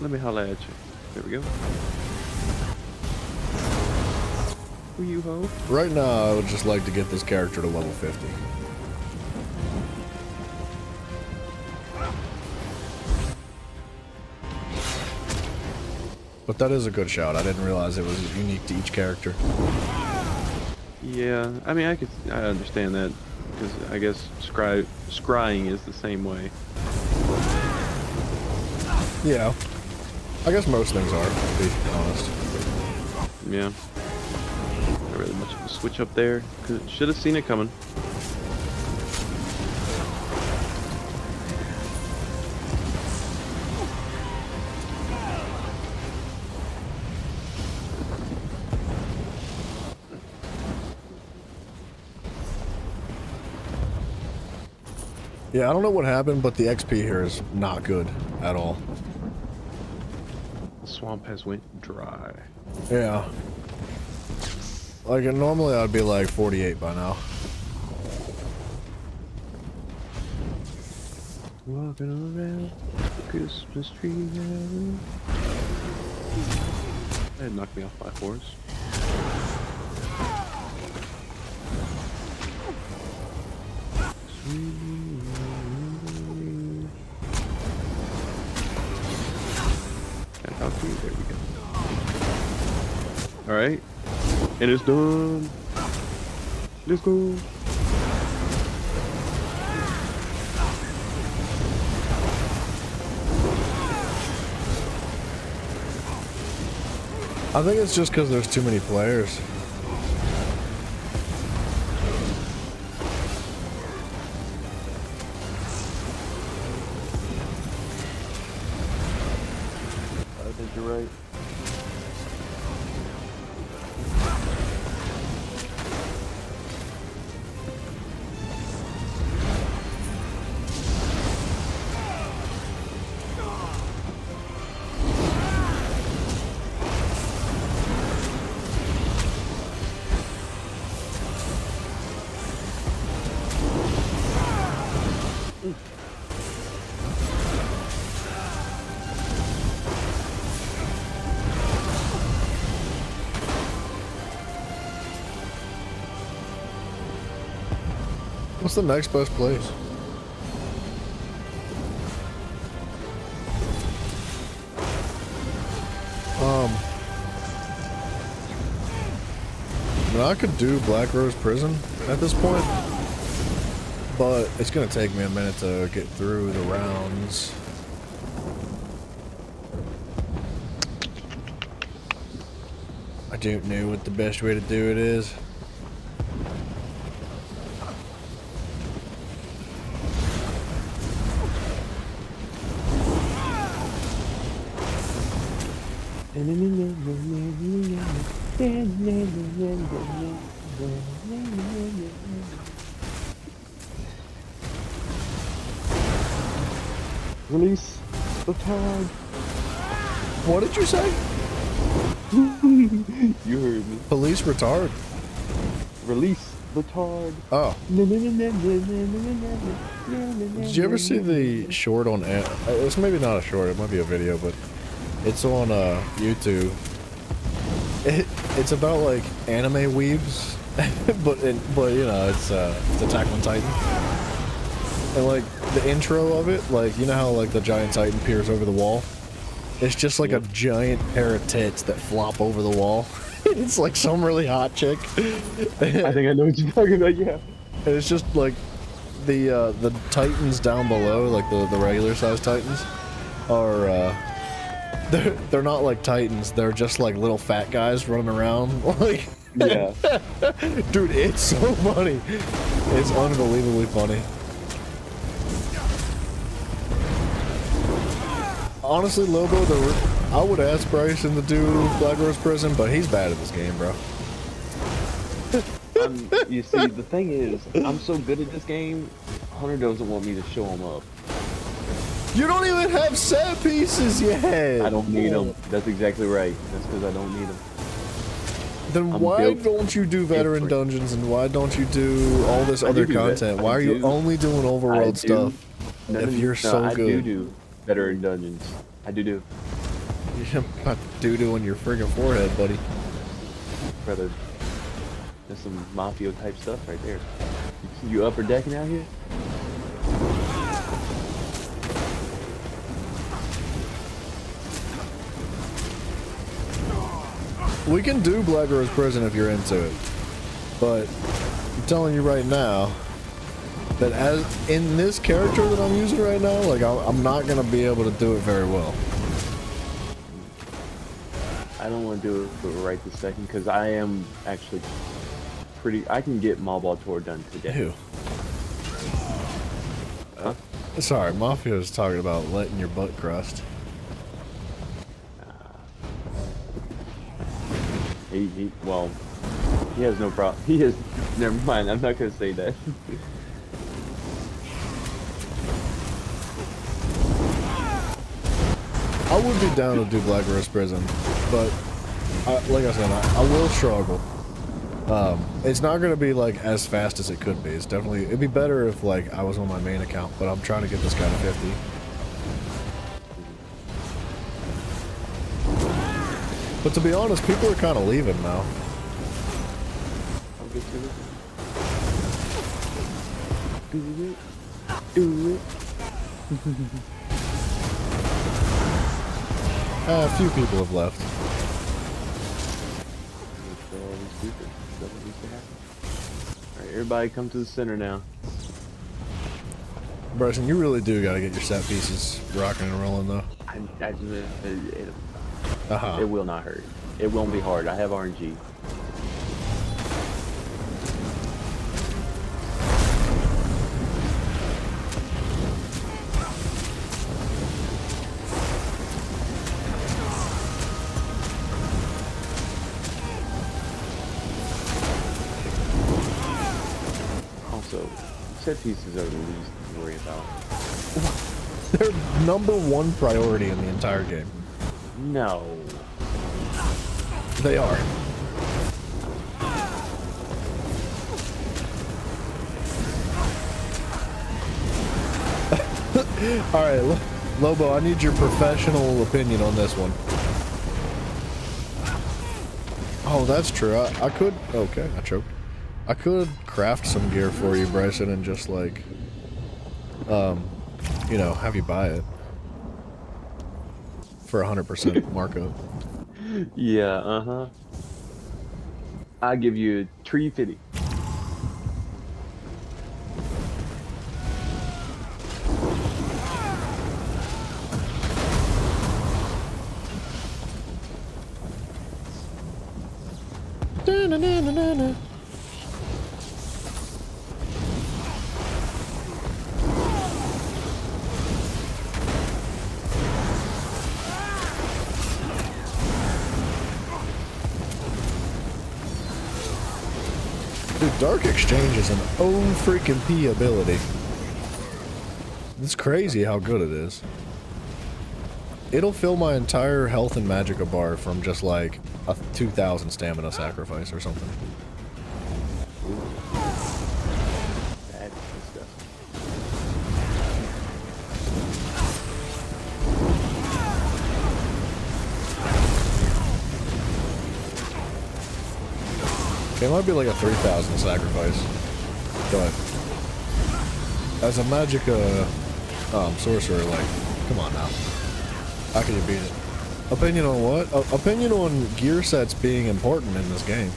Let me holla at you. There we go. Who you ho? Right now, I would just like to get this character to level 50. But that is a good shout. I didn't realize it was unique to each character. Yeah, I mean, I understand that, because I guess scrying is the same way. Yeah. I guess most things are, to be honest. Yeah. Not really much of a switch up there. Should have seen it coming. Yeah, I don't know what happened, but the XP here is not good at all. The swamp has went dry. Yeah. Like, normally I'd be like 48 by now. Walking around the Christmas tree. That knocked me off my horse. Can't talk to you. There we go. Alright. And it's done. Let's go. I think it's just because there's too many players. I think you're right. What's the next best place? I mean, I could do Black Rose Prison at this point, but it's gonna take me a minute to get through the rounds. I don't know what the best way to do it is. Release the tag. What did you say? You heard me. Police retard. Release the tag. Oh. Did you ever see the short on? It's maybe not a short. It might be a video, but it's on YouTube. It's about like anime weebs, but you know it's Attack on Titan, and like the intro of it, like you know how like the giant Titan peers over the wall. It's just like a giant pair of tits that flop over the wall. It's like some really hot chick. I think I know what you're talking about. Yeah. And it's just like the Titans down below, like the regular size Titans, are they're not like Titans. They're just like little fat guys running around. Like, yeah. Dude, it's so funny. It's unbelievably funny. Honestly, Lobo, I would ask Bryson to do Black Rose Prison, but he's bad at this game, bro. You see, the thing is, I'm so good at this game, Hunter doesn't want me to show him up. You don't even have set pieces yet! I don't need them. That's exactly right. That's because I don't need them. Then why don't you do veteran dungeons and why don't you do all this other content? Why are you only doing overworld stuff if you're so good? I do veteran dungeons. I do. You're about doo-doo on your friggin' forehead, buddy. Brother, that's some mafia type stuff right there. You upper decking out here? We can do Black Rose Prison if you're into it, but I'm telling you right now that as in this character that I'm using right now, like I'm not gonna be able to do it very well. I don't want to do it right this second because I am actually I can get Malbator done today. Ew. Huh? Sorry, Mafia is talking about letting your butt crust. Well, he has no problem. He has. Never mind. I'm not gonna say that. I would be down to do Black Rose Prison, but like I said, I will struggle. It's not gonna be like as fast as it could be. It's definitely, it'd be better if like I was on my main account, but I'm trying to get this guy to 50. But to be honest, people are kind of leaving now. I'll get to it. Do it. Do it. A few people have left. Alright, everybody come to the center now. Bryson, you really do gotta get your set pieces rocking and rolling though. It will not hurt. It won't be hard. I have RNG. Also, set pieces are the least to worry about. They're #1 priority in the entire game. No. They are. Alright, Lobo, I need your professional opinion on this one. Oh, that's true. I could... Okay, I choked. I could craft some gear for you, Bryson, and just like... you know, have you buy it. For 100% markup. Yeah, uh-huh. I'll give you 350. Da-na-na-na-na-na. Dude, Dark Exchange is an freaking P ability. It's crazy how good it is. It'll fill my entire health and magicka bar from just like a 2,000 stamina sacrifice or something. That's disgusting. It might be like a 3,000 sacrifice, but as a magicka sorcerer, like, come on now. How can you beat it? Opinion on what? Opinion on gear sets being important in this game.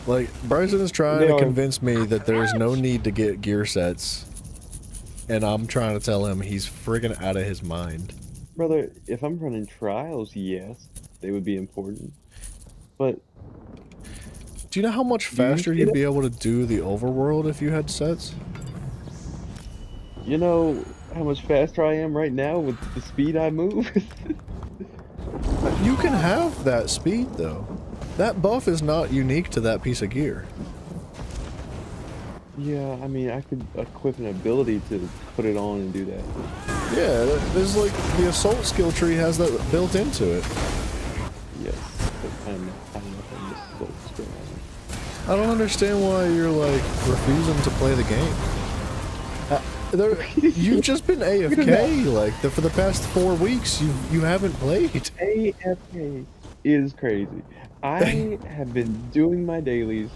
Like, Bryson is trying to convince me that there's no need to get gear sets, and I'm trying to tell him he's friggin' out of his mind. Brother, if I'm running trials, yes, they would be important. But do you know how much faster you'd be able to do the overworld if you had sets? You know how much faster I am right now with the speed I move? You can have that speed though. That buff is not unique to that piece of gear. Yeah, I mean, I could equip an ability to put it on and do that. Yeah, there's like, the assault skill tree has that built into it. Yes, but I don't know if I missed what's going on. I don't understand why you're like refusing to play the game. You've just been AFK like for the past 4 weeks. You haven't played. AFK is crazy. I have been doing my dailies,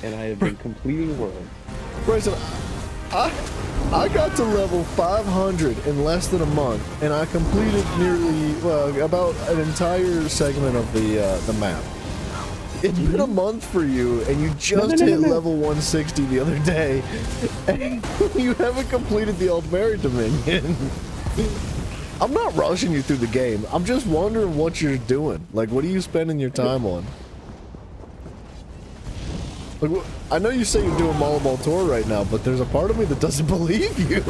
and I have been completing worlds. Bryson, I got to level 500 in less than a month, and I completed nearly about an entire segment of the map. It's been a month for you, and you just hit level 160 the other day, and you haven't completed the Aldmeri Dominion. I'm not rushing you through the game. I'm just wondering what you're doing. Like, what are you spending your time on? Like, I know you say you're doing Malabal Tour right now, but there's a part of me that doesn't believe you.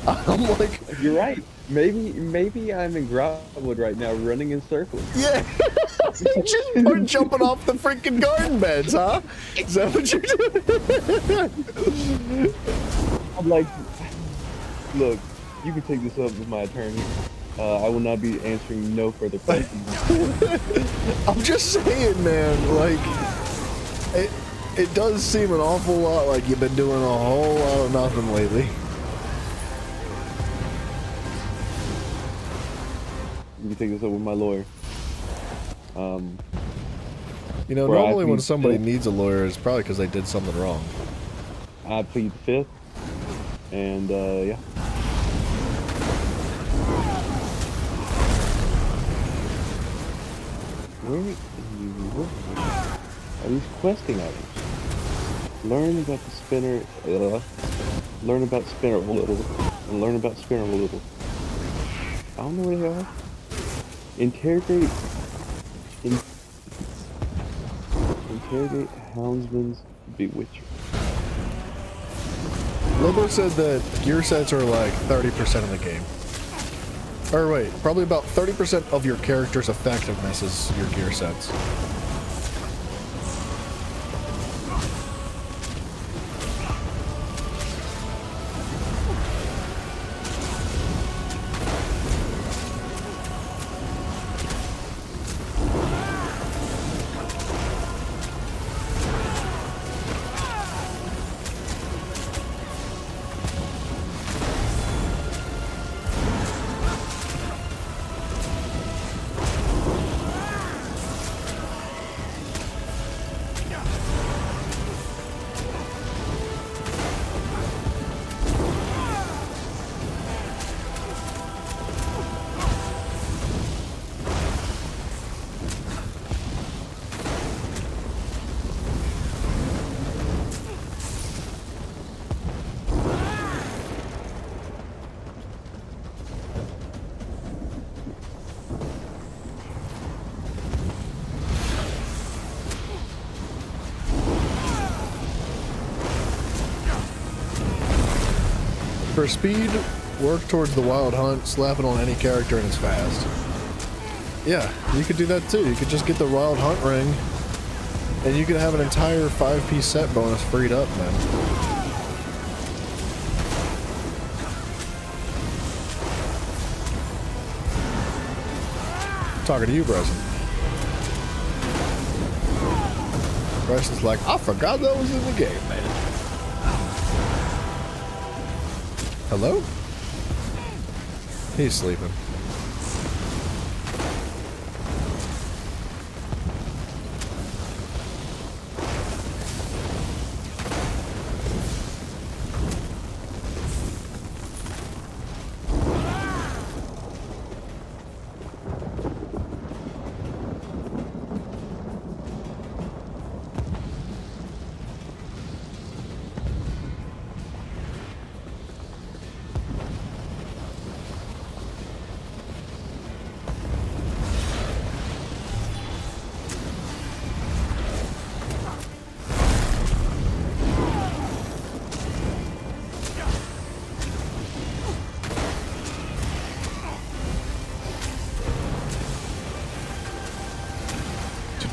I'm like... You're right. Maybe I'm in Grotwood right now, running in circles. Yeah. Just we're jumping off the freaking garden beds, huh? Is that what you're doing? I'm like, look, you can take this up with my attorney. I will not be answering no further questions. I'm just saying, man, like, It does seem an awful lot like you've been doing a whole lot of nothing lately. Let me take this up with my lawyer. You know, Where I normally when plead somebody fifth. needs a lawyer, it's probably because they did something wrong. I plead the fifth, and yeah. Where in the world are these questing items? Learn about the spinner. Learn about spinner a little, and learn about spinner a little. I don't know where they are. Interrogate Houndsman's Bewitcher. Lobo said that gear sets are like 30% of the game. Or wait, probably about 30% of your character's effectiveness is your gear sets. For speed, work towards the Wild Hunt, slap it on any character and it's fast. Yeah, you could do that too. You could just get the Wild Hunt ring and you could have an entire 5-piece set bonus freed up, man. Talking to you, Bryson. Bryson's like, I forgot that was in the game, man. Hello? He's sleeping.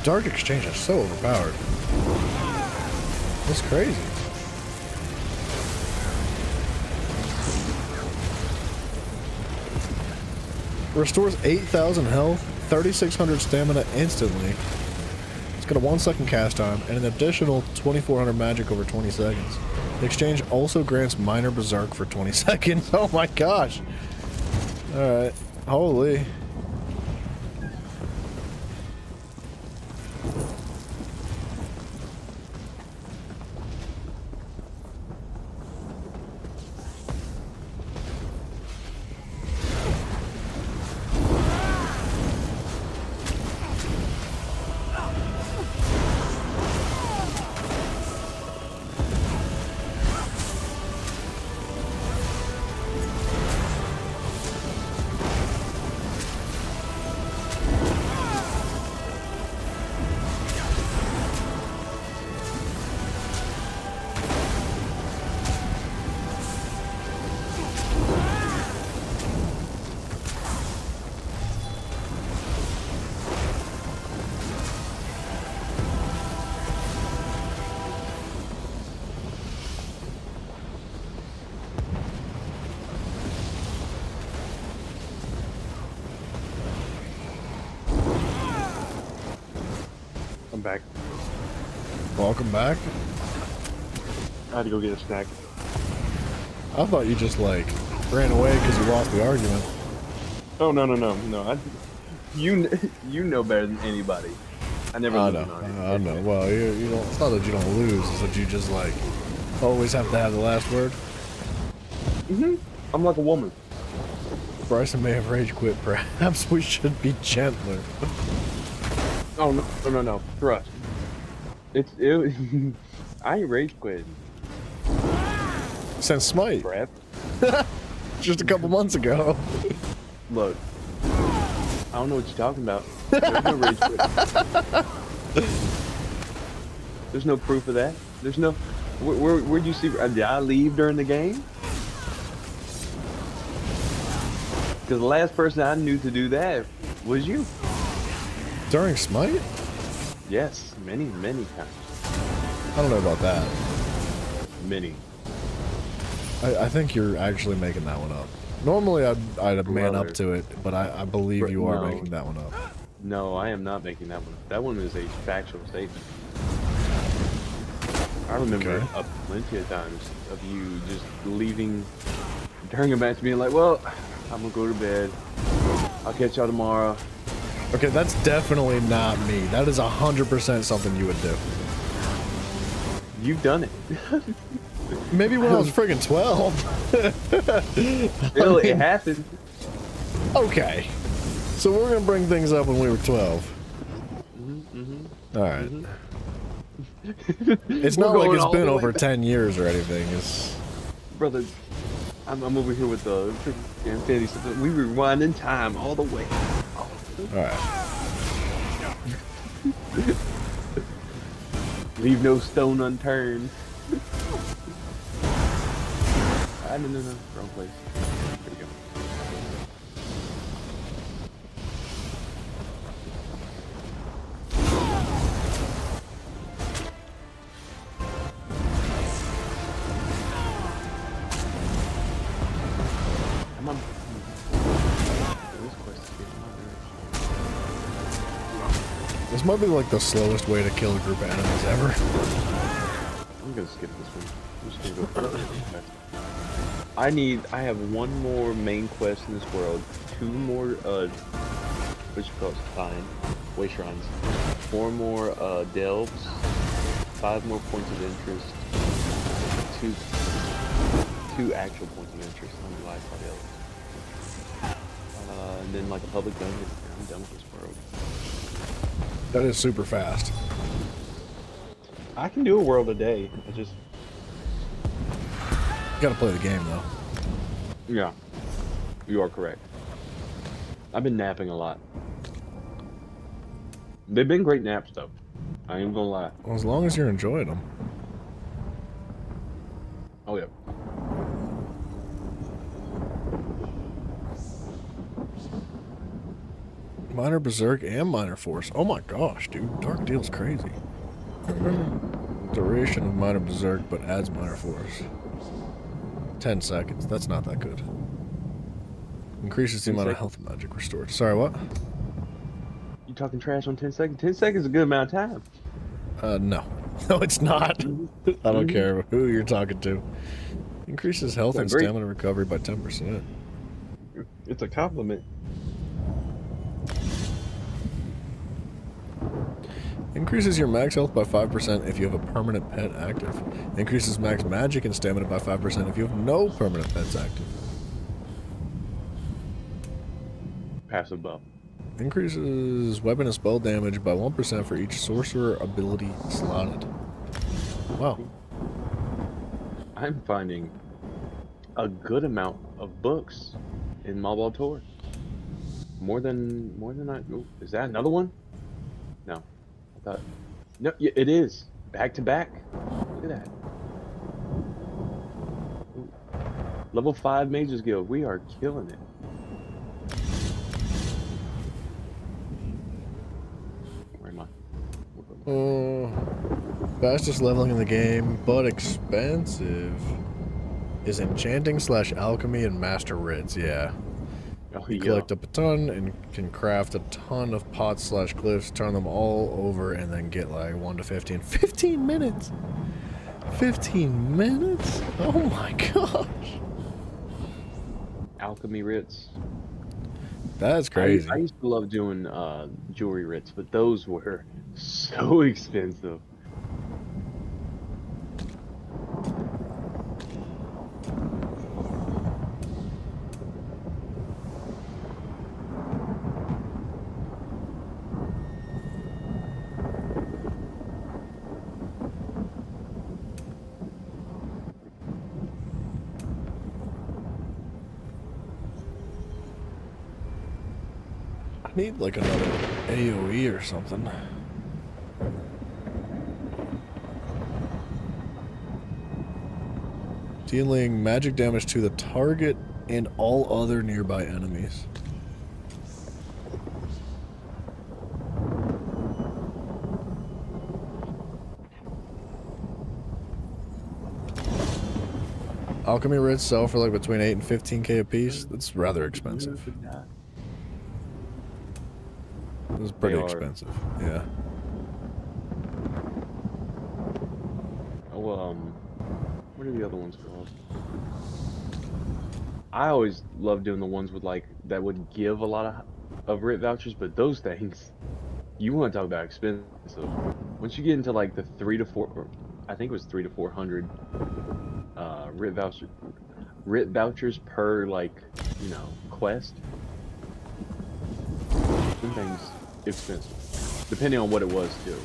Dark Exchange is so overpowered. It's crazy. Restores 8,000 health, 3,600 stamina instantly. It's got a 1-second cast time and an additional 2,400 magic over 20 seconds. The exchange also grants minor berserk for 20 seconds. Oh my gosh. Alright. Holy. I'm back. Welcome back. I had to go get a snack. I thought you just like ran away because you lost the argument. Oh no! You know better than anybody. I never. I lose know. an argument. I know. Well, you don't. It's not that you don't lose. It's that you just like always have to have the last word. I'm like a woman. Bryson may have rage quit. Perhaps we should be gentler. Oh no! Trust. It. I ain't rage quitting. Since Smite, Crap. just a couple months ago. Look. I don't know what you're talking about. There's no rage quit. There's no proof of that. There's no. Where'd you see? Did I leave during the game? Because the last person I knew to do that was you. During Smite? Yes, many times. I don't know about that. Many. I think you're actually making that one up. Normally, I'd man up Brother. to it, but I believe you are No. making that one up. No, I am not making that one. That one is a factual statement. I remember Okay. plenty of times of you just leaving during a match, being like, "Well, I'm gonna go to bed. I'll catch y'all tomorrow." Okay, that's definitely not me. That is 100% something you would do. You've done it. Maybe when I was friggin' 12. Still, it happened. Okay. So we're gonna bring things up when we were 12. All right. It's not We're like going it's all been the way over back. 10 years or anything. It's Brother, I'm over here with the fantasy stuff. We rewind in time all the way. all right. Leave no stone unturned. No, wrong place. There we go. Come on. This quest is getting harder. This might be like the slowest way to kill a group of enemies ever. I'm gonna skip this one. I'm just gonna go for it. I have one more main quest in this world, 2 more, what you call it, way shrines, 4 more, delves, 5 more points of interest, 2 actual points of interest, on the life delves, and then like a public dungeon. I'm done with this world. That is super fast. I can do a world a day. I just, You gotta play the game though. yeah, you are correct. I've been napping a lot. They've been great naps though. I ain't gonna lie. Well, as long as you're enjoying them. Oh yeah. Minor Berserk and Minor Force. Oh my gosh, dude. Dark Deal's crazy. Duration of Minor Berserk, but adds Minor Force. 10 seconds. That's not that good. Increases the 10 amount of seconds. health magic restored. Sorry, what? You talking trash on 10 seconds? 10 seconds is a good amount of time. No. No, it's not. I don't care who you're talking to. Increases health and Great. stamina recovery by 10%. It's a compliment. Increases your max health by 5% if you have a permanent pet active. Increases max magic and stamina by 5% if you have no permanent pets active. Passive buff. Increases weapon and spell damage by 1% for each sorcerer ability slotted. Wow. I'm finding a good amount of books in Mobile Tour. More than I. Oh, is that another one? No. I thought. No, yeah, it is. Back to back. Look at that. Ooh. Level 5 Mages Guild. We are killing it. Where am I? Fastest leveling in the game, but expensive, is enchanting / alchemy and master writs. Yeah. Oh, You collect up a ton and can craft a ton of pots slash glyphs, turn them all over, and then get like 1 to 15. 15 minutes? 15 minutes? Oh my gosh. Alchemy writs. That's crazy. I used to love doing jewelry writs, but those were so expensive. I need like another AoE or something. Dealing magic damage to the target and all other nearby enemies. Alchemy writs sell for like between 8 and 15k a piece. That's rather expensive. It's pretty expensive, yeah. Oh, what are the other ones called? I always loved doing the ones with like that would give a lot of writ vouchers, but those things, you want to talk about expensive. Once you get into like the 3 to 4, I think it was 3 to 400 writ vouchers per like, you know, quest. Some things expensive, depending on what it was too.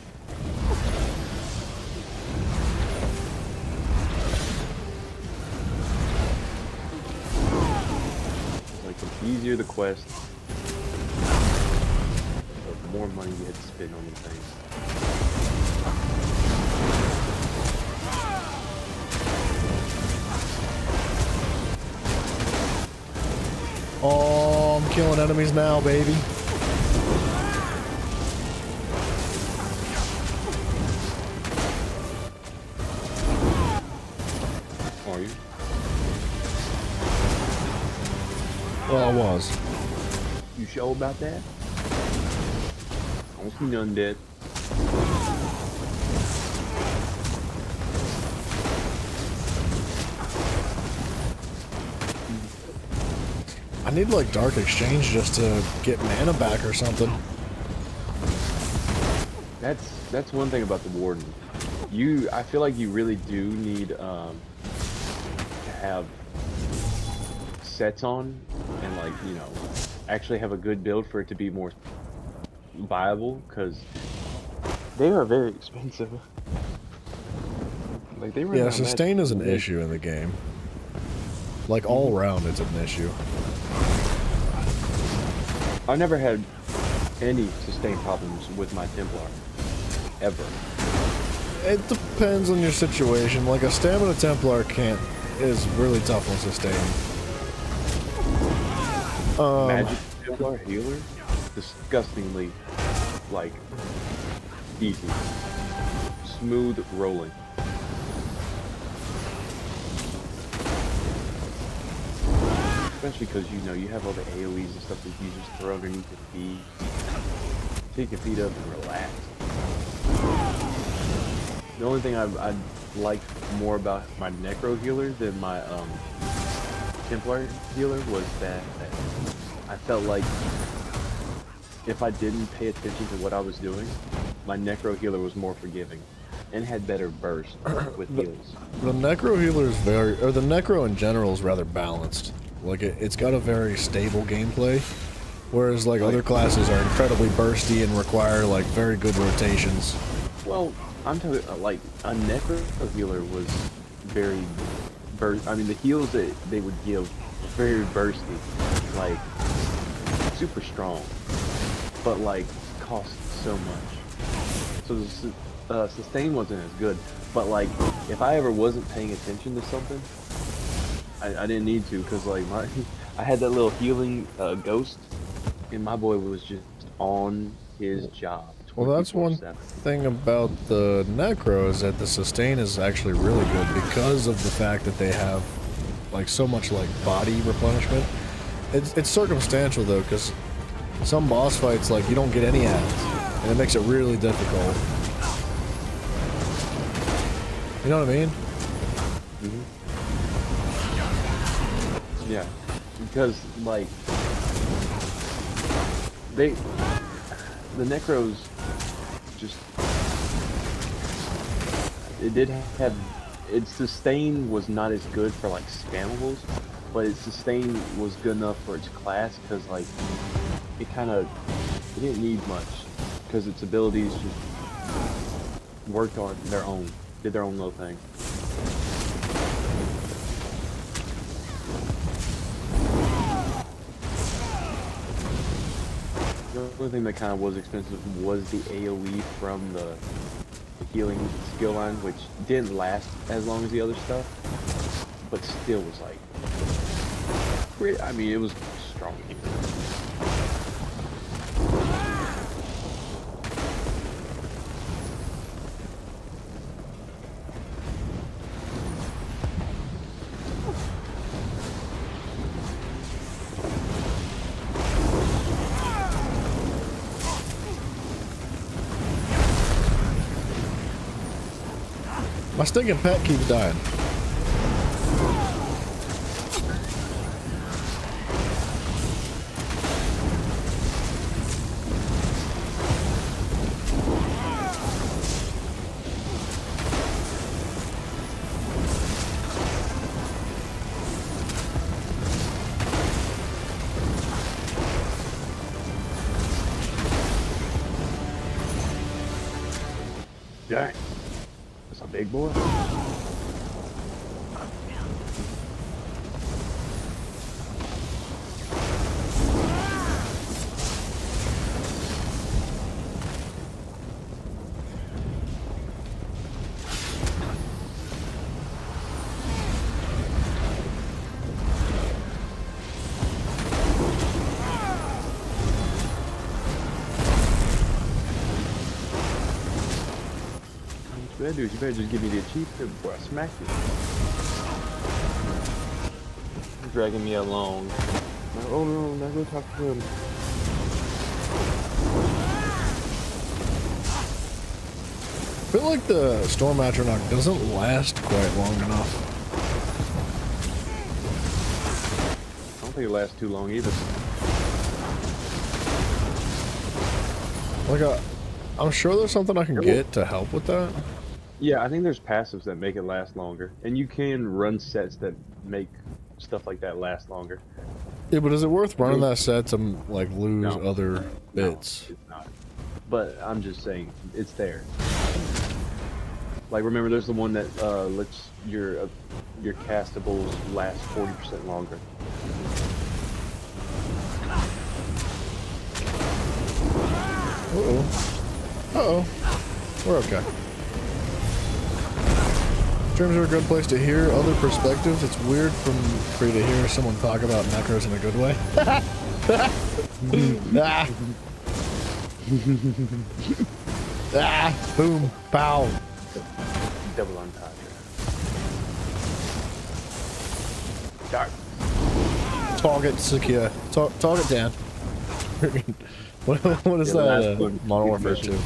Like the easier the quest, the more money you had to spend on the things. Oh, I'm killing enemies now, baby. Are you? Well, I was. You sure about that? I don't see none dead. I need like Dark Exchange just to get mana back or something. That's one thing about the Warden. I feel like you really do need to have sets on and like, you know, actually have a good build for it to be more viable, because they are very expensive. Like they run. Yeah, sustain is an issue in the game. Like all around, it's an issue. I've never had any sustain problems with my Templar, ever. It depends on your situation. Like a stamina Templar is really tough on sustain. Magic Templar healer, disgustingly, like, easy, smooth rolling. Especially because, you know, you have all the AoEs and stuff that you just throw underneath your feet. Take your feet up and relax. The only thing I liked more about my Necro healer than my Templar healer was that I felt like if I didn't pay attention to what I was doing, my Necro healer was more forgiving and had better burst with heals. The Necro healer is the Necro in general is rather balanced. Like it's got a very stable gameplay, whereas like other classes are incredibly bursty and require like very good rotations. Well, I'm talking like a Necro healer was very I mean, the heals that they would give were very bursty, like super strong, but like cost so much. So the sustain wasn't as good. But like, if I ever wasn't paying attention to something, I didn't need to, because like I had that little healing ghost, and my boy was just on his job. Well, that's one thing about the Necro is that the sustain is actually really good because of the fact that they have like so much like body replenishment. It's circumstantial though, because some boss fights, like, you don't get any ads, and it makes it really difficult. You know what I mean? Yeah, because like the Necros just it did have its sustain was not as good for like spammables, but its sustain was good enough for its class because like it didn't need much because its abilities just worked on their own, did their own little thing. The only thing that kind of was expensive was the AoE from the healing skill line, which didn't last as long as the other stuff, but still was like, I mean, it was strong. My stinking pet keeps dying. Dang. That's a big boy. What you better do is you better just give me the achievement before I smack you. You're dragging me along. Oh no, I'm not gonna talk to him. I feel like the Storm Atronach doesn't last quite long enough. I don't think it lasts too long either. Like, I'm sure there's something I can get to help with that. Yeah, I think there's passives that make it last longer, and you can run sets that make stuff like that last longer. Yeah, but is it worth running that set to like lose other bits? No, it's not. But I'm just saying, it's there. Like, remember, there's the one that lets your castables last 40% longer. Uh-oh. We're okay. Streams are a good place to hear other perspectives. It's weird for you to hear someone talk about Necros in a good way. Ah. Ah. Boom. Pow. Double entendre. Dark. Target secure. Target down. What is that? Modern Warfare 2.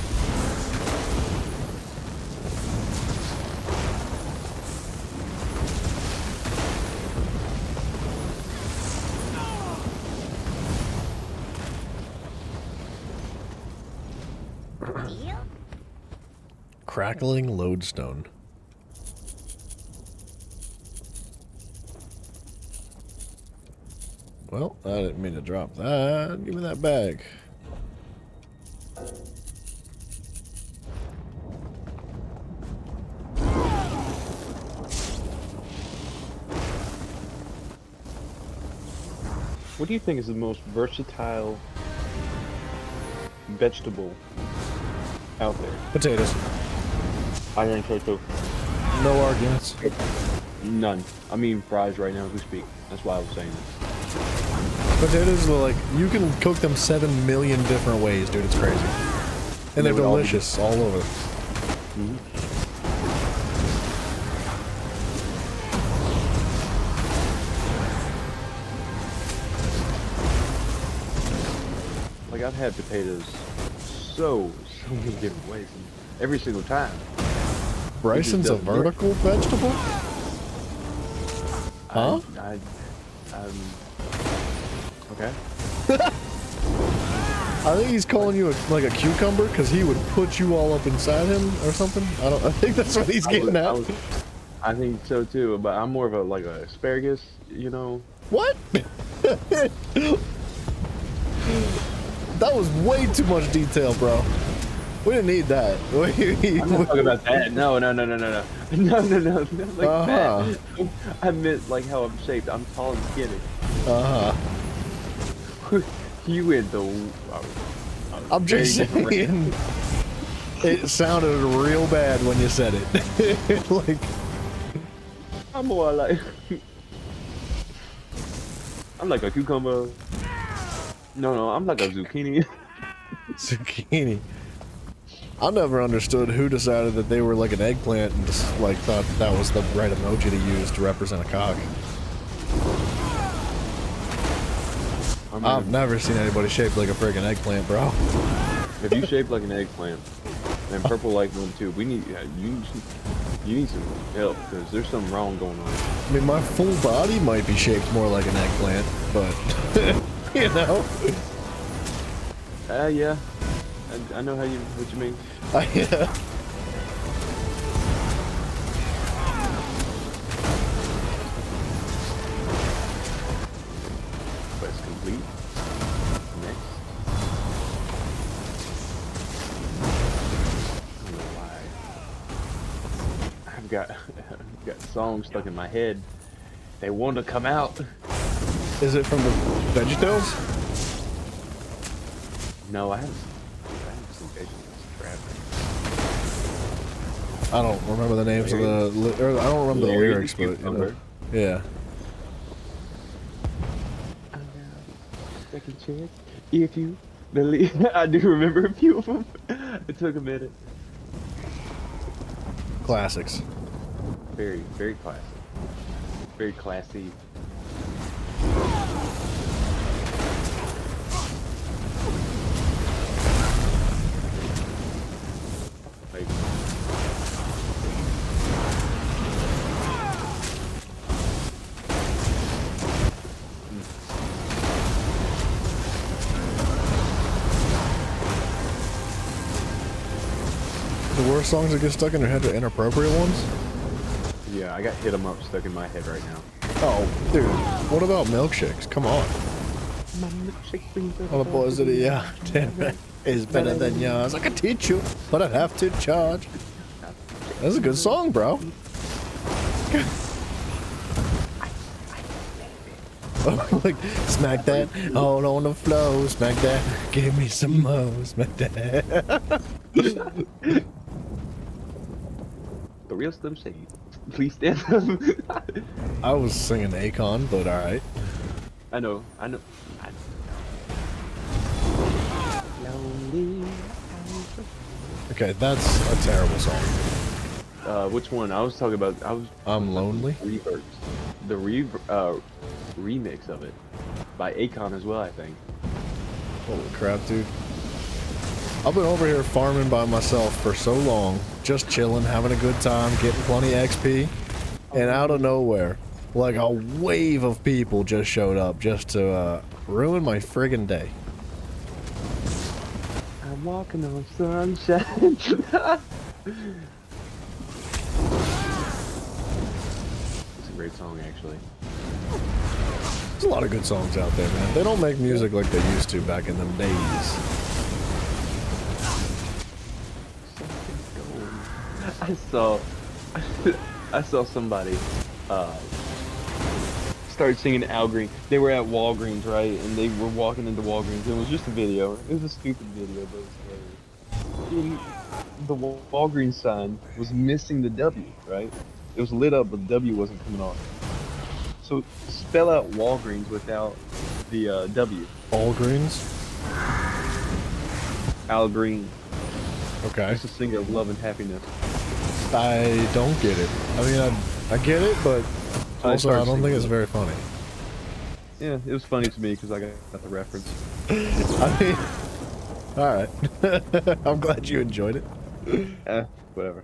Crackling lodestone. Well, I didn't mean to drop that. Give me that bag. What do you think is the most versatile vegetable out there? Potatoes. Iron tofu. No arguments. None. I mean fries right now as we speak. That's why I was saying this. Potatoes are like, you can cook them 7 million different ways, dude. It's crazy. And they're delicious all over. Mm-hmm. Like I've had potatoes so many different ways, and every single time. Bryson's a doesn't work. vertical vegetable? Huh? Okay. I think he's calling you like a cucumber because he would put you all up inside him or something. I think that's what he's getting at. I think so too, but I'm more of a like a asparagus, you know. What? That was way too much detail, bro. We didn't need that. I'm not talking about that. No. Not like that. I meant like how I'm shaped. I'm tall and skinny. You went the. I'm just saying. It sounded real bad when you said it. Like. I'm more like. I'm like a cucumber. No, I'm like a zucchini. Zucchini. I never understood who decided that they were like an eggplant and just like thought that was the right emoji to use to represent a cock. I've never seen anybody shaped like a friggin' eggplant, bro. If you shape like an eggplant, and purple like one too, we need you need some help because there's something wrong going on. I mean, my full body might be shaped more like an eggplant, but you know. Yeah. I know what you mean. Yeah. Quest complete. Next. I don't know why. I've got songs stuck in my head. They want to come out. Is it from the VeggieTales? No, I haven't seen VeggieTales forever. I don't remember the names of the. I don't remember the lyrics, but you know, yeah. Second chance, if you believe. I do remember a few of them. It took a minute. Classics. Very, very classic. Very classy. The worst songs that get stuck in your head are inappropriate ones? Yeah, I got Hit 'em Up stuck in my head right now. Oh, dude. What about milkshakes? Come on. All the boys that yeah, damn it, is better than yours. I can teach you, but I'd have to charge. That's a good song, bro. Like, smack that, hold on the flow, smack that, give me some more, smack that. The real Slim Shady. Please stand up. I was singing Akon, but alright. I know. Okay, that's a terrible song. Which one? I was talking about. I'm Lonely. Reverse. The remix of it by Akon as well, I think. Holy crap, dude. I've been over here farming by myself for so long, just chilling, having a good time, getting plenty of XP, and out of nowhere, like a wave of people just showed up just to ruin my friggin' day. I'm walking on sunshine. It's a great song, actually. There's a lot of good songs out there, man. They don't make music like they used to back in them days. I saw somebody start singing Al Green. They were at Walgreens, right? And they were walking into Walgreens. It was just a video. It was a stupid video, but it was hilarious. The Walgreens sign was missing the W, right? It was lit up, but the W wasn't coming off. So spell out Walgreens without the W. Walgreens? Al Green. Okay. Just a singer of love and happiness. I don't get it. I mean, I get it, but also I don't think it's very funny. Yeah, it was funny to me because I got the reference. I mean, all right. I'm glad you enjoyed it. Whatever.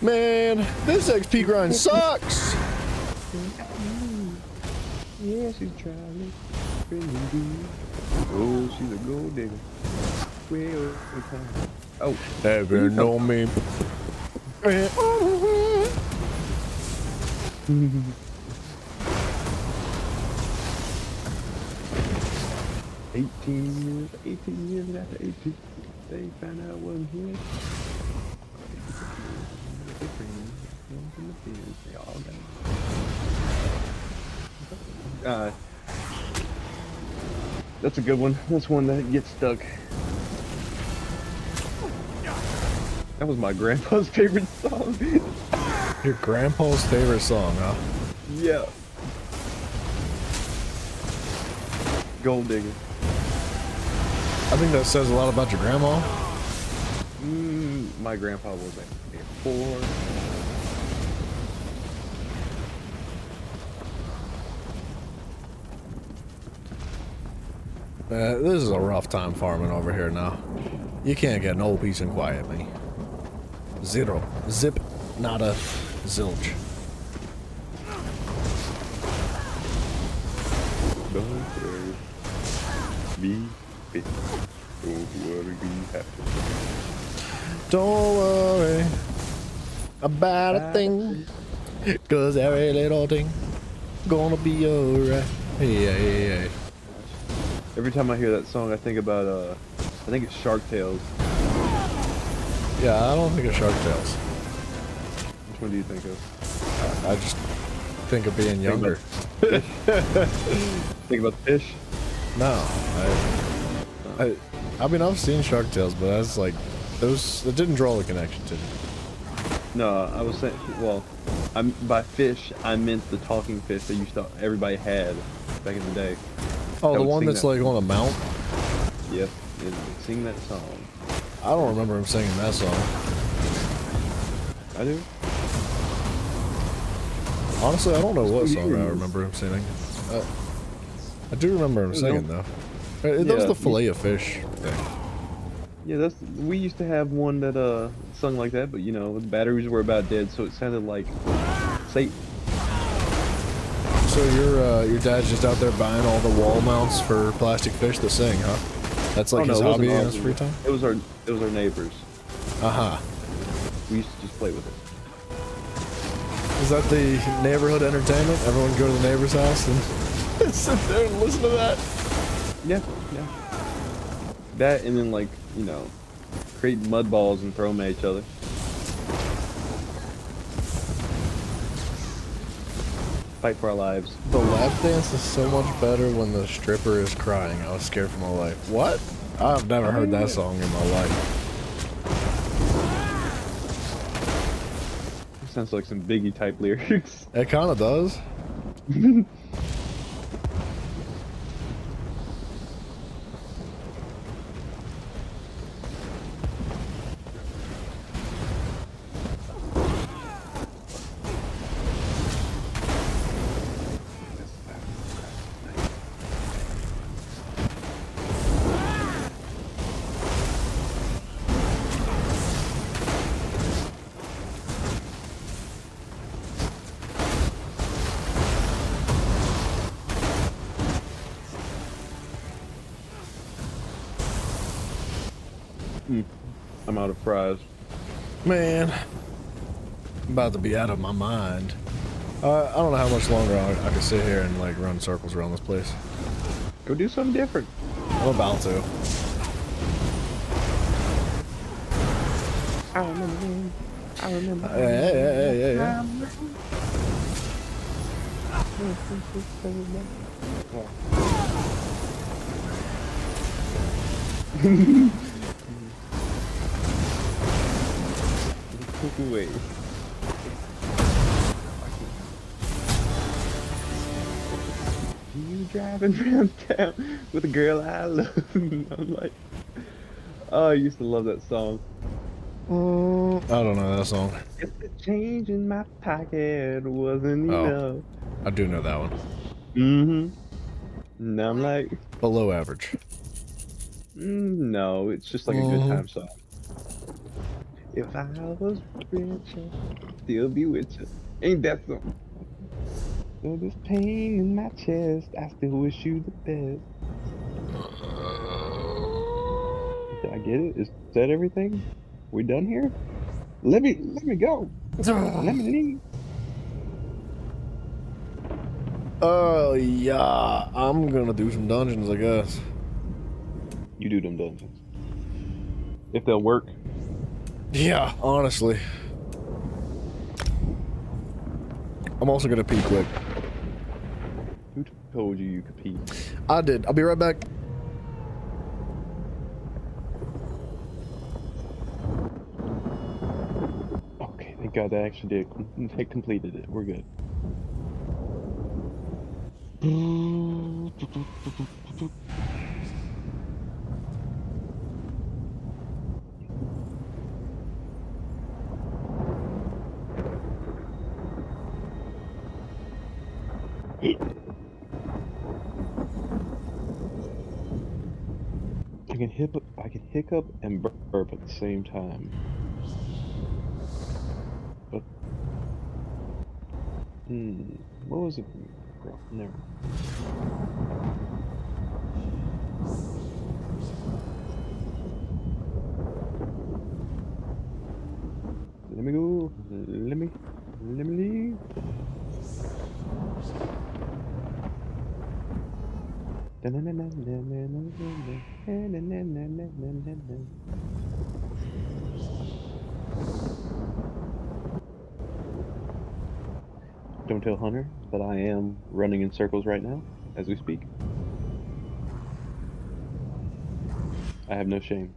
Man, this XP grind sucks. Yeah, she's traveling. Oh, she's a gold digger. Well, oh, Ever know me? 18 years after 18, they found out it wasn't him. They all got it. That's a good one. That's one that gets stuck. That was my grandpa's favorite song. Your grandpa's favorite song, huh? Yeah. Gold digger. I think that says a lot about your grandma. My grandpa was a 4. This is a rough time farming over here now. You can't get no peace and quiet, me. Zero. Zip. Nada. Zilch. Don't worry. Be fit. Don't worry, be happy. Don't worry about a thing, 'cause every little thing gonna be alright. Hey. Every time I hear that song, I think about, I think it's Shark Tales. Yeah, I don't think of Shark Tales. Which one do you think of? I just think of being younger. Think about fish? No, I mean, I've seen Shark Tales, but that's like, it didn't draw the connection to me. No, I was saying, well, by fish, I meant the talking fish that everybody had back in the day. Oh, the one that's like on a mount? Yep, and sing that song. I don't remember him singing that song. I do? Honestly, I don't know what song I remember him singing. I do remember him singing though. That was the fillet of fish thing. Yeah, we used to have one that sung like that, but you know, the batteries were about dead, so it sounded like Satan. So your dad's just out there buying all the wall mounts for plastic fish to sing, huh? That's like his hobby in his free time? It was our neighbors. Uh-huh. We used to just play with it. Is that the neighborhood entertainment? Everyone go to the neighbor's house and sit there and listen to that? Yeah. That and then like, you know, create mud balls and throw them at each other. Fight for our lives. The lap dance is so much better when the stripper is crying. I was scared for my life. What? I've never heard that song in my life. Sounds like some Biggie type lyrics. It kind of does. I'm out of fries. Man, I'm about to be out of my mind. I don't know how much longer I can sit here and like run circles around this place. Go do something different. I'm about to. I remember. Yeah. Away. driving around town with a girl I love. I'm like, oh, I used to love that song. I don't know that song. If the change in my pocket wasn't Oh. enough. I do know that one. Mm-hmm. And I'm like, Below average. no, it's just like a good time song. If I was rich, I'd still be with you. Ain't that something? So this pain in my chest, I still wish you the best. Did I get it? Is that everything? We done here? Let me go. Let me leave. Yeah, I'm gonna do some dungeons, I guess. You do them dungeons. If they'll work. Yeah, honestly. I'm also gonna pee quick. Who told you could pee? I did. I'll be right back. Okay, thank God they actually did. They completed it. We're good. I can hiccup and burp at the same time. But what was it? Never. Let me go. Let me leave. Don't tell Hunter that I am running in circles right now as we speak. I have no shame.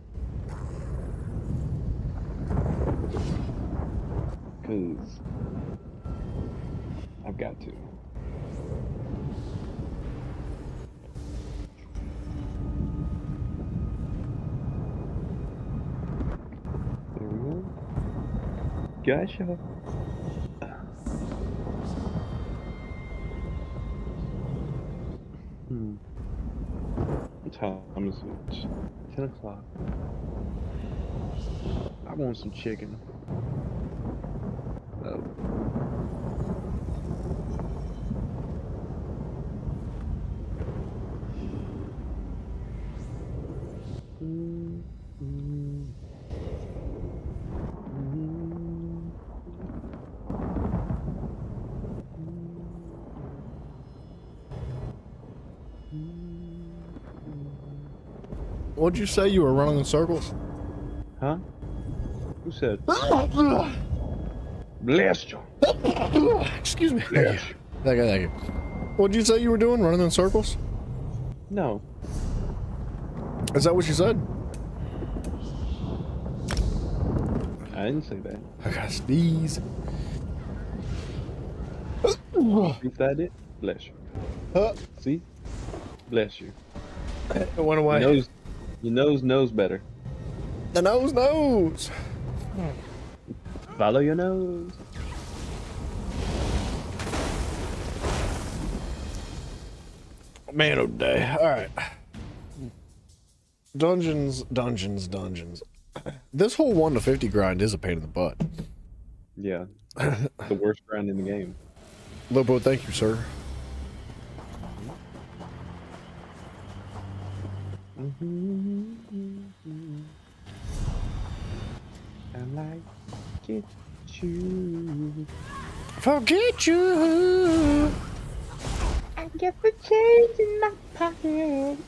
'Cause I've got to. There we go. Gotcha. What time is it? 10 o'clock. I want some chicken. Oh. What'd you say you were running in circles? Huh? Who said? Bless you. Excuse me. Bless you. Thank you. What'd you say you were doing? Running in circles? No. Is that what you said? I didn't say that. I gotta sneeze. If that it, bless you. See? Bless you. It went away. Your nose knows better. The nose knows. Follow your nose. Man, oh day. Alright. Dungeons. This whole 1 to 50 grind is a pain in the butt. Yeah. The worst grind in the game. Lobo, thank you, sir. I like get you. Forget you. I get the change in my pocket.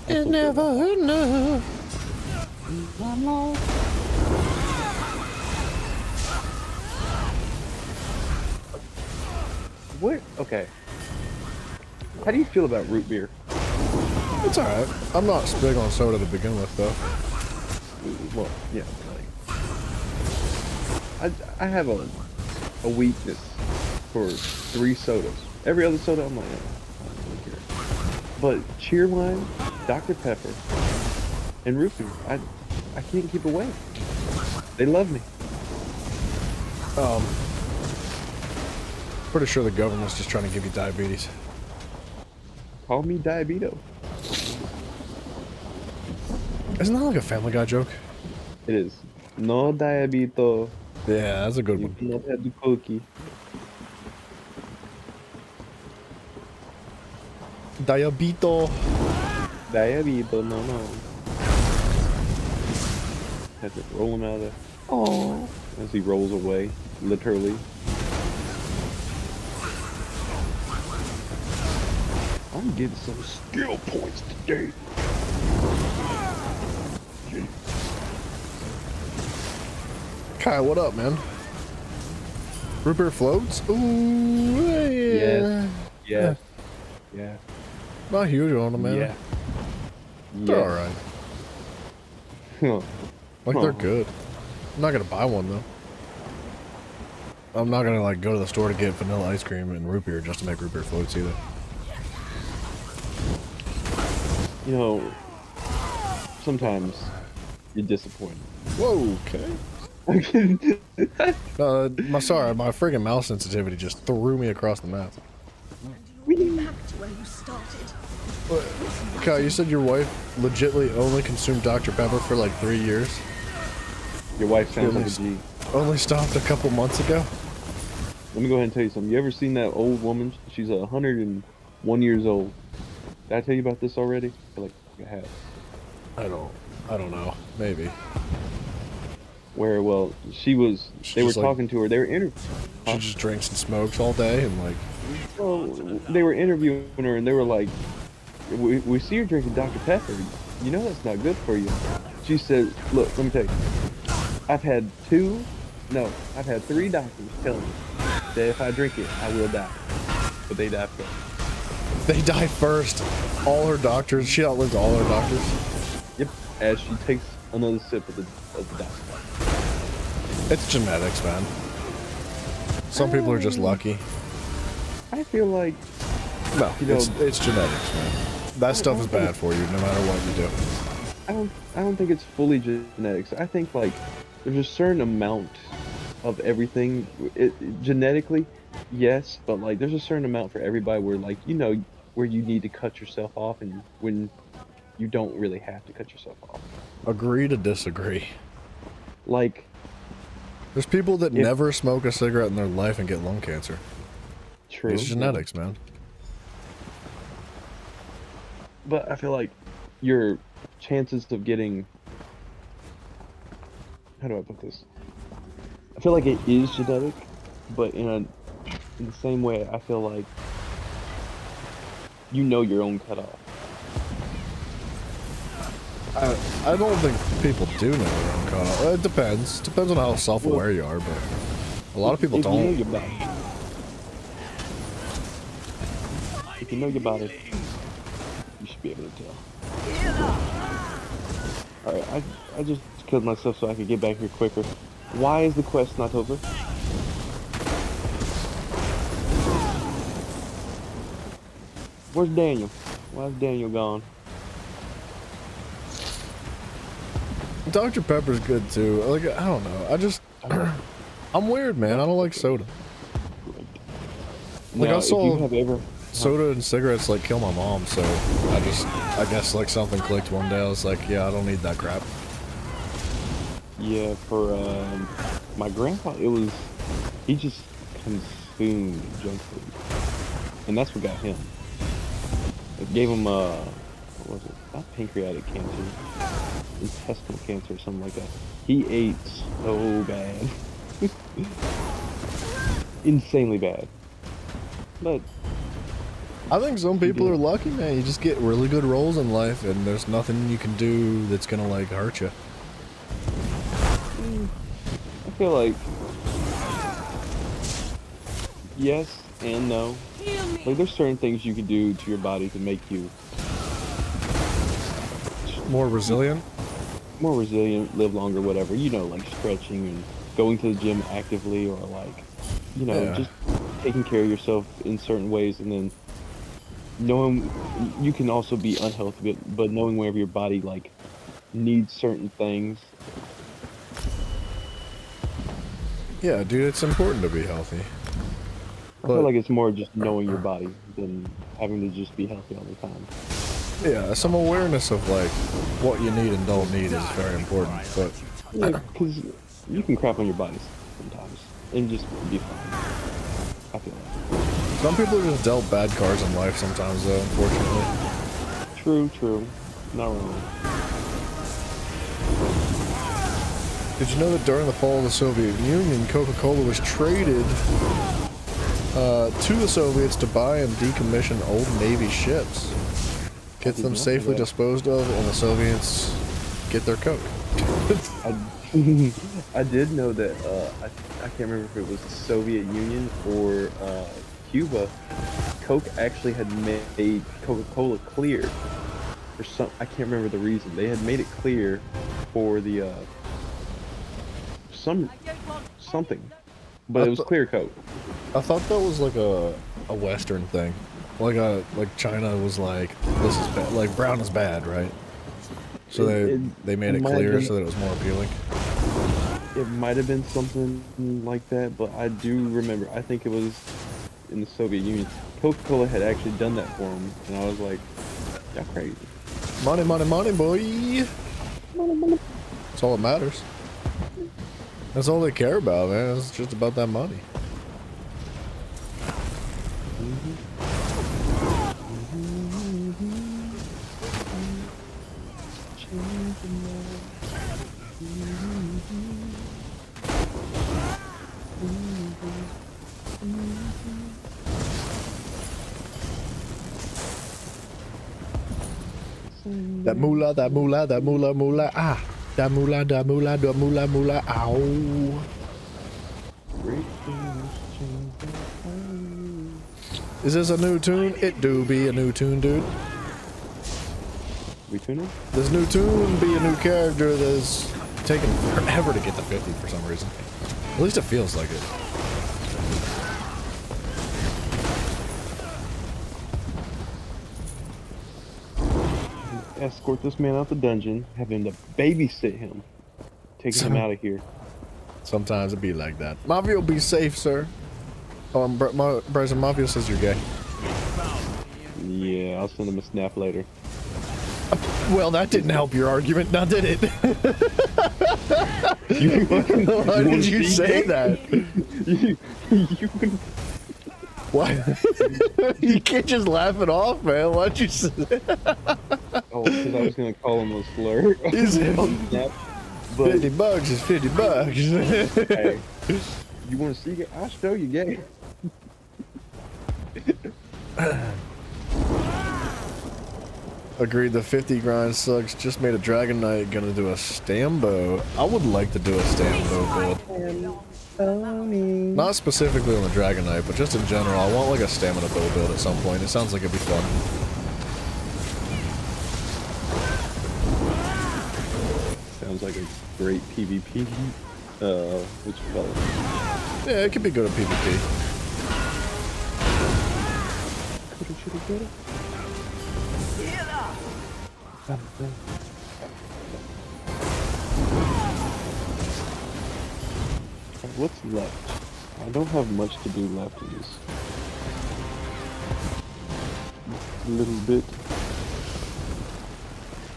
It's never enough. What? Okay. How do you feel about root beer? It's alright. I'm not big on soda to begin with, though. Well, yeah. Like, I have a weakness for 3 sodas. Every other soda, I'm like, oh, I don't really care But Cheerwine, Dr. Pepper, and root beer, I can't keep away. They love me. Pretty sure the government's just trying to give you diabetes. Call me Diabito. Isn't that like a Family Guy joke? It is. No Diabito. Yeah, that's a good You one. cannot have the cookie. Diabito. Diabito, no. Have to roll him out of there. Oh. As he rolls away, literally. I'm getting some skill points today. Kai, what up, man? Root beer floats? Ooh, yeah. Yeah. Not huge on them, man. Yeah. They're alright. Huh. Like, they're good. I'm not gonna buy one, though. I'm not gonna, like, go to the store to get vanilla ice cream and root beer just to make root beer floats, either. You know, sometimes you're disappointed. Whoa, okay. My friggin' mouse sensitivity just threw me across the map. Back to where you started. Kai, you said your wife legitly only consumed Dr. Pepper for like 3 years? Your wife sounds like a G. Only stopped a couple months ago? Let me go ahead and tell you something. You ever seen that old woman? She's 101 years old. Did I tell you about this already? I feel like I have. I don't know. Maybe. Where, well, they were talking to her. They were interviewing. She just drinks and smokes all day and like... Well, they were interviewing her and they were like, we see her drinking Dr. Pepper. You know that's not good for you. She said, look, let me tell you. I've had 3 doctors tell me that if I drink it, I will die. But they die first. They die first. All her doctors. She outlives all her doctors. Yep. As she takes another sip of the Dr. It's genetics, man. Some people are just lucky. I feel like, No, you know, it's genetics, man. That stuff is bad for you, no matter what you do. I don't think it's fully genetics. I think like there's a certain amount of everything. Genetically, yes, but like there's a certain amount for everybody where like where you need to cut yourself off and when you don't really have to cut yourself off. Agree to disagree. Like, there's people that never smoke a cigarette in their life and get lung cancer. True. It's genetics, man. But I feel like your chances of getting... How do I put this? I feel like it is genetic, but in the same way, I feel like you know your own cutoff. I don't think people do know their own cutoff. It depends. Depends on how self-aware you are, but a lot of people If don't. you know your body. If you know your body, you should be able to tell. Alright, I just killed myself so I could get back here quicker. Why is the quest not over? Where's Daniel? Why is Daniel gone? Dr. Pepper's good too. Like, I don't know. I'm weird, man. I don't like soda. Like, Now, I saw if you have ever... soda and cigarettes like kill my mom, so I guess like something clicked one day. I was like, yeah, I don't need that crap. Yeah, for my grandpa, he just consumed junk food, and that's what got him. It gave him what was it? Not pancreatic cancer, intestinal cancer, or something like that. He ate so bad, insanely bad. But I think some people are lucky, man. You just get really good roles in life, and there's nothing you can do that's gonna like hurt you. I feel like yes and no. Like there's certain things you can do to your body to make you More resilient. more resilient, live longer, whatever. You know, like stretching and going to the gym actively, or like, you know, Yeah. just taking care of yourself in certain ways, and then knowing you can also be unhealthy, but knowing wherever your body like needs certain things. Yeah, dude, it's important to be healthy. I feel like it's more just knowing your body than having to just be healthy all the time. Yeah, some awareness of like what you need and don't need is very important. But Yeah, because you can crap on your body sometimes and just be fine. I feel like. some people are just dealt bad cards in life sometimes, though, unfortunately. True. Not wrong. Did you know that during the fall of the Soviet Union, Coca-Cola was traded to the Soviets to buy and decommission old Navy ships? Get them safely disposed of, and the Soviets get their Coke. I did know that, I can't remember if it was the Soviet Union or Cuba, Coke actually had made Coca-Cola clear. For some, I can't remember the reason. They had made it clear for the, something. But it was clear Coke. I thought that was like a Western thing. Like China was like, this is bad, like brown is bad, right? So they made it clear so that it was more appealing. It might have been something like that, but I do remember, I think it was in the Soviet Union. Coca-Cola had actually done that for them, and I was like, y'all crazy. Money, money, money, boy! That's all that matters. That's all they care about, man. It's just about that money. That moolah, that moolah, that moolah, moolah, ah. Da moolah, da moolah, da moolah, moolah, ow. Is this a new tune? It do be a new tune, dude. Retuning? This new tune be a new character that's taking forever to get to 50 for some reason. At least it feels like it. Escort this man out the dungeon, have him to babysit him, taking him out of here. Sometimes it be like that. Mafia, be safe, sir. Bryson, Mafia says you're gay. Yeah, I'll send him a snap later. Well, that didn't help your argument, now did it? Why did you say that? Why? You can't just laugh it off, man. Why'd you say that? Oh, because I was going to call him a slur. Is it? Snap, but, 50 bucks is 50 bucks. Hey, you want to see it? I'll show you gay. Agreed, the 50 grind sucks. Just made a Dragon Knight, gonna do a Stambo. I would like to do a Stambo build. Not specifically on the Dragon Knight, but just in general. I want like a stamina build at some point. It sounds like it'd be fun. Sounds like a great PvP. Which fella? Yeah, it could be good at PvP. What's left? I don't have much to do left in this. A little bit.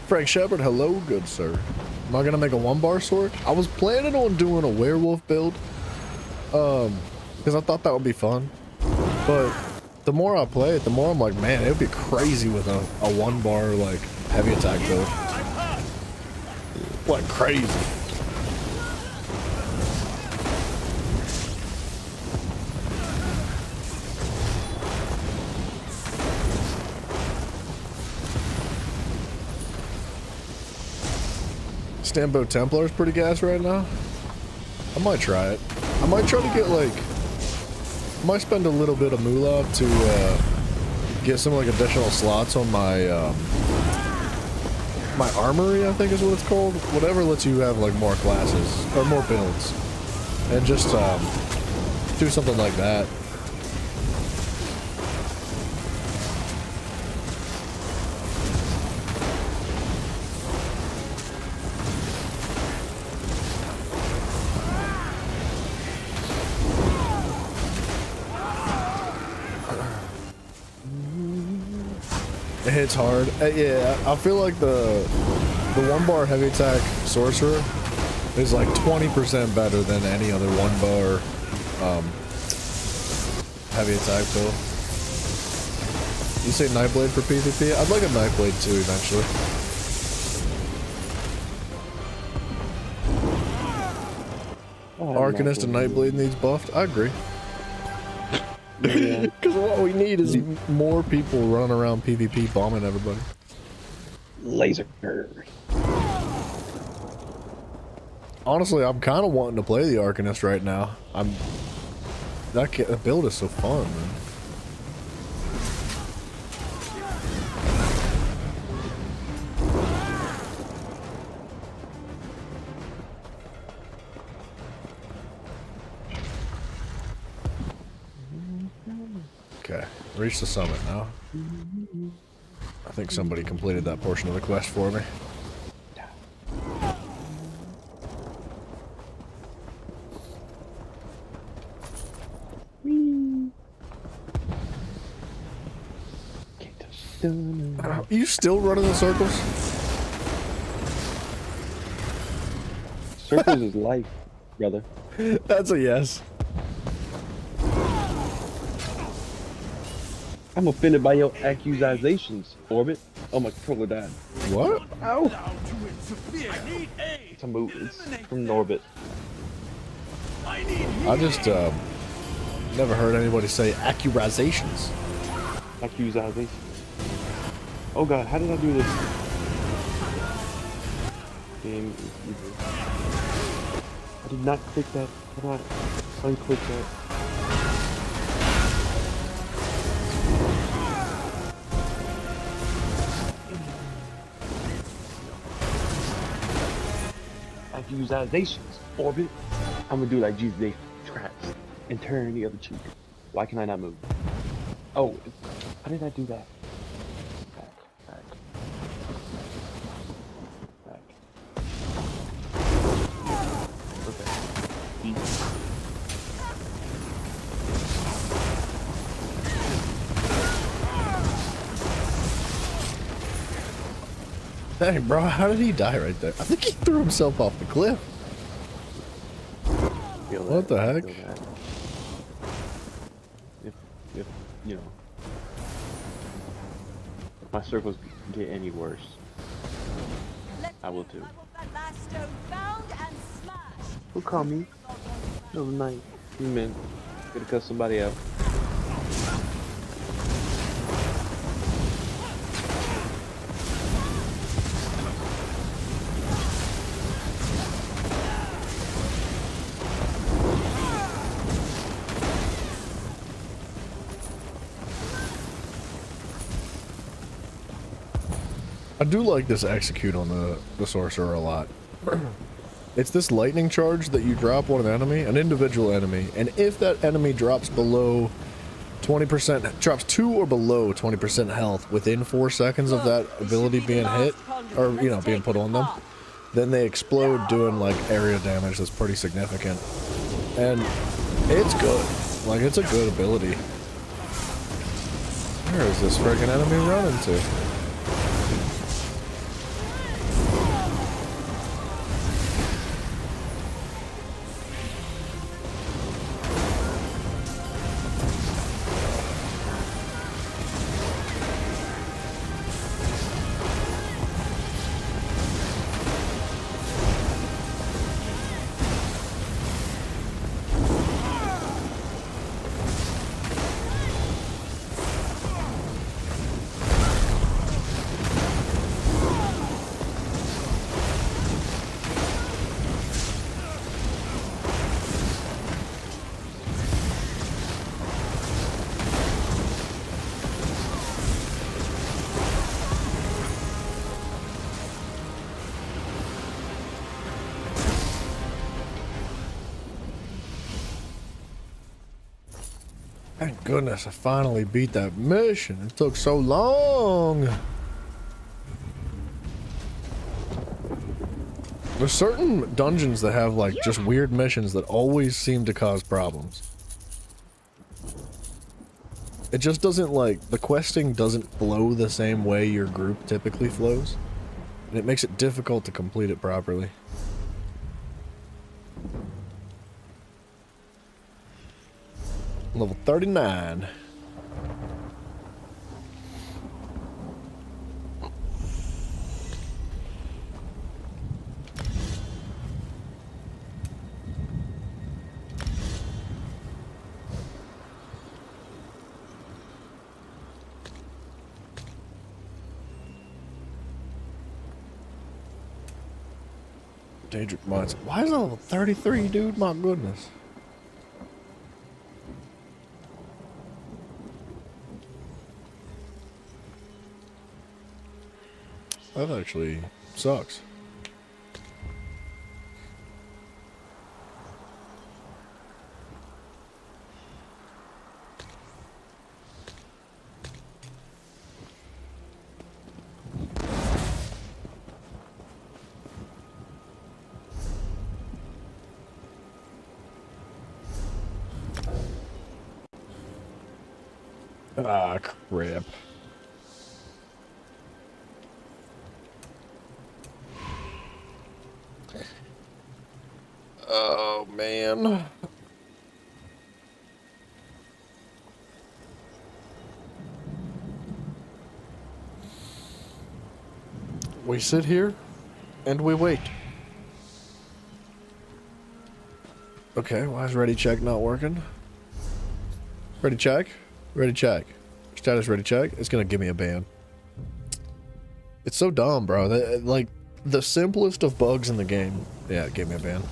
Frank Shepard, hello, good sir. Am I gonna make a 1-bar sword? I was planning on doing a werewolf build, because I thought that would be fun. But the more I play it, the more I'm like, man, it would be crazy with a 1-bar like heavy attack build. Like crazy. Stambo Templar is pretty gas right now. I might try it. I might try to get like, I might spend a little bit of moolah to get some like additional slots on my my armory, I think is what it's called. Whatever lets you have like more classes or more builds, and just do something like that. hits hard. Yeah, I feel like the 1-bar heavy attack sorcerer is like 20% better than any other 1-bar heavy attack build. You say Nightblade for PvP? I'd like a Nightblade too eventually. Arcanist and Nightblade needs buffed. I agree. Because what we need is more people running around PvP bombing everybody. Laser. Honestly, I'm kind of wanting to play the Arcanist right now. That build is so fun, man. Okay, reach the summit now. I think somebody completed that portion of the quest for me. Are you still running in circles? Circles is life, brother. That's a yes. I'm offended by your accusations, Orbit. Oh, my controller died. What? Ow! It's from Norbit. I just never heard anybody say accusations. Accusations. Oh god, how did I do this? Game. I did not click that. How do I unclick that? Accusations, Orbit. I'm gonna do like Jesus Day traps and turn the other cheek. Why can I not move? Oh, how did I do that? Back. Okay. Dang, bro, how did he die right there? I think he threw himself off the cliff. What the heck? If you know, if my circles get any worse, I will too. Who called me? No, night. You man, gotta cut somebody out. I do like this execute on the sorcerer a lot. It's this lightning charge that you drop on an individual enemy, and if that enemy drops below 20%, drops to or below 20% health within 4 seconds of that ability being hit, or being put on them, then they explode doing like area damage that's pretty significant. And it's good. Like, it's a good ability. Where is this friggin' enemy running to? Thank goodness I finally beat that mission. It took so long. There's certain dungeons that have like just weird missions that always seem to cause problems. It just doesn't, like, the questing doesn't flow the same way your group typically flows. And it makes it difficult to complete it properly. Level 39. Daedric Mines. Why is it level 33, dude? My goodness. That actually sucks. Ah, crap. Oh, man. We sit here and we wait. Okay, why is ready check not working? Ready check? Ready check. Status ready check. It's gonna give me a ban. It's so dumb, bro. Like, the simplest of bugs in the game. Yeah, it gave me a ban.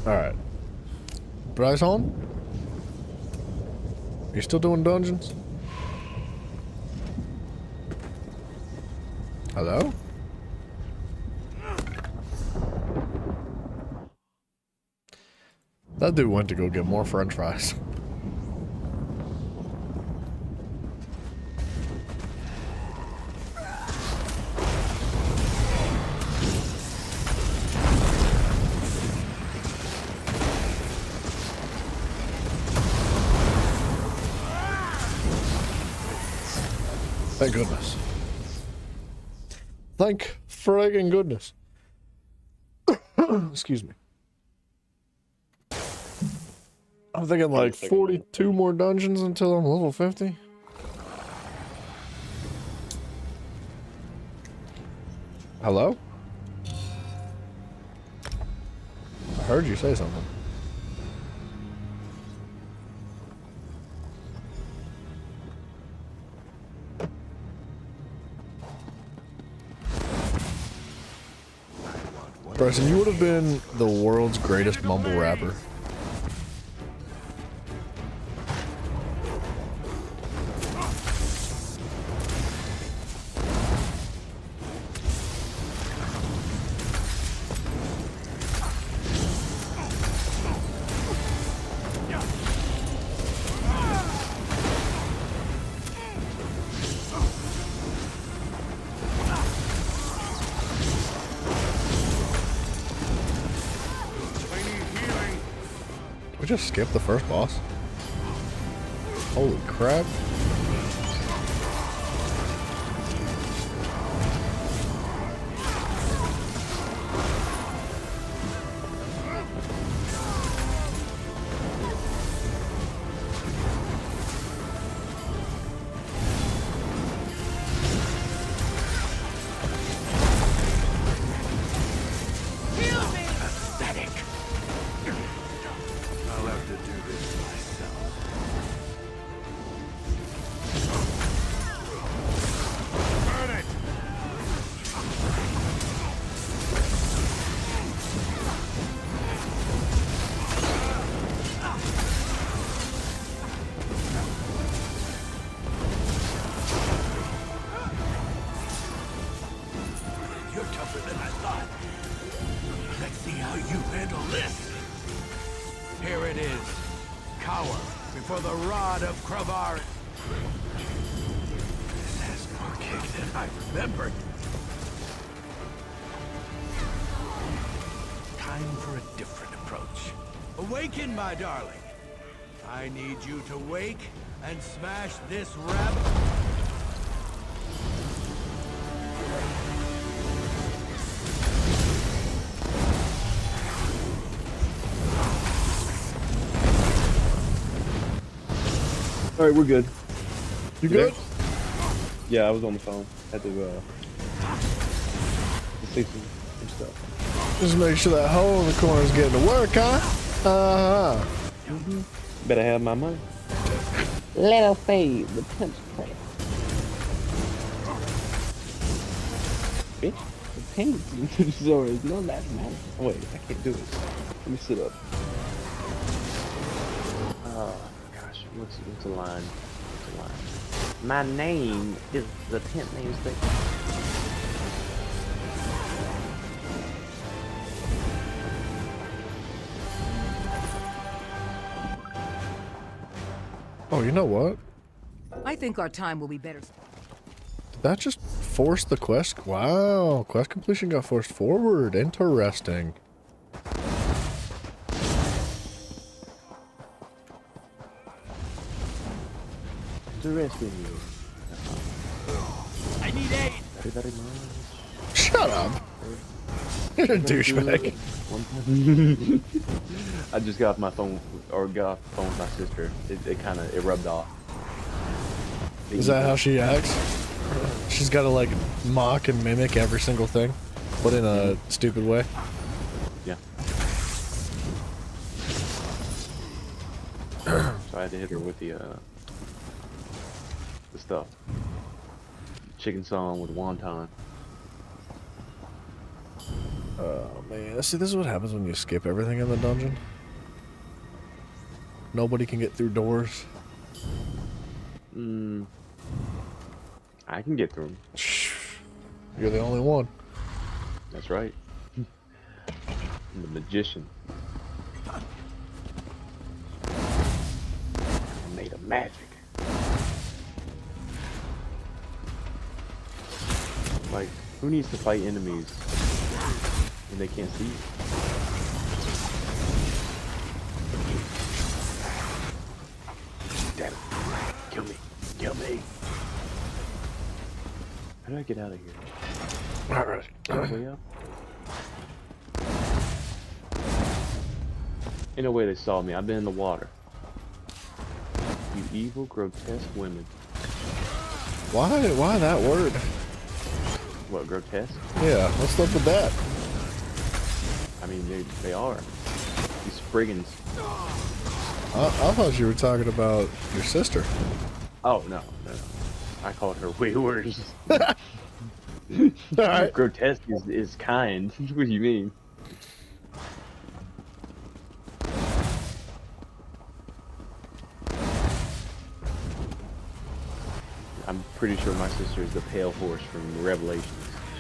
Alright. Bryce home? You still doing dungeons? Hello? That dude went to go get more french fries. Thank goodness. Thank friggin' goodness. Excuse me. I'm thinking like 42 more dungeons until I'm level 50. Hello? I heard you say something. Bryson, you would have been the world's greatest mumble rapper. just skip the first boss? Holy crap. Pathetic. I'll have to do this myself. Burn it! You're tougher than I thought. Let's see how you handle this. Here it is. Cower before the rod of Kravar. This has more kick than I remembered. Time for a different approach. Awaken, my darling. I need you to wake and smash this rabbit. All right, we're good. You good? Yeah, I was on the phone. Had to say some stuff. Just make sure that hole in the corner is getting to work, huh? Uh-huh. Better have my money. Let us say the punch crack. Bitch, the pain into the sword is no last matter. Oh, wait, I can't do it. Let me sit up. Gosh, what's the line? What's the line? My name is the 10th name stick. Oh, you know what? I think our time will be better. Did that just force the quest? Wow, quest completion got forced forward. Interesting. Interesting you. I need aid. Very much. Shut up. You're a douchebag. I just got off my phone, or got off the phone with my sister. It kind of rubbed off. Is that how she acts? She's got to like mock and mimic every single thing, but in a stupid way. Yeah. So I had to hit her with the stuff. Chicken song with wonton. Oh man, see, this is what happens when you skip everything in the dungeon. Nobody can get through doors. I can get through them. You're the only one. That's right. I'm the magician. I made of magic. Like, who needs to fight enemies when they can't see you? Damn it. Kill me. Kill me. How do I get out of here? Alright. Way up? Ain't no way they saw me. I've been in the water. You evil, grotesque women. Why that word? What, grotesque? Yeah, what's up with that? I mean, they are. These spriggans. I thought you were talking about your sister. Oh, no. I called her way worse. Alright. Grotesque is kind. What do you mean? I'm pretty sure my sister is the pale horse from Revelations.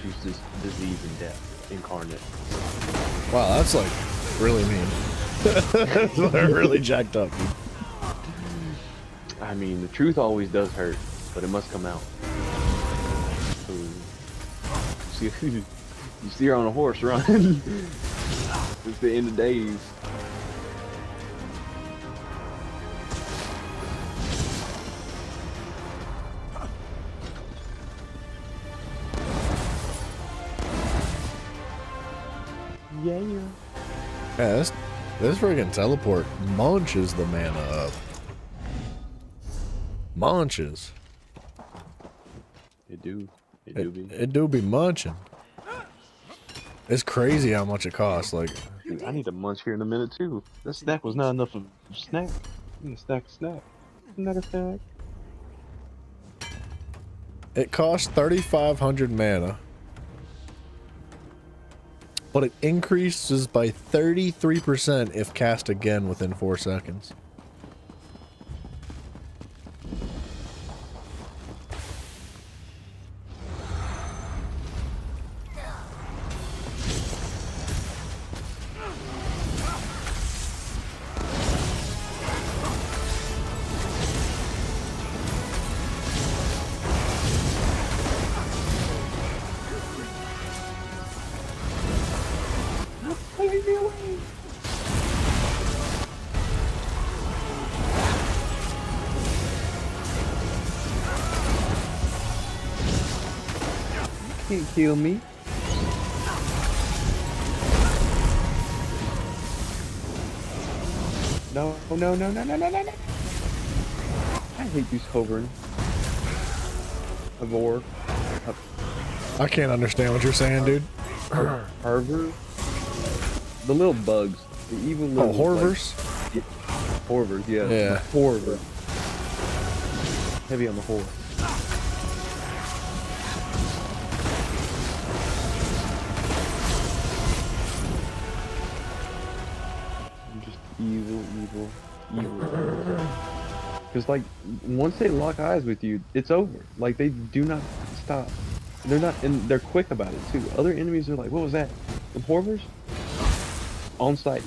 She's just disease and death incarnate. Wow, that's like really mean. That's really jacked up. I mean, the truth always does hurt, but it must come out. So, you see her on a horse run. It's the end of days. Yeah. Yeah, this friggin' teleport munches the mana up. Munches. It do. It do be. It do be munching. It's crazy how much it costs. Like, Dude, I need a munch here in a minute too. That snack was not enough of a snack. I need a snack. Snack a snack. it costs 3,500 mana, but it increases by 33% if cast again within 4 seconds. Can't kill me. No. I hate these hovering. Avor. I can't understand what you're saying, dude. Harver. The little bugs. The evil little Horvers? Horvers, yeah. Yeah. Horver. Heavy on the horror. Just evil. Because, like, once they lock eyes with you, it's over. Like, they do not stop. They're not, and they're quick about it, too. Other enemies are like, what was that? The Horvers? On site.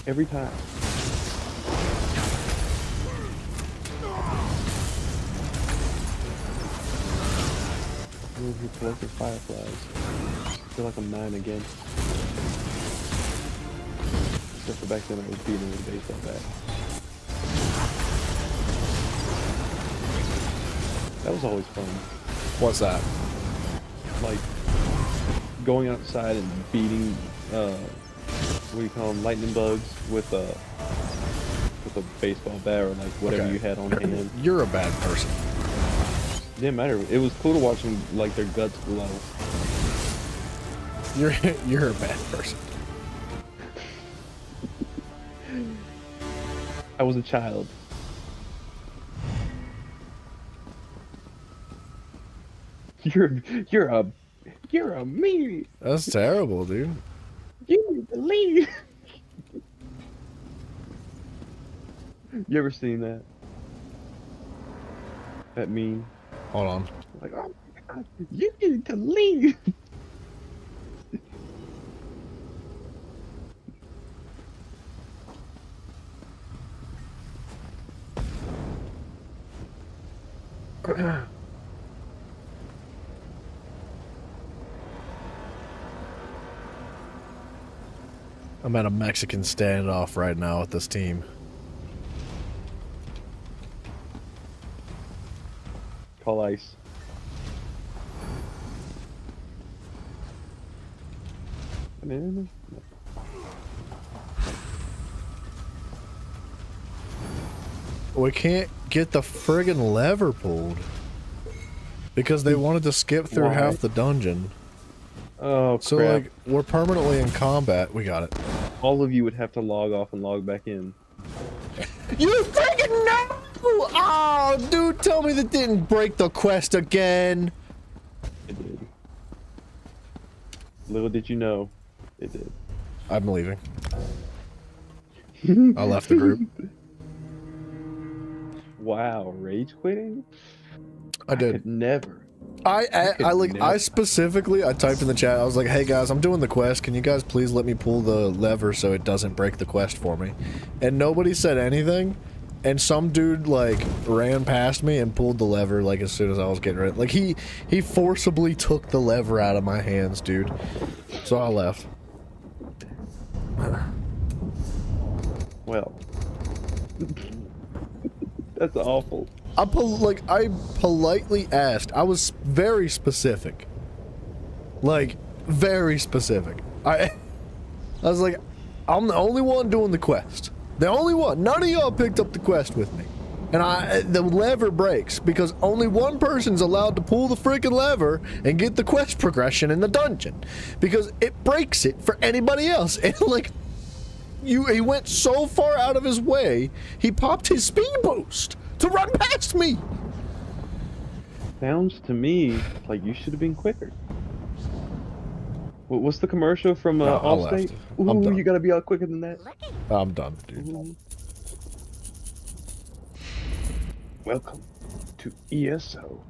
Every time. He collected fireflies. I feel like I'm 9 again. Except for back then I was beating with a baseball bat. That was always fun. What's that? Like, going outside and beating, what do you call them, lightning bugs with a baseball bat or like whatever Okay. you had on hand. You're a bad person. Didn't matter. It was cool to watch them, like, their guts glow. You're a bad person. I was a child. You're a me. That's terrible, dude. You need to leave. You ever seen that? That meme? Hold on. Like, oh my God, you need to leave. I'm at a Mexican standoff right now with this team. Call ice. We can't get the friggin' lever pulled because they wanted to skip through Why? half the dungeon. Oh, So crap. like we're permanently in combat. We got it. All of you would have to log off and log back in. You freaking know! Oh, dude, tell me that didn't break the quest again. It did. Little did you know, it did. I'm leaving. I left the group. Wow, rage quitting? I did. Could never. I specifically typed in the chat. I was like, "Hey guys, I'm doing the quest. Can you guys please let me pull the lever so it doesn't break the quest for me?" And nobody said anything. And some dude like ran past me and pulled the lever like as soon as I was getting ready. Like he forcibly took the lever out of my hands, dude. So I left. Well, that's awful. I politely asked. I was very specific. Like very specific. I was like, I'm the only one doing the quest. The only one. None of y'all picked up the quest with me. And the lever breaks because only one person's allowed to pull the freaking lever and get the quest progression in the dungeon. Because it breaks it for anybody else. And like, he went so far out of his way, he popped his speed boost to run past me. Sounds to me like you should have been quicker. What's the commercial from No, I Allstate? left. I'm Ooh, done. you gotta be out quicker than that. I'm done, dude. Ooh. Welcome to ESO.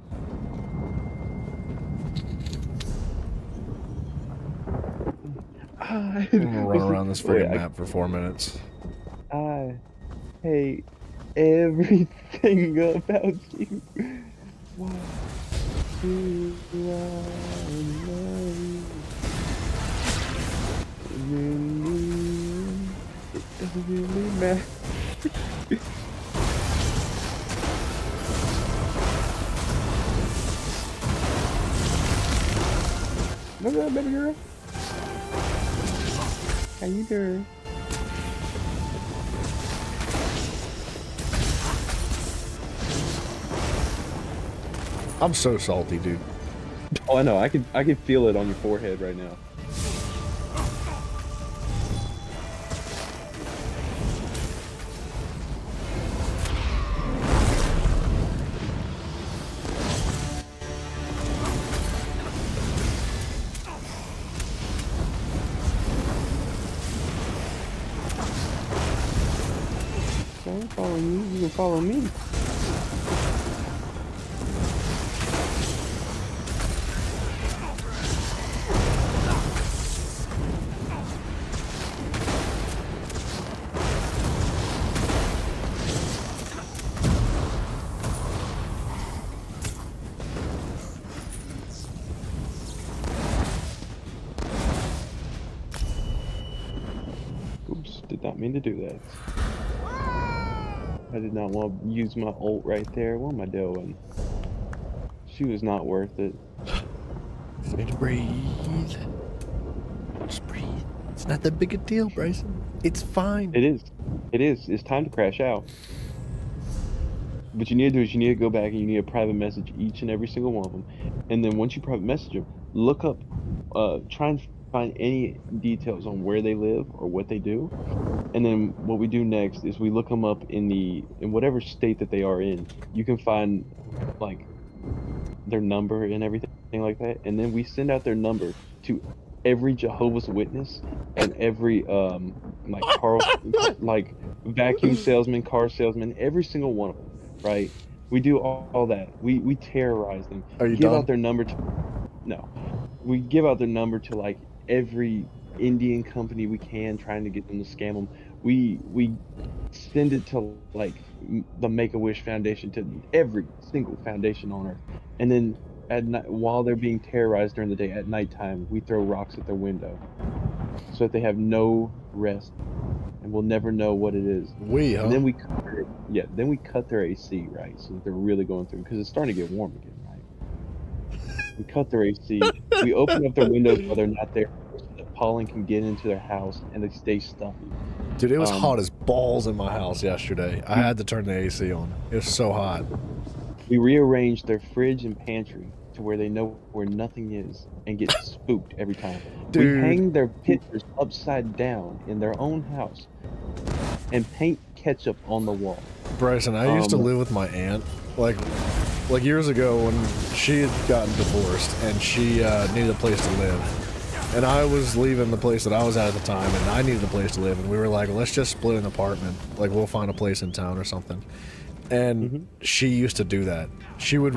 I'm gonna run around this freaking map for 4 minutes. I hate everything about you. Why do I love you? It doesn't really matter. What's up, baby girl? How you doing? I'm so salty, dude. Oh, I know. I can feel it on your forehead right now. Don't follow you. You can follow me. Oops, did not mean to do that. I did not want to use my ult right there. What am I doing? She was not worth it. Just need to breathe. Just breathe. It's not that big a deal, Bryson. It's fine. It is. It is. It's time to crash out. What you need to do is you need to go back and you need to private message each and every single one of them. And then once you private message them, look up, try and find any details on where they live or what they do. And then what we do next is we look them up in whatever state that they are in. You can find like their number and everything like that. And then we send out their number to every Jehovah's Witness and every like vacuum salesman, car salesman, every single one of them, right? We do all that. We terrorize them. Are you give done? out their number to we give out their number to like every Indian company we can, trying to get them to scam them. We send it to like the Make-A-Wish Foundation, to every single foundation on earth. And then at night, while they're being terrorized during the day, at nighttime we throw rocks at their window so that they have no rest and we'll never know what it is. And then we cut their AC, right, so that they're really going through, because it's starting to get warm again, right? We cut their AC. We open up their windows while they're not there, so that pollen can get into their house and they stay stuffy. Dude, it was hot as balls in my house yesterday. I had to turn the AC on. It was so hot. We rearrange their fridge and pantry to where they know where nothing is and get spooked every time. Dude. We hang their pictures upside down in their own house and paint ketchup on the wall. Bryson, I used to live with my aunt, like years ago when she had gotten divorced and she needed a place to live. And I was leaving the place that I was at the time, and I needed a place to live, and we were like, let's just split an apartment. Like, we'll find a place in town or something. And she used to do that. She would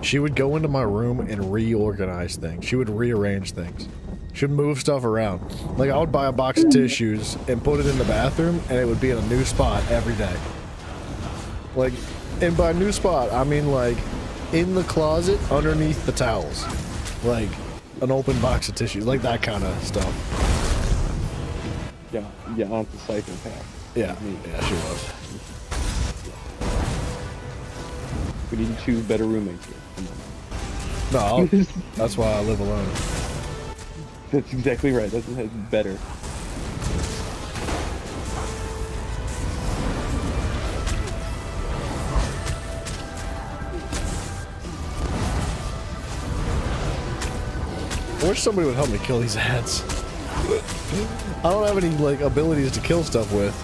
she would go into my room and reorganize things. She would rearrange things. She would move stuff around. Like, I would buy a box of tissues and put it in the bathroom, and it would be in a new spot every day. Like, and by new spot, I mean, like, in the closet underneath the towels. Like, an open box of tissues. Like, that kind of stuff. Yeah, aunt's a psychopath. Yeah, she was. We need to choose better roommates here. Come on. No, that's why I live alone. That's exactly right. That's better. I wish somebody would help me kill these ads. I don't have any like abilities to kill stuff with.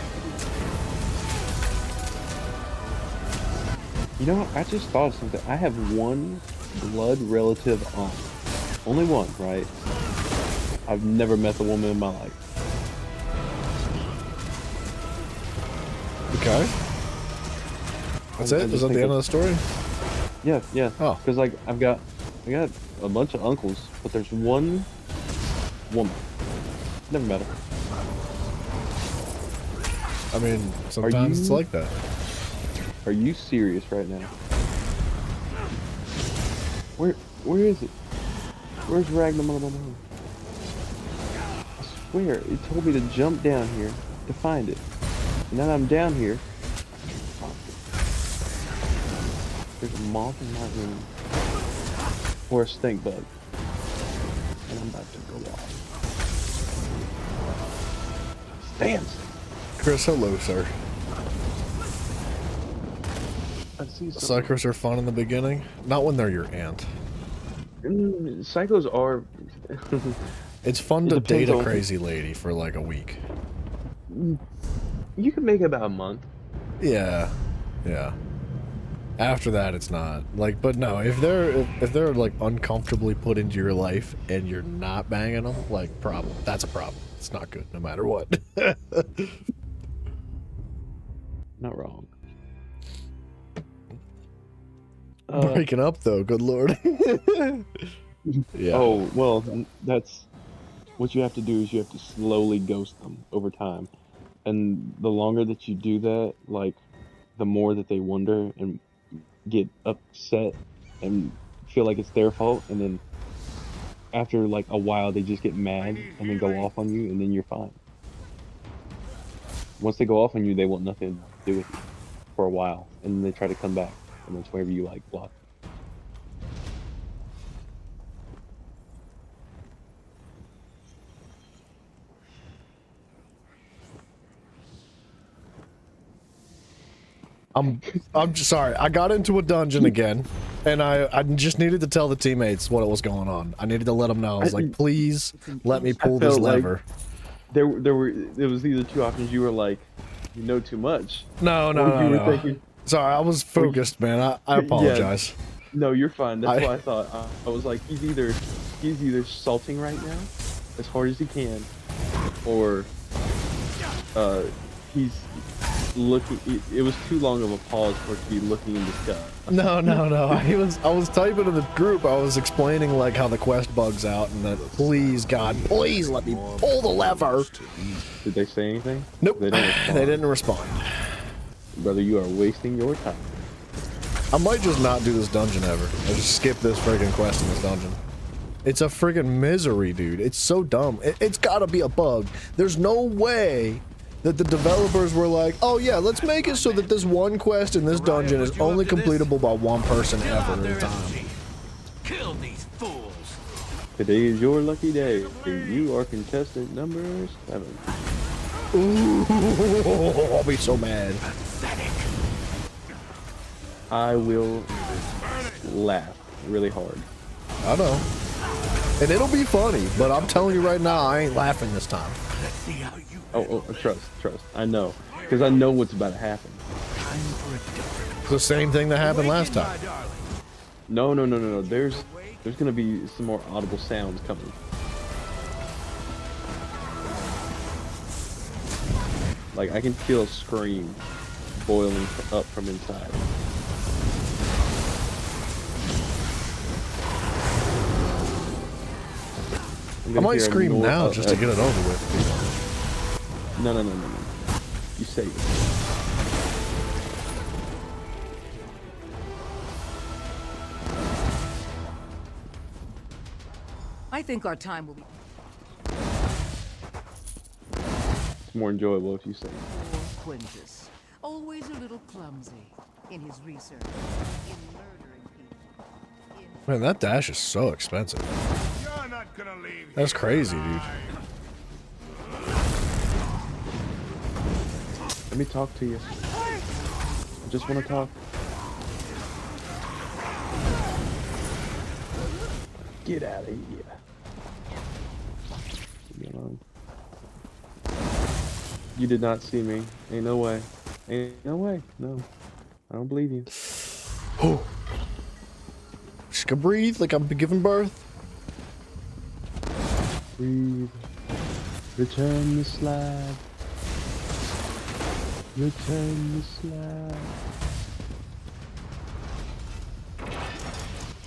You know, I just thought of something. I have one blood relative aunt. Only one, right? I've never met the woman in my life. Okay. That's it? Is that the end of the story? Yeah, yeah. Oh. Because like I got a bunch of uncles, but there's one woman. Never met her. I mean, sometimes it's like that. Are you serious right now? Where is it? Where's Ragnarok? I swear, it told me to jump down here to find it. And now that I'm down here, there's a moth in my room. Or a stink bug. And I'm about to go off. Damn! Chris, hello, sir. I see Psychos are fun in the beginning. Not when they're your aunt. Psychos are... It's fun to date a crazy lady for like a week. You can make it about a month. Yeah. Yeah. After that, it's not. Like, but no, if they're like uncomfortably put into your life and you're not banging them, like, problem. That's a problem. It's not good, no matter what. Not wrong. Breaking up though, good lord. Yeah. Oh, well, that's what you have to do is you have to slowly ghost them over time. And the longer that you do that, like, the more that they wonder and get upset and feel like it's their fault, and then after like a while they just get mad and then go off on you, and then you're fine. Once they go off on you, they want nothing to do with you for a while, and then they try to come back, and that's whenever you like block. I'm just sorry. I got into a dungeon again, and I just needed to tell the teammates what was going on. I needed to let them know. I was like, please let me pull this lever. There was either two options. You were like, you know too much. No. Thinking, sorry, I was focused, man. I apologize. Yeah, no, you're fine. That's why I thought I was like, he's either salting right now, as hard as he can, or he's looking. It was too long of a pause for it to be looking in the sky. No. I was typing in the group. I was explaining like how the quest bugs out, and that please God, please let me pull the lever. Did they say anything? Nope. They didn't respond. Brother, you are wasting your time. I might just not do this dungeon ever. I just skip this friggin' quest in this dungeon. It's a friggin' misery, dude. It's so dumb. It's gotta be a bug. There's no way that the developers were like, oh yeah, let's make it so that this one quest in this dungeon is only completable by one person ever at a time. Kill these fools. Today is your lucky day, and you are contestant number 7. Ooh, I'll be so mad. Pathetic. I will laugh really hard. I know. And it'll be funny, but I'm telling you right now, I ain't laughing this time. Let's see how you Trust. I know. Because I know what's about to happen. time for a different. It's the same thing that happened last time. No. There's gonna be some more audible sounds coming. Like, I can feel a scream boiling up from inside. I might scream now just to get it over with. No. You say it. I think our time will be It's more enjoyable if you say it. poor Quintus. Always a little clumsy in his research, in murdering people. Man, that dash is so expensive. You're not not gonna leave That's here crazy, dude. alive. Let me talk to you. I just want to talk. Get out of here. Leave me alone. You did not see me. Ain't no way. Ain't no way. No. I don't believe you. Oh. Just gonna breathe like I'm giving birth. Breathe. Return the slab. Return the slab.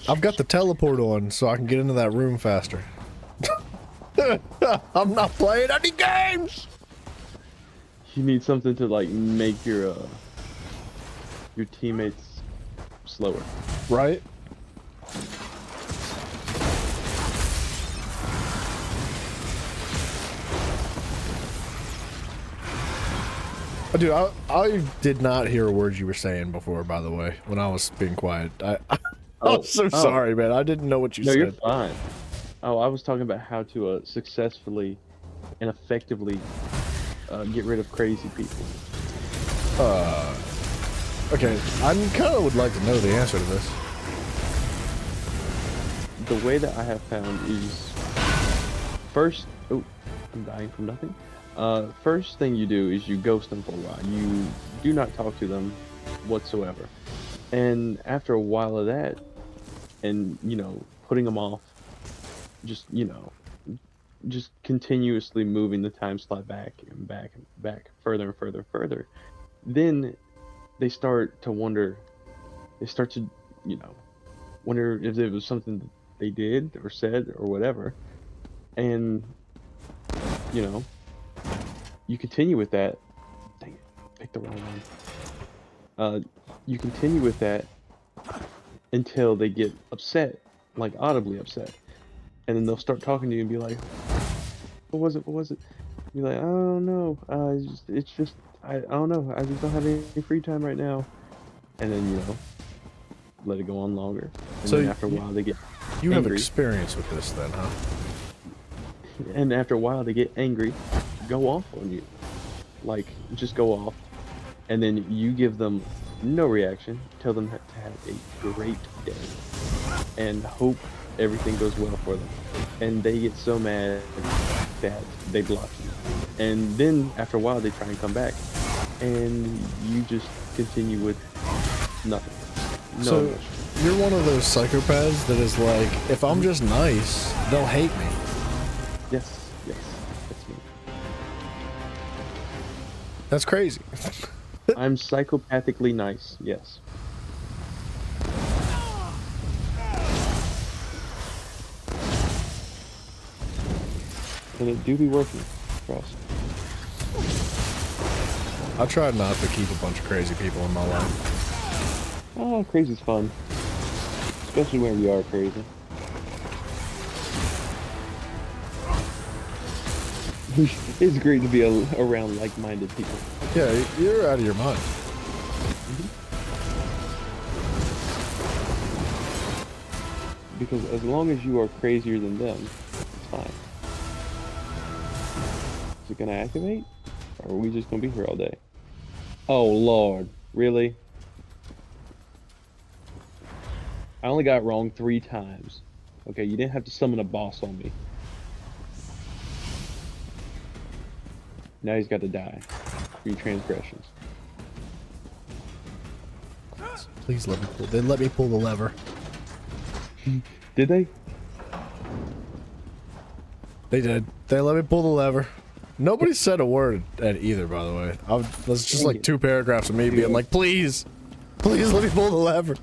I've got the teleport on so I can get into that room faster. I'm not playing any games. You need something to like make your teammates slower. Right? Oh, dude, I did not hear a word you were saying before, by the way, when I was being quiet. I'm so sorry, man. I didn't know what you said. No, you're fine. Oh, I was talking about how to successfully and effectively get rid of crazy people. Okay, I kind of would like to know the answer to this. The way that I have found is first. Oh, I'm dying from nothing. First thing you do is you ghost them for a while. You do not talk to them whatsoever. And after a while of that, and you know, putting them off, just just continuously moving the time slot back and back and back, further and further and further, then they start to wonder. They start to, wonder if it was something that they did or said or whatever, and you continue with that. Dang it, picked the wrong one. You continue with that until they get upset, like audibly upset, and then they'll start talking to you and be like, "What was it? What was it?" You're like, "I don't know. It's just I don't know. I just don't have any free time right now." And then let it go on longer. And So then after a while they get You have angry. experience with this, then, huh? And after a while they get angry, go off on you, like just go off, and then you give them no reaction, tell them to have a great day, and hope everything goes well for them, and they get so mad that they block you, and then after a while they try and come back, and you just continue with nothing. No So emotion. you're one of those psychopaths that is like, if I'm just nice, they'll hate me. Yes, that's me. That's crazy. I'm psychopathically nice, yes. And it do be working, trust. I try not to keep a bunch of crazy people in my life. Oh, crazy's fun. Especially when we are crazy. It's great to be around like-minded people. Yeah, you're out of your mind. Because as long as you are crazier than them, it's fine. Is it gonna activate? Or are we just gonna be here all day? Oh lord, really? I only got it wrong 3 times. Okay, you didn't have to summon a boss on me. Now he's got to die for your transgressions. Please let me pull. They let me pull the lever. Did they? They did. They let me pull the lever. Nobody said a word at either, by the way. That's just like 2 paragraphs of me being like, please, please let me pull the lever.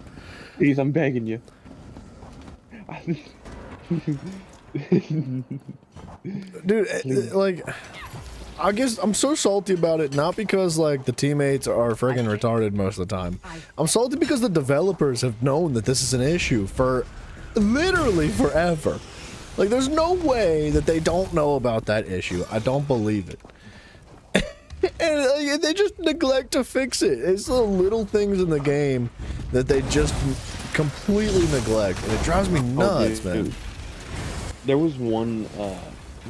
Please, I'm begging you. Dude, like, I guess I'm so salty about it, not because like the teammates are friggin' retarded most of the time. I'm salty because the developers have known that this is an issue for literally forever. Like, there's no way that they don't know about that issue. I don't believe it. And they just neglect to fix it. It's the little things in the game that they just completely neglect, and it drives me nuts, man. there was one what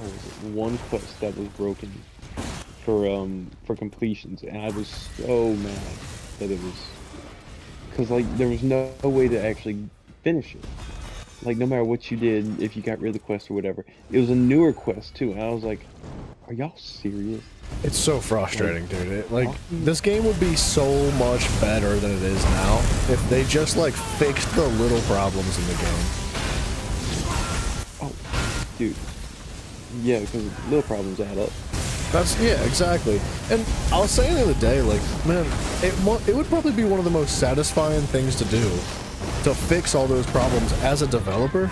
was it? One quest that was broken for completions, and I was so mad that it was, because like there was no way to actually finish it. Like no matter what you did, if you got rid of the quest or whatever, it was a newer quest too, and I was like, are y'all serious? It's so frustrating, dude. This game would be so much better than it is now if they just like fixed the little problems in the game. Oh, dude. Yeah, because little problems add up. Yeah, exactly. And I was saying the other day, like, man, it would probably be one of the most satisfying things to do, to fix all those problems as a developer.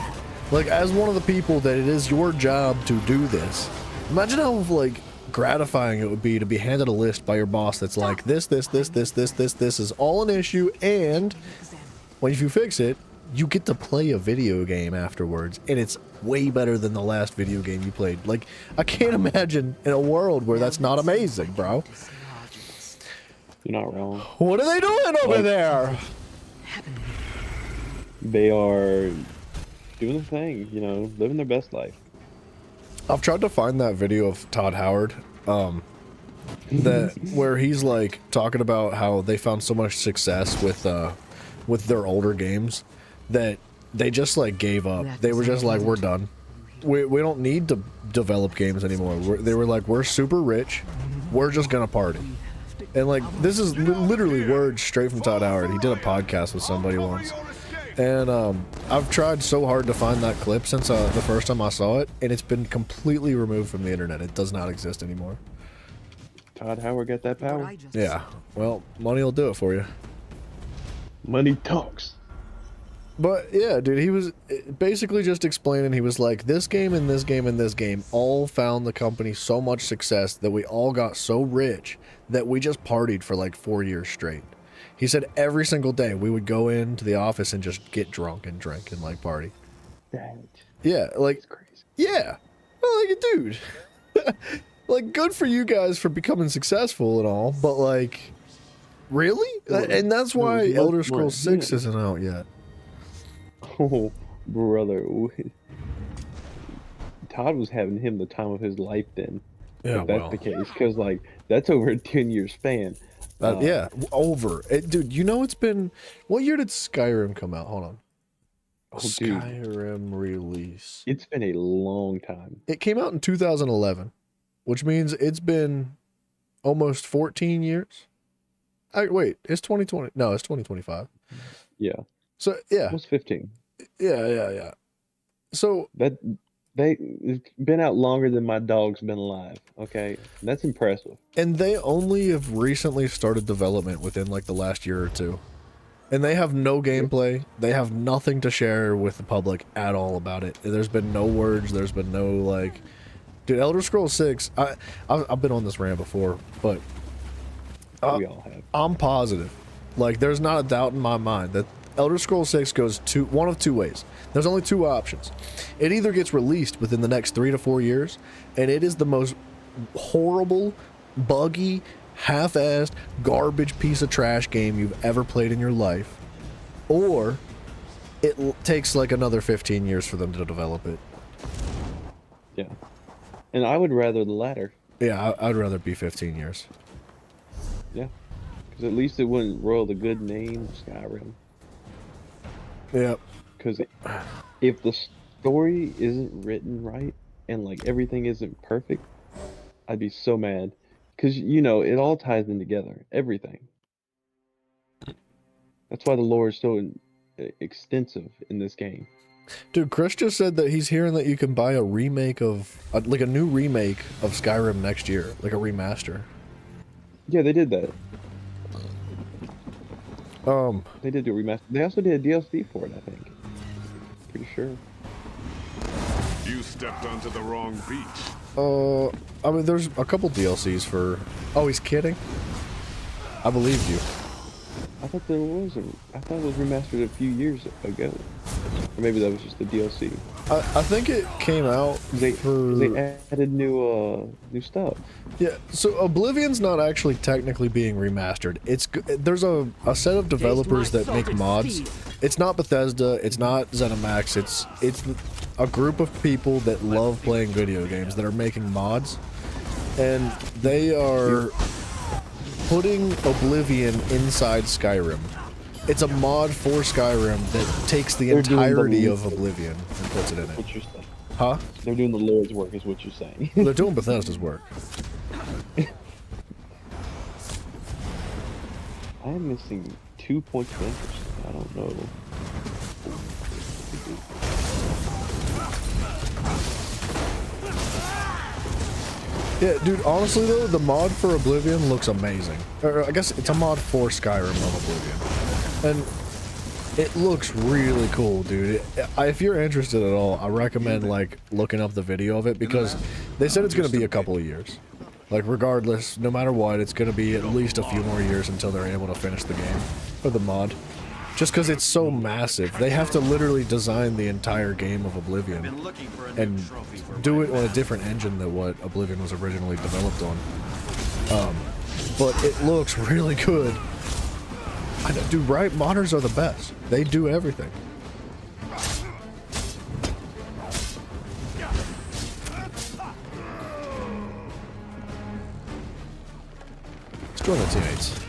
Like, as one of the people that it is your job to do this. Imagine how, like, gratifying it would be to be handed a list by your boss that's like, this is all an issue, and when you fix it, you get to play a video game afterwards, and it's way better than the last video game you played. Like, I can't imagine in a world where that's not amazing, bro. You're not wrong. What are they doing over there? They are doing the thing, you know, living their best life. I've tried to find that video of Todd Howard, where he's like talking about how they found so much success with their older games that they just like gave up. They were just like, we're done. We don't need to develop games anymore. They were like, we're super rich. We're just gonna party. And like, this is literally words straight from Todd Howard. He did a podcast with somebody once. And I've tried so hard to find that clip since the first time I saw it, and it's been completely removed from the internet. It does not exist anymore. Todd Howard got that power. Yeah. Well, money will do it for you. Money talks. But yeah, dude, he was basically just explaining, he was like, this game and this game and this game all found the company so much success that we all got so rich that we just partied for like 4 years straight. He said every single day we would go into the office and just get drunk and drink and like party. Yeah, like, that's crazy. Yeah. Well, like, dude, like, good for you guys for becoming successful and all, but like, really? And that's why Elder Scrolls 6 isn't out yet. Oh, brother. Todd was having him the time of his life then. Yeah, if that's the case, because like that's over a 10-year span. Yeah, over. Dude, you know it's been... What year did Skyrim come out? Hold on. Oh, Skyrim release. It's been a long time. It came out in 2011, which means it's been almost 14 years. Wait, it's 2020. No, it's 2025. Yeah. So, yeah. Almost 15. Yeah. So... It's been out longer than my dog's been alive, okay? That's impressive. And they only have recently started development within like the last year or two. And they have no gameplay. They have nothing to share with the public at all about it. There's been no words. There's been no like... Dude, Elder Scrolls 6, I've been on this rant before, but... we all have. I'm positive. Like, there's not a doubt in my mind that Elder Scrolls 6 goes one of two ways. There's only two options. It either gets released within the next 3 to 4 years, and it is the most horrible, buggy, half-assed, garbage piece of trash game you've ever played in your life, or it takes like another 15 years for them to develop it. Yeah. And I would rather the latter. Yeah, I'd rather be 15 years. Yeah. Because at least it wouldn't roil the good name of Skyrim. Yep. Because if the story isn't written right and like everything isn't perfect, I'd be so mad. Because, you know, it all ties in together. Everything. That's why the lore is so extensive in this game. Dude, Chris just said that he's hearing that you can buy a remake of, like a new remake of Skyrim next year. Like a remaster. Yeah, they did that. They did do a remaster. They also did a DLC for it, I think. Pretty sure. You stepped onto the wrong beach. I mean, there's a couple DLCs for... Oh, he's kidding? I believed you. I thought there was I thought it was remastered a few years ago. Or maybe that was just the DLC. I think it came out They added new stuff. Yeah, so Oblivion's not actually technically being remastered. There's a set of developers that make mods. It's not Bethesda, it's not ZeniMax, it's a group of people that love playing video games that are making mods, and they are putting Oblivion inside Skyrim. It's a mod for Skyrim that takes the entirety of Oblivion and puts it in it. What you're saying. Huh? They're doing the Lord's work, is what you're saying. They're doing Bethesda's work. I am missing 2 points of interest. I don't know. Yeah, dude, honestly though, the mod for Oblivion looks amazing. Or I guess it's a mod for Skyrim of Oblivion. And it looks really cool, dude. If you're interested at all, I recommend like looking up the video of it because they said it's going to be a couple of years. Like regardless, no matter what, it's going to be at least a few more years until they're able to finish the game or the mod. Just because it's so massive. They have to literally design the entire game of Oblivion and do it on a different engine than what Oblivion was originally developed on. But it looks really good. I know, dude, right? Modders are the best. They do everything. Let's join the teammates.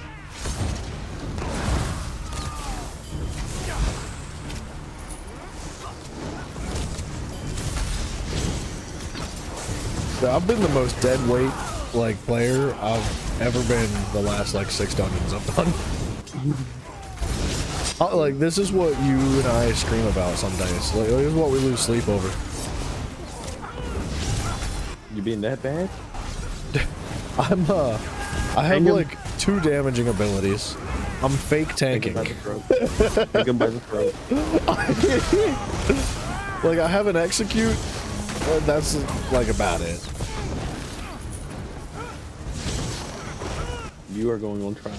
I've been the most dead weight like player I've ever been the last like 6 dungeons I've done. Like this is what you and I scream about some days. Like, this is what we lose sleep over. You being that bad? I have like 2 damaging abilities. I'm fake tanking. Take him by the throat. Like I have an execute. That's like about it. You are going on trial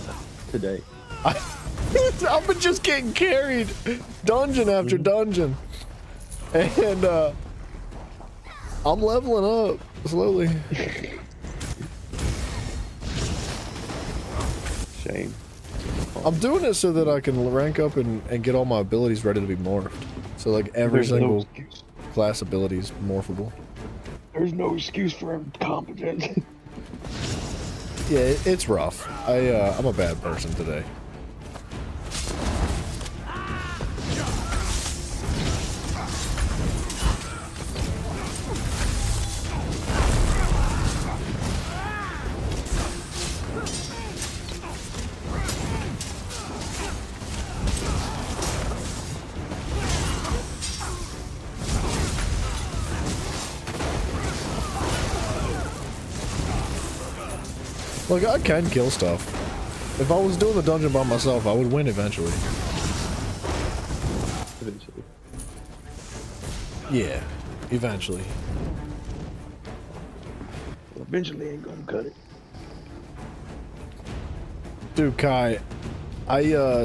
today. I've been just getting carried dungeon after dungeon. And I'm leveling up slowly. Shame. I'm doing it so that I can rank up and get all my abilities ready to be morphed. So like every single class ability is morphable. There's no excuse for incompetence. Yeah, it's rough. I'm a bad person today. Look, I can kill stuff. If I was doing the dungeon by myself, I would win eventually. Eventually. Yeah, eventually. Well, eventually ain't gonna cut it. Dude, Kai,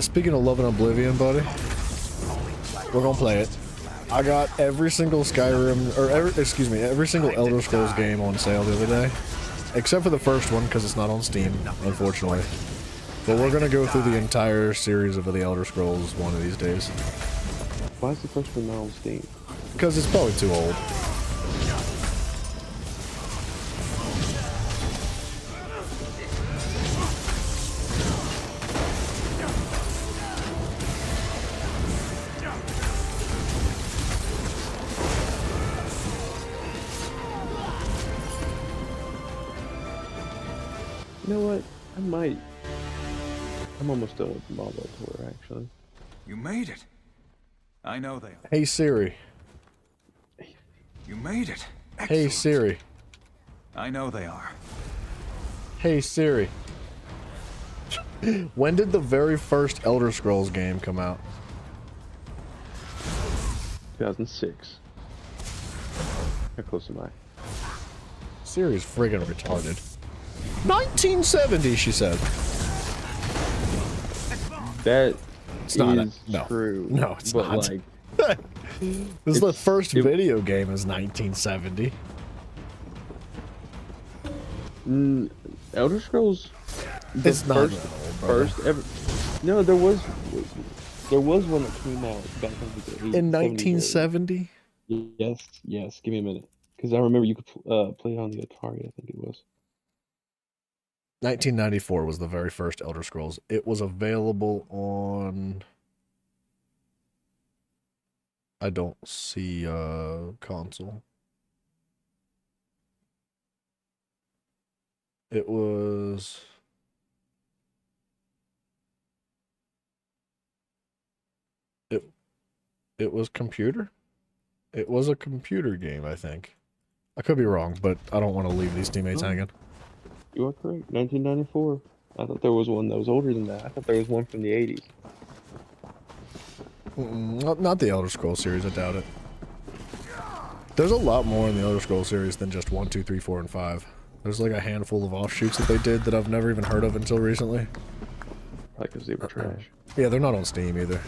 speaking of loving Oblivion, buddy, we're gonna play it. I got every single Skyrim, or every single Elder Scrolls game on sale the other day. Except for the first one, because it's not on Steam, unfortunately. But we're going to go through the entire series of the Elder Scrolls one of these days. Why is the first one not on Steam? Because it's probably too old. You know what? I might. I'm almost done with the Marvel tour, actually. You made it. I know they are. Hey Siri. You made it. Excellent. Hey Siri. I know they are. Hey Siri. When did the very first Elder Scrolls game come out? 2006. How close am I? Siri's friggin' retarded. 1970, she said. That it's not is true. No, it's but not. Like, this is the first video game is 1970. Elder Scrolls. It's not old, first ever. No, there was one that came out back in the 80s. In 1970. Yes, yes. Give me a minute, because I remember you could play it on the Atari. I think it was. 1994 was the very first Elder Scrolls. It was available on. I don't see console. It was. It was computer. It was a computer game, I think. I could be wrong, but I don't want to leave these teammates hanging. You are correct. 1994. I thought there was one that was older than that. I thought there was one from the 80s. Not the Elder Scrolls series, I doubt it. There's a lot more in the Elder Scrolls series than just 1, 2, 3, 4, and 5. There's like a handful of offshoots that they did that I've never even heard of until recently. Like, because they were trash. Yeah, they're not on Steam either.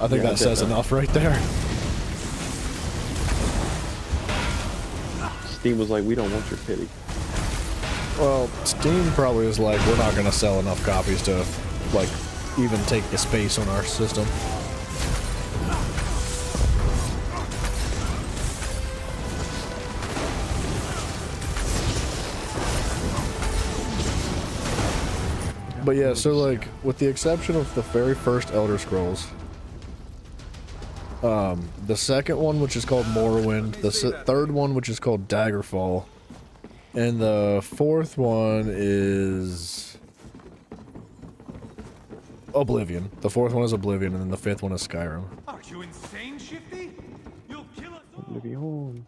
I think that says enough right there. Steam was like, we don't want your pity. Well, Steam probably is like, we're not going to sell enough copies to, like, even take the space on our system. But yeah, so like, with the exception of the very first Elder Scrolls, the second one, which is called Morrowind, the third one, which is called Daggerfall, and the fourth one is Oblivion. The fourth one is Oblivion, and then the fifth one is Skyrim. Are you insane, Shifty? You'll kill us all. Oblivion.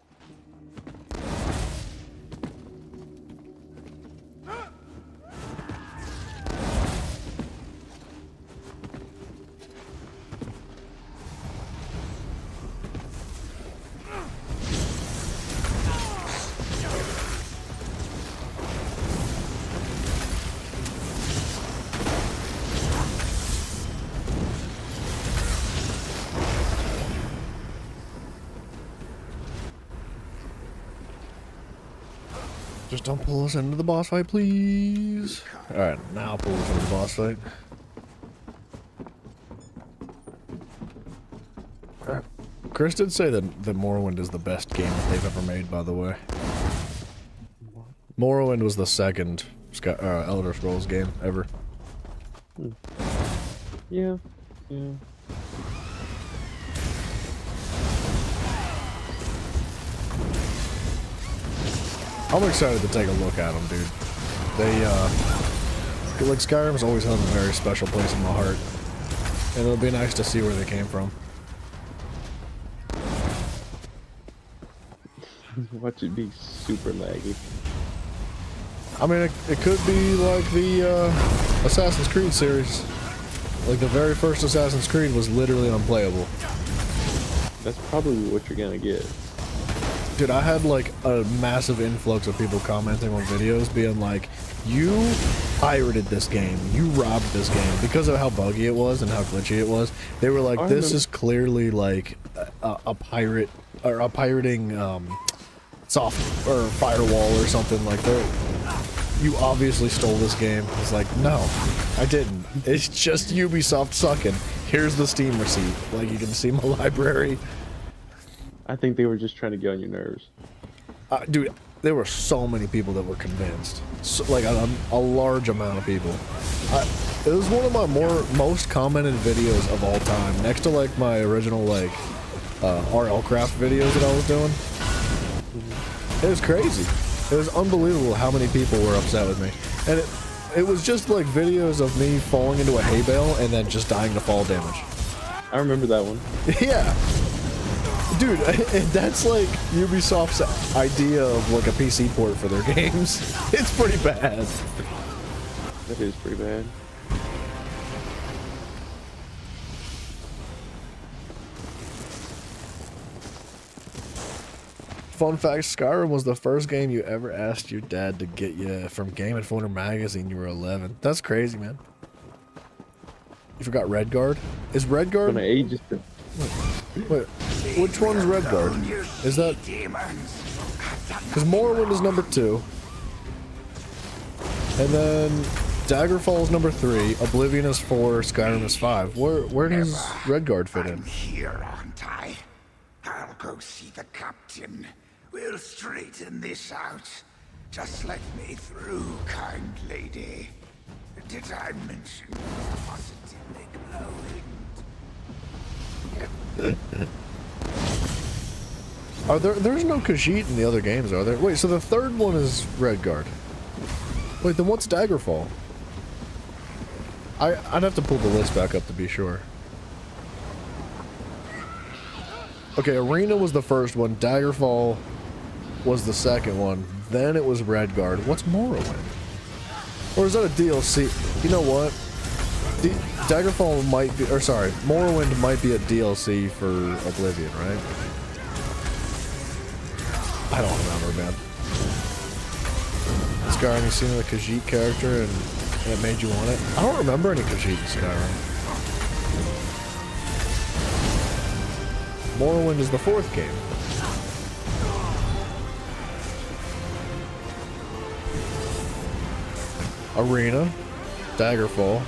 Just don't pull us into the boss fight, please. Alright, now pull us into the boss fight. Chris did say that Morrowind is the best game that they've ever made, by the way. Morrowind was the second Elder Scrolls game ever. Yeah, yeah. I'm excited to take a look at them, dude. They, like, Skyrim's always held a very special place in my heart. And it'll be nice to see where they came from. Watch it be super laggy. I mean, it could be like the, Assassin's Creed series. Like, the very first Assassin's Creed was literally unplayable. That's probably what you're gonna get. Dude, I had like a massive influx of people commenting on videos being like, you pirated this game, you robbed this game, because of how buggy it was and how glitchy it was. They were like, this is clearly like a pirate, or a pirating soft or firewall or something like that. You obviously stole this game. It's like, no, I didn't. It's just Ubisoft sucking. Here's the Steam receipt. Like, you can see my library. I think they were just trying to get on your nerves. Dude, there were so many people that were convinced. So, like, a large amount of people. It was one of my most commented videos of all time. Next to, like, my original, like, RL Craft videos that I was doing. It was crazy. It was unbelievable how many people were upset with me. And it was just, like, videos of me falling into a hay bale and then just dying to fall damage. I remember that one. Yeah. Dude, that's like Ubisoft's idea of like a PC port for their games. It's pretty bad. That is pretty bad. Fun fact, Skyrim was the first game you ever asked your dad to get you from Game Informer magazine. You were 11. That's crazy, man. You forgot Redguard? Is Redguard... Wait, which one's Redguard? Is that... Because Morrowind is number 2. And then Daggerfall is number 3. Oblivion is 4. Skyrim is 5. Where does Redguard fit in? Here, aren't I? I'll go see the captain. We'll straighten this out. Just let me through, kind lady. Did I mention positively glowing? There's no Khajiit in the other games, are there? Wait, so the third one is Redguard. Wait, then what's Daggerfall? I'd have to pull the list back up to be sure. Okay, Arena was the first one, Daggerfall was the second one, then it was Redguard. What's Morrowind? Or is that a DLC? You know what? Daggerfall might be, or sorry, Morrowind might be a DLC for Oblivion, right? I don't remember, man. Skyrim, you seen the Khajiit character and it made you want it? I don't remember any Khajiit in Skyrim. Morrowind is the fourth game. Arena, Daggerfall,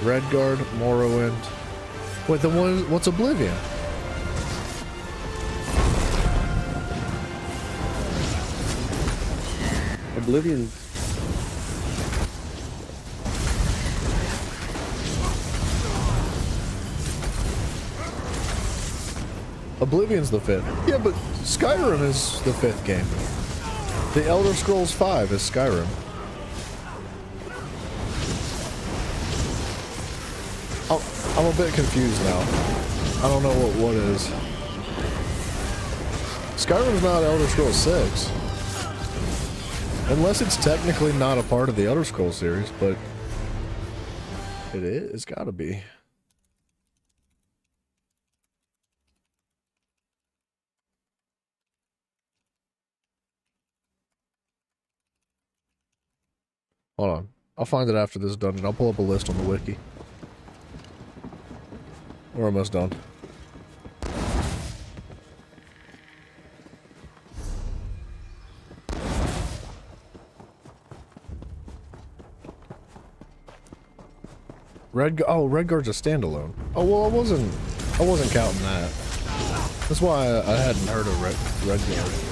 Redguard, Morrowind. Wait, the one, what's Oblivion? Oblivion. Oblivion's the fifth. Yeah, but Skyrim is the fifth game. The Elder Scrolls V is Skyrim. I'm a bit confused now. I don't know what is. Skyrim's not Elder Scrolls 6. Unless it's technically not a part of the Elder Scrolls series, but it is. It's gotta be. Hold on. I'll find it after this is done, and I'll pull up a list on the wiki. We're almost done. Redguard's a standalone. Oh well, I wasn't counting that. That's why I hadn't heard of Redguard.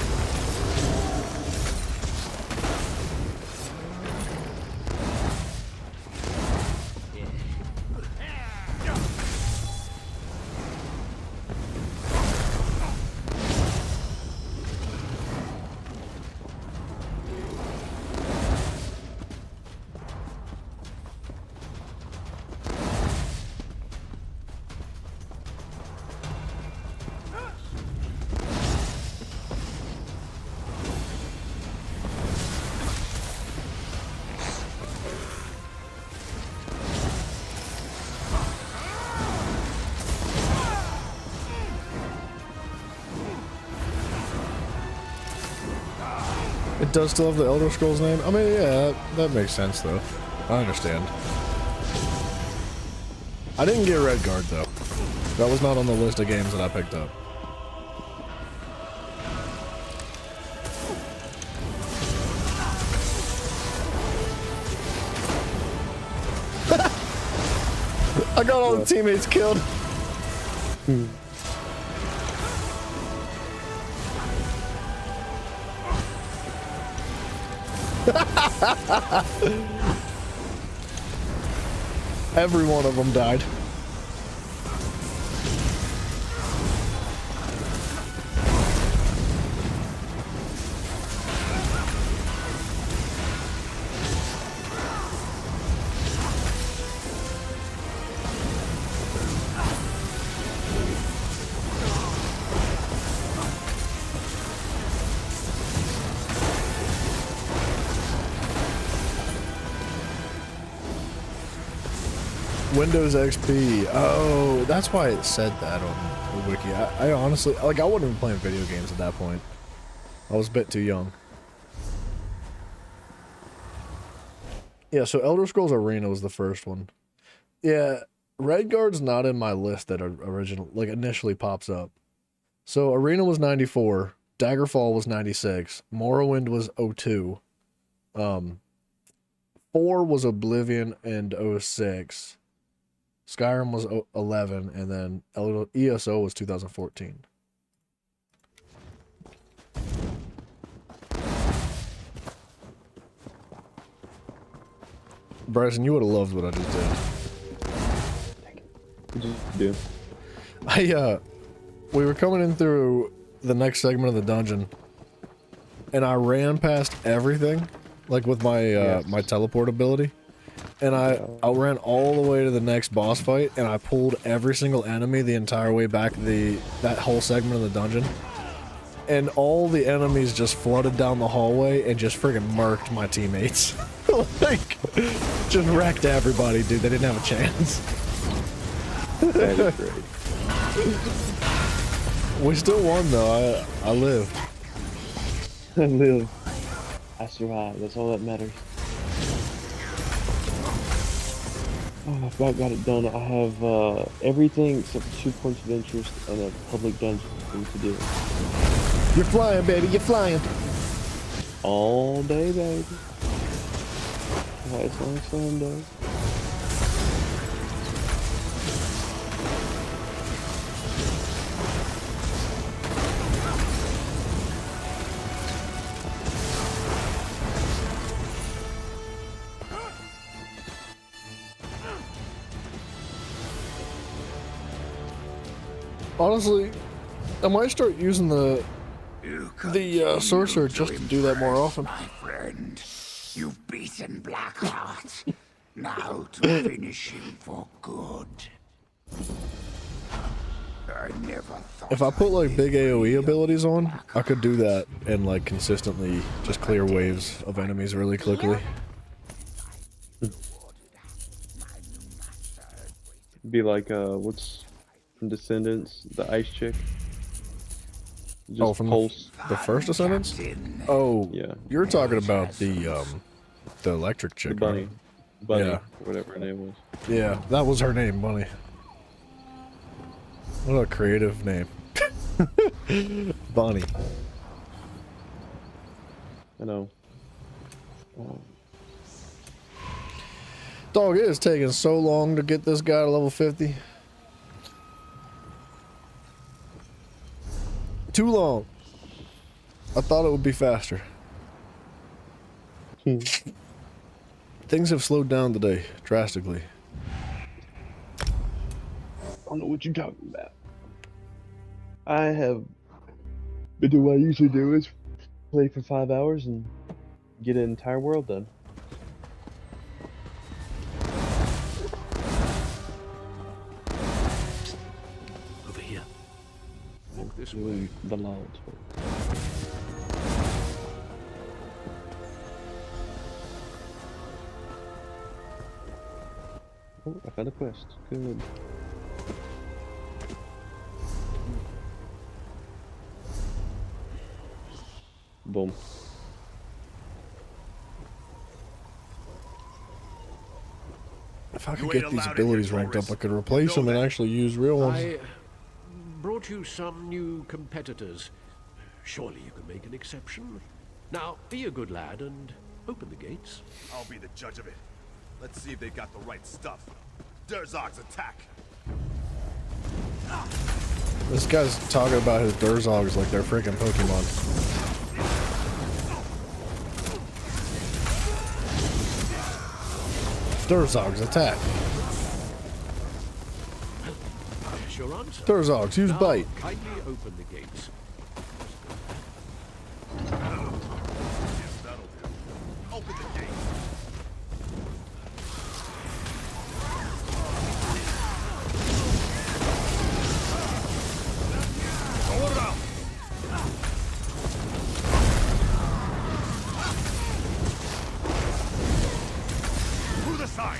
It does still have the Elder Scrolls name? I mean, yeah, that makes sense, though. I understand. I didn't get Redguard, though. That was not on the list of games that I picked up. I got all the teammates killed. Every one of them died. Windows XP. Oh, that's why it said that on the wiki. I honestly, like, I wasn't even playing video games at that point. I was a bit too young. Yeah, so Elder Scrolls Arena was the first one. Yeah, Redguard's not in my list that initially pops up. So Arena was 94, Daggerfall was 96, Morrowind was 02, 4 was Oblivion and 06. Skyrim was 11, and then ESO was 2014. Bryson, you would have loved what I just did. What'd you do? We were coming in through the next segment of the dungeon, and I ran past everything, like with my my teleport ability, and I ran all the way to the next boss fight, and I pulled every single enemy the entire way back that whole segment of the dungeon, and all the enemies just flooded down the hallway and just friggin' murked my teammates. Like, just wrecked everybody, dude. They didn't have a chance. That is great. We still won though. I lived. I live. I survived. That's all that matters. Oh, I about got it done. I have everything except for 2 points of interest and a public dungeon to do. You're flying, baby. You're flying. All day, baby. Nice long Sunday. Honestly, I might start using the sorcerer just to do that more often. My friend, you've beaten Blackheart. Now to finish him for good. I never thought. If I put like big AoE abilities on, I could do that and like consistently just clear waves of enemies really quickly. Be like what's from Descendants, the ice chick. Just From pulse. the first Descendants? Oh, Yeah. You're talking about the electric chick, The bunny. right? Bunny, Yeah. whatever her name was. Yeah, that was her name, Bunny. What a creative name. Bunny. I know. Dog, it is taking so long to get this guy to level 50. Too long. I thought it would be faster. Things have slowed down today, drastically. I don't know what you're talking about. I have been doing what I usually do is play for 5 hours and get an entire world done. Over here. Walk this way. Doing the Lord's work. Oh, I found a quest. Good. Boom. If I could You get ain't these allowed in abilities here, ranked up, Taurus. I could replace them and actually use real ones. I brought you some new competitors. Surely you can make an exception. Now, be a good lad and open the gates. I'll be the judge of it. Let's see if they got the right stuff. Durzog's attack. This guy's talking about his Durzogs like they're freaking Pokemon. Durzogs, attack. There's your answer. Durzogs, use Now, bite. kindly open the gates. Yes, that'll do. Open the gate. Hold it out. Through the side.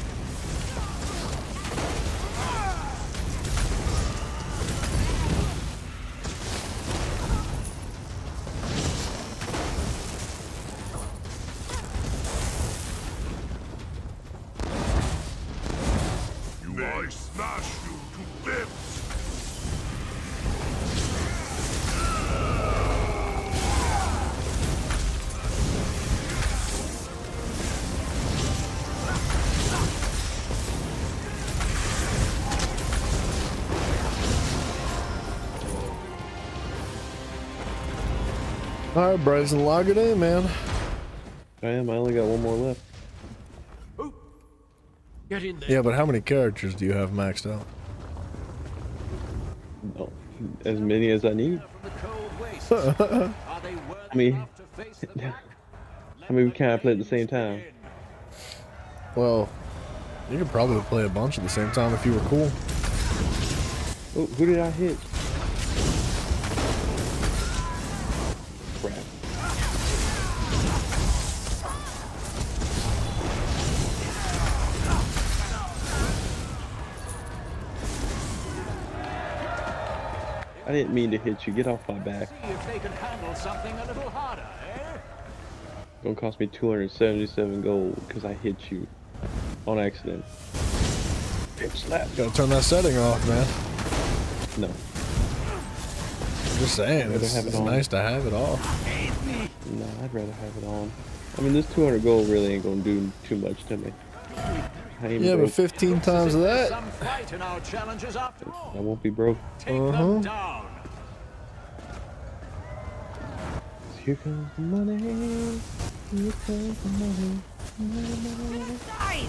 I smash you to bits! Alright, Bryson, log it in, man. I am. I only got one more left. Get in there. Yeah, but how many characters do you have maxed out? No, as many as I need. From the cold waste. Are they worthy mean, enough to face the pack? I mean, we can't play at the same time. Well, you could probably play a bunch at the same time if you were cool. Oh, who did I hit? Crap. I didn't mean to hit you. Get off my back. See if they can handle something a little harder, eh? Gonna cost me 277 gold because I hit you on accident. Hip slap. Gotta turn that setting off, man. No. I'm just saying, I'd rather it's, have it it's on. nice to have it off. No, I'd rather have it on. I mean, this 200 gold really ain't gonna do too much to me. I ain't Yeah, but broke. 15 times of that. Some fight in our challenges after all. I won't be broke. Take them down. Here comes the money. Here comes the money. Die!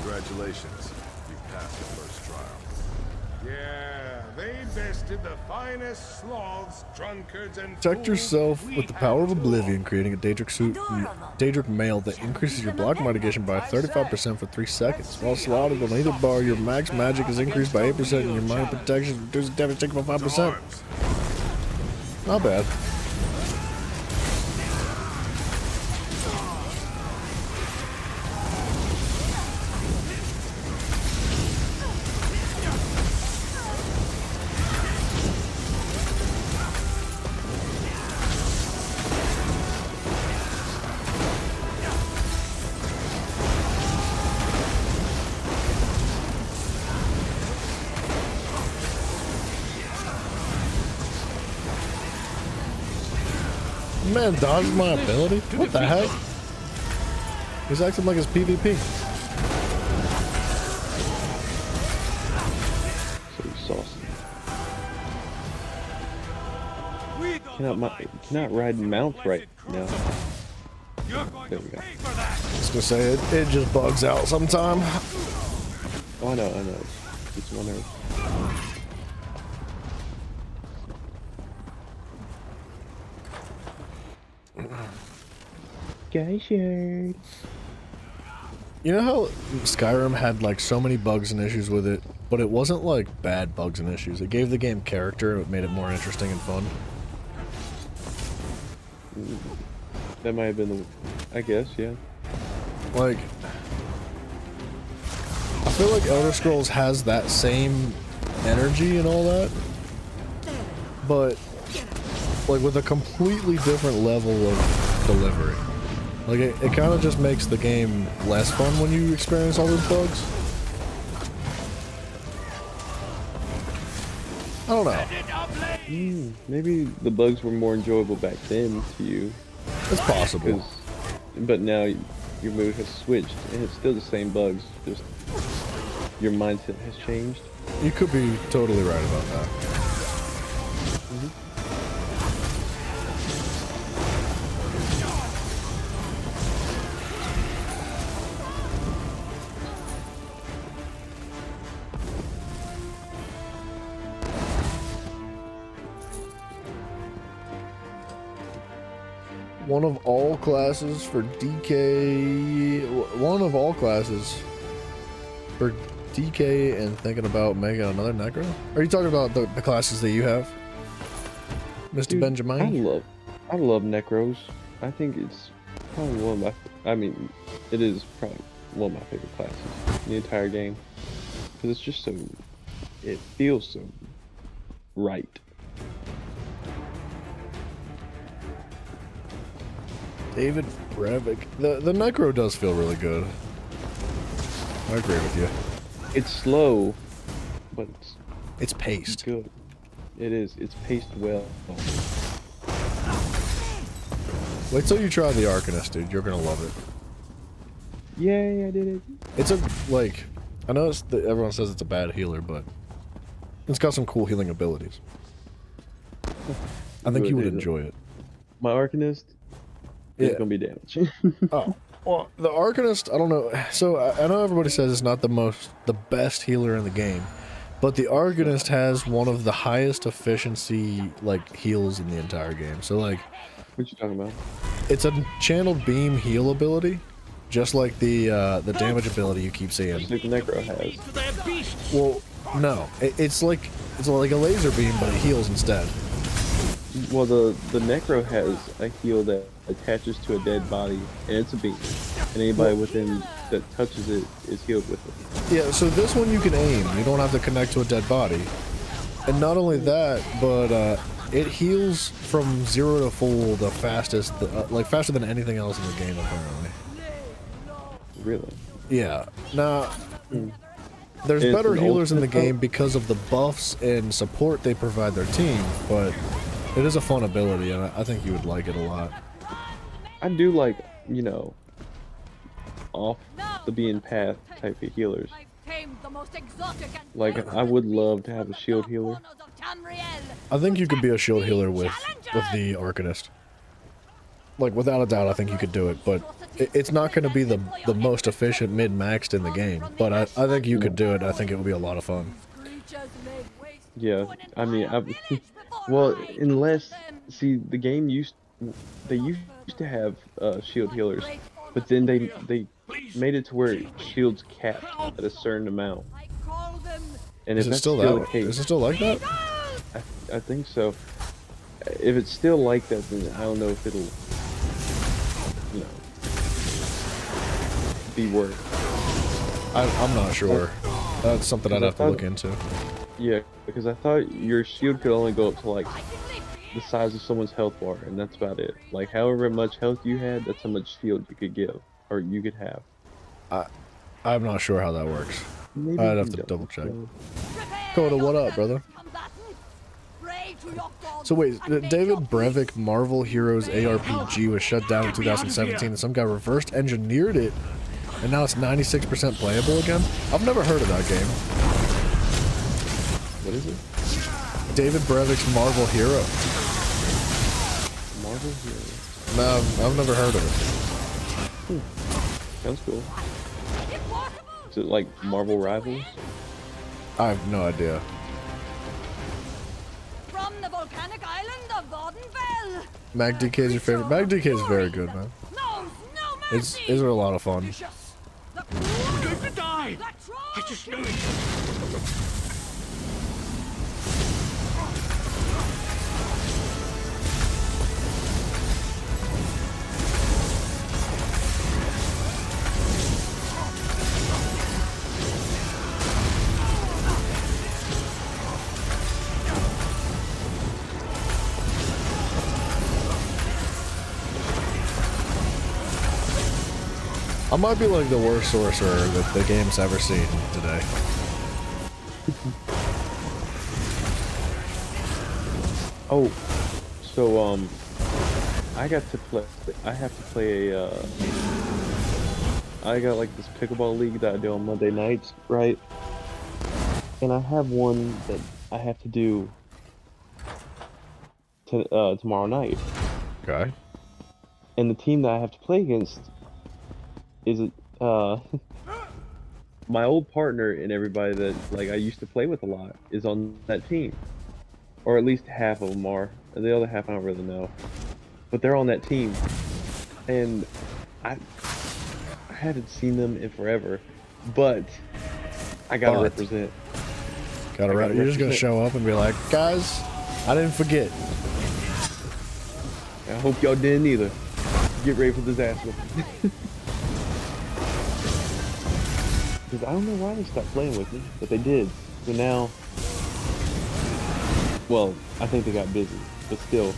Congratulations. You passed the first trial. Yeah, they bested the finest sloths, drunkards, and Protect fools yourself we with the power of had to Oblivion, creating a Daedric suit, Daedric mail that increases your block mitigation by 35% for 3 seconds. While slotted on either bar, your max magic is increased by 8% and your minor protection reduces damage taken by 5%. Not bad. Man dodged my ability? What the heck? He's acting like his PvP. So saucy. Cannot ride mounts right now. There we go. I was gonna say it just bugs out sometime. Oh, I know. It's one earth. Guy shirt. You know how Skyrim had like so many bugs and issues with it, but it wasn't like bad bugs and issues. It gave the game character. It made it more interesting and fun. That might have been the, I guess, yeah. Like, I feel like Elder Scrolls has that same energy and all that, but like with a completely different level of delivery. Like it kind of just makes the game less fun when you experience all those bugs. I don't know. Maybe the bugs were more enjoyable back then to you. It's possible. But now your mood has switched, and it's still the same bugs. Just your mindset has changed. You could be totally right about that. One of all classes for DK. One of all classes for DK and thinking about making another Necro? Are you talking about the classes that you have, Mr. Dude, Benjamin? I love Necros. I think it's probably one of my. I mean, it is probably one of my favorite classes in the entire game because it's just so. It feels so right. David Brevik. The Necro does feel really good. I agree with you. It's slow, but it's paced. Good. It is. It's paced well. Wait till you try the Arcanist, dude. You're gonna love it. Yay, I did it. It's a, like, I know everyone says it's a bad healer, but it's got some cool healing abilities. I think you would enjoy it. My Arcanist is Yeah. gonna be damage. Oh, well, the Arcanist, I don't know. So I know everybody says it's not the best healer in the game, but the Arcanist has one of the highest efficiency like heals in the entire game. So like, What you talking about? it's a channeled beam heal ability, just like the damage ability you keep seeing. Just like the Necro has. Well, no, it's like a laser beam, but it heals instead. Well, the Necro has a heal that attaches to a dead body, and it's a beam. And anybody within that touches it is healed with it. Yeah, so this one you can aim. You don't have to connect to a dead body. And not only that, but it heals from 0 to full the fastest, like faster than anything else in the game, apparently. Really? Yeah. Now, there's It's better an healers in the ultimate game because of the buffs and support they provide their team, but it is a fun ability, and I think you would like it a lot. I do like, you know, off the beaten path type of healers. Like, I would love to have a shield healer. I think you could be a shield healer with the Arcanist. Like, without a doubt, I think you could do it, but it's not going to be the most efficient mid-maxed in the game. But I think you could do it. I think it would be a lot of fun. Yeah, I mean, well, unless, see, the game they used to have shield healers, but then they made it to where shields capped at a certain amount. And Is if it that's still still that? the case, Is it still like that? I think so. If it's still like that, then I don't know if it'll, you know, be worth. I'm not sure. That's something I'd have to look into. Yeah, because I thought your shield could only go up to like the size of someone's health bar, and that's about it. Like however much health you had, that's how much shield you could give, or you could have. I'm not sure how that works. Maybe I'd have you to don't double check. know. Coda, what up, brother? So wait, David Brevik Marvel Heroes ARPG was shut down in 2017, and some guy reversed engineered it, and now it's 96% playable again? I've never heard of that game. What is it? David Brevik's Marvel Hero. Marvel Hero. No, I've never heard of it. Sounds cool. Is it like Marvel Rivals? I have no idea. From the volcanic island of Vardenfell. Mag DK is your favorite? Mag DK is very good, man. It's a lot of fun. We're going to die! I just knew it! I might be like the worst sorcerer that the game's ever seen today. Oh, so I got to play. I have to play a. I got like this pickleball league that I do on Monday nights, right? And I have one that I have to do tomorrow night. Okay. And the team that I have to play against is my old partner and everybody that like I used to play with a lot is on that team, or at least half of them are. And the other half I don't really know, but they're on that team, and I haven't seen them in forever, but I gotta represent. You're just gonna show up and be like, guys, I didn't forget. I hope y'all didn't either. Get ready for disaster. Because I don't know why they stopped playing with me, but they did. So now, well, I think they got busy, but still,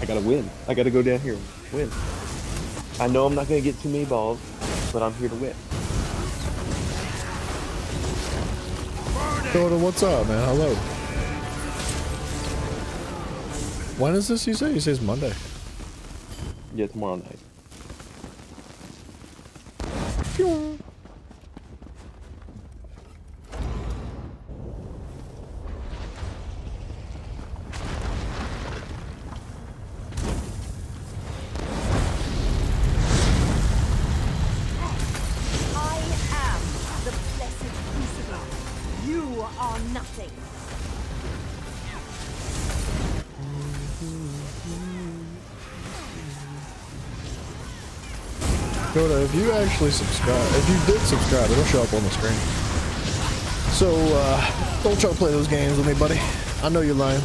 I gotta win. I gotta go down here and win. I know I'm not gonna get too many balls, but I'm here to win. Coda, what's up, man? Hello. When is this, you say? You say it's Monday. Yeah, tomorrow night. Phew. I am the blessed crucible. You are nothing. Coda, if you actually subscribe, if you did subscribe, it'll show up on the screen. So, don't try to play those games with me, buddy. I know you're lying.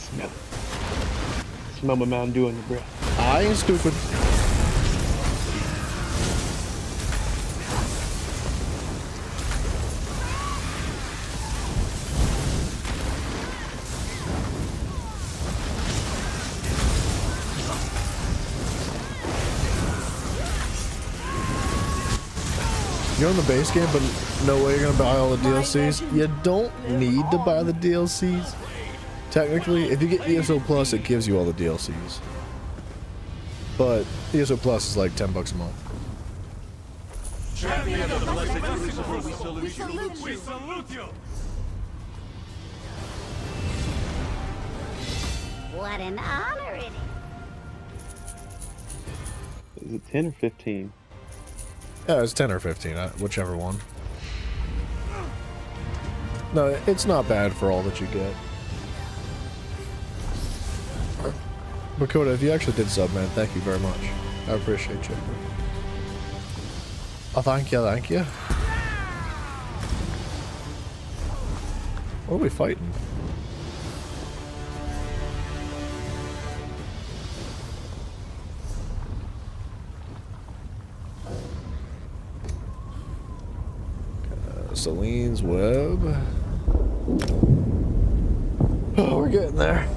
Smell it. Smell my Mountain Dew in your breath. I ain't stupid. You're on the base game, but no way you're gonna buy all the DLCs. You don't need to buy the DLCs. Technically, if you get ESO Plus, it gives you all the DLCs. But ESO Plus is like $10 a month. Champion of the Blessed Crucible, we salute you. We salute you. What an honor it is. Is it 10 or 15? Yeah, it's 10 or 15, whichever one. No, it's not bad for all that you get. But Coda, if you actually did sub, man, thank you very much. I appreciate you. Oh, thank you, thank you. What are we fighting? Celine's Web. Oh, we're getting there.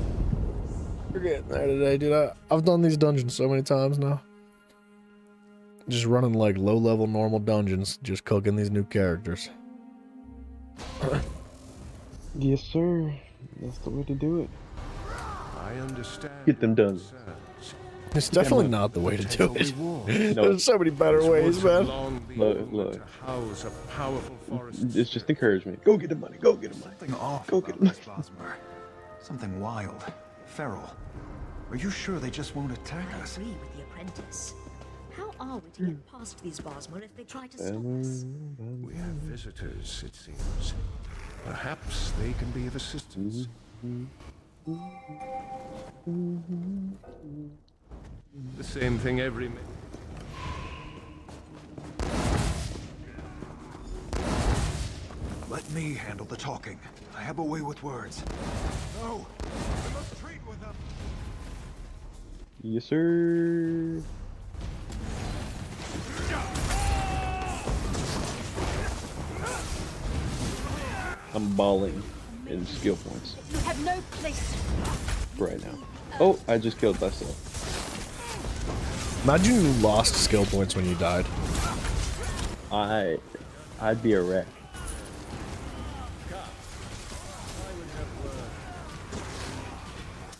We're getting there today, dude. I've done these dungeons so many times now. Just running like low-level normal dungeons, just cooking these new characters. Yes, sir. That's the way to do it. I understand. Get them done. It's definitely not the way to do it. There's so many better ways, man. Look. It's just encouragement. Go get the money. Go get the money. Something off Go about get the this Bosmer. Something wild. Feral. Are you sure they just won't attack I us? agree with the apprentice. How are we to get past these Bosmer if they try to stop us? We have visitors, it seems. Perhaps they can be of assistance. The same thing every minute. Let me handle the talking. I have a way with words. No! I must treat with them! Yes, sir. I'm balling in skill points You have no place. right now. Oh, I just killed myself. Imagine you lost skill points when you died. I'd be a wreck.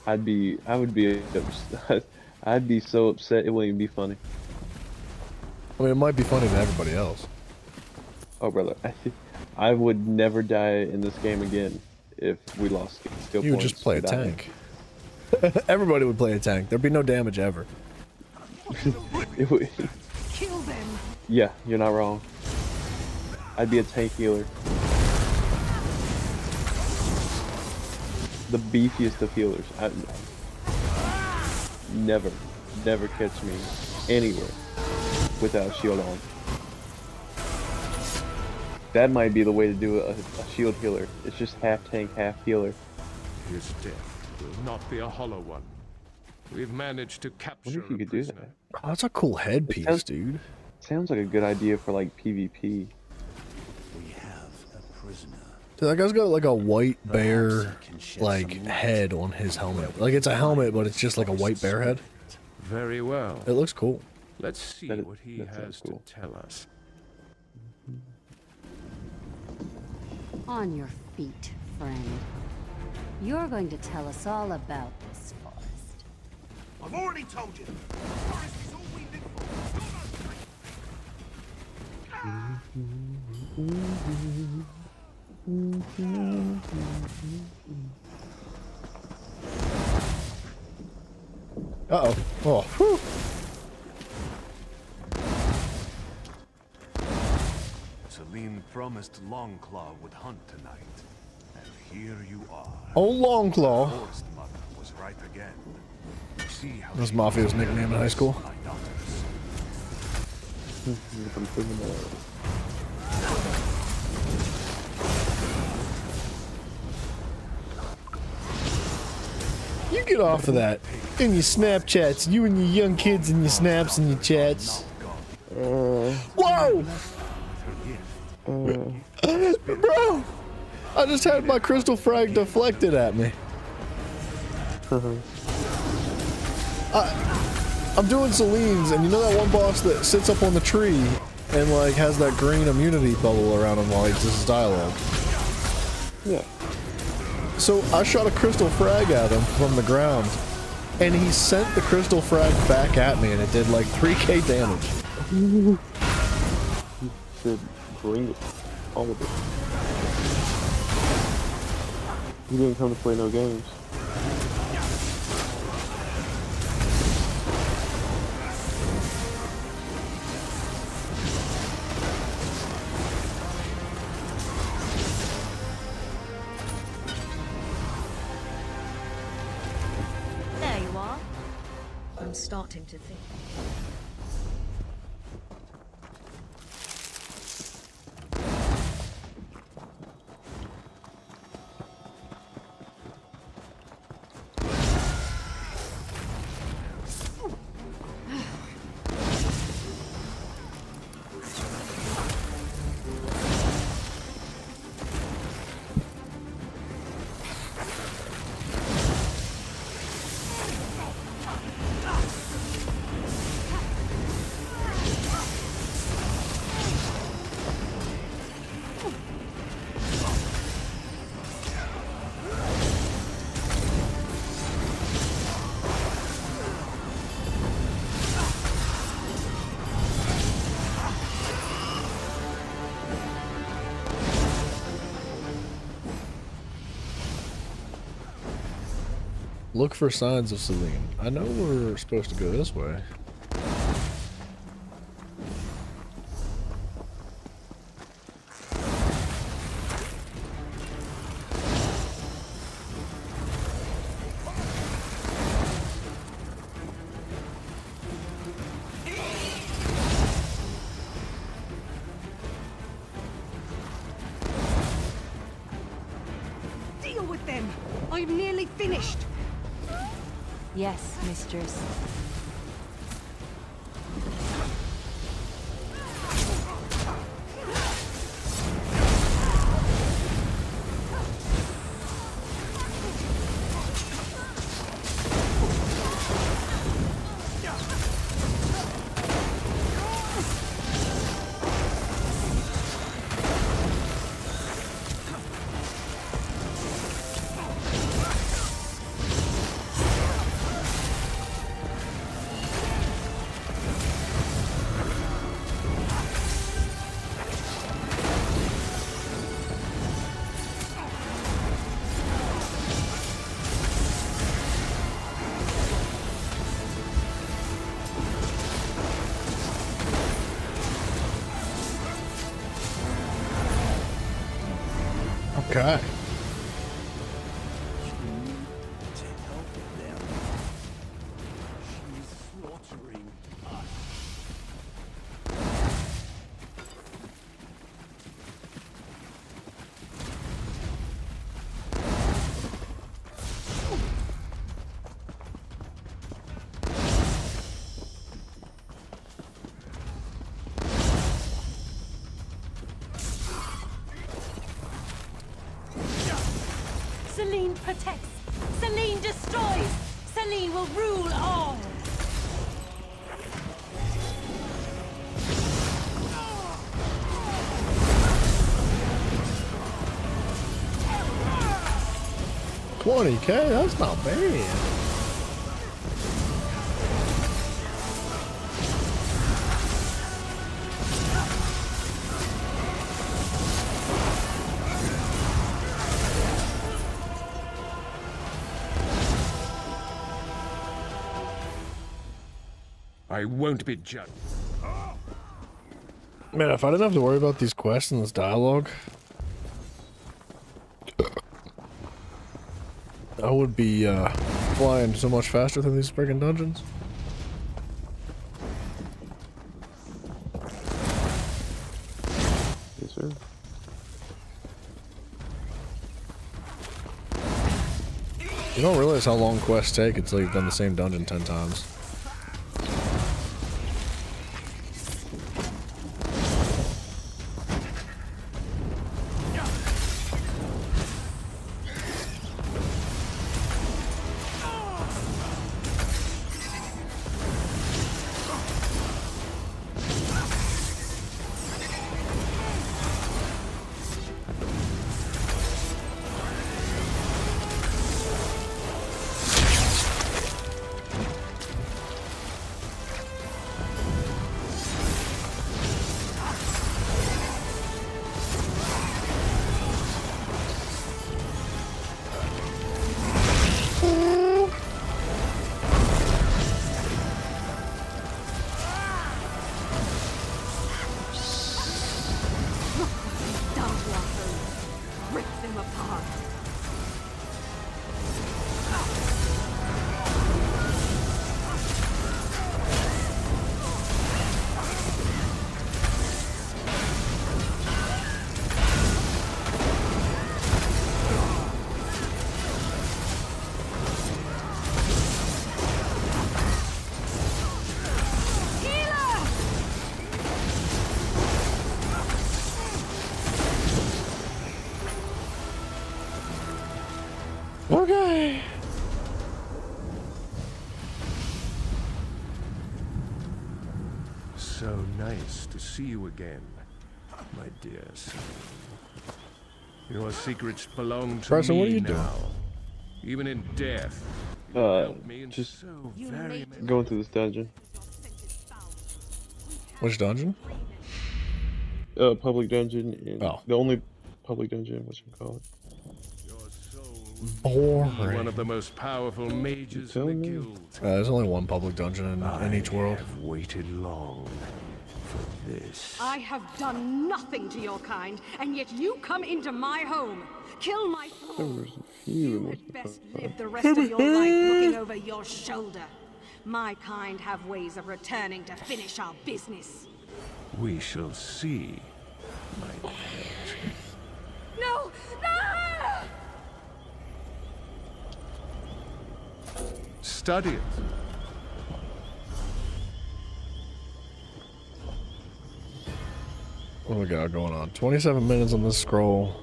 I'd be so upset it wouldn't even be funny. I mean, it might be funny to everybody else. Oh, brother, I would never die in this game again if we lost skill points. You would just play a tank. Everybody would play a tank. There'd be no damage ever. It would, Kill them. yeah, you're not wrong. I'd be a tank healer. The beefiest of healers. Never catch me anywhere without shield on. That might be the way to do a shield healer. It's just half tank, half healer. His death will not be a hollow one. We've managed to capture Wonder if you a could do prisoner. that. Oh, that's a cool headpiece, dude. Sounds like a good idea for like PvP. We have a prisoner. Dude, that guy's got like a white bear, like, head on his helmet. Like, it's a helmet, but it's just like a white bear head. Very well. It looks cool. Let's see That what he sounds has cool. to tell us. On your feet, friend. You're going to tell us all about this forest. I've already told you. The forest is all we live for. Uh-oh. Oh, whew. Celine promised Longclaw would hunt tonight. And here you are. Oh, Longclaw. Forest Mother was right again. You see how That's she Mafia's treats nickname in high school. my daughters. I'm thinking that. You get off of that. In your Snapchats, you and your young kids and your snaps and your chats. Whoa! Bro! I just had my crystal frag deflected at me. I'm doing Celine's, and you know that one boss that sits up on the tree and like has that green immunity bubble around him while he does his dialogue? Yeah. So I shot a crystal frag at him from the ground, and he sent the crystal frag back at me, and it did like 3k damage. You should bring it. All of it. You didn't come to play no games. There you are. I'm starting to think. Look for signs of Celine. I know we're supposed to go this way. Deal with them! I'm nearly finished! Yes, mistress. Okay. Celine protects. Celine destroys. Celine will rule all. $20K, that's not bad. I won't be judged. Man, if I didn't have to worry about these quests and this dialogue, I would be flying so much faster through these friggin' dungeons. Yes, sir. You don't realize how long quests take until you've done the same dungeon 10 times. Okay. So nice to see you again, my dear son. Your secrets belong to Preston, me what are you now. doing? Even in death, you helped me in just so very many... going through this dungeon. Which dungeon? Public dungeon. The only public dungeon, whatchamacallit. Boring. One of the most powerful mages in the guild. There's only one public dungeon in each world. I've waited long for this. I have done nothing to your kind, and yet you come into my home, kill my thrall. You had best live the rest of your life looking over your shoulder. My kind have ways of returning to finish our business. We shall see, my pet. No! No! Study it. What do we got going on? 27 minutes on this scroll.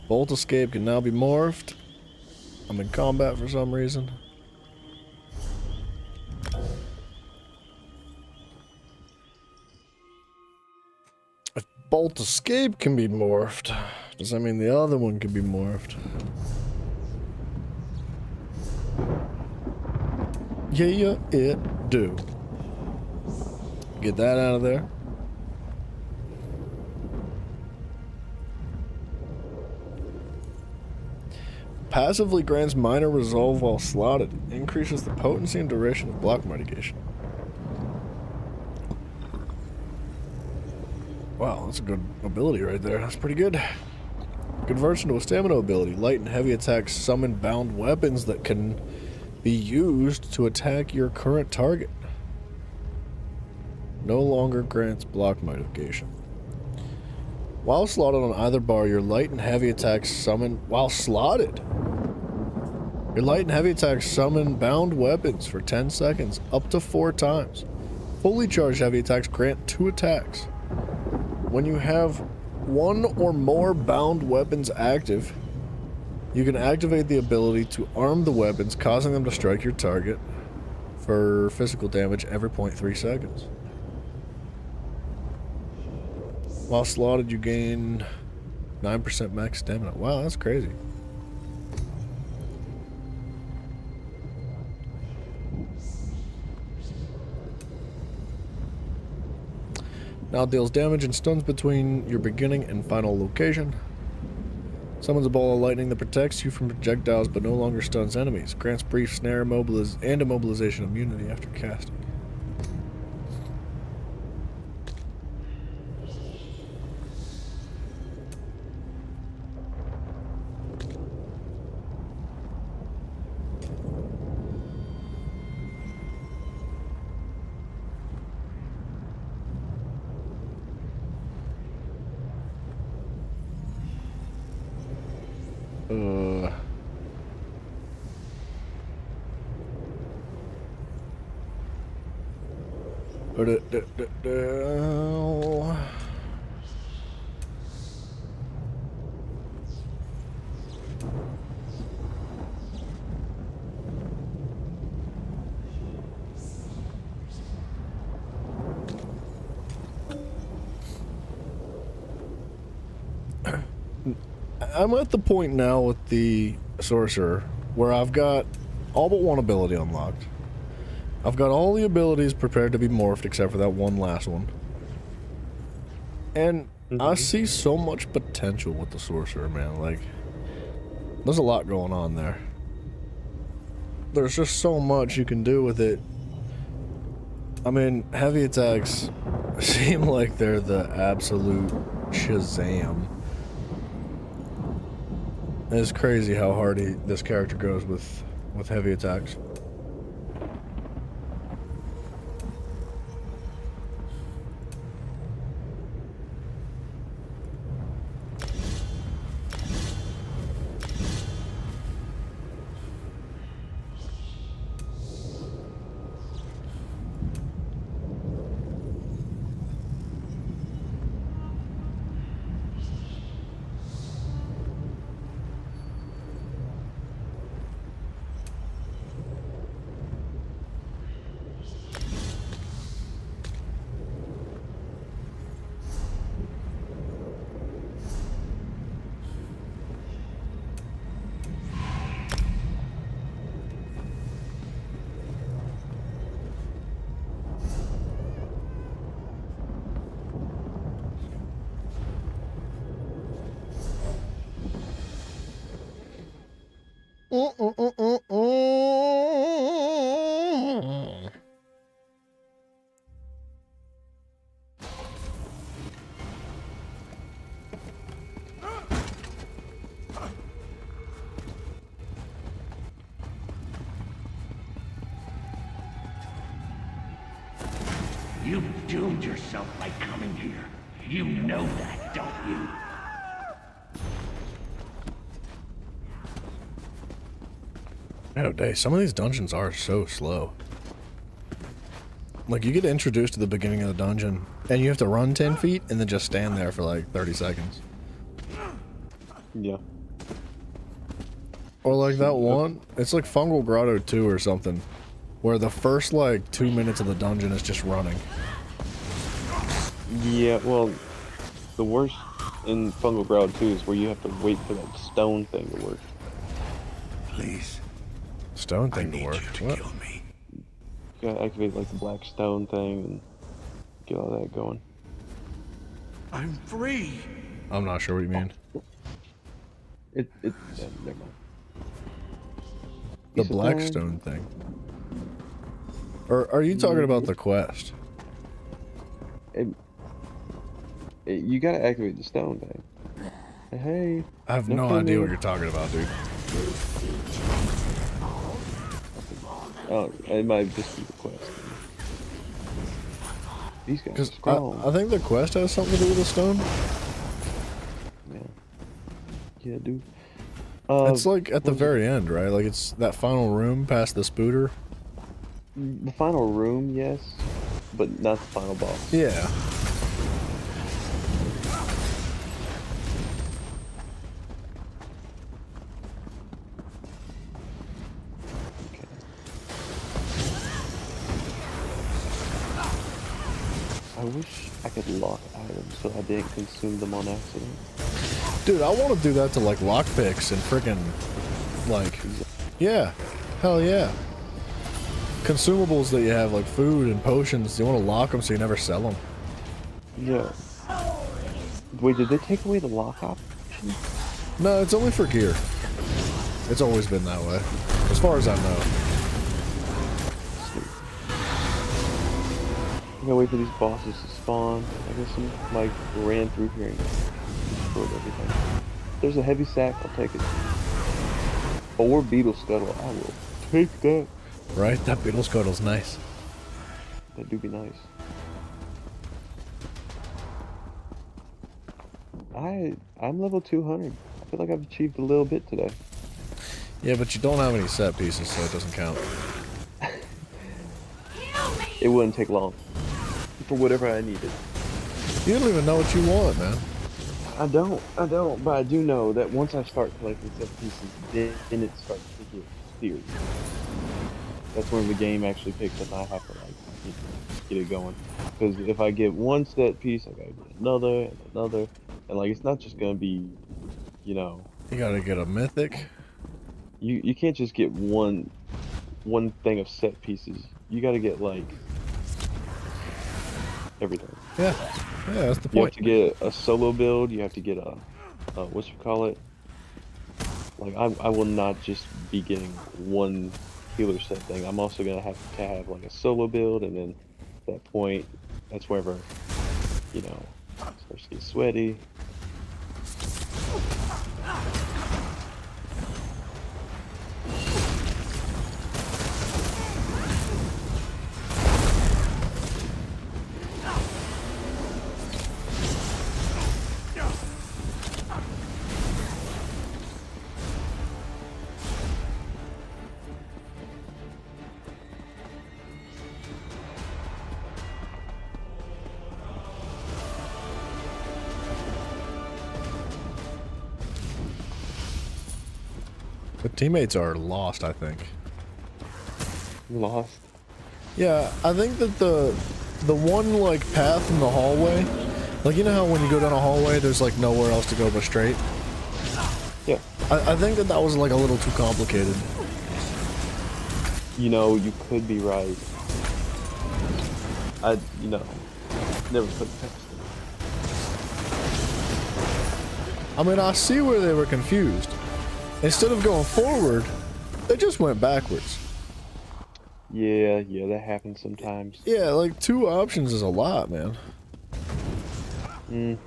Bolt escape can now be morphed. I'm in combat for some reason. If bolt escape can be morphed, does that mean the other one can be morphed? Yeah, it do. Get that out of there. Passively grants minor resolve while slotted. Increases the potency and duration of block mitigation. Wow, that's a good ability right there. That's pretty good. Converts into a stamina ability. Light and heavy attacks summon bound weapons that can be used to attack your current target. No longer grants block mitigation. While slotted on either bar, your light and heavy attacks summon... While slotted! Your light and heavy attacks summon bound weapons for 10 seconds, up to 4 times. Fully charged heavy attacks grant 2 attacks. When you have 1 or more bound weapons active, you can activate the ability to arm the weapons, causing them to strike your target for physical damage every 0.3 seconds. While slotted, you gain 9% max stamina. Wow, that's crazy. Now deals damage and stuns between your beginning and final location. Summons a ball of lightning that protects you from projectiles but no longer stuns enemies. Grants brief snare and immobilization immunity after casting. I'm at the point now with the sorcerer where I've got all but one ability unlocked. I've got all the abilities prepared to be morphed except for that one last one. And I see so much potential with the sorcerer, man. Like, there's a lot going on there. There's just so much you can do with it. I mean, heavy attacks seem like they're the absolute Shazam. It's crazy how hard this character goes with heavy attacks. You doomed yourself by coming here. You know that, don't you? Oh, day. Some of these dungeons are so slow. Like, you get introduced to the beginning of the dungeon, and you have to run 10 feet, and then just stand there for like 30 seconds. Yeah. Or like that one, it's like Fungal Grotto 2 or something, where the first like 2 minutes of the dungeon is just running. Yeah, well, the worst in Fungal Grotto 2 is where you have to wait for that stone thing to work. Please. Stone thing to work? What? Kill me. You gotta activate like the black stone thing and get all that going. I'm free. I'm not sure what you mean. Yeah, never mind. The black stone thing. Or are you talking about the quest? You gotta activate the stone thing. Hey. I have no idea what you're talking about, dude. Oh, it might just be the quest. These guys are strong. I think the quest has something to do with the stone. Yeah, dude. It's like at the very end, right? Like it's that final room past the spooter. The final room, yes, but not the final boss. Yeah. I wish I could lock items so I didn't consume them on accident. Dude, I want to do that to like lockpicks and freaking like, yeah, hell yeah. Consumables that you have like food and potions, you want to lock them so you never sell them. Yeah. Wait, did they take away the lock option? No, it's only for gear. It's always been that way, as far as I know. I'm gonna wait for these bosses to spawn. I guess some like ran through here and destroyed everything. There's a heavy sack, I'll take it. Or beetle scuttle, I will take that. Right? That beetle scuttle's nice. That do be nice. I'm level 200. I feel like I've achieved a little bit today. Yeah, but you don't have any set pieces, so it doesn't count. It wouldn't take long. For whatever I needed. You don't even know what you want, man. I don't, but I do know that once I start collecting set pieces, then it starts to get serious. That's when the game actually picks up. I have to like get it going. Because if I get one set piece, I gotta get another and another, and like it's not just gonna be, you know. You gotta get a mythic. You can't just get one thing of set pieces. You gotta get like everything. Yeah, that's the point. You have to get a solo build. You have to get a what you call it. Like I will not just be getting one healer set thing. I'm also gonna have to have like a solo build, and then at that point, that's wherever, you know, it starts to get sweaty. The teammates are lost, I think. Lost? Yeah, I think that the one like path in the hallway, like you know how when you go down a hallway there's like nowhere else to go but straight? Yeah. I think that was like a little too complicated. You know, you could be right. You know, never put it past it. I mean, I see where they were confused. Instead of going forward, they just went backwards. Yeah, that happens sometimes. Yeah, like 2 options is a lot, man. There's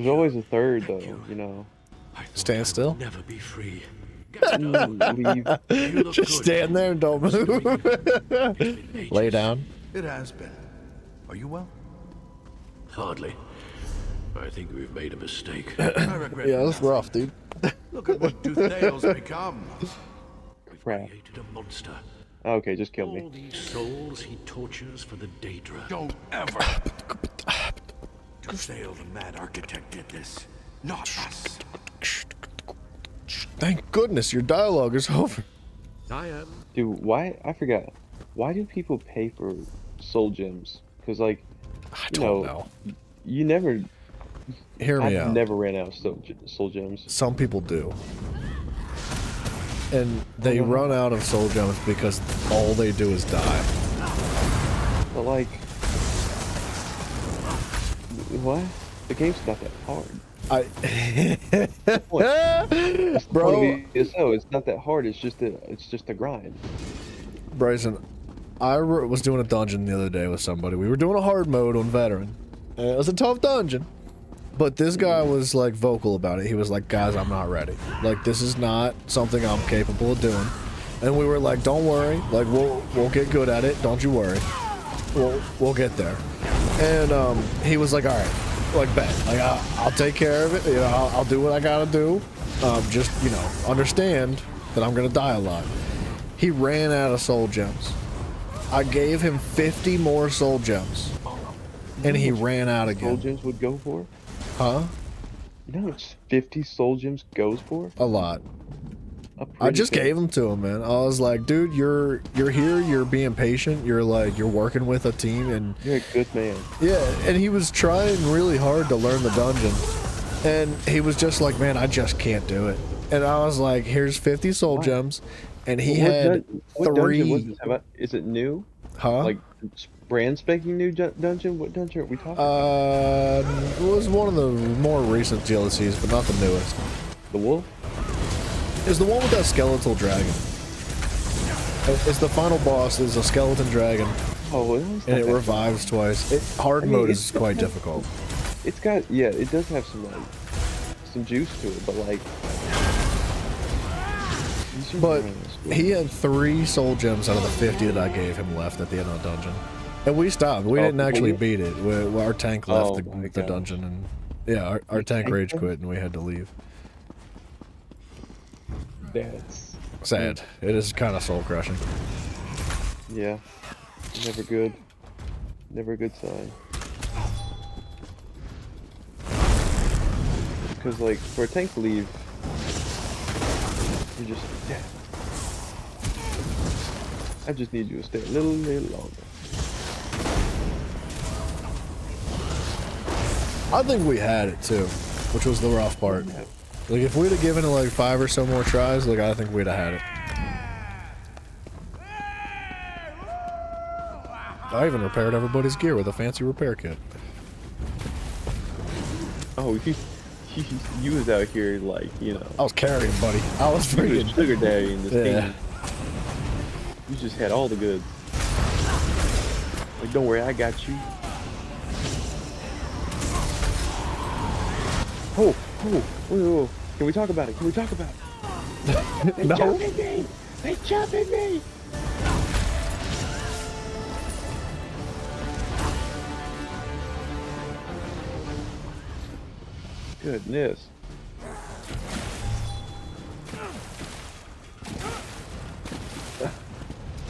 always a third, though, you know. Stand still? Never be free. Leave. Just stand there and don't move. Lay down. It has been. Are you well? Hardly. I think we've made a mistake. I regret Yeah, that's rough, dude. Look at what Duthale's become. Crap. Created a monster. Okay, just kill All me. these souls he tortures for the Daedra. Don't ever. Duthale, the mad architect, did this. Not us. Thank goodness your dialogue is over. I am. Dude, why? I forgot. Why do people pay for soul gems? Because, like, I you don't know, know. you never. Hear me out. I've never ran out of soul gems. Some people do. And they run out of soul gems because all they do is die. But, like, what? The game's not that hard. Bro, it's not that hard. It's just a grind. Bryson, I was doing a dungeon the other day with somebody. We were doing a hard mode on veteran. And it was a tough dungeon. But this guy was like vocal about it. He was like, guys, I'm not ready. Like, this is not something I'm capable of doing. And we were like, don't worry. Like, we'll get good at it. Don't you worry. We'll get there. And he was like, all right, like, bet. Like, I'll take care of it. You know, I'll do what I gotta do. Just, you know, understand that I'm gonna die a lot. He ran out of soul gems. I gave him 50 more soul gems. And he ran out again. Soul gems would go for? Huh? You know how much 50 soul gems goes for? A lot. I just gave them to him, man. I was like, dude, you're here, you're being patient, you're working with a team, and you're a good man. Yeah, and he was trying really hard to learn the dungeon. And he was just like, man, I just can't do it. And I was like, here's 50 soul gems. And he had what 3. dungeon was this? Is it new? Huh? Like brand spanking new dungeon? What dungeon are we talking? It was one of the more recent DLCs, but not the newest. The wolf? It's the one with that skeletal dragon. It's the final boss. Is a skeleton dragon. Oh, and it revives twice. Hard mode is quite difficult. It's got, yeah, it does have some like some juice to it, but like. But he had 3 soul gems out of the 50 that I gave him left at the end of the dungeon, and we stopped. We didn't actually beat it. Our tank left the dungeon, and yeah, our tank rage quit, and we had to leave. That's sad. It is kind of soul crushing. Yeah, never good. Never a good sign. Because like for a tank to leave, you're just dead. I just need you to stay a little longer. I think we had it too, which was the rough part. Like if we'd have given it like 5 or so more tries, like I think we'd have had it. I even repaired everybody's gear with a fancy repair kit. Oh, you was out here like, you know. I was carrying, buddy. I was freaking sugar daddy in this team. You just had all the goods. Like, don't worry, I got you. Oh. Can we talk about it? Can we talk about it? They No. jumping me! They jumping me! Goodness.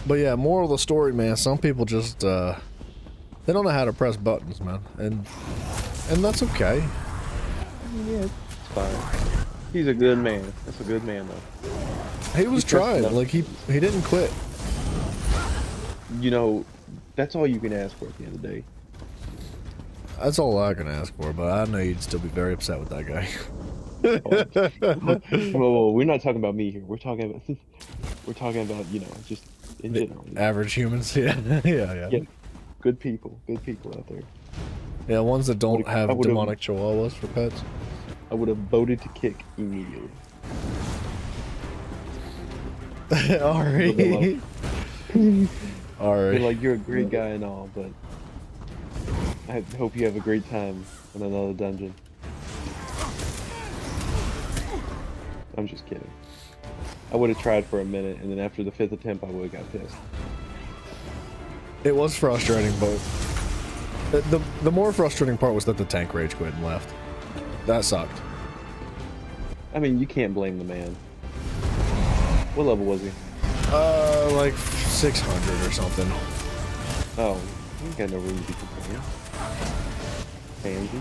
But yeah, moral of the story, man, some people just they don't know how to press buttons, man. And that's okay. Yeah, it's fine. He's a good man. That's a good man though. He was trying, like he didn't quit. You know, that's all you can ask for at the end of the day. That's all I can ask for, but I know you'd still be very upset with that guy. Whoa, we're not talking about me here. We're talking about you know, just in general. Average humans, yeah. Yeah. Good people out there. Yeah, ones that don't have demonic chihuahuas for pets. I would have voted to kick immediately. Alright. Alright. Like, you're a great guy and all, but I hope you have a great time in another dungeon. I'm just kidding. I would have tried for a minute, and then after the 5th attempt, I would have got pissed. It was frustrating, but the more frustrating part was that the tank rage quit and left. That sucked. I mean, you can't blame the man. What level was he? Like 600 or something. Oh, you got no room to be complaining. Pansy.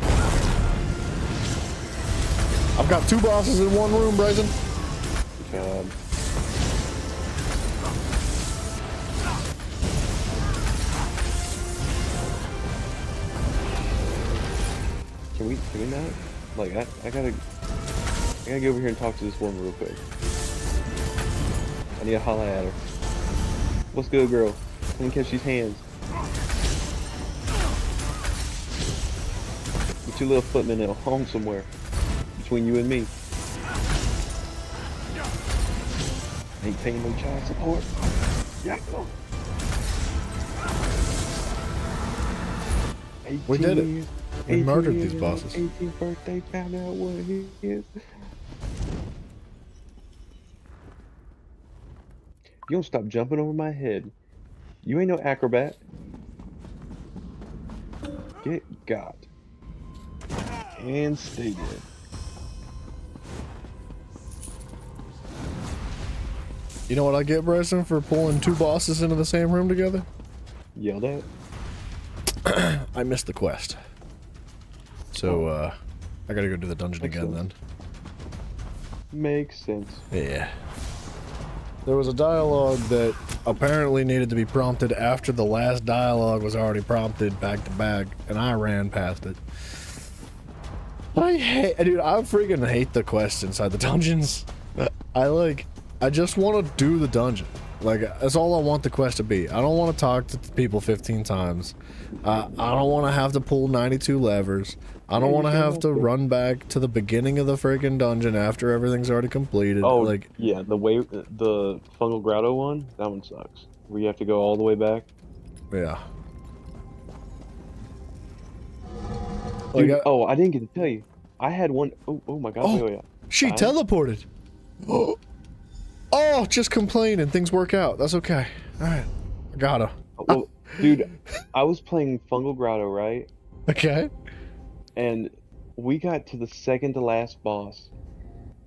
I've got 2 bosses in one room, Bryson. Good job. Can we not? Like, I gotta get over here and talk to this woman real quick. I need to holler at her. What's good, girl? Let me catch these hands. Get your little footman at home somewhere. Between you and me. Ain't paying no child support. Yeah. We did it. We murdered these bosses. 18th birthday, found out what he is. You don't stop jumping over my head. You ain't no acrobat. Get got. And stay dead. You know what I get, Bryson, for pulling 2 bosses into the same room together? Yelled at? I missed the quest. So, I gotta go do the dungeon again then. Makes sense. Yeah. There was a dialogue that apparently needed to be prompted after the last dialogue was already prompted back to back, and I ran past it. Dude, I freaking hate the quests inside the dungeons. I just want to do the dungeon. Like, that's all I want the quest to be. I don't want to talk to people 15 times. I don't want to have to pull 92 levers. I don't want to have to run back to the beginning of the freaking dungeon after everything's already completed. Oh, like, yeah, the Fungal Grotto one, that one sucks. Where you have to go all the way back. Yeah. Dude, Like, oh, I didn't get to tell you. I had one. Oh my god. Oh, wait, she teleported. Oh, just complain and things work out. That's okay. All right. I gotta. Well, dude, I was playing Fungal Grotto, right? Okay. And we got to the second to last boss.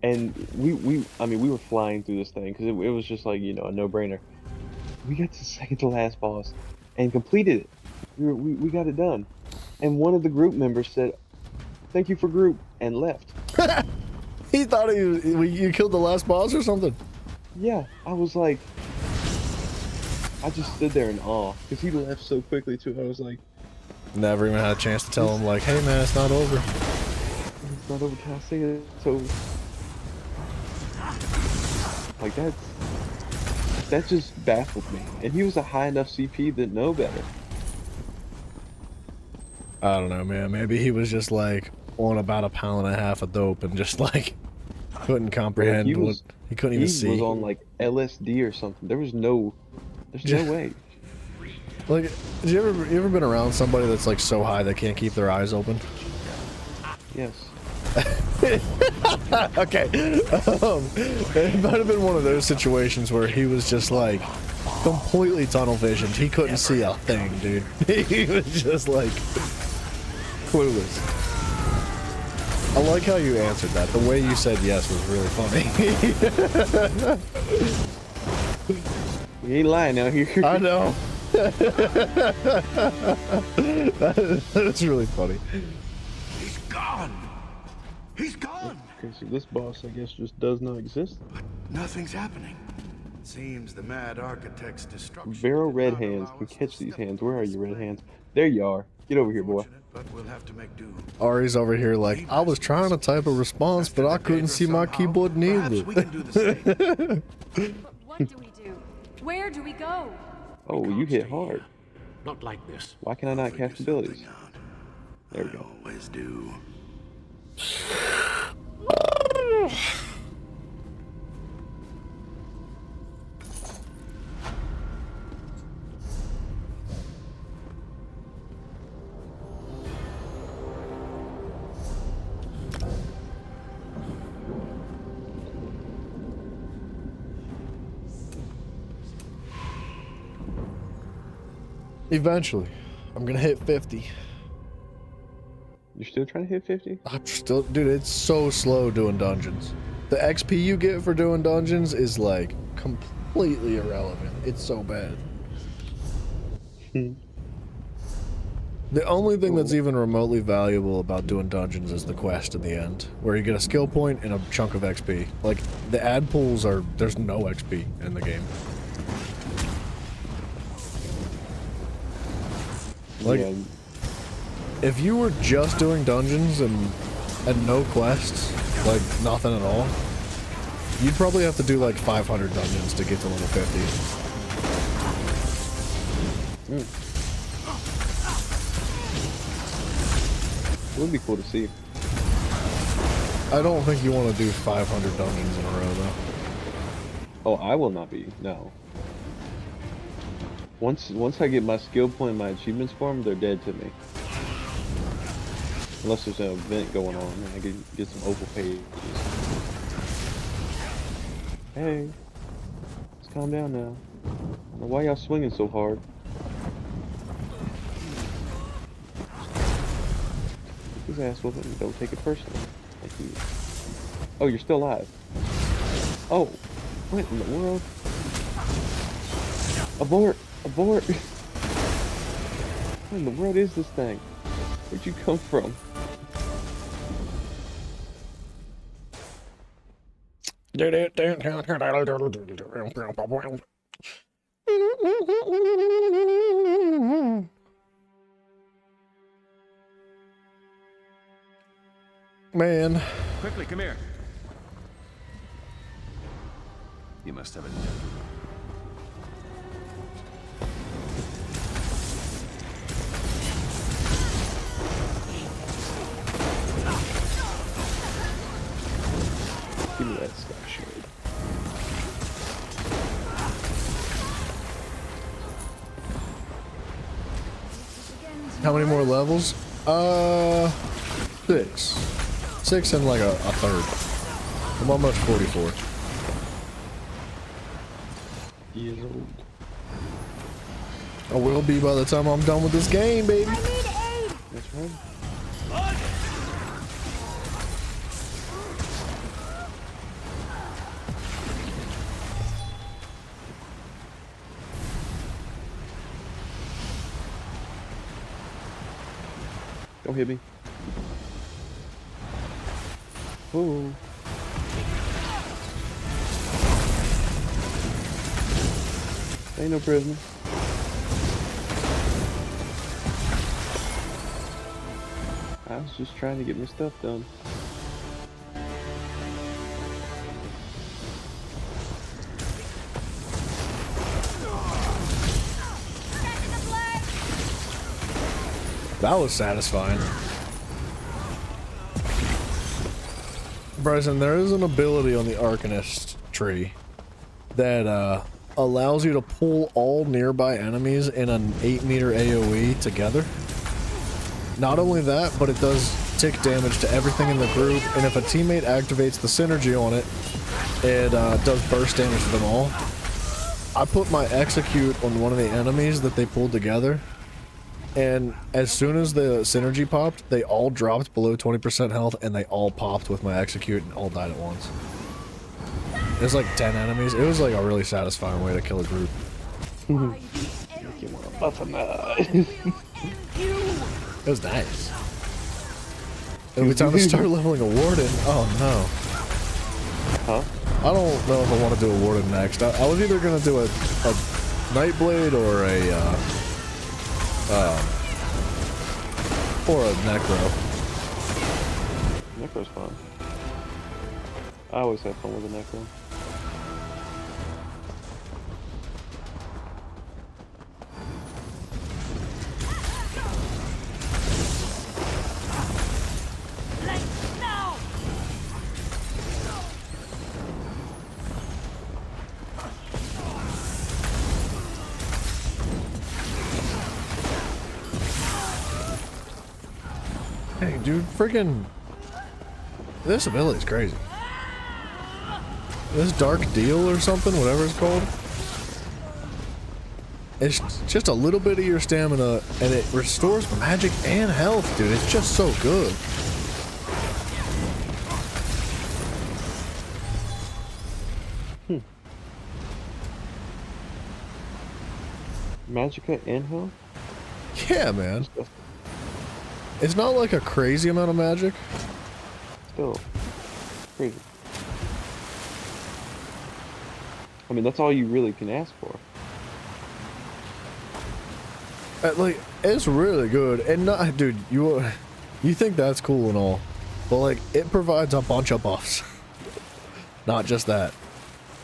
And we were flying through this thing because it was just like, you know, a no-brainer. We got to the second to last boss and completed it. We got it done. And one of the group members said, "Thank you for group," and left. He thought you killed the last boss or something. Yeah, I was like, I just stood there in awe because he left so quickly too. I was like, never even had a chance to tell him, like, hey man, it's not over. It's not over. Can I say it? It's over. Like that just baffled me. And he was a high enough CP that know better. I don't know, man. Maybe he was just like on about a pound and a half of dope and just like couldn't comprehend what he couldn't even see. He was on like LSD or something. There's no way. Like, you ever been around somebody that's like so high they can't keep their eyes open? Yes. Okay. It might have been one of those situations where he was just like completely tunnel visioned. He couldn't see a thing, dude. He was just like clueless. I like how you answered that. The way you said yes was really funny. You ain't lying out here. I know. That's really funny. He's gone. He's gone. Okay, so this boss, I guess, just does not exist. Nothing's happening. Seems the mad architect's destruction. Vero Red Hands can catch these hands. Where are you, Red Hands? There you are. Get over here, boy. But we'll have to make do. Ari's over here like, I was trying to type a response, but I couldn't see my keyboard neither. What do we do? Where do we go? Oh, you hit hard. Not like this. Why can I not cast abilities? There we go. Always do. Eventually, I'm gonna hit 50. You're still trying to hit 50? I'm still, dude, it's so slow doing dungeons. The XP you get for doing dungeons is like completely irrelevant. It's so bad. The only thing that's even remotely valuable about doing dungeons is the quest at the end, where you get a skill point and a chunk of XP. Like, the ad pools are, there's no XP in the game. Like, yeah. If you were just doing dungeons and no quests, like nothing at all, you'd probably have to do like 500 dungeons to get to level 50. It would be cool to see. I don't think you want to do 500 dungeons in a row, though. Oh, I will not be. No. Once I get my skill point and my achievements for them, they're dead to me. Unless there's an event going on and I can get some opal pages. Hey. Let's calm down now. Why y'all swinging so hard? His ass whooping and don't take it personally. Like you. Oh, you're still alive. Oh. What in the world? Abort! Abort! What in the world is this thing? Where'd you come from? Man. Quickly, come here. You must have a Give me that Sky Shard. How many more levels? 6. 6 and like a third. I'm almost 44. Years old. I will be by the time I'm done with this game, baby. That's right. Don't hit me. Ooh. Ain't no prisoner. I was just trying to get my stuff done. That was satisfying. Bryson, there is an ability on the Arcanist tree that allows you to pull all nearby enemies in an 8-meter AoE together. Not only that, but it does tick damage to everything in the group, and if a teammate activates the synergy on it, it does burst damage to them all. I put my execute on one of the enemies that they pulled together, and as soon as the synergy popped, they all dropped below 20% health, and they all popped with my execute and all died at once. There's like 10 enemies. It was like a really satisfying way to kill a group. It was nice. It'll be time to start leveling a warden. Oh no. Huh? I don't know if I want to do a warden next. I was either gonna do a Nightblade or a Necro. Necro's fun. I always have fun with a Necro. Hey, dude, freaking... This ability's crazy. This Dark Deal or something, whatever it's called. It's just a little bit of your stamina, and it restores magic and health, dude. It's just so good. Magicka and health? Yeah, man. It's not like a crazy amount of magic. Still crazy. I mean, that's all you really can ask for. Like, it's really good, and not, dude. You think that's cool and all, but like, it provides a bunch of buffs. Not just that.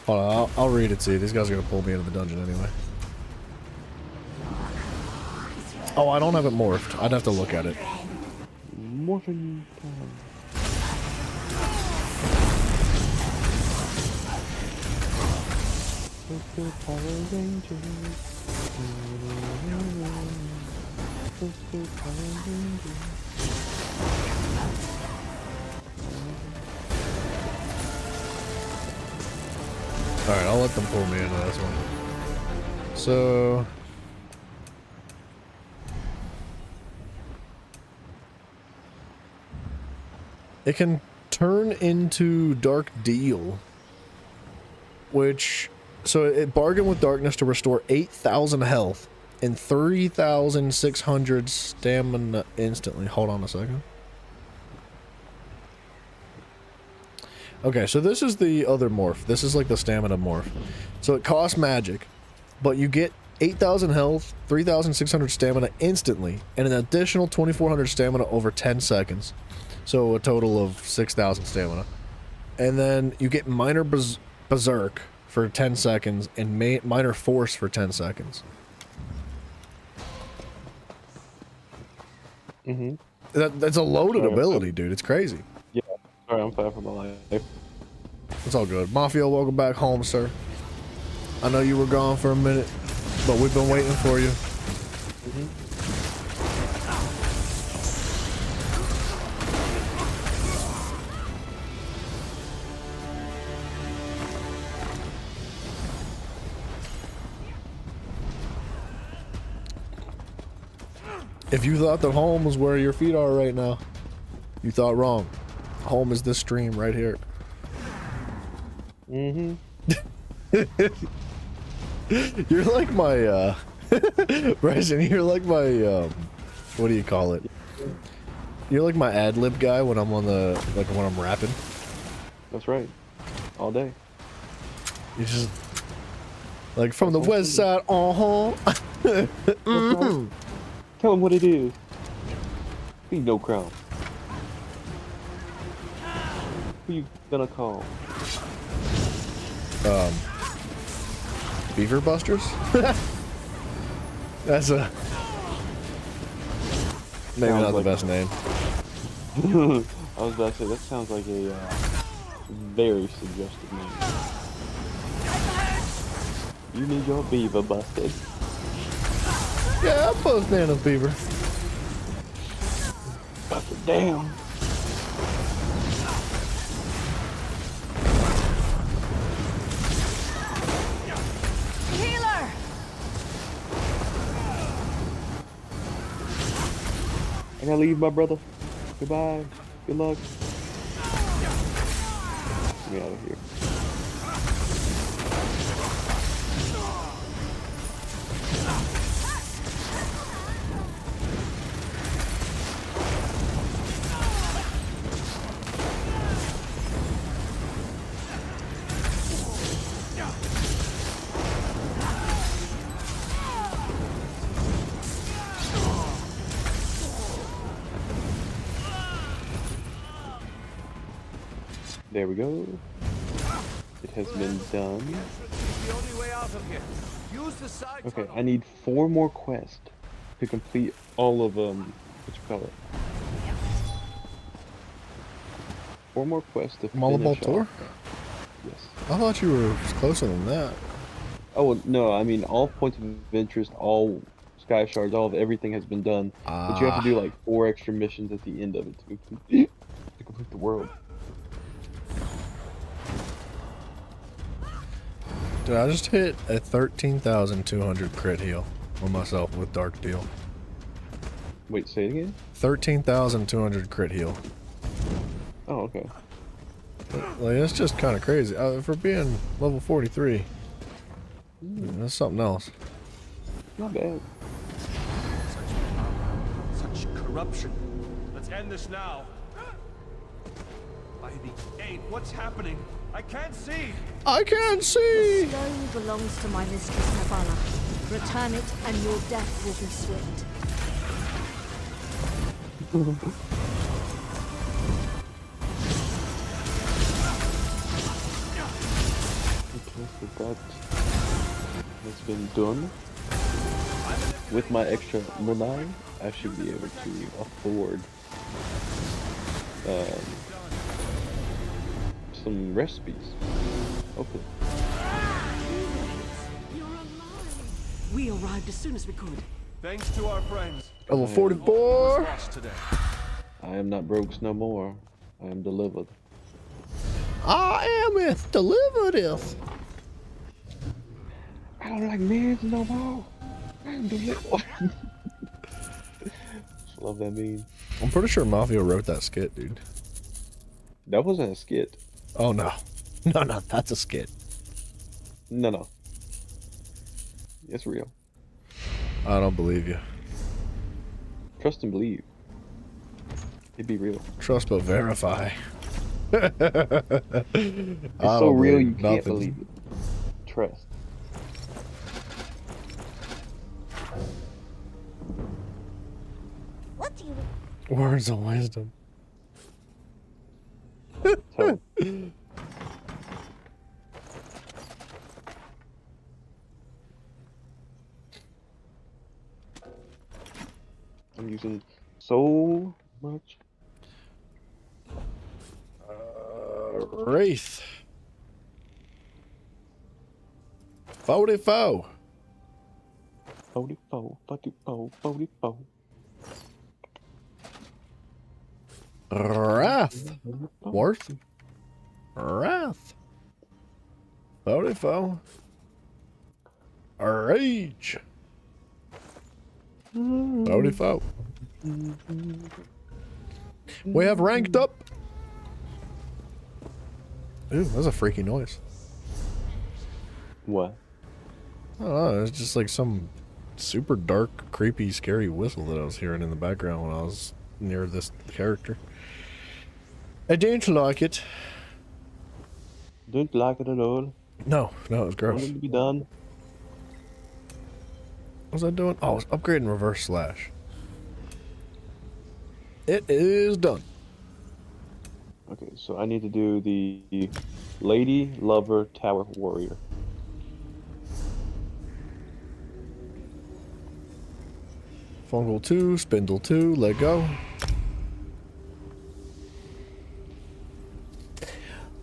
Hold on, I'll read it to you. These guys are gonna pull me into the dungeon anyway. Oh, I don't have it morphed. I'd have to look at it. Morphing time. Power Rangers. Power Rangers. Alright, I'll let them pull me into this one. So... it can turn into Dark Deal, which, so it bargained with Darkness to restore 8,000 health and 3,600 stamina instantly. Hold on a second. Okay, so this is the other morph. This is like the stamina morph. So it costs magic, but you get 8,000 health, 3,600 stamina instantly, and an additional 2,400 stamina over 10 seconds. So a total of 6,000 stamina. And then you get Minor Berserk for 10 seconds and Minor Force for 10 seconds. Mm-hmm. That's a loaded ability, dude. It's crazy. Yeah, sorry, I'm fighting for my life. It's all good. Mafia, welcome back home, sir. I know you were gone for a minute, but we've been waiting for you. If you thought that home was where your feet are right now, you thought wrong. Home is this stream right here. You're like my, Bryson, you're like my, what do you call it? You're like my ad-lib guy when I'm on the, like when I'm rapping. That's right. All day. You just, like from the west side, Tell him what it is. Be no crown. Who you gonna call? Beaver Busters? That's a... Maybe Sounds not like the best name. I was about to say, that sounds like a very suggestive name. You need your beaver busted. Yeah, I'm both Nano's Beaver. Busted down. Healer! I gotta leave, my brother. Goodbye. Good luck. Get me out of here. There we go. It has been done. Okay, I need 4 more quests to complete all of what you call it. 4 more quests to Multiple finish tour? off. Yes. I thought you were closer than that. Oh no, I mean all points of interest, all sky shards, all of everything has been done. But you have to do like 4 extra missions at the end of it to complete the world. Dude, I just hit a 13,200 crit heal on myself with Dark Deal. Wait, say it again? 13,200 crit heal. Oh, okay. Like, it's just kind of crazy. For being level 43, that's something else. Not bad. Such corruption. Let's end this now. By the 8, what's happening? I can't see! I can't see! The stone belongs to my mistress Nabala. Return it and your death will be swift. Okay, so that has been done. With my extra monai, I should be able to afford some recipes. Okay. We arrived as soon as we could. Thanks to our friends. Level 44! I am not broke no more. I am delivered. I am it! Delivered it! I don't like men no more. I am delivered. Love that meme. I'm pretty sure Mafia wrote that skit, dude. That wasn't a skit. Oh no. No, that's a skit. No. It's real. I don't believe you. Trust and believe. It'd be real. Trust but verify. It's so real you can't believe it. Trust. What do you... Words of wisdom. So, I'm using so much. Wraith. 44. 44, 44, 44. Wrath. Worth. Wrath. 44. Rage. 44. We have ranked up. Ooh, that's a freaky noise. What? I don't know, it's just like some super dark, creepy, scary whistle that I was hearing in the background when I was near this character. I don't like it. Don't like it at all. No, no, it's gross. Want it to be done. What was I doing? Oh, I was upgrading reverse slash. It is done. Okay, so I need to do the Lady Lover Tower Warrior. Fungal 2, Spindle 2, let go.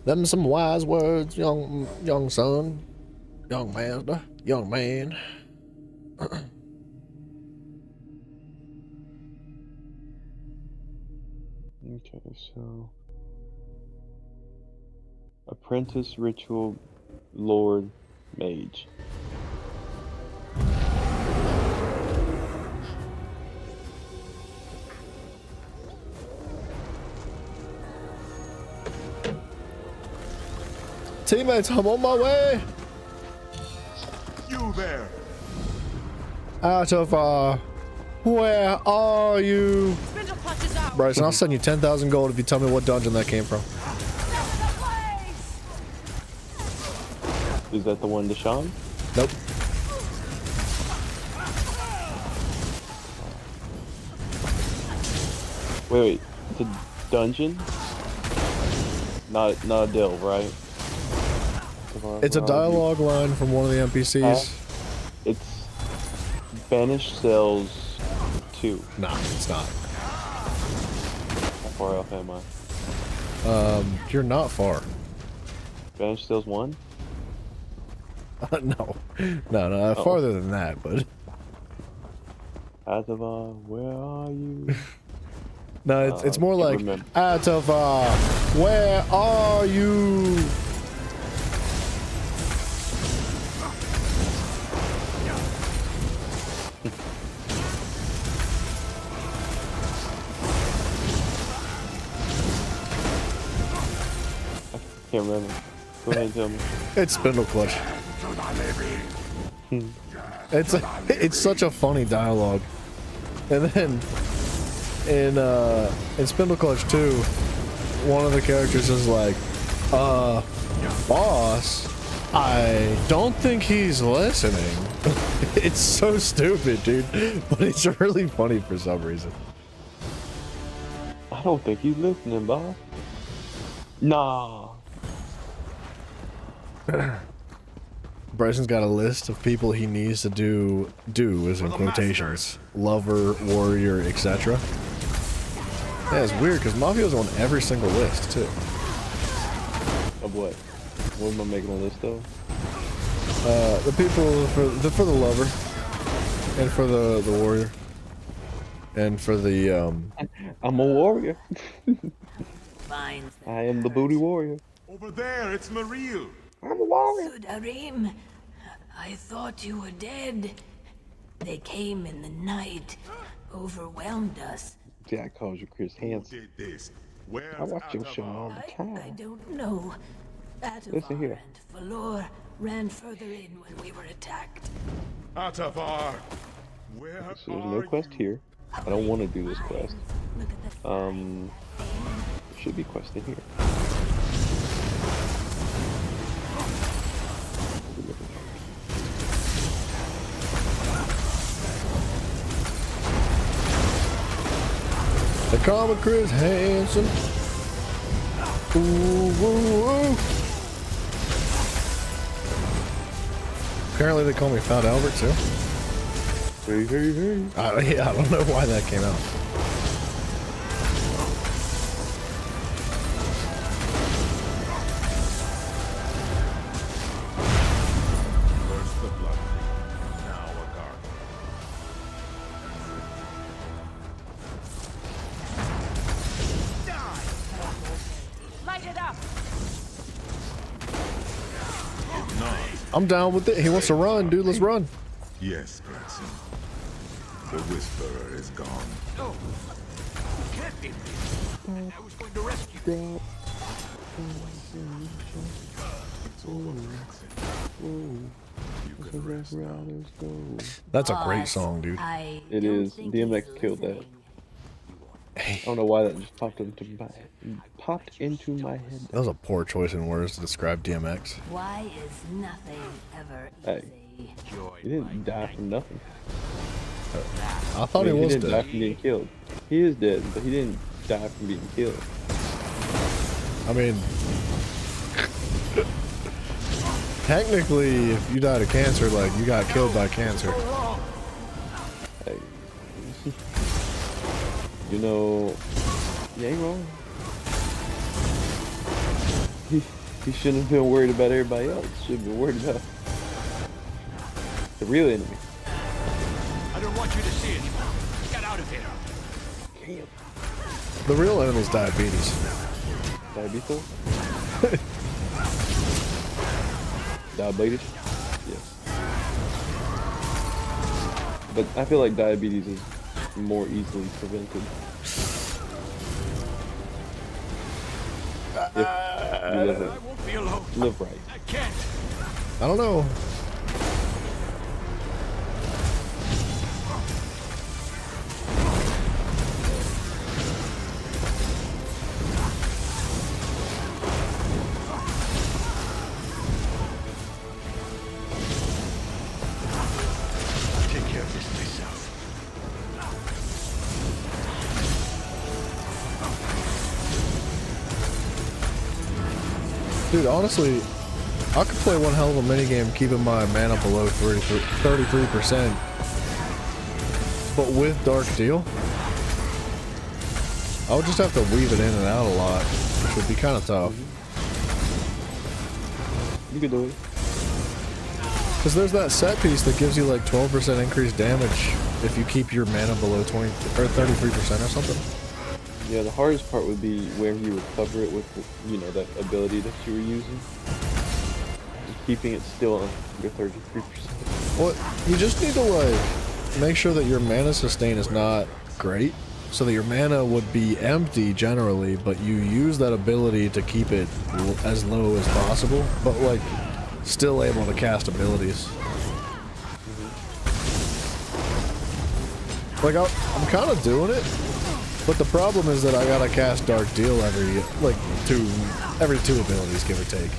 Them some wise words, young son, young master, young man. Okay, so Apprentice Ritual Lord Mage. Teammates, I'm on my way. You there. Out of where are you? Bryson, I'll send you 10,000 gold if you tell me what dungeon that came from. Is that the one, Deshaun? Nope. Wait, it's a dungeon? Not a delve, right? It's a dialogue line from one of the NPCs. It's Banished Cells 2. Nah, it's not. How far off am I? You're not far. Banished Cells 1? No, farther than that, but. Atava, where are you? No, it's more like Atava, where are you? Can't remember. Go ahead and tell me. It's Spindle Clutch. It's such a funny dialogue. And then in Spindle Clutch 2, one of the characters is like, boss, I don't think he's listening. It's so stupid, dude, but it's really funny for some reason. I don't think he's listening, boss. Nah. Bryson's got a list of people he needs to do as in quotations. Lover, warrior, etc. Yeah, it's weird because Mafio's on every single list too. Of what? What am I making a list of? The people for the lover, and for the warrior, and for the I'm a warrior. Fine. I am the booty warrior. Over there, it's Maril. I'm a warrior. Sudarim, I thought you were dead. They came in the night, overwhelmed us. Jack calls you Chris Hansen. Did this? Where's I watch your show all the time. I don't know. Listen here. Atavar and Valor ran further in when we were attacked. Atavar, where So there's no quest here. I don't want to do this quest. There should be quest in here. They call me Chris Hansen. Ooh, ooh, ooh. Apparently they call me Fat Albert too. Hey, hey, hey. Yeah, I don't know why that came out. First Light it up! If not, I'm down with it. He wants to run, dude. Let's run. yes, Gretchen. The Whisperer is gone. No! You can't be me. I was going to rescue you. It's over, Gretchen. You can rest now. That's a great song, dude. It is. DMX killed that. I don't know why that just popped into my head. That was a poor choice in words to describe DMX. Why is nothing ever Hey, easy? he didn't die from nothing. I thought he was didn't die dead. from being killed. He is dead, but he didn't die from being killed. I mean, technically, if you died of cancer, like, you got killed by cancer. Hey, you know, you ain't wrong. He shouldn't have been worried about everybody else. Should have been worried about the real enemy. I don't want you to see anymore. Get out of here. Damn. The real enemy's diabetes. Diabetes? Diabetes? Yes. But I feel like diabetes is more easily prevented. If you live right. I can't. I don't know. Take care of this myself. Dude, honestly, I could play one hell of a minigame keeping my mana below 33%. But with Dark Deal, I would just have to weave it in and out a lot, which would be kind of tough. You could do it. Because there's that set piece that gives you like 12% increased damage if you keep your mana below 20 or 33% or something. Yeah, the hardest part would be where you recover it with, you know, that ability that you were using. Just keeping it still under 33%. Well, you just need to like make sure that your mana sustain is not great, so that your mana would be empty generally, but you use that ability to keep it as low as possible, but like still able to cast abilities. Like I'm kind of doing it, but the problem is that I gotta cast Dark Deal every two abilities, give or take,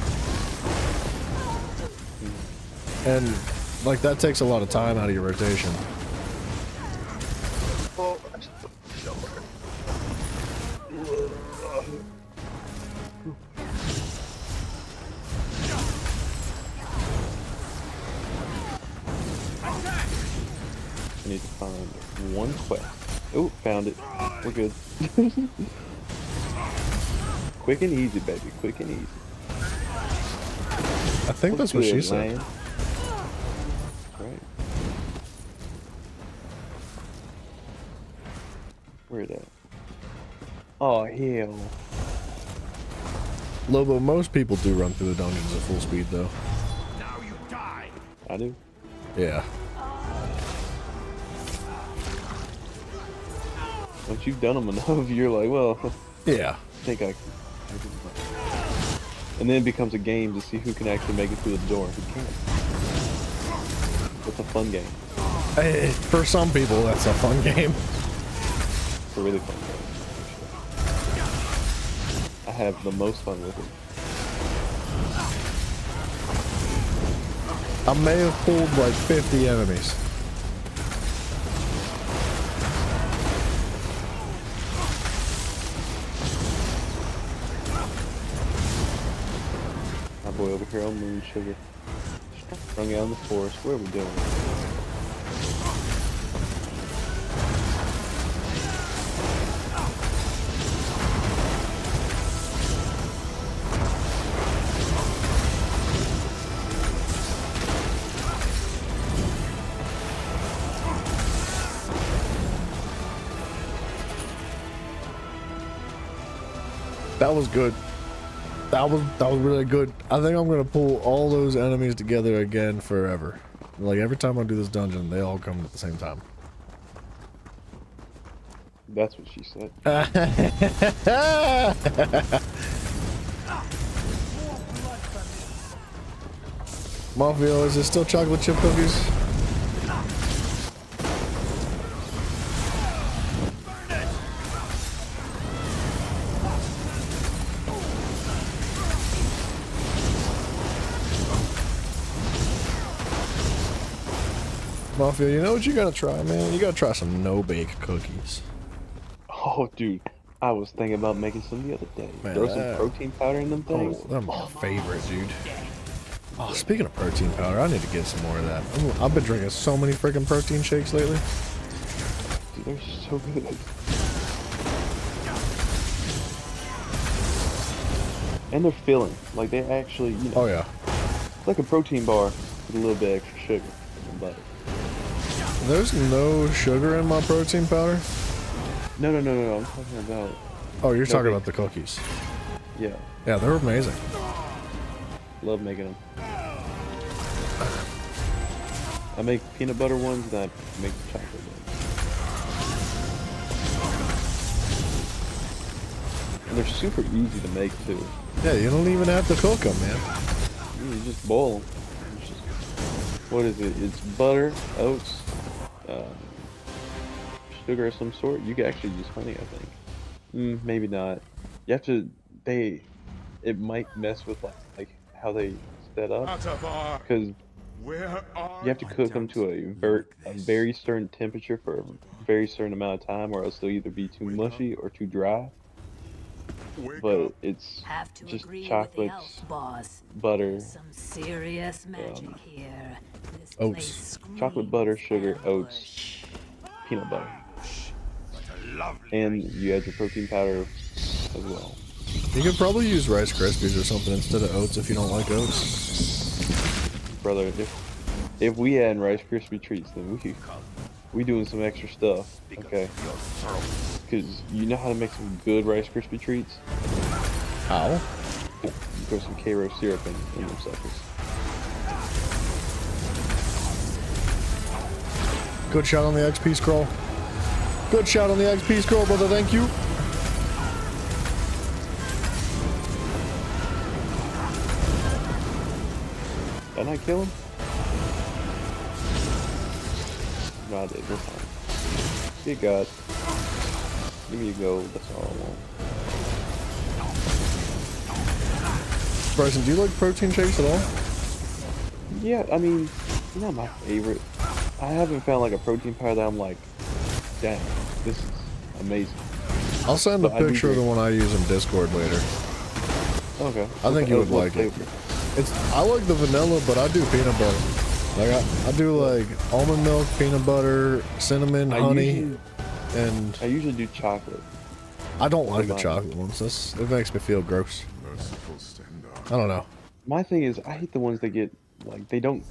and like that takes a lot of time out of your rotation. I need to find one quest. Oh, found it. We're good. Quick and easy, baby. Quick and easy. I think that's what she said. Land. Right. Where that? Oh, hell. Lobo, most people do run through the dungeons at full speed, though. Now you die. I do. Yeah. Once you've done them enough, you're like, well, yeah. I think I can. And then it becomes a game to see who can actually make it through the door and who can't. It's a fun game. Hey, for some people, that's a fun game. It's a really fun game. I have the most fun with it. I may have pulled like 50 enemies. My boy over here on Moon Sugar. Strung out in the forest. Where are we doing? That was good. That was really good. I think I'm gonna pull all those enemies together again forever. Like every time I do this dungeon, they all come at the same time. That's what she said. Mafia, is it still chocolate chip cookies? Mafia, you know what you gotta try, man? You gotta try some no-bake cookies. Oh, dude. I was thinking about making some the other day. Man, Throw some protein powder in them things. Oh, they're my favorite, dude. Oh, speaking of protein powder, I need to get some more of that. I've been drinking so many freaking protein shakes lately. Dude, they're so good. And they're filling. Like, they actually, you know. Oh, yeah. It's like a protein bar with a little bit extra sugar and butter. There's no sugar in my protein powder? No. I'm talking about... Oh, you're talking about the cookies. Yeah. Yeah, they're amazing. Love making them. I make peanut butter ones and I make chocolate ones. And they're super easy to make too. Yeah, you don't even have to cook them, man. You just boil them. What is it? It's butter, oats, sugar of some sort. You can actually use honey, I think. Maybe not. You have to. It might mess with like how they set up, because you have to cook them to a very certain temperature for a very certain amount of time, or else they'll either be too mushy or too dry. But it's just chocolate, butter, Some serious magic here. This oats, chocolate, butter, sugar, oats, peanut butter, and you add your protein powder as well. You could probably use Rice Krispies or something instead of oats if you don't like oats. Brother, if we add Rice Krispie treats, then we doing some extra stuff, okay? Because you know how to make some good Rice Krispie treats? How? You throw some Karo syrup in them suckers. Good shot on the XP scroll. Good shot on the XP scroll, brother. Thank you. Did I kill him? No, I did. This time. Good God. Give me a gold. That's all I want. Bryson, do you like protein shakes at all? Yeah, I mean, not my favorite. I haven't found like a protein powder that I'm like, dang, this is amazing. I'll send a picture of the one I use in Discord later. Okay. I think you would like it. I like the vanilla, but I do peanut butter. Like I do like almond milk, peanut butter, cinnamon, honey, and I usually do chocolate. I don't like the chocolate ones. It makes me feel gross. I don't know. My thing is, I hate the ones that get like they don't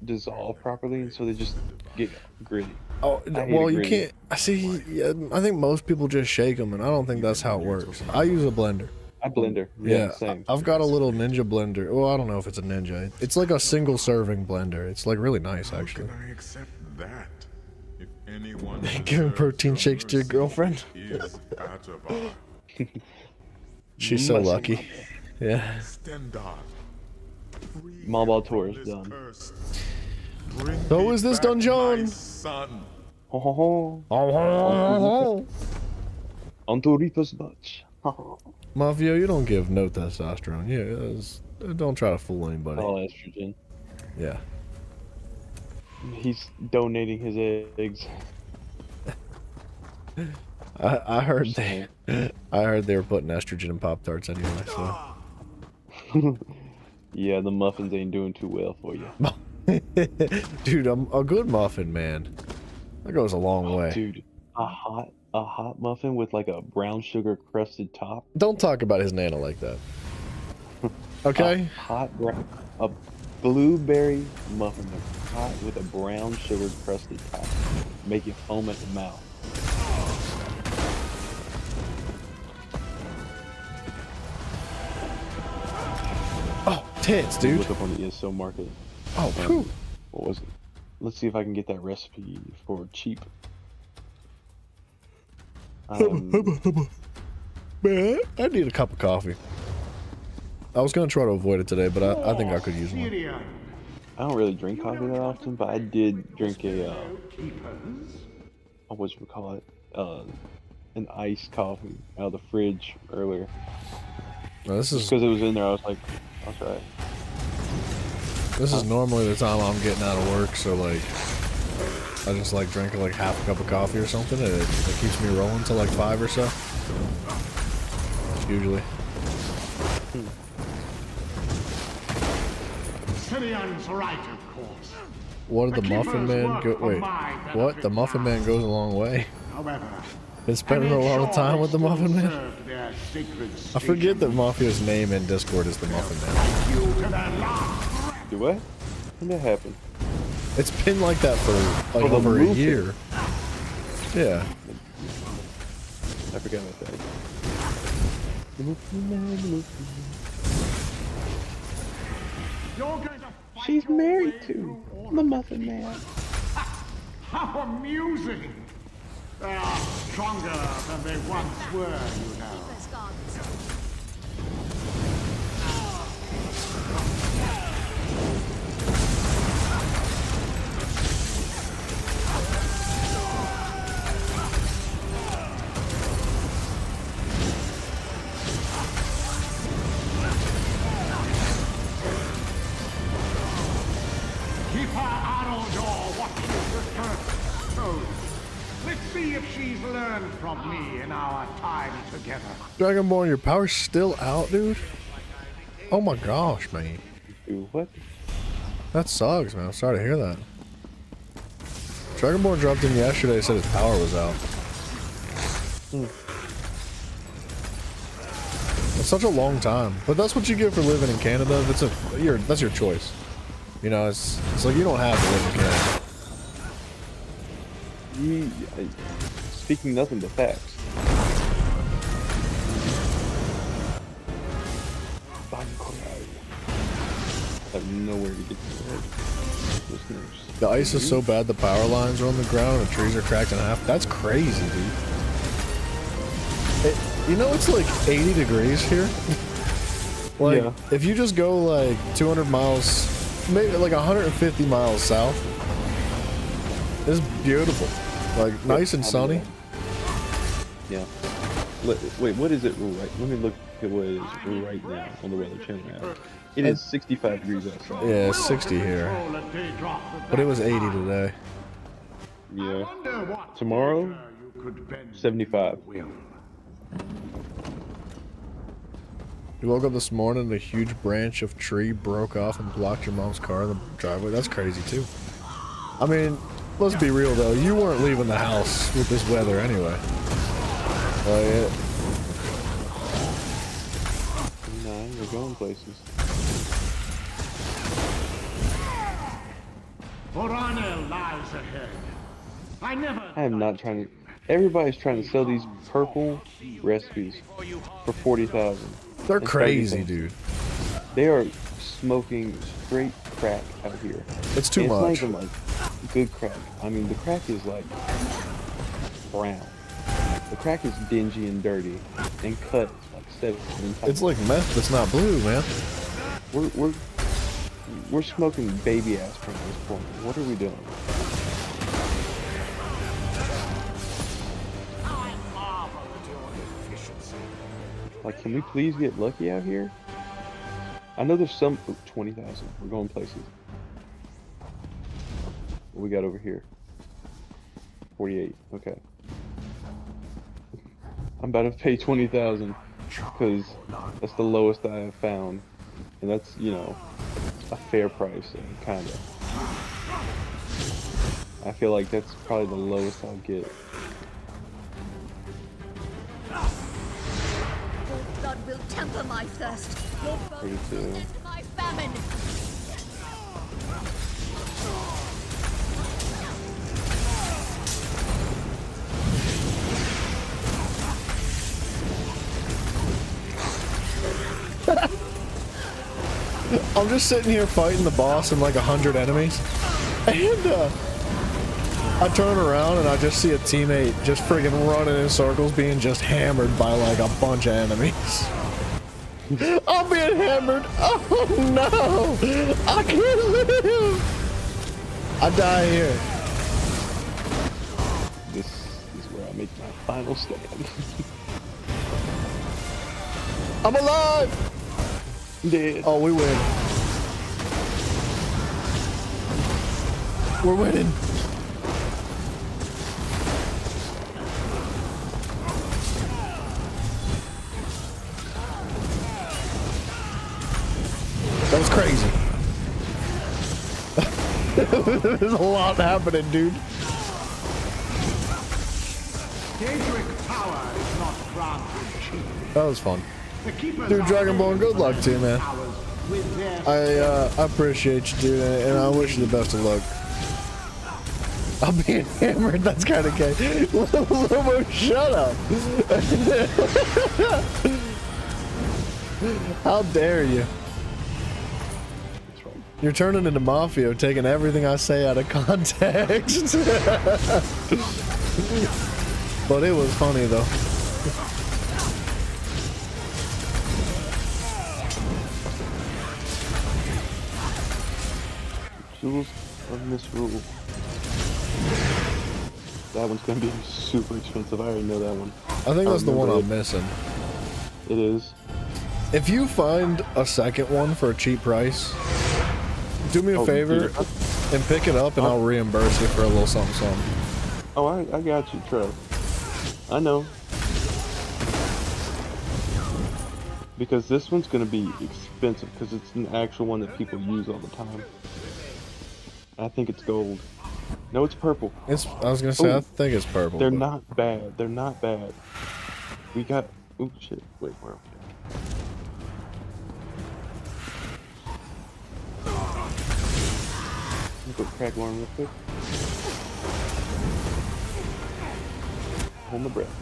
dissolve properly, and so they just get gritty. Oh well, you can't. I see. Yeah, I think most people just shake them, and I don't think that's how it works. I use a blender. I blender. Yeah, same. I've got a little Ninja blender. Well, I don't know if it's a Ninja. It's like a single serving blender. It's like really nice, actually. How can I accept that? If anyone Giving protein shakes to your girlfriend. She's so lucky. Yeah. Mobile tour is done. So is this dungeon? Ho ho ho. Onto Reaper's Butch. Mafia, you don't give no testosterone. Yeah, don't try to fool anybody. All estrogen. Yeah. He's donating his eggs. I heard they were putting estrogen in Pop-Tarts anyway, so. Yeah, the muffins ain't doing too well for you. Dude, I'm a good muffin, man. That goes a long way. Dude, a hot muffin with like a brown sugar crusted top. Don't talk about his nana like that. Okay? A blueberry muffin that's hot with a brown sugar crusted top. Make you foam at the mouth. Tits, You dude. look up on the ESO market. Oh, phew. What was it? Let's see if I can get that recipe for cheap. Man, I need a cup of coffee. I was gonna try to avoid it today, but I think I could use one. I don't really drink coffee that often, but I did drink a what you call it? An iced coffee out of the fridge earlier. No, this is because it was in there. I was like, I'll try it. This is normally the time I'm getting out of work, so like I just like drinking like half a cup of coffee or something, and it keeps me rolling till like 5 or so. Usually. Sirion's right, of course. What did the Muffin Man go? Wait, what? The Muffin Man goes a long way. However, Been spending a lot of time with the Muffin Man. I forget that Mafia's name in Discord is the Muffin Man. Do what? When did that happen? It's been like that for like over a year. Yeah. I forgot about that. She's married to the Muffin Man. How amusing! They are stronger than they once were, you know. Keep her arrow door watching with her toes. Let's see if she's learned from me in our time together. Dragonborn, your power's still out, dude? Oh my gosh, man. Dude, what? That sucks, man. I'm sorry to hear that. Dragonborn dropped in yesterday, said his power was out. It's such a long time, but that's what you get for living in Canada. That's your choice. You know, it's like you don't have to live in Canada. Speaking nothing but facts. I have nowhere to get to the listeners. The ice is so bad the power lines are on the ground and the trees are cracked in half. That's crazy, dude. You know it's like 80 degrees here? Like, yeah. If you just go like 200 miles, maybe like 150 miles south, it's beautiful. Like, nice and sunny. Yeah. Wait, what is it right? Let me look at what it is right now on the Weather Channel now. It is 65 degrees outside. Yeah, it's 60 here. But it was 80 today. Yeah. Tomorrow, 75. You woke up this morning and a huge branch of tree broke off and blocked your mom's car in the driveway. That's crazy, too. I mean, let's be real, though. You weren't leaving the house with this weather anyway. No, we're going places. Voronel lies ahead. I am not trying to... Everybody's trying to sell these purple recipes for 40,000. They're crazy, dude. They are smoking straight crack out here. It's too much. much. It's not even like good crack. I mean, the crack is like brown. The crack is dingy and dirty and cut like 7 times. It's like meth that's not blue, man. We're smoking baby aspirin at this point. What are we doing? Like, can we please get lucky out here? I know there's some... 20,000. We're going places. What we got over here? 48. Okay. I'm about to pay 20,000 because that's the lowest I have found. And that's, you know, a fair price, kind of. I feel like that's probably the lowest I'll get. Blood will temper my thirst. Your bones will end my famine. I'm just sitting here fighting the boss and like 100 enemies, and I turn around and I just see a teammate just friggin' running in circles being just hammered by like a bunch of enemies. I'm being hammered. Oh no! I can't live! I die here. This is where I make my final stand. I'm alive! Dead. Oh, we win. We're winning. That was crazy. There's a lot happening, dude. Daedric power is not granted cheaply. That was fun. The keepers Dude, are Dragonborn, good luck to you, man. powers with their I appreciate you, dude, and I wish you the best of luck. I'm being hammered. That's kind of gay. Lobo, shut up. How dare you? You're turning into Mafia, taking everything I say out of context. But it was funny, though. Jewels of Misrule. That one's gonna be super expensive. I already know that one. I think that's the one I'm missing. It is. If you find a second one for a cheap price, do me a favor and pick it up, and I'll reimburse you for a little something, something. Oh, I got you, Trev. I know. Because this one's gonna be expensive because it's an actual one that people use all the time. I think it's gold. No, it's purple. I was gonna say, Ooh. I think it's purple. They're but- not bad. They're not bad. We got. Oh shit! Wait, where? Let me go crack one real quick. Hold my breath.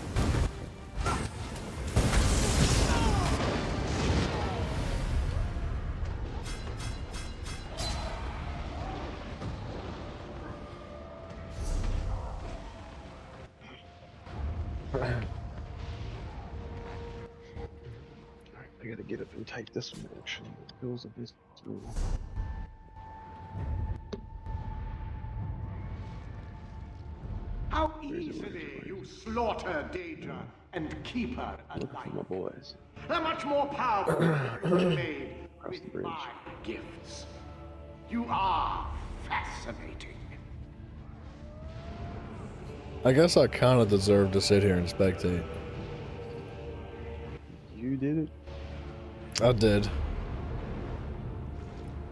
I gotta get up and type this one actually. Bills of this rule. How easily you slaughter Daedra and keep her Looking for my alive. boys. They're much more powerful than made Across the with bridge. my gifts. You are fascinating. I guess I kind of deserve to sit here and spectate. You did it? I did.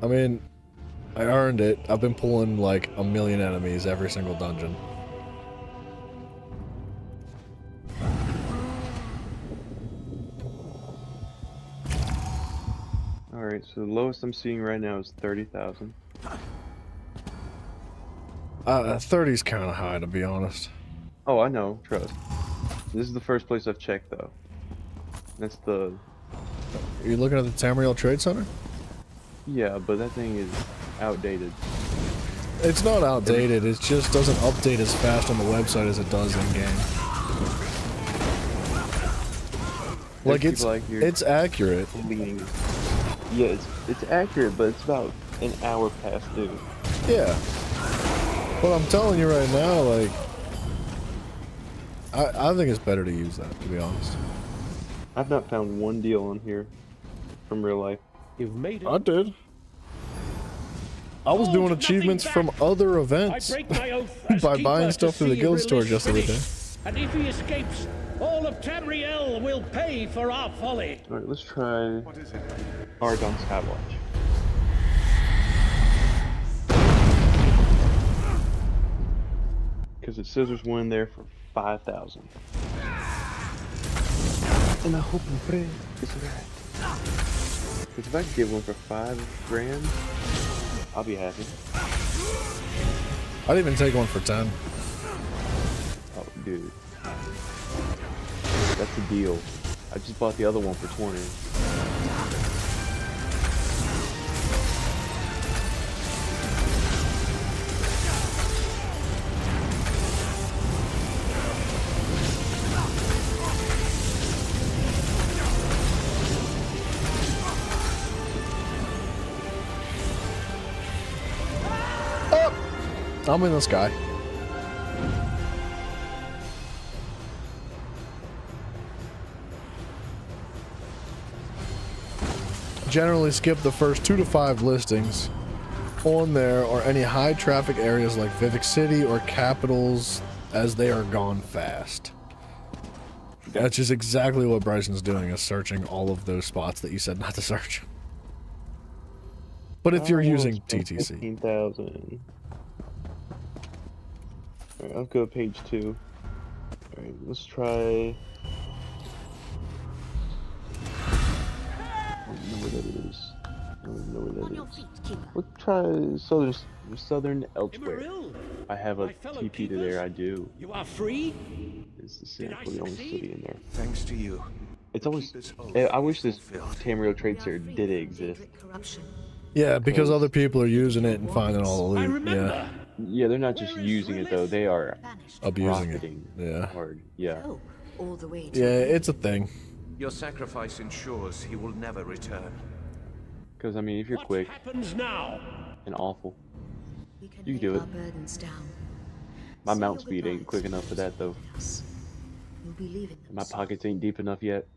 I mean, I earned it. I've been pulling like 1 million enemies every single dungeon. Alright, so the lowest I'm seeing right now is 30,000. 30's kind of high, to be honest. Oh, I know, trust. This is the first place I've checked though. That's the... Are you looking at the Tamriel Trade Center? Yeah, but that thing is outdated. It's not outdated, it just doesn't update as fast on the website as it does in game. Like it's accurate. Leaning. Yeah, it's accurate, but it's about an hour past due. Yeah. But I'm telling you right now, like, I think it's better to use that, to be honest. I've not found one deal on here from real life. You've made it. I did. I was doing achievements from other events I break my oath as by keeper buying to stuff through the see guild store Irillis just the other day. finished. And if he escapes, all of Tamriel will pay for our folly. Alright, let's try Argon Skywatch. Because it says there's one in there for 5,000. And I hope and pray it's right. Because if I can get one for 5 grand, I'll be happy. I'd even take one for 10. Oh, dude. That's a deal. I just bought the other one for 20. I'm in the sky. Generally skip the first 2 to 5 listings on there or any high traffic areas like Vivek City or capitals as they are gone fast. That's just exactly what Bryson's doing, is searching all of those spots that you said not to search. But if you're using TTC. 15,000. Alright, I'll go to page 2. Alright, let's try... I don't know where that is. I don't know where that is. Let's try southern elsewhere. I have a TP to there, I do. You are free? It's the only city in there. Thanks to you. It's always... I wish this Tamriel trade center did exist. Yeah, because other people are using it and finding all the loot. Yeah. Yeah, they're not just using it though, they are Abusing it. profiting Yeah. hard. Yeah. Yeah, it's a thing. Your sacrifice ensures he will never return. Because, I mean, if you're quick now? and awful, you can do it. My mount speed ain't quick enough for that, though. My pockets ain't deep enough yet.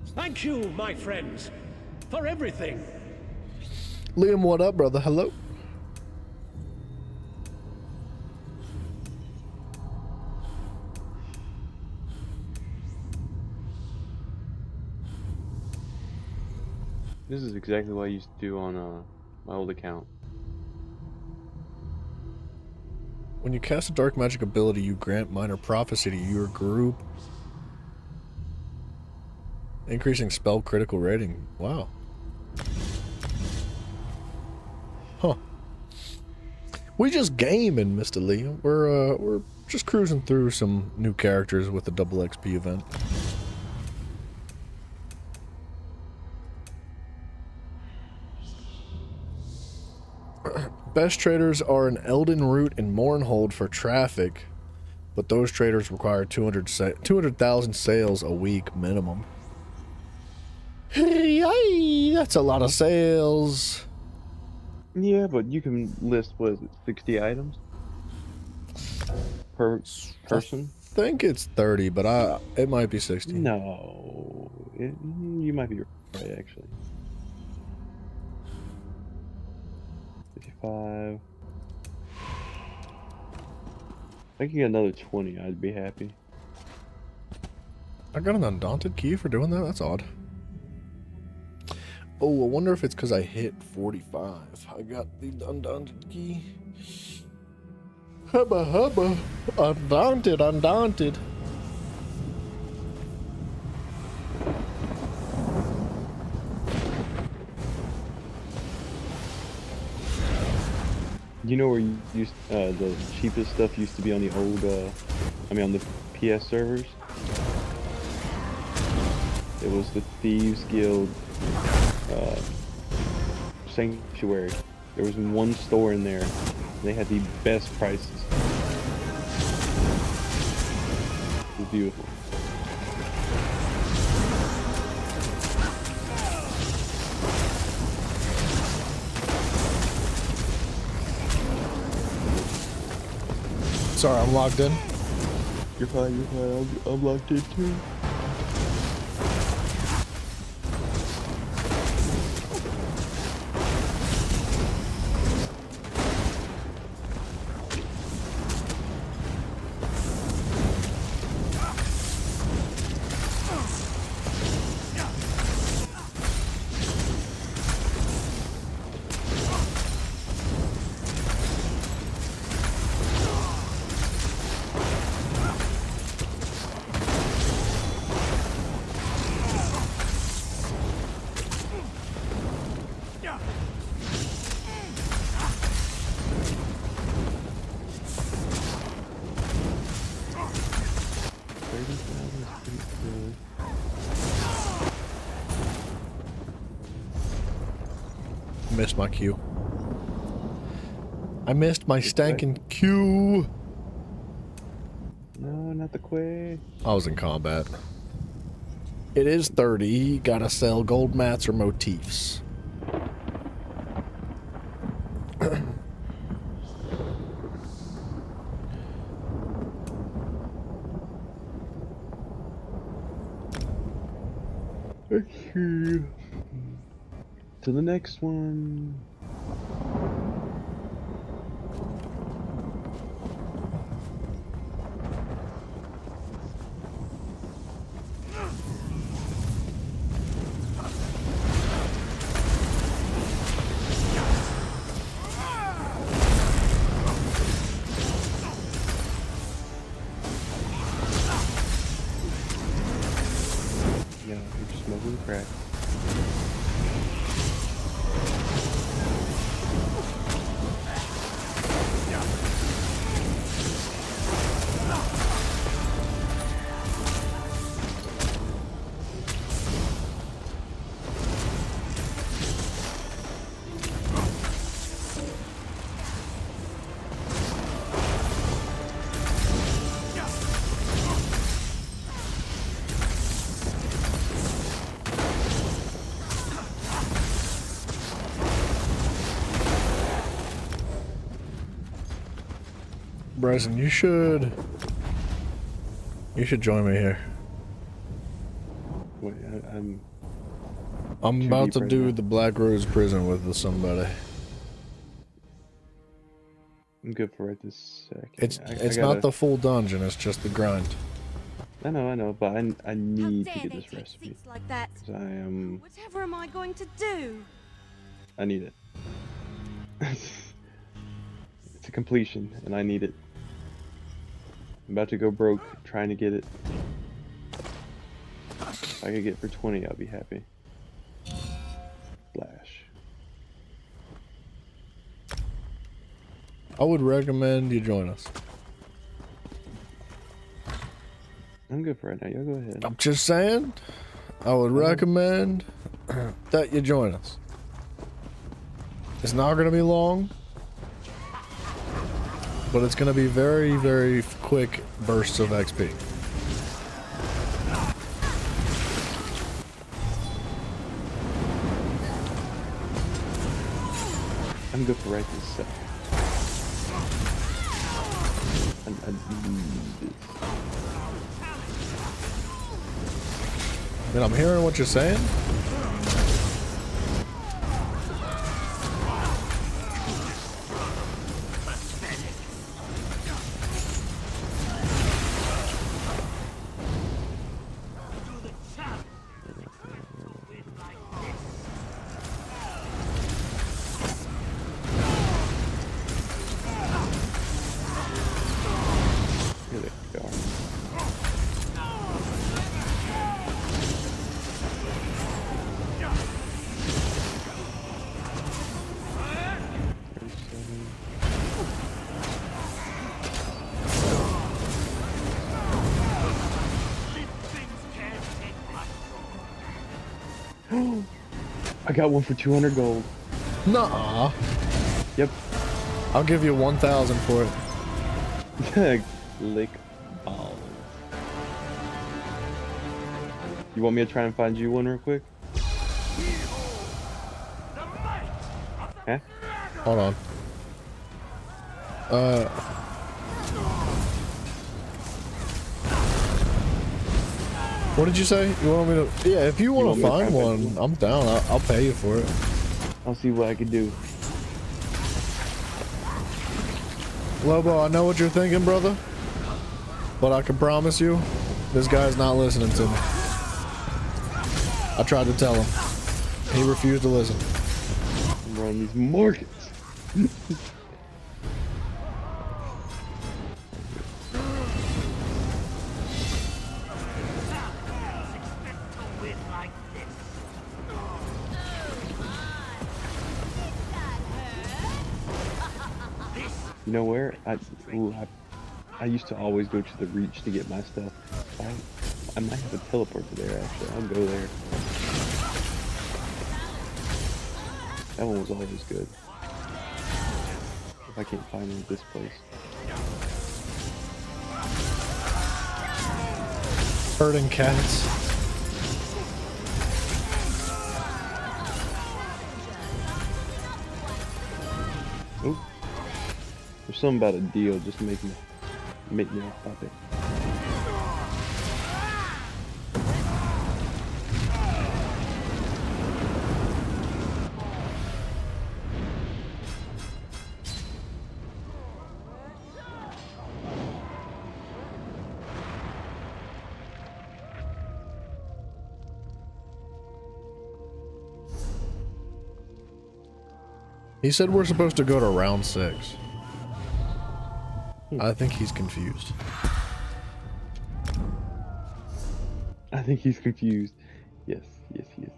Thank you, my friends, for everything. Liam, what up, brother? Hello. This is exactly what I used to do on my old account. When you cast a dark magic ability, you grant minor prophecy to your group, increasing spell critical rating. Wow. Huh. We just gaming, Mr. Lee. We're just cruising through some new characters with the double XP event. Best traders are an Elden Root and Mournhold for traffic, but those traders require 200,000 sales a week minimum. Yay, that's a lot of sales. Yeah, but you can list, what is it, 60 items? Per person? I think it's 30, but it might be 60. No. You might be right, actually. 55. I can get another 20, I'd be happy. I got an Undaunted key for doing that? That's odd. Oh, I wonder if it's because I hit 45. I got the Undaunted key. Hubba hubba. Undaunted, undaunted. You know where you used the cheapest stuff used to be on the old, on the PS servers? It was the Thieves Guild Sanctuary. There was one store in there. They had the best prices. It was beautiful. Sorry, I'm logged in. You're fine, I'm logged in too. Missed my cue. I missed my stankin' cue. No, not the Quay. I was in combat. It is 30. Gotta sell gold mats or motifs. to the next one. Yeah, you're smoking crack. Bryson, you should join me here. Wait, I'm too about deep to right do now. the Black Rose prison with somebody. I'm good for right this second. It's not the full dungeon, it's just the grind. I know, but I need to dare get they this take recipe. seats like that? 'Cause I am. Whatever am I going to do? I need it. It's a completion, and I need it. I'm about to go broke trying to get it. If I could get it for 20, I'll be happy. Flash. I would recommend you join us. I'm good for right now. Y'all go ahead. I'm just saying, I would recommend that you join us. It's not going to be long, but it's going to be very, very quick bursts of XP. I'm good for right this second. I need this. And I'm hearing what you're saying. Here they are. I got one for 200 gold. Nuh-uh. Yep. I'll give you 1,000 for it. Lick balls. You want me to try and find you one real quick? Huh? Hold on. What did you say? You want me to? Yeah, if you want to find one, I'm down. I'll pay you for it. I'll see what I can do. Lobo, I know what you're thinking, brother. But I can promise you, this guy's not listening to me. I tried to tell him. He refused to listen. I'm running these markets. You know where? I used to always go to the Reach to get my stuff. I might have a teleport to there actually. I'll go there. That one was always good. If I can't find one at this place. Herding cats. Oop. There's something about a deal just to make me off topic. He said we're supposed to go to round 6. I think he's confused. I think he's confused. Yes, yes, he is.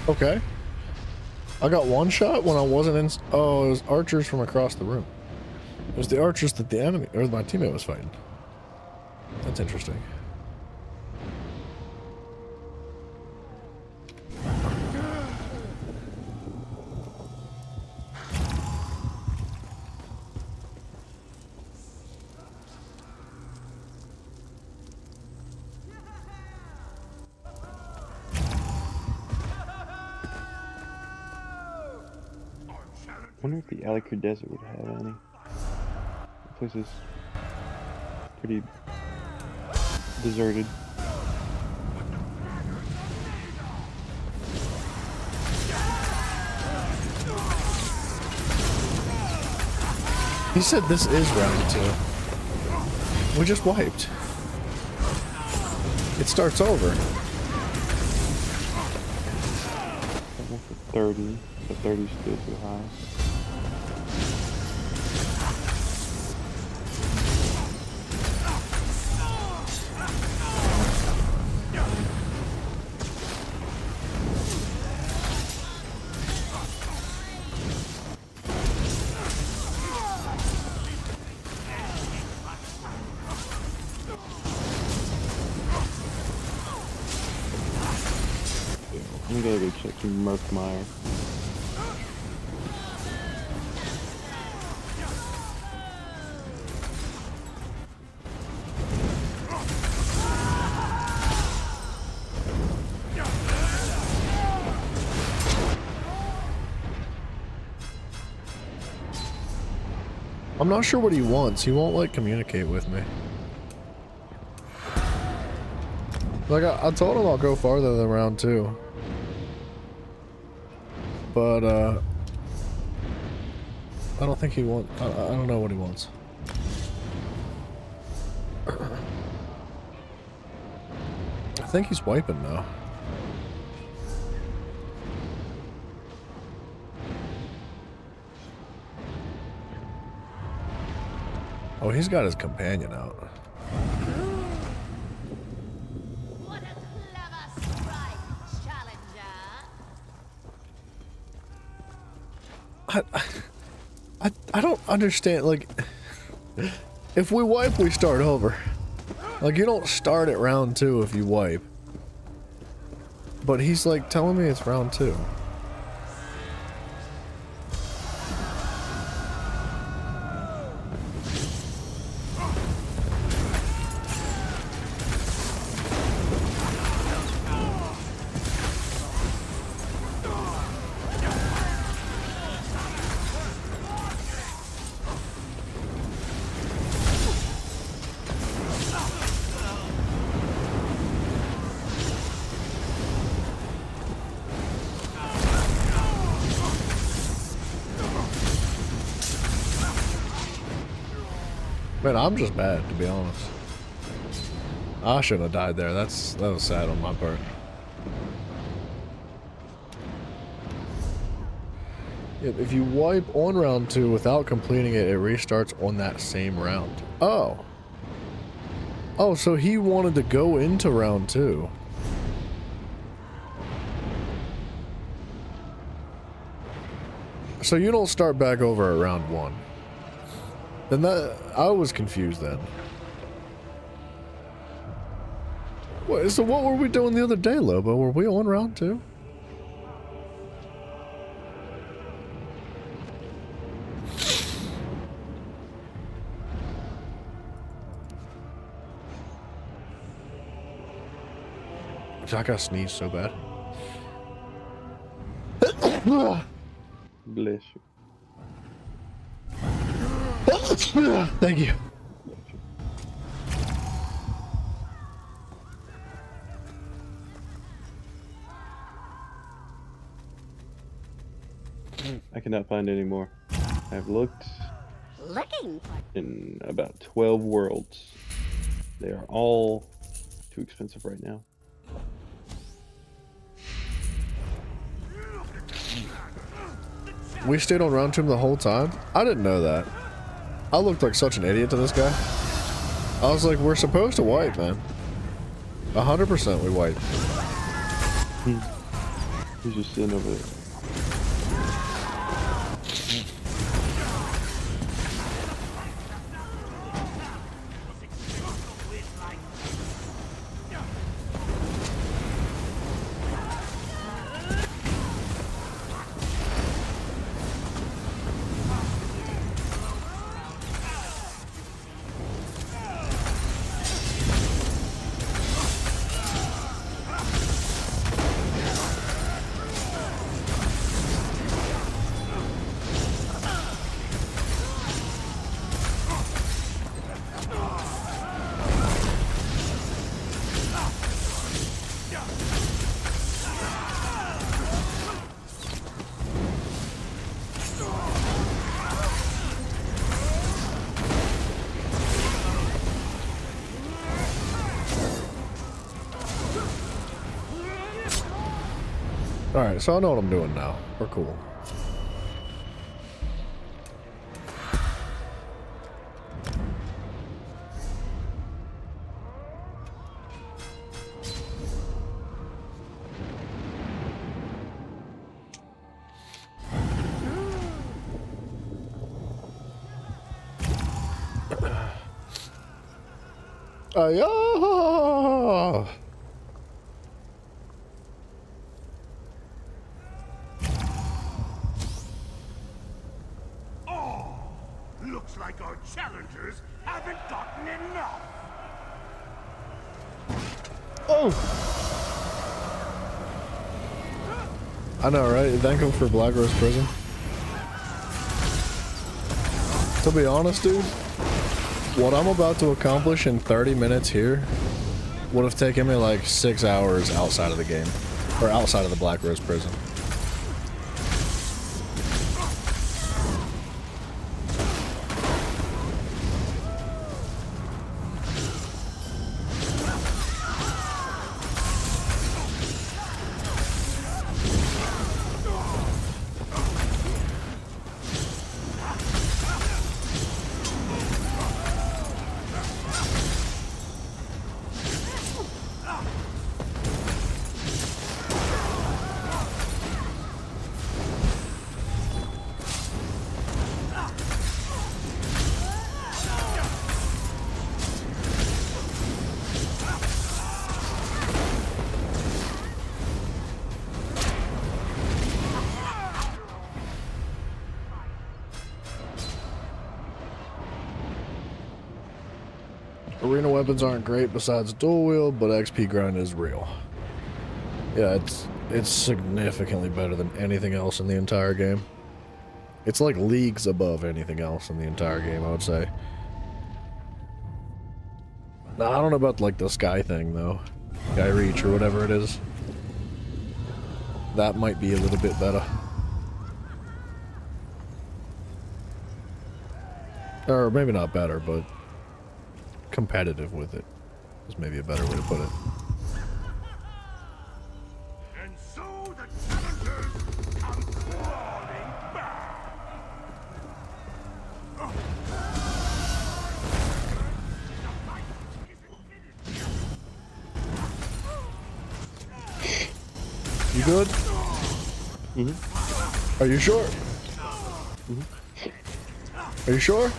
Okay. I got one shot when I wasn't in. Oh, it was archers from across the room. It was the archers that the enemy or my teammate was fighting. That's interesting. I wonder if the Alik'r Desert would have any. The place is pretty deserted. He said this is round 2. We just wiped. It starts over. I went for 30, but 30 is still too high. I'm gonna go check Murkmire. I'm not sure what he wants. He won't like communicate with me. Like I told him I'll go farther than round 2. But I don't think he wants. I don't know what he wants. I think he's wiping now. Oh, he's got his companion out. What a clever strike, challenger. I don't understand, like, if we wipe, we start over. Like, you don't start at round 2 if you wipe. But he's, like, telling me it's round 2. Man, I'm just bad, to be honest. I should have died there. That was sad on my part. If you wipe on round 2 without completing it, it restarts on that same round. Oh. Oh, so he wanted to go into round 2. So you don't start back over at round 1. Then I was confused then. So what were we doing the other day, Lobo? Were we on round 2? I gotta sneeze so bad. Bless you. Thank you. I cannot find any more. I've looked in about 12 worlds. They are all too expensive right now. We stayed on round 2 the whole time? I didn't know that. I looked like such an idiot to this guy. I was like, we're supposed to wipe, man. 100% we wipe. He's just sitting over there. Alright, so I know what I'm doing now. We're cool. Yeah. Looks like our challengers haven't gotten enough. Oh! I know, right? Thank him for Black Rose Prison. To be honest, dude, what I'm about to accomplish in 30 minutes here would have taken me like 6 hours outside of the game. Or outside of the Black Rose Prison. Arena weapons aren't great besides dual wield, but XP grind is real. Yeah, it's significantly better than anything else in the entire game. It's like leagues above anything else in the entire game, I would say. Now, I don't know about like the sky thing though. Sky reach or whatever it is. That might be a little bit better. Or maybe not better, but competitive with it is maybe a better way to put it. And so the challengers come crawling back. good? Mm-hmm. Are you sure? Are you sure?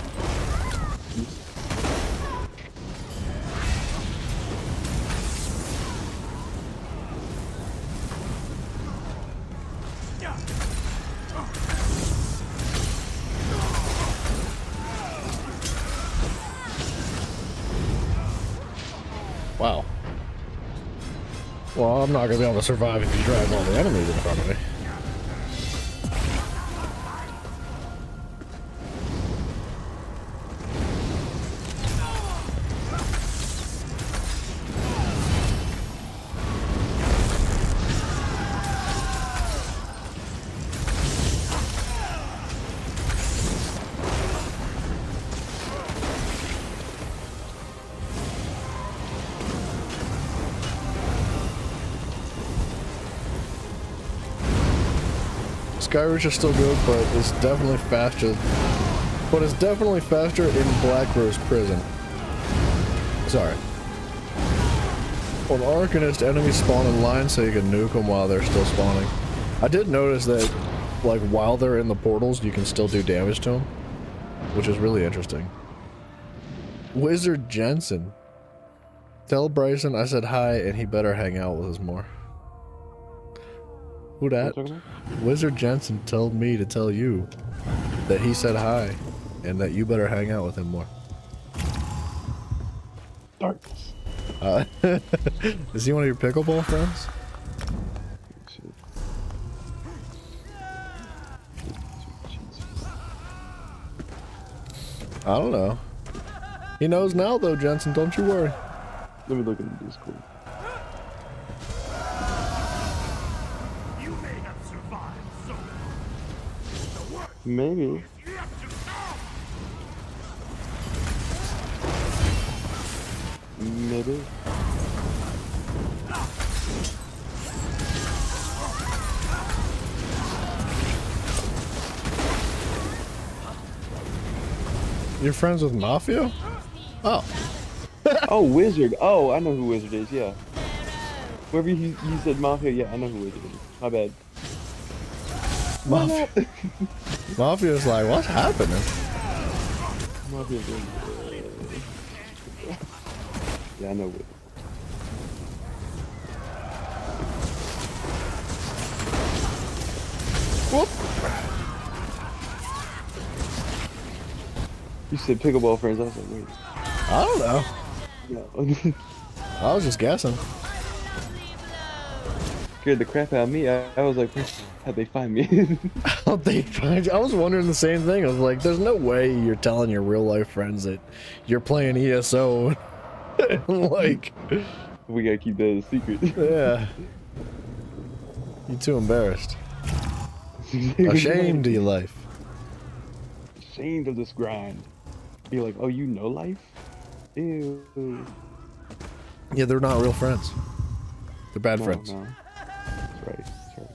Wow. Well, I'm not gonna be able to survive if you drag all the enemies in front of me. Skyreach is still good, but it's definitely faster. But it's definitely faster in Black Rose Prison. Sorry. On Arcanist, enemies spawn in line so you can nuke them while they're still spawning. I did notice that, like, while they're in the portals, you can still do damage to them, which is really interesting. Wizard Jensen. Tell Bryson I said hi and he better hang out with us more. Who that? Wizard Jensen told me to tell you that he said hi and that you better hang out with him more. Darkness. Is he one of your pickleball friends? I don't know. He knows now though, Jensen, don't you worry. Let me look at the Discord. Maybe. Maybe. You're friends with Mafia? Oh. Oh, Wizard. Oh, I know who Wizard is, yeah. Whoever you said Mafia, yeah, I know who Wizard is. My bad. Mafia. Mafia's like, what's happening? Mafia. Yeah, I know Wizard. Whoop. You said pickleball friends, I was like, wait. I don't know. No. I was just guessing. Scared the crap out of me. I was like, how'd they find me? How'd they find you? I was wondering the same thing. I was like, there's no way you're telling your real life friends that you're playing ESO. Like, we gotta keep that a secret. Yeah. You too embarrassed. Ashamed of your life. Ashamed of this grind. You're like, oh, you know life? Ew. Yeah, they're not real friends. They're bad friends. No. That's right. That's right.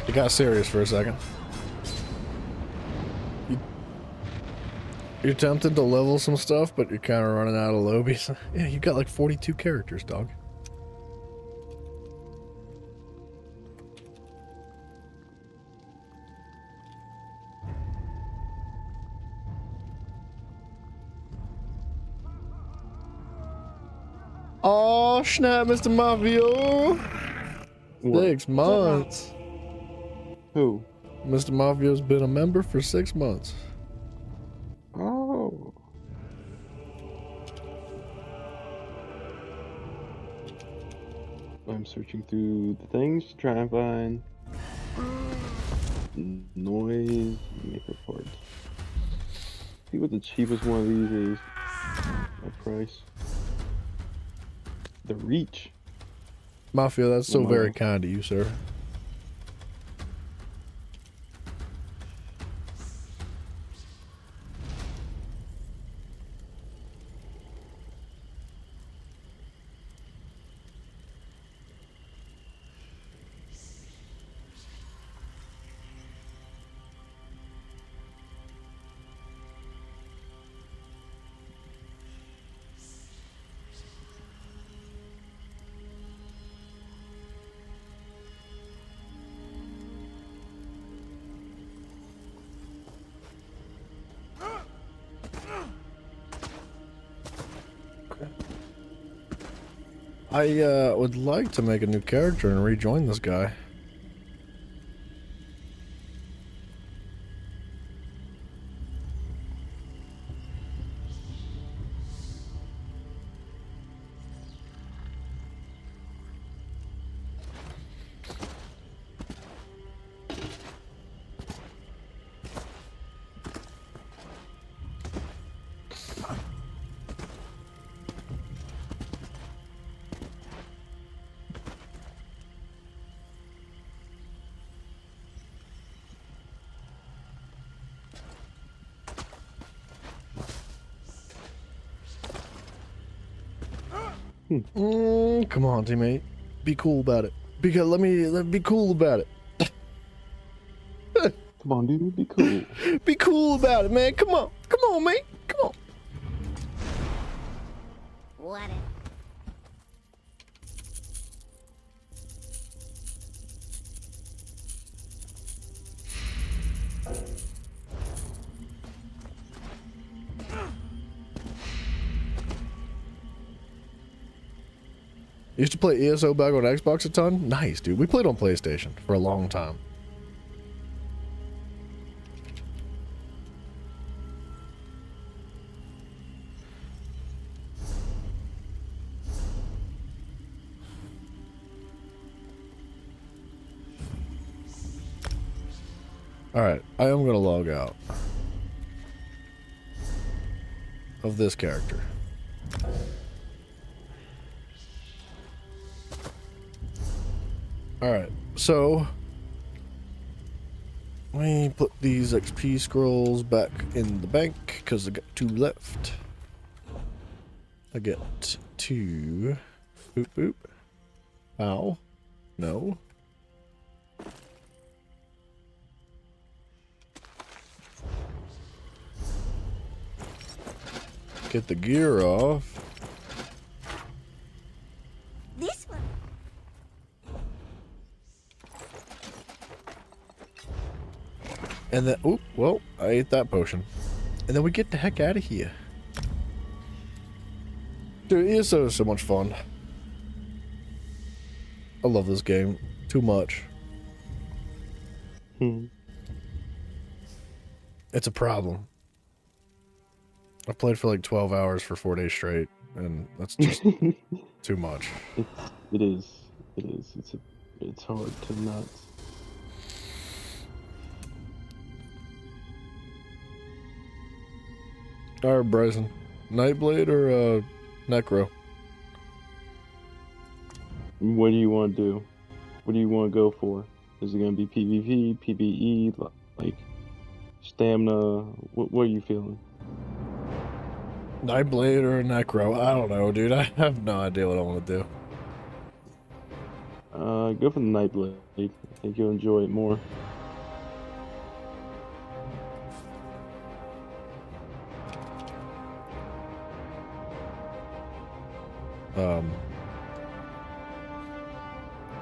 It got serious for a second. You're tempted to level some stuff, but you're kind of running out of lobies. Yeah, you got like 42 characters, dog. Oh snap, Mr. Mafio! 6 months. Who? Mr. Mafio's been a member for 6 months. Oh. I'm searching through the things to try and find noise maker parts. See what the cheapest one of these is. That price. The reach. Mafia, that's so very kind of you, sir. I would like to make a new character and rejoin this guy. Come on, teammate. Be cool about it. Because let me be cool about it. Come on, dude. Be cool. Be cool about it, man. Come on. Come on, mate. Come on. What? Used to play ESO back on Xbox a ton. Nice, dude. We played on PlayStation for a long time. Alright, I am going to log out of this character. Alright, so we put these XP scrolls back in the bank because I got 2 left. I get 2. Boop boop. Ow. No. Get the gear off. This one. And then, oop, well, I ate that potion. And then we get the heck out of here. Dude, ESO is so much fun. I love this game too much. It's a problem. I played for like 12 hours for 4 days straight, and that's just too much. It is. It's hard to not. Alright, Bryson. Nightblade or Necro? What do you want to do? What do you want to go for? Is it going to be PvP, PvE, like stamina? What are you feeling? Nightblade or Necro? I don't know, dude. I have no idea what I want to do. Go for the Nightblade. I think you'll enjoy it more.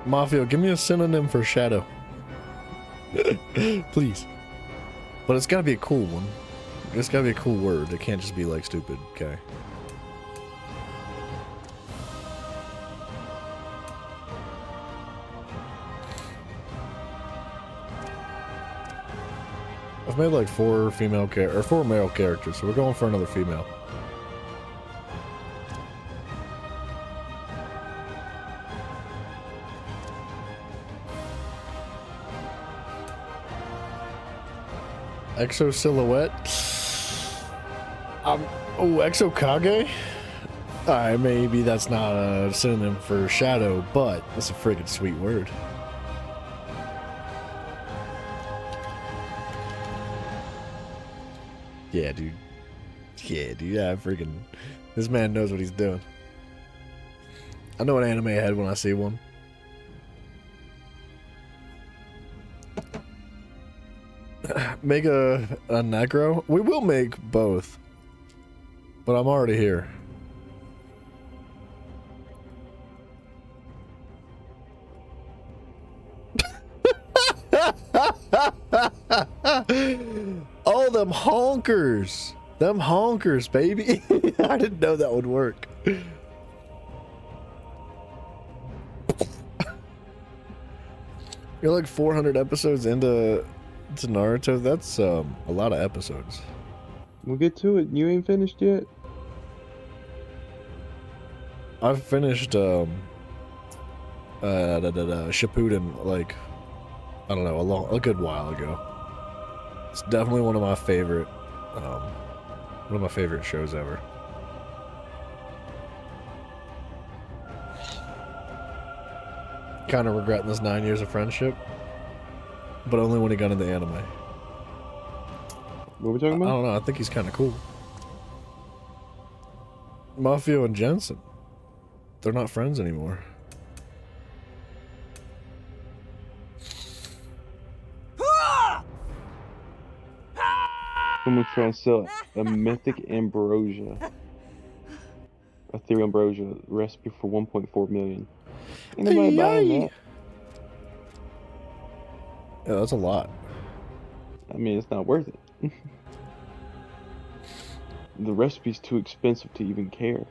Mafia, give me a synonym for shadow. Please. But it's gotta be a cool one. It's gotta be a cool word. It can't just be like stupid, okay? I've made like 4 male characters, so we're going for another female. Exo Silhouette. Oh, Exo Kage? Alright, maybe that's not a synonym for shadow, but that's a friggin' sweet word. Yeah, dude. Yeah, dude. Yeah, friggin'. This man knows what he's doing. I know an anime head when I see one. Make a necro? We will make both. But I'm already here. Oh, them honkers. Them honkers, baby. I didn't know that would work. You're like 400 episodes into Naruto. That's a lot of episodes. We'll get to it. You ain't finished yet? I've finished Shippuden like, I don't know, a good while ago. It's definitely one of my favorite shows ever. Kind of regretting this 9 years of friendship, but only when he got into anime. What are we talking about? I don't know. I think he's kind of cool. Mafio and Jensen, they're not friends anymore. Someone's trying to sell a mythic ambrosia. Ethereal ambrosia recipe for 1.4 million. Ain't nobody buying that. Yeah, that's a lot. I mean, it's not worth it. The recipe's too expensive to even care.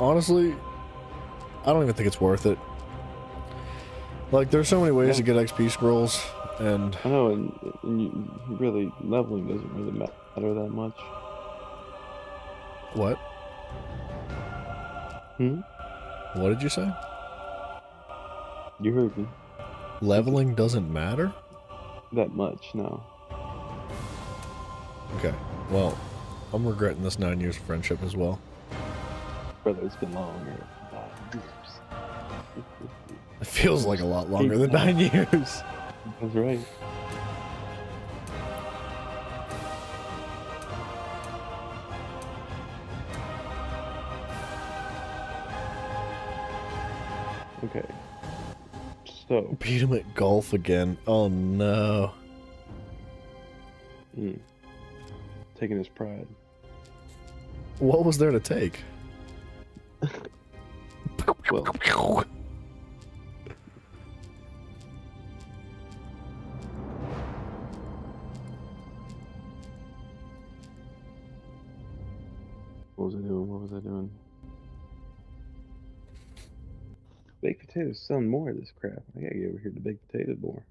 Honestly, I don't even think it's worth it. Like, there's so many ways to get XP scrolls, and I know, and you really leveling doesn't really matter that much. What? What did you say? You heard me. Leveling doesn't matter? That much, no. Okay, well, I'm regretting this 9 years of friendship as well. Brother, it's been longer. 9 years. It feels like a lot longer than 9 years. That's right. Okay. So. Beat him at golf again. Oh no. Taking his pride. What was there to take? Well. What was I doing? Baked potatoes selling more of this crap. I gotta get over here to baked potatoes more.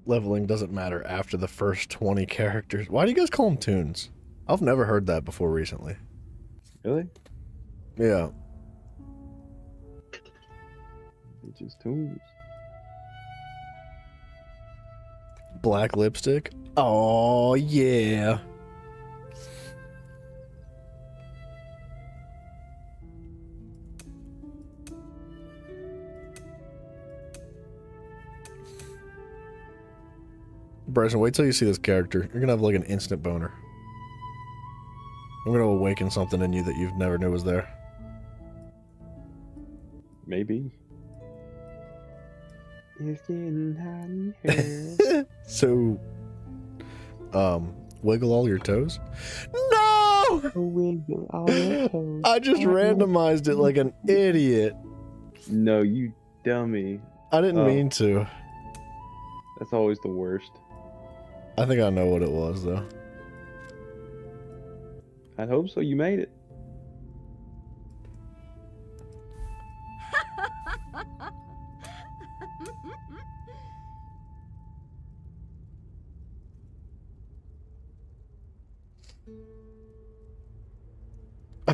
Leveling doesn't matter after the first 20 characters. Why do you guys call them tunes? I've never heard that before recently. Really? Yeah. It's just tunes. Black lipstick? Oh, yeah. Bryson, wait till you see this character. You're gonna have like an instant boner. I'm gonna awaken something in you that you've never knew was there. Maybe. It's getting hot in here. So, wiggle all your toes? No! Wiggle all your toes. I just randomized it like an idiot. No, you dummy. I didn't mean to. That's always the worst. I think I know what it was, though. I hope so. You made it.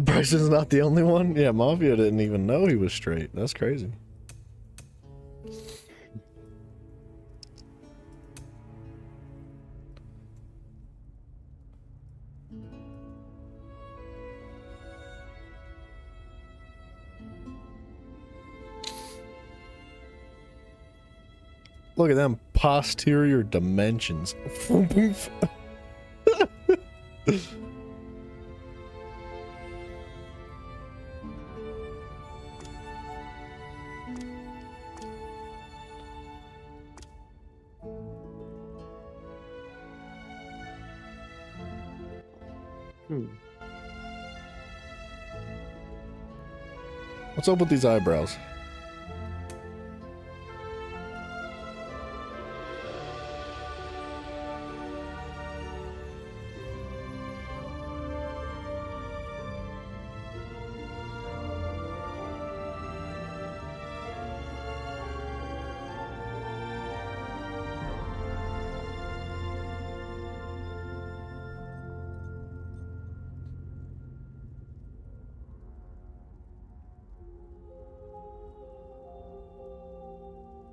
Bryson's not the only one? Yeah, Mafia didn't even know he was straight. That's crazy. Look at them posterior dimensions. What's up with these eyebrows?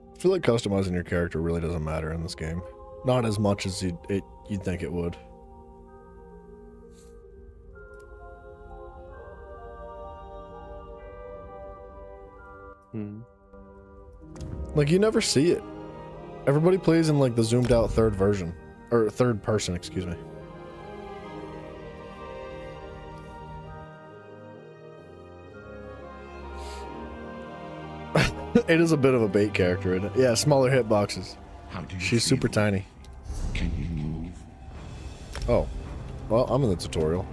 I feel like customizing your character really doesn't matter in this game. Not as much as you'd think it would. Like, you never see it. Everybody plays in, like, the zoomed out third version. Or third person, excuse me. It is a bit of a bait character, isn't it? Yeah, smaller hitboxes. How do you She's feel? super tiny. Can you move? Oh. Well, I'm in the tutorial.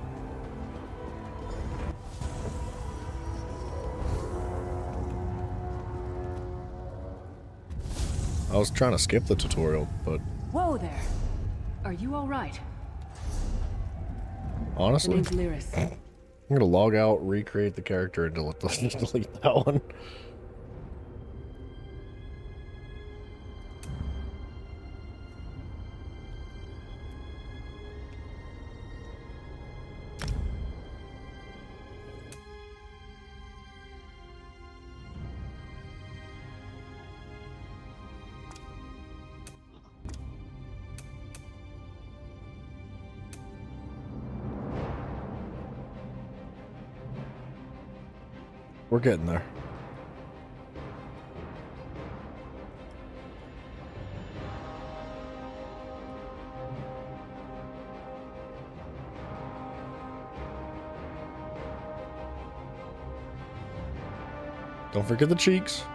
I was trying to skip the tutorial, but Whoa there. Are you all right? honestly, The name's Lyris. I'm gonna log out, recreate the character, and delete that one. We're getting there. Don't forget the cheeks.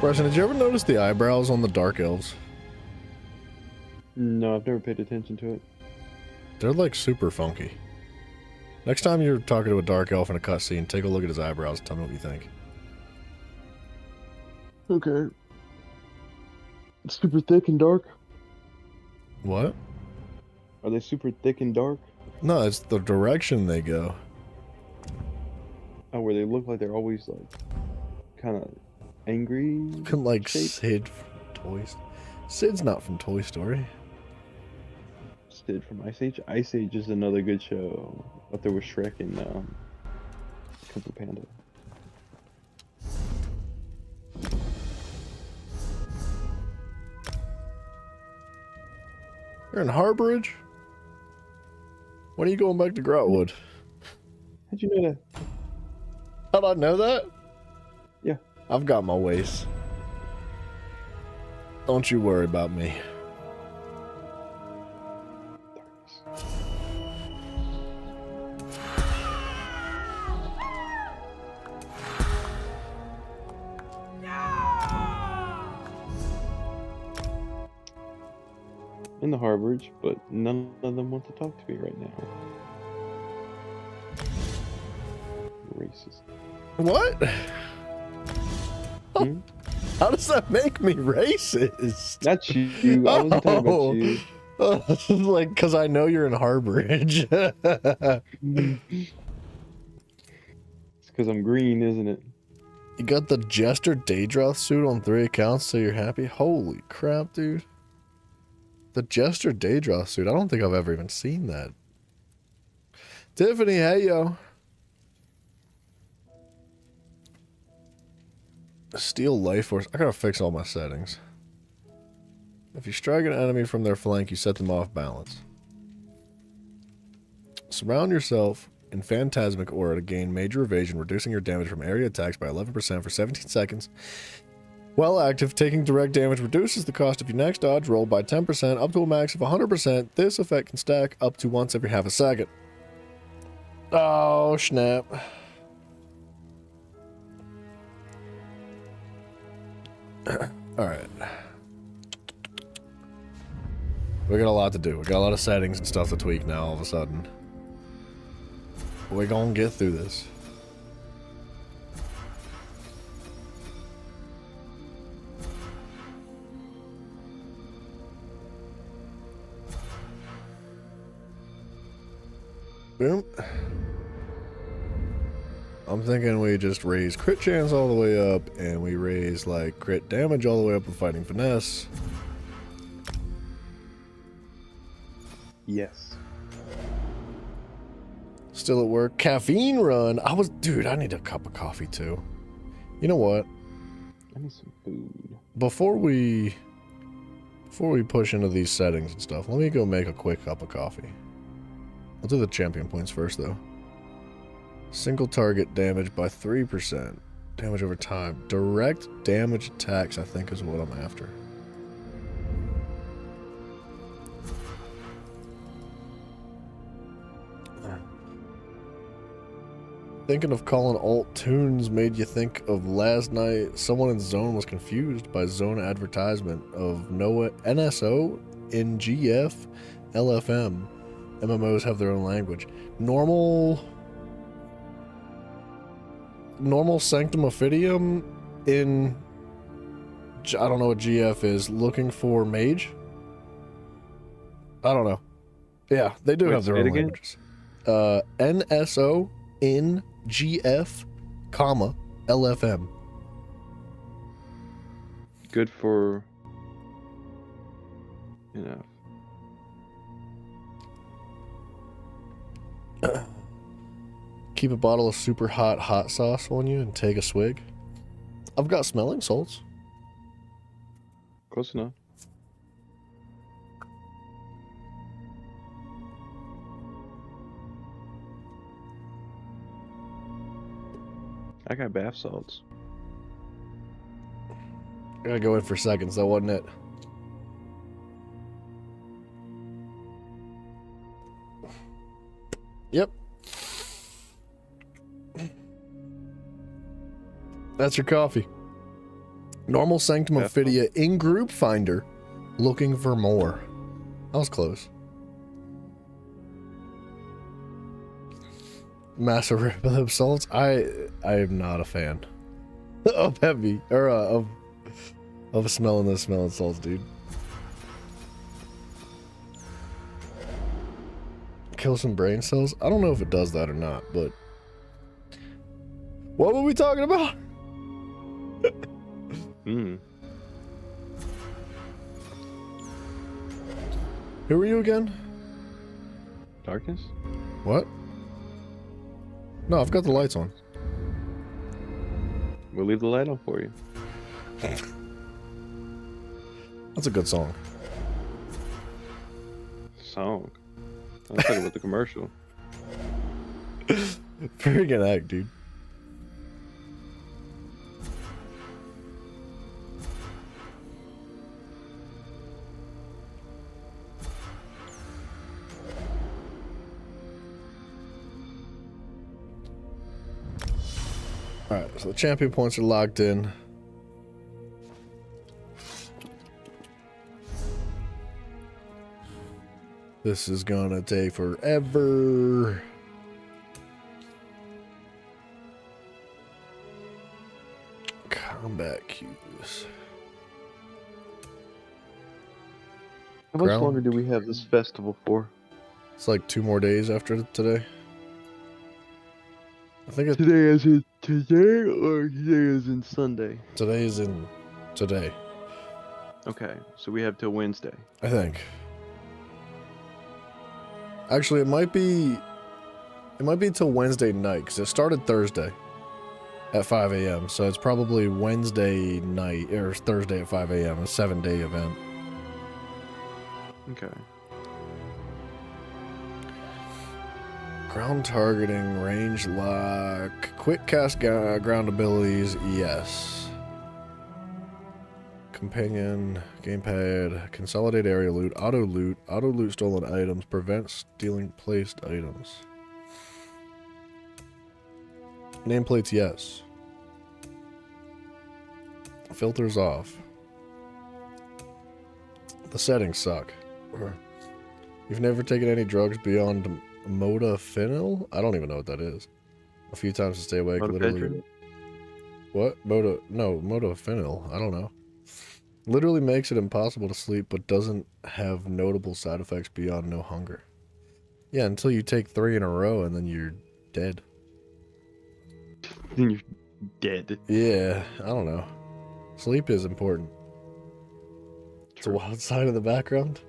Bryson, did you ever notice the eyebrows on the Dark Elves? No, I've never paid attention to it. They're like super funky. Next time you're talking to a Dark Elf in a cutscene, take a look at his eyebrows and tell me what you think. Okay. It's super thick and dark. What? Are they super thick and dark? No, it's the direction they go. Oh, where they look like they're always like kind of angry. Looking like shape. Sid from Toys. Sid's not from Toy Story. Sid from Ice Age. Ice Age is another good show. But there was Shrek and Kung Fu Panda. You're in Harborage? When are you going back to Grotwood? How'd you know that? How'd I know that? Yeah. I've got my ways. Don't you worry about me. In the Harborage, but none of them want to talk to me right now. Racist. What? How does that make me racist? Not you. I wasn't talking about you. Like, because I know you're in Harborage. It's because I'm green, isn't it? You got the Jester Daedroth suit on 3 accounts, so you're happy? Holy crap, dude. The Jester Daedroth suit. I don't think I've ever even seen that. Tiffany, hey, yo. Steel Life Force. I gotta fix all my settings. If you strike an enemy from their flank, you set them off balance. Surround yourself in Phantasmic Aura to gain major evasion, reducing your damage from area attacks by 11% for 17 seconds. While active, taking direct damage reduces the cost of your next dodge roll by 10% up to a max of 100%. This effect can stack up to once every half a second. Oh, snap. Alright. We got a lot to do. We got a lot of settings and stuff to tweak now all of a sudden. We're gonna get through this. Boom. I'm thinking we just raise crit chance all the way up, and we raise like crit damage all the way up with fighting finesse. Yes. Still at work. Caffeine run. Dude, I need a cup of coffee too. You know what? I need some food. Before we push into these settings and stuff, let me go make a quick cup of coffee. I'll do the champion points first though. Single target damage by 3%. Damage over time. Direct damage attacks, I think, is what I'm after. Thinking of calling alt tunes made you think of last night. Someone in Zone was confused by Zone advertisement of Noah NSO in GF LFM. MMOs have their own language. Normal Sanctum Ophidium in, I don't know what GF is, looking for mage? I don't know. Yeah, they do have their own languages. NSO in GF, comma, LFM. Good for enough. Keep a bottle of super hot sauce on you and take a swig. I've got smelling salts. Close enough. I got bath salts. I gotta go in for seconds though, wasn't it? Yep. That's your coffee. Normal Sanctum Ophidia in Group Finder, looking for more. That was close. Massive Rib salts. I am not a fan of heavy or of smelling the smelling salts, dude. Kill some brain cells. I don't know if it does that or not, but what were we talking about? Who are you again? Darkness? What? No, I've got the lights on. We'll leave the light on for you. That's a good song. Song. I'm talking about the commercial. Freaking heck, dude. Alright, so the champion points are locked in. This is gonna take forever. Combat cues. How much longer do we have this festival for? It's like 2 more days after today. I think it's today as in today or today as in Sunday? Today is in today. Okay, so we have till Wednesday. I think. Actually, it might be till Wednesday night because it started Thursday at 5 a.m. So it's probably Wednesday night or Thursday at 5 a.m. A 7-day event. Okay. Ground targeting, range lock, quick cast ground abilities, yes. Companion, gamepad, consolidate area loot, auto loot stolen items, prevent stealing placed items. Nameplates, yes. Filters off. The settings suck. You've never taken any drugs beyond modafinil? I don't even know what that is. A few times to stay awake, literally. What? Modafinil. I don't know. Literally makes it impossible to sleep, but doesn't have notable side effects beyond no hunger. Yeah, until you take 3 in a row and then you're dead. Then you're dead. Yeah, I don't know. Sleep is important. It's a wild side of the background.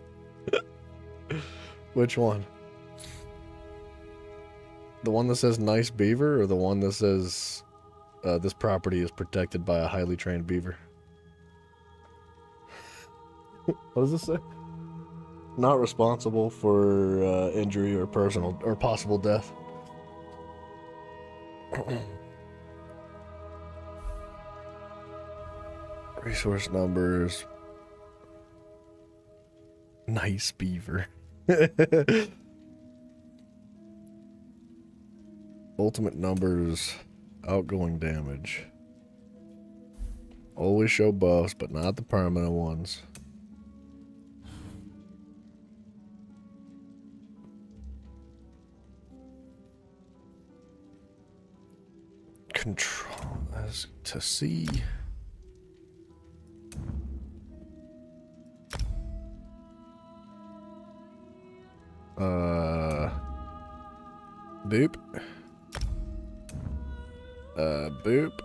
Which one? The one that says nice beaver or the one that says this property is protected by a highly trained beaver? What does this say? Not responsible for injury or personal or possible death. Resource numbers. Nice beaver. Ultimate numbers. Outgoing damage. Always show buffs, but not the permanent ones. Control as to see. Boop. Boop.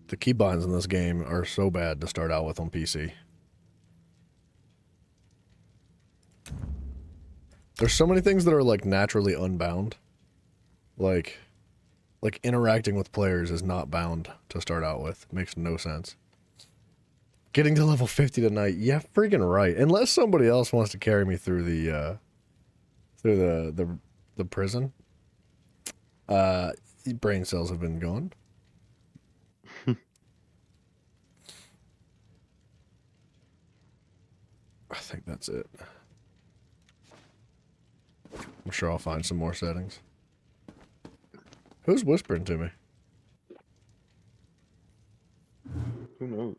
The keybinds in this game are so bad to start out with on PC. There's so many things that are like naturally unbound. Like interacting with players is not bound to start out with. Makes no sense. Getting to level 50 tonight, yeah, freaking right. Unless somebody else wants to carry me through the prison. Brain cells have been gone. I think that's it. I'm sure I'll find some more settings. Who's whispering to me? Who knows?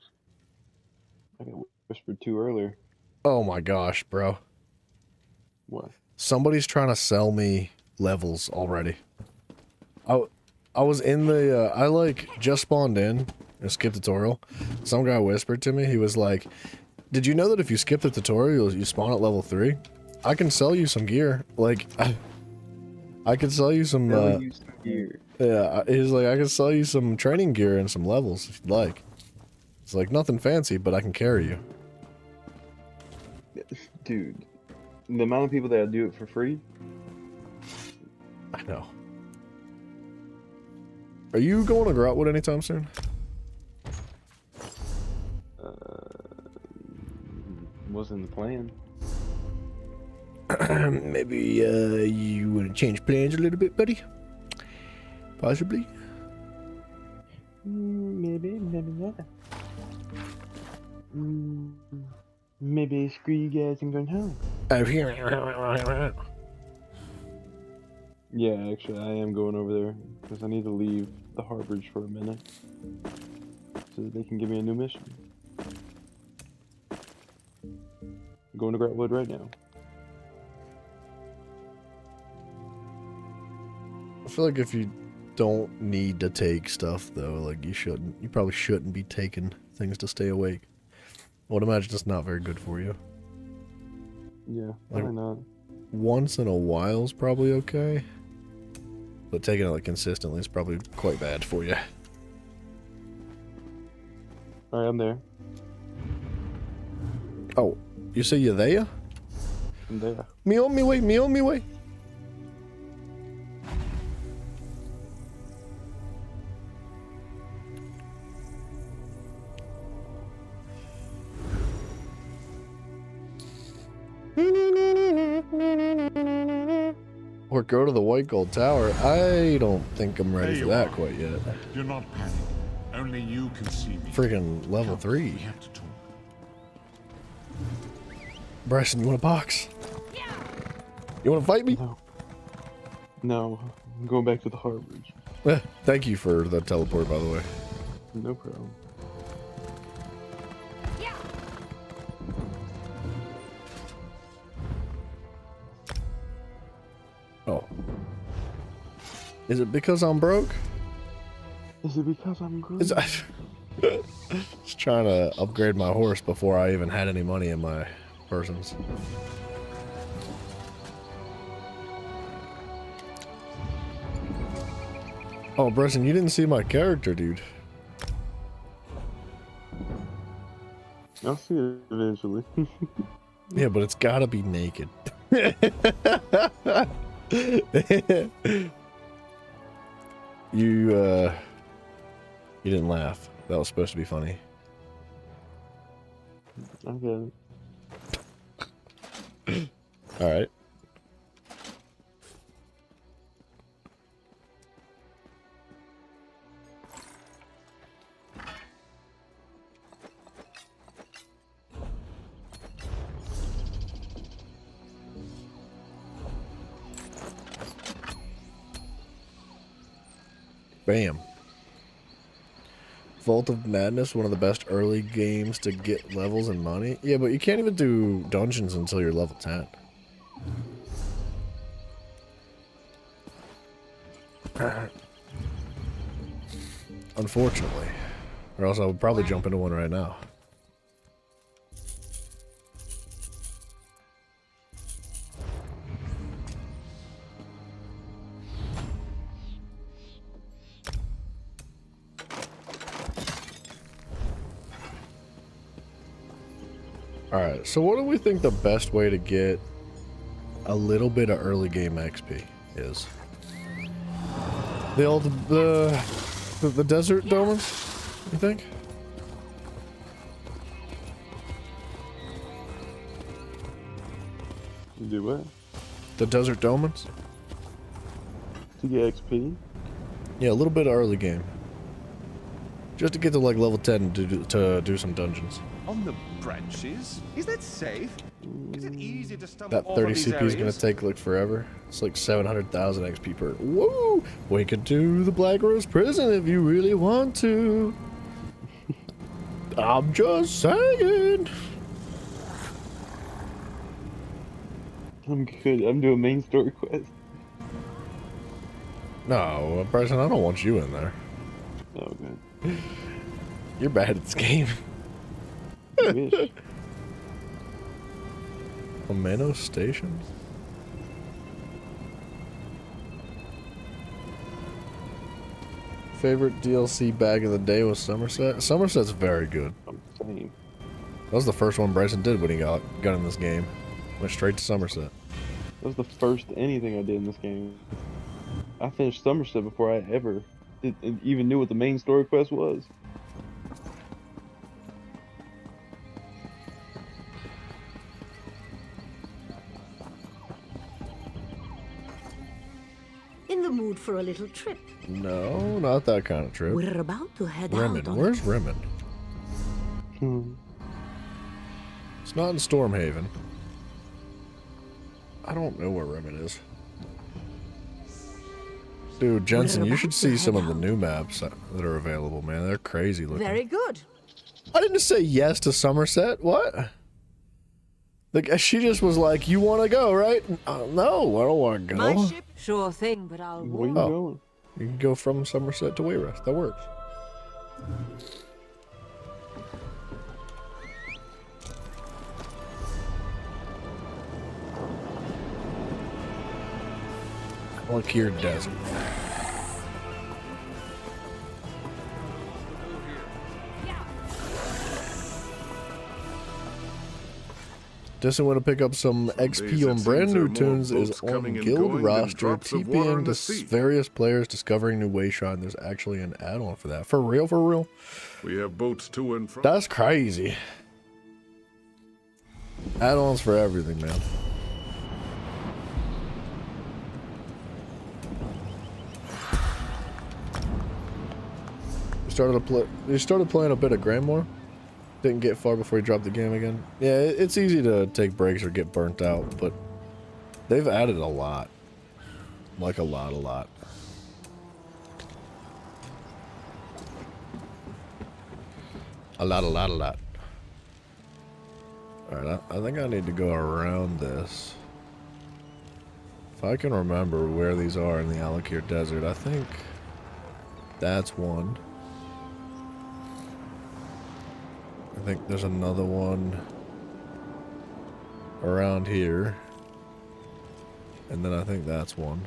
I got whispered to earlier. Oh my gosh, bro. What? Somebody's trying to sell me levels already. I was in the, I like just spawned in a skip tutorial. Some guy whispered to me, he was like, did you know that if you skip the tutorial, you spawn at level 3? I can sell you some gear. Like, I could sell you some, gear. Yeah, he's like, I can sell you some training gear and some levels if you'd like. It's like, nothing fancy, but I can carry you. Dude, the amount of people that do it for free. I know. Are you going to Grotwood anytime soon? Wasn't the plan. Maybe you want to change plans a little bit, buddy? Possibly. Maybe not. Maybe screw you guys and going home. Yeah, actually, I am going over there because I need to leave the Harborage for a minute so that they can give me a new mission. I'm going to Grotwood right now. I feel like if you don't need to take stuff, though, like you probably shouldn't be taking things to stay awake. I would imagine it's not very good for you. Yeah, like, why not? Once in a while is probably okay, but taking it like consistently is probably quite bad for you. Alright, I'm there. Oh, you say you're there? I'm there. Me on me way, me on me way. Or go to the White Gold Tower. I don't think I'm ready for that quite yet. Do not panic. Only you can see me. Freaking level 3. We have to talk. Bryson, you want a box? You want to fight me? No, I'm going back to the Harborage. Thank you for the teleport, by the way. No problem. Oh. Is it because I'm broke? Is it because I'm broke? Just trying to upgrade my horse before I even had any money in my persons. Oh, Bryson, you didn't see my character, dude. I'll see it eventually. Yeah, but it's gotta be naked. You didn't laugh. That was supposed to be funny. Okay. All right. Bam. Vault of Madness, one of the best early games to get levels and money. Yeah, but you can't even do dungeons until you're level 10. Unfortunately. Or else I would probably jump into one right now. Alright, so what do we think the best way to get a little bit of early game XP is? The desert domes, you think? You do what? The desert domes? To get XP? Yeah, a little bit of early game. Just to get to like level 10 to do some dungeons. On the branches? Is that safe? Is it easy to stumble That over 30 these CP is areas? gonna take like forever. It's like 700,000 XP per. Woo! We could do the Black Rose Prison if you really want to. I'm just saying. I'm good. I'm doing main story quest. No, Bryson, I don't want you in there. Oh, good. You're bad at this game. Wish. Ameno Station? Favorite DLC back in the day was Somerset? Somerset's very good. Same. That was the first one Bryson did when he got in this game. Went straight to Somerset. That was the first anything I did in this game. I finished Somerset before I ever even knew what the main story quest was. In the mood for a little trip? No, not that kind of trip. We're about to head out Rimmon. on Where's Rimmon? It's not in Stormhaven. I don't know where Rimmon is. Dude, Jensen, you should see some of the new maps that are available, man. They're crazy looking. Very good. I didn't say yes to Somerset. What? Like, she just was like, "You want to go, right?" No, I don't want to go. My ship? Sure thing, but I'll... Where you going? You can go from Somerset to Wayrest. That works. Look here, desert. Doesn't want to pick up some XP on brand new tunes is on guild roster. TPing to various players discovering new Wayshrine. There's actually an add-on for that. For real, for real? We have boats to and from. That's crazy. Add-ons for everything, man. You started playing a bit of Grandmore. Didn't get far before he dropped the game again. Yeah, it's easy to take breaks or get burnt out, but they've added a lot. Like a lot. A lot. Alright, I think I need to go around this. If I can remember where these are in the Alakir Desert, I think that's one. I think there's another one around here. And then I think that's one.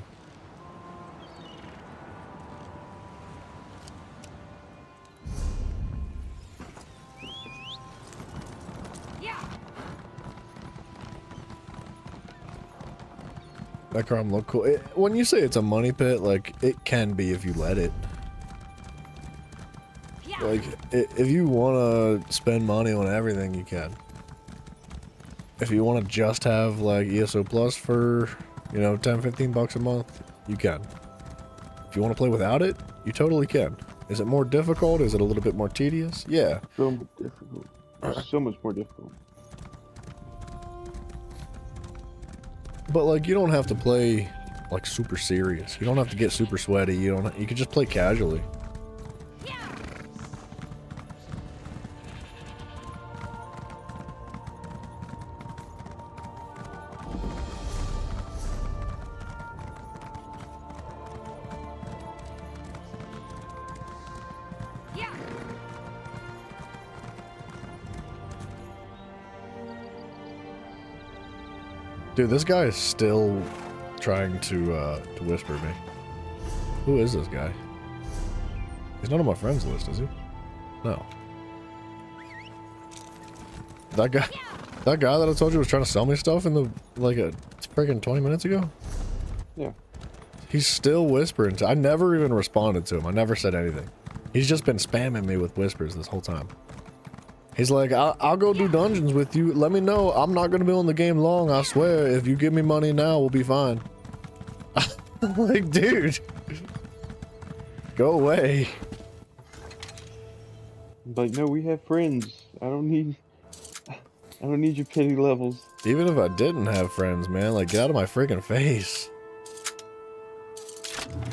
That car look cool. When you say it's a money pit, like, it can be if you let it. Like, if you want to spend money on everything, you can. If you want to just have, like, ESO Plus for, you know, 10, 15 bucks a month, you can. If you want to play without it, you totally can. Is it more difficult? Is it a little bit more tedious? Yeah. So much difficult. So much more difficult. But, like, you don't have to play, like, super serious. You don't have to get super sweaty. You can just play casually. Dude, this guy is still trying to whisper me. Who is this guy? He's not on my friends list, is he? No. That guy that I told you was trying to sell me stuff in the, like, a freaking 20 minutes ago? Yeah. He's still whispering. I never even responded to him. I never said anything. He's just been spamming me with whispers this whole time. He's like, I'll go do dungeons with you. Let me know. I'm not going to be on the game long, I swear. If you give me money now, we'll be fine. Like, dude. Go away. Like, no, we have friends. I don't need your pity levels. Even if I didn't have friends, man, like, get out of my freaking face.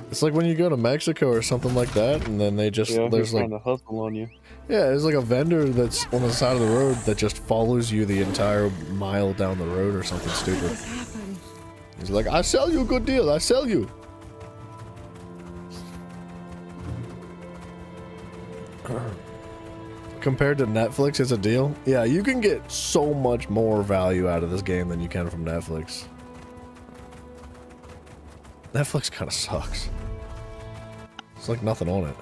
It's like when you go to Mexico or something like that, and then they just, there's like, trying to hustle on you. Yeah, there's like a vendor that's on the side of the road that just follows you the entire mile down the road or something stupid. He's like, I sell you a good deal, I sell you. compared to Netflix, it's a deal. Yeah, you can get so much more value out of this game than you can from Netflix. Netflix kind of sucks. It's like nothing on it.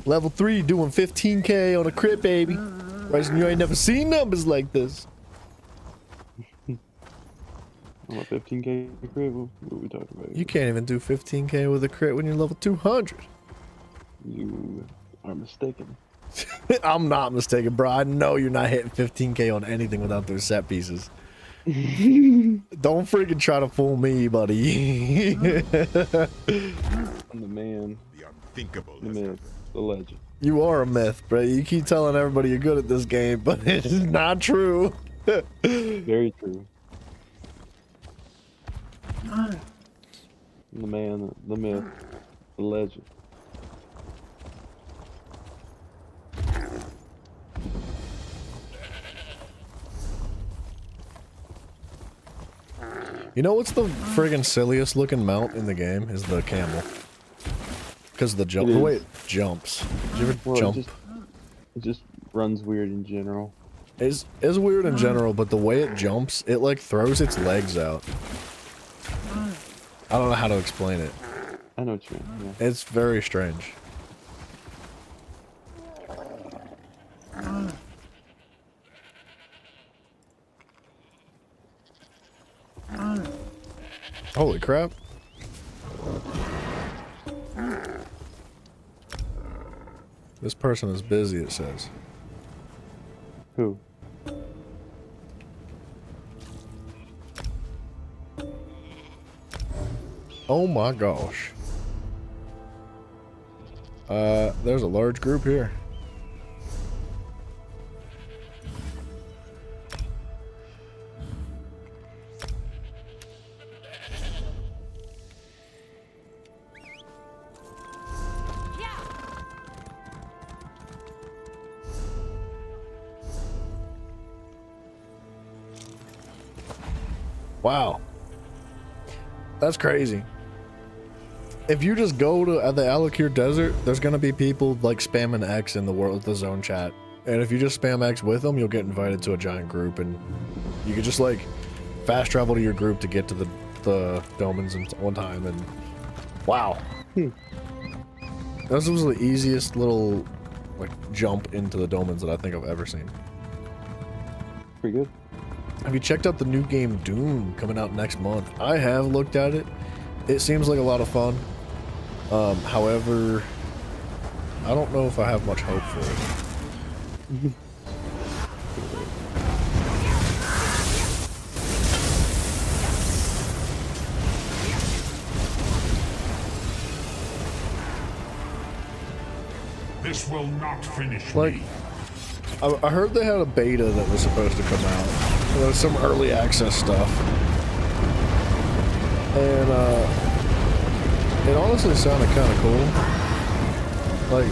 Level 3 doing 15k on a crit, baby. Bryson, you ain't never seen numbers like this. On a 15k crit? What are we talking about? You can't even do 15k with a crit when you're level 200. You are mistaken. I'm not mistaken, bro. I know you're not hitting 15k on anything without those set pieces. Don't freaking try to fool me, buddy. I'm the man. The unthinkable. The myth. The legend. You are a myth, bro. You keep telling everybody you're good at this game, but it's not true. Very true. The man, the myth, the legend. You know what's the friggin' silliest looking mount in the game is the camel. Because of the jump. The way it jumps. Did you ever jump? It just runs weird in general. It's weird in general, but the way it jumps, it like throws its legs out. I don't know how to explain it. I know what you mean. Yeah. It's very strange. Holy crap. This person is busy, it says. Who? Oh my gosh. There's a large group here. Wow. That's crazy. If you just go to the Alakir Desert, there's gonna be people like spamming X in the zone chat. And if you just spam X with them, you'll get invited to a giant group and you could just like fast travel to your group to get to the domens in one time and wow. This was the easiest little like jump into the domens that I think I've ever seen. Pretty good. Have you checked out the new game Doom coming out next month? I have looked at it. It seems like a lot of fun. However, I don't know if I have much hope for it. This will not finish Like, me. I heard they had a beta that was supposed to come out. There was some early access stuff. And, it honestly sounded kind of cool. Like,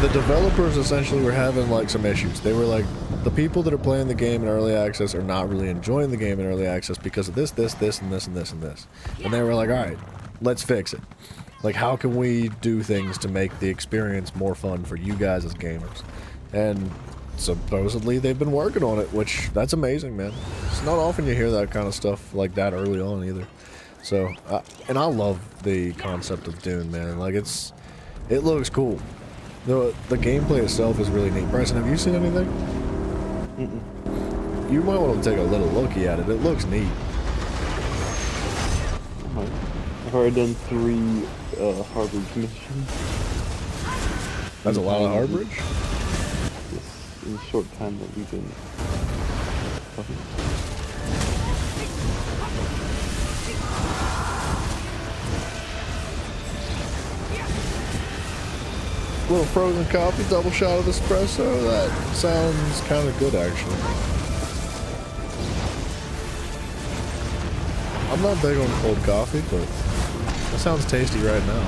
the developers essentially were having, like, some issues. They were like, the people that are playing the game in early access are not really enjoying the game in early access because of this, and this, and this, and this. And they were like, alright, let's fix it. Like, how can we do things to make the experience more fun for you guys as gamers? And supposedly they've been working on it, which, that's amazing, man. It's not often you hear that kind of stuff like that early on either. So, and I love the concept of Dune, man. Like, it looks cool. The gameplay itself is really neat. Bryson, have you seen anything? Mm-mm. You might want to take a little looky at it. It looks neat. I've already done 3 Harbridge missions. That's a lot of Harbridge? In the short time that we've been talking. Little frozen coffee, double shot of espresso. That sounds kind of good, actually. I'm not big on cold coffee, but that sounds tasty right now.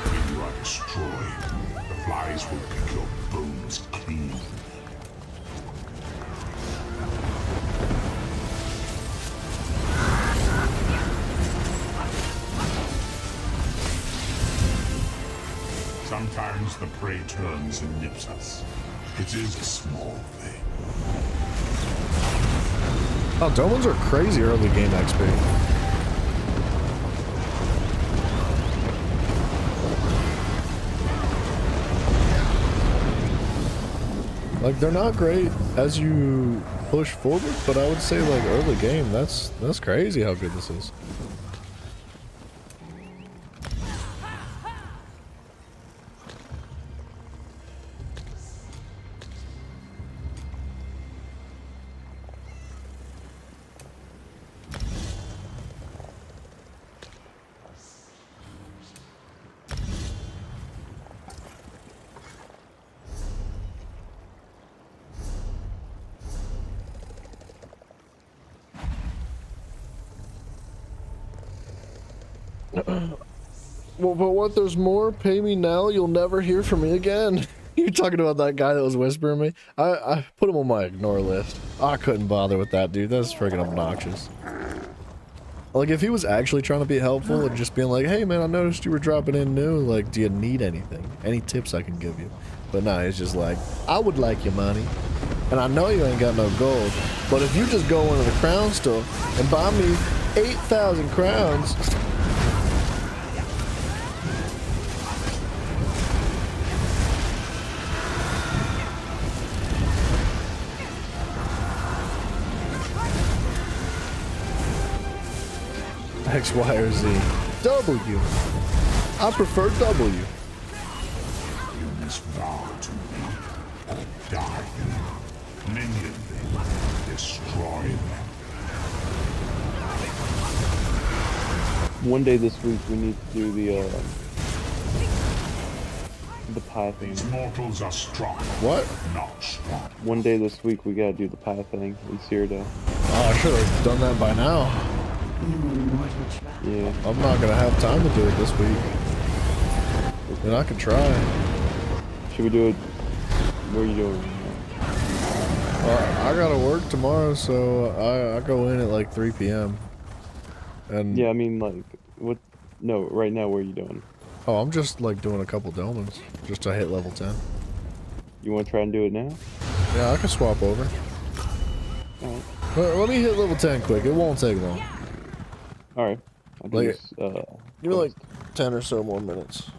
When you are destroyed, the flies will pick your bones clean. Sometimes the prey turns and nips us. It is a small thing. Oh, Dolmens are crazy early game XP. Like, they're not great as you push forward, but I would say like early game, that's crazy how good this is. Well, but what? There's more? Pay me now, you'll never hear from me again. You're talking about that guy that was whispering me? I put him on my ignore list. I couldn't bother with that dude. That's freaking obnoxious. Like, if he was actually trying to be helpful and just being like, hey man, I noticed you were dropping in new, like, do you need anything? Any tips I can give you? But nah, he's just like, I would like your money. And I know you ain't got no gold, but if you just go into the crown store and buy me 8,000 crowns... X, Y, or Z. W. I prefer W. You must vow to me or die. Minion them. Destroy them. One day this week we need to do the pie thing. These mortals are strong. What? Not strong. One day this week we gotta do the pie thing in Cyrodiil. Oh, I should have done that by now. Yeah. I'm not gonna have time to do it this week. And I can try. Should we do it? What are you doing? I gotta work tomorrow, so I go in at like 3 p.m. And yeah, I mean, like, what? No, right now, what are you doing? Oh, I'm just like doing a couple Dolmens just to hit level 10. You want to try and do it now? Yeah, I can swap over. Alright. Let me hit level 10 quick. It won't take long. Alright. Like, give me like 10 or so more minutes.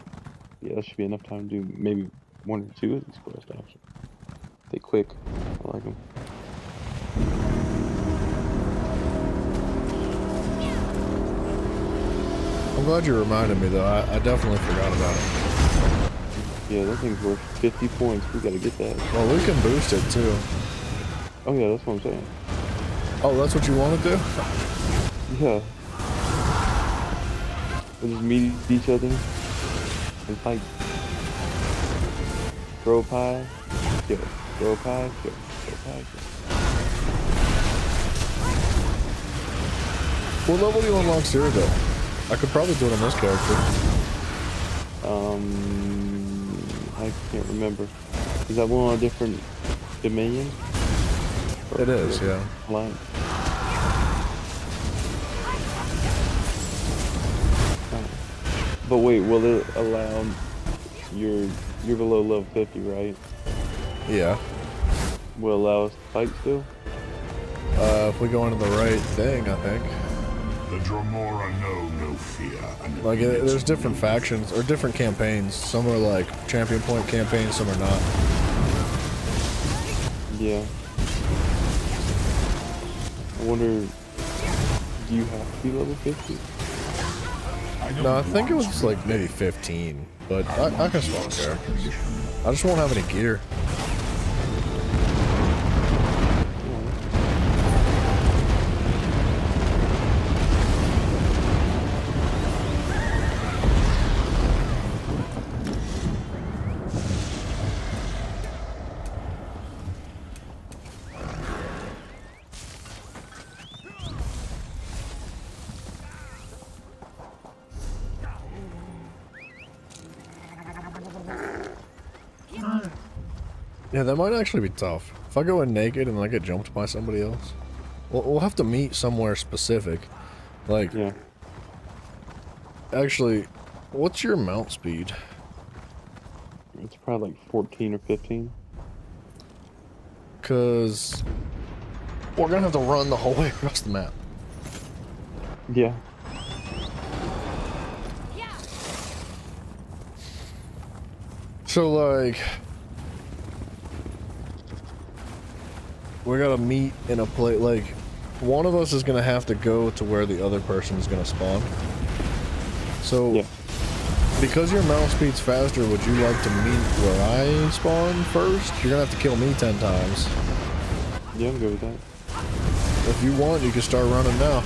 Yeah, that should be enough time to do maybe 1 or 2 of these quests, actually. They quick. I like them. I'm glad you reminded me, though. I definitely forgot about it. Yeah, that thing's worth 50 points. We gotta get that. Well, we can boost it, too. Oh, yeah, that's what I'm saying. Oh, that's what you want to do? Yeah. We'll just meet each other and fight. Throw pie, kill. Throw pie, kill. Throw pie, kill. What level do you unlock Cyrodiil? I could probably do it on this character. I can't remember. Is that one on a different dominion? It is, yeah. Line. But wait, will it allow you're below level 50, right? Yeah. Will it allow us to fight still? If we go into the right thing, I think. The Dromora know no fear. And Like, there's different factions, or different campaigns. Some are like champion point campaigns, some are not. Yeah. I wonder, do you have to be level 50? No, I think it was like maybe 15, but I can swap characters. I just won't have any gear. Yeah, that might actually be tough. If I go in naked and I get jumped by somebody else, we'll have to meet somewhere specific. Like, yeah. Actually, what's your mount speed? It's probably like 14 or 15. Cause we're gonna have to run the whole way across the map. Yeah. So like, we gotta meet in a place, like, one of us is gonna have to go to where the other person is gonna spawn. So, yeah. Because your mount speed's faster, would you like to meet where I spawn first? You're gonna have to kill me 10 times. Yeah, I'm good with that. If you want, you can start running now.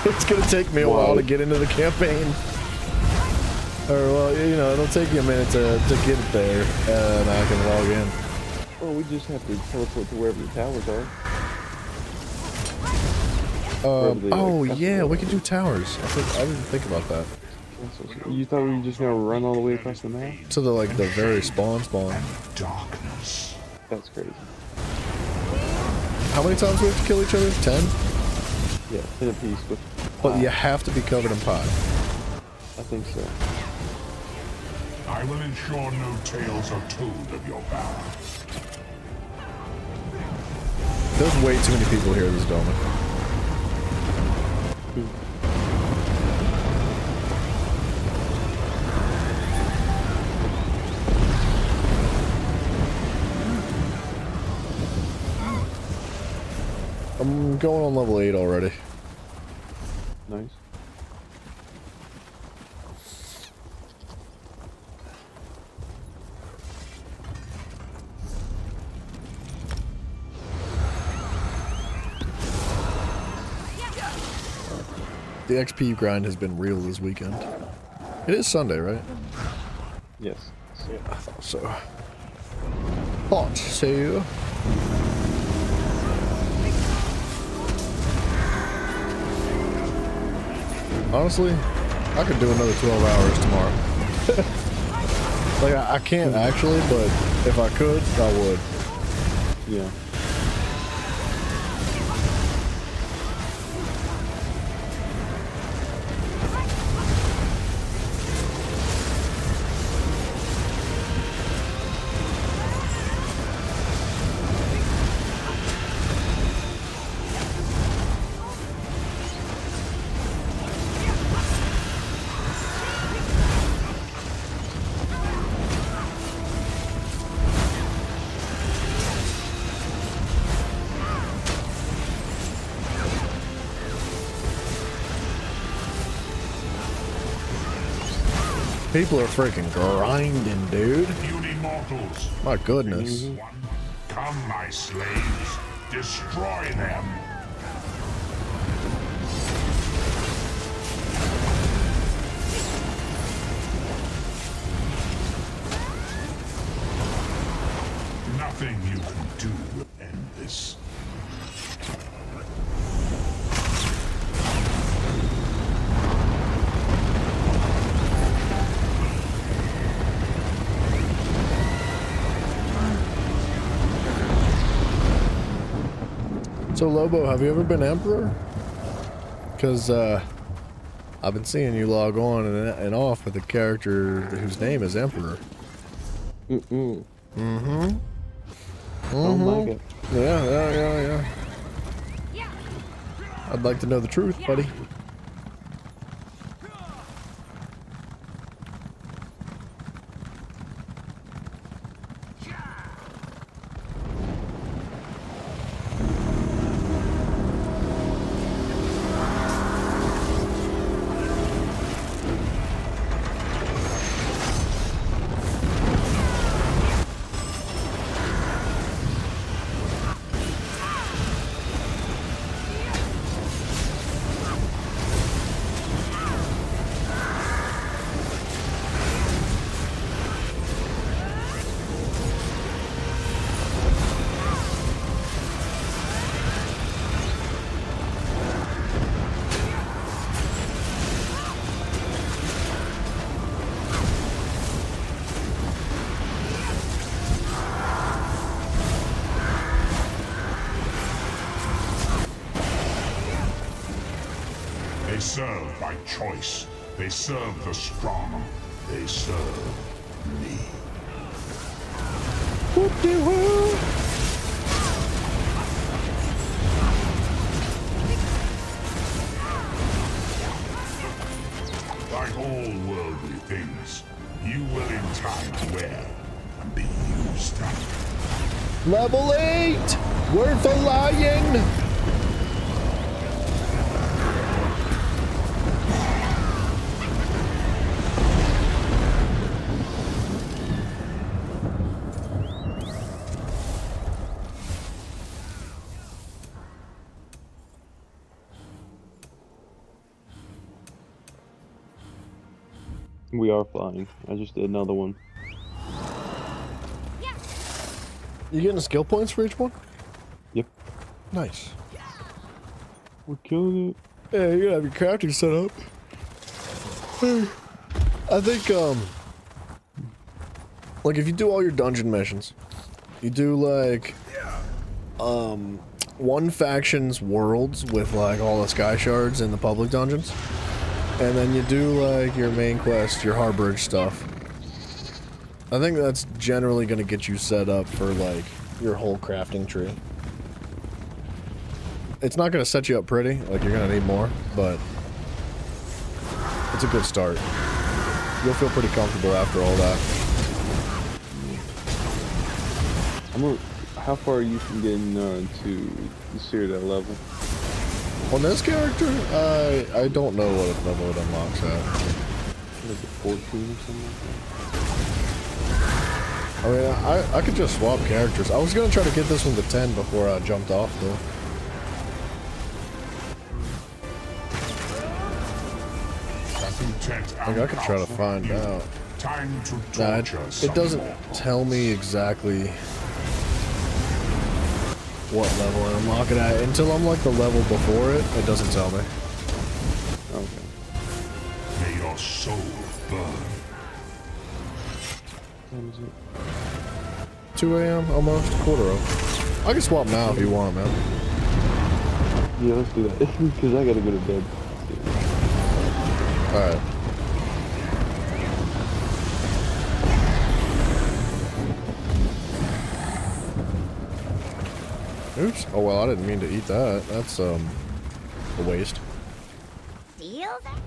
It's gonna take me a while to get into the campaign. Or, well, you know, it'll take you a minute to get it there, and I can log in. Well, we just have to teleport to wherever the towers are. Oh, yeah, we can do towers. I didn't think about that. You thought we were just gonna run all the way across the map? To the, like, the very spawn. Darkness. That's crazy. How many times do we have to kill each other? 10? Yeah, 10 apiece with But pie. you have to be covered in pie. I think so. I will ensure no tales are told of your power. There's way too many people here this Doma. I'm going on level 8 already. Nice. The XP grind has been real this weekend. It is Sunday, right? Yes. Yeah, I thought so. Thought so. Honestly, I could do another 12 hours tomorrow. Like, I can't actually, but if I could, I would. Yeah. People are freaking grinding, dude. Puny mortals. My goodness. Come, my slaves. Destroy them. Nothing you can do will end this. So Lobo, have you ever been Emperor? Because I've been seeing you log on and off with a character whose name is Emperor. Mm-mm. Mm-hmm. Don't like it. Yeah. I'd like to know the truth, buddy. choice. They serve the strong. They serve me. Whoop-de-woo! Like all worldly things, you will in time wear and be used up. Level 8! Word for lion! We are flying. I just did another one. You getting skill points for each one? Yep. Nice. We're killing it. Yeah, you gotta have your crafting set up. I think, like if you do all your dungeon missions, you do like, one faction's worlds with like all the sky shards in the public dungeons, and then you do like your main quest, your Harborage stuff. I think that's generally gonna get you set up for like your whole crafting tree. It's not gonna set you up pretty, like you're gonna need more, but it's a good start. You'll feel pretty comfortable after all that. How far are you from getting to the Cyrodiil level? On this character, I don't know what level it unlocks at. Like 14 or something like that? I mean, I could just swap characters. I was gonna try to get this one to 10 before I jumped off though. Like I could try to find out. Time to Nah, torture it doesn't tell me exactly what level I unlock it at. Until I'm like the level before it, it doesn't tell me. Okay. May your soul burn. What is it? 2 a.m. almost, quarter of. I can swap now if you want, man. Yeah, let's do that. Because I gotta go to bed. Alright. Oops. Oh well, I didn't mean to eat that. That's a waste. Deal that?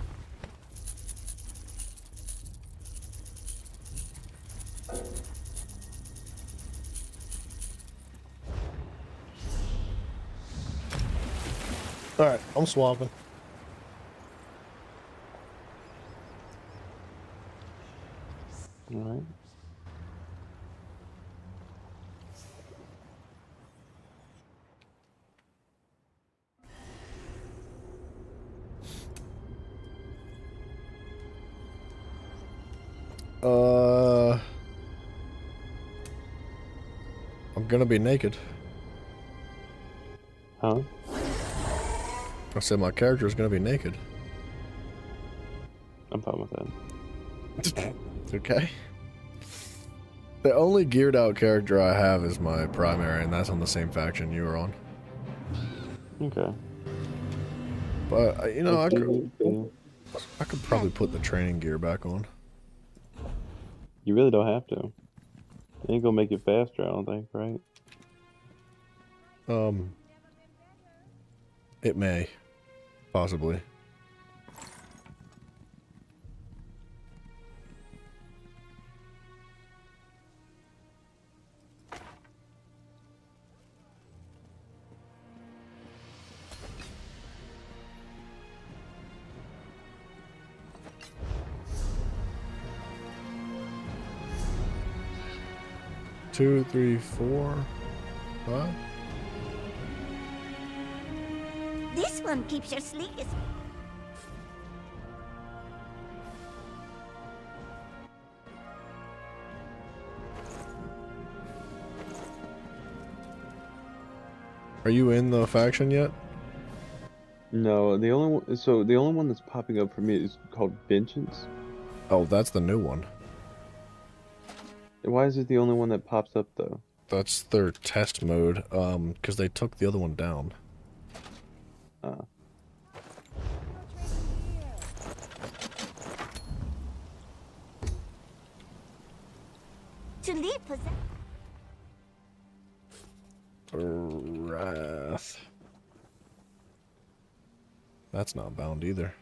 Alright, I'm swapping. Alright. I'm gonna be naked. Huh? I said my character is gonna be naked. I'm fine with that. Okay. The only geared out character I have is my primary, and that's on the same faction you were on. Okay. But you know, I could probably put the training gear back on. You really don't have to. It ain't gonna make it faster, I don't think, right? It may. Possibly. Two, three, 4, 5. This one keeps your sleekest. Are you in the faction yet? No, the only one. So the only one that's popping up for me is called Vengeance. Oh, that's the new one. Why is it the only one that pops up though? That's their test mode, because they took the other one down. actually possess. Wrath. That's not bound either.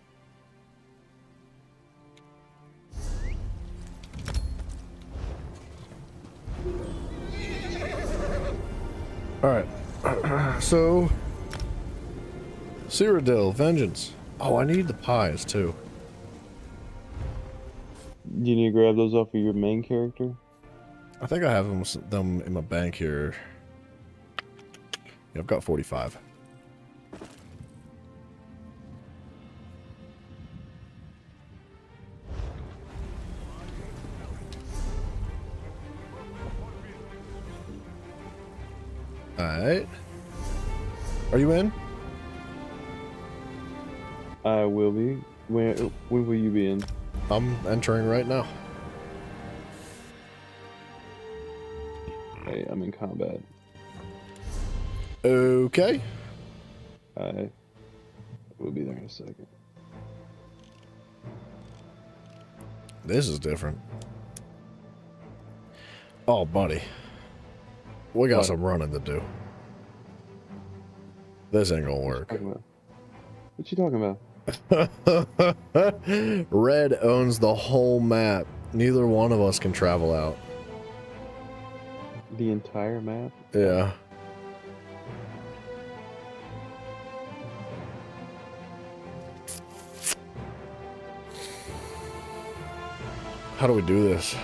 Alright. So Cyrodiil, Vengeance. Oh, I need the pies too. You need to grab those off of your main character? I think I have them in my bank here. Yeah, I've got 45. Alright. Are you in? I will be. When will you be in? I'm entering right now. Hey, I'm in combat. Okay. I will be there in a second. This is different. Oh, buddy. We got some running to do. This ain't gonna work. What you talking about? Red owns the whole map. Neither one of us can travel out. The entire map? Yeah. How do we do this?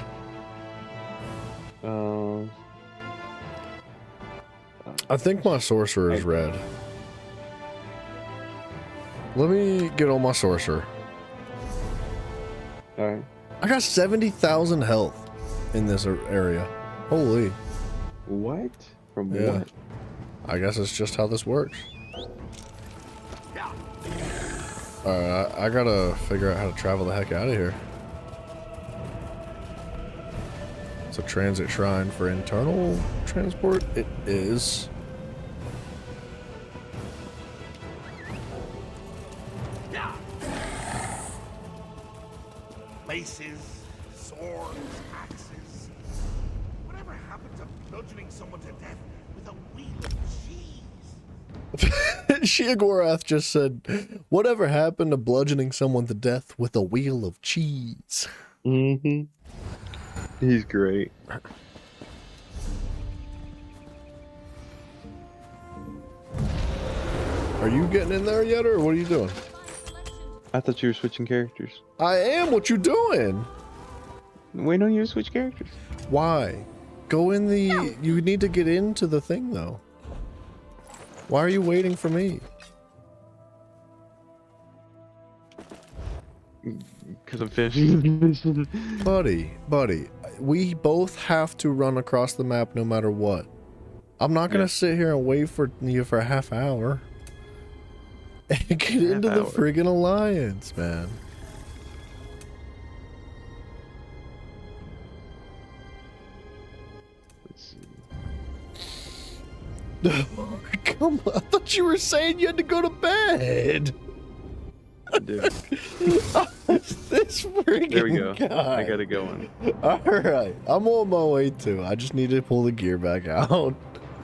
I think my sorcerer is red. Let me get on my sorcerer. Alright. I got 70,000 health in this area. Holy. What? From what? I guess it's just how this works. I gotta figure out how to travel the heck out of here. It's a transit shrine for internal transport. It is. Maces, swords, axes. Whatever happened to bludgeoning someone to death with a wheel of cheese? Sheogorath just said, whatever happened to bludgeoning someone to death with a wheel of cheese? Mm-hmm. He's great. Are you getting in there yet, or what are you doing? I thought you were switching characters. I am. What you doing? Wait on you to switch characters. Why? Go in the... You need to get into the thing, though. Why are you waiting for me? Because I'm finishing the mission. Buddy, we both have to run across the map no matter what. I'm not gonna sit here and wait for you for a half hour. Get into the friggin' alliance, man. Let's see. Come on, I thought you were saying you had to go to bed. Dude. This friggin' there we go. guy. I got it going. Alright, I'm on my way too. I just need to pull the gear back out.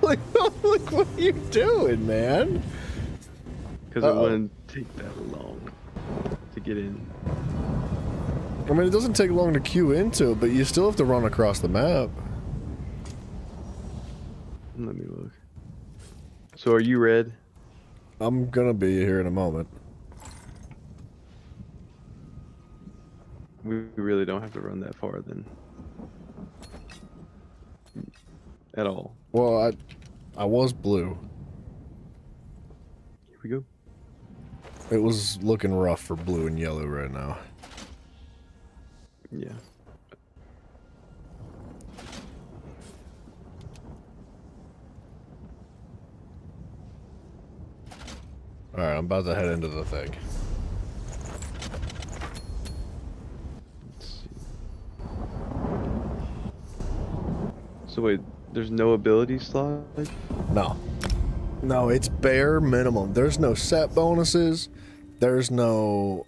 Like, what are you doing, man? Because it wouldn't take that long to get in. I mean, it doesn't take long to queue into it, but you still have to run across the map. Let me look. So are you red? I'm gonna be here in a moment. We really don't have to run that far then. At all. Well, I was blue. Here we go. It was looking rough for blue and yellow right now. Yeah. Alright, I'm about to head into the thing. Let's see. So wait, there's no ability slot? No. No, it's bare minimum. There's no set bonuses. There's no,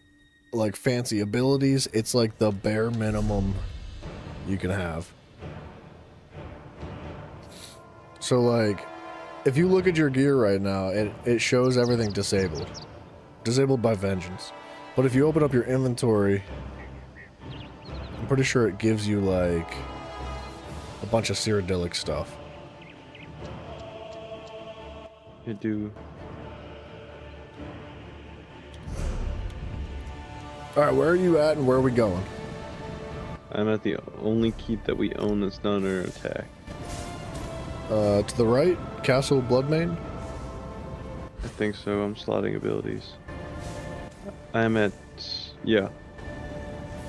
like, fancy abilities. It's like the bare minimum you can have. So like, if you look at your gear right now, it shows everything disabled. Disabled by vengeance. But if you open up your inventory, I'm pretty sure it gives you like a bunch of Cyrodiilic stuff. I do. Alright, where are you at and where are we going? I'm at the only keep that we own that's not under attack. To the right? Castle Bloodmane? I think so. I'm slotting abilities. I'm at... yeah.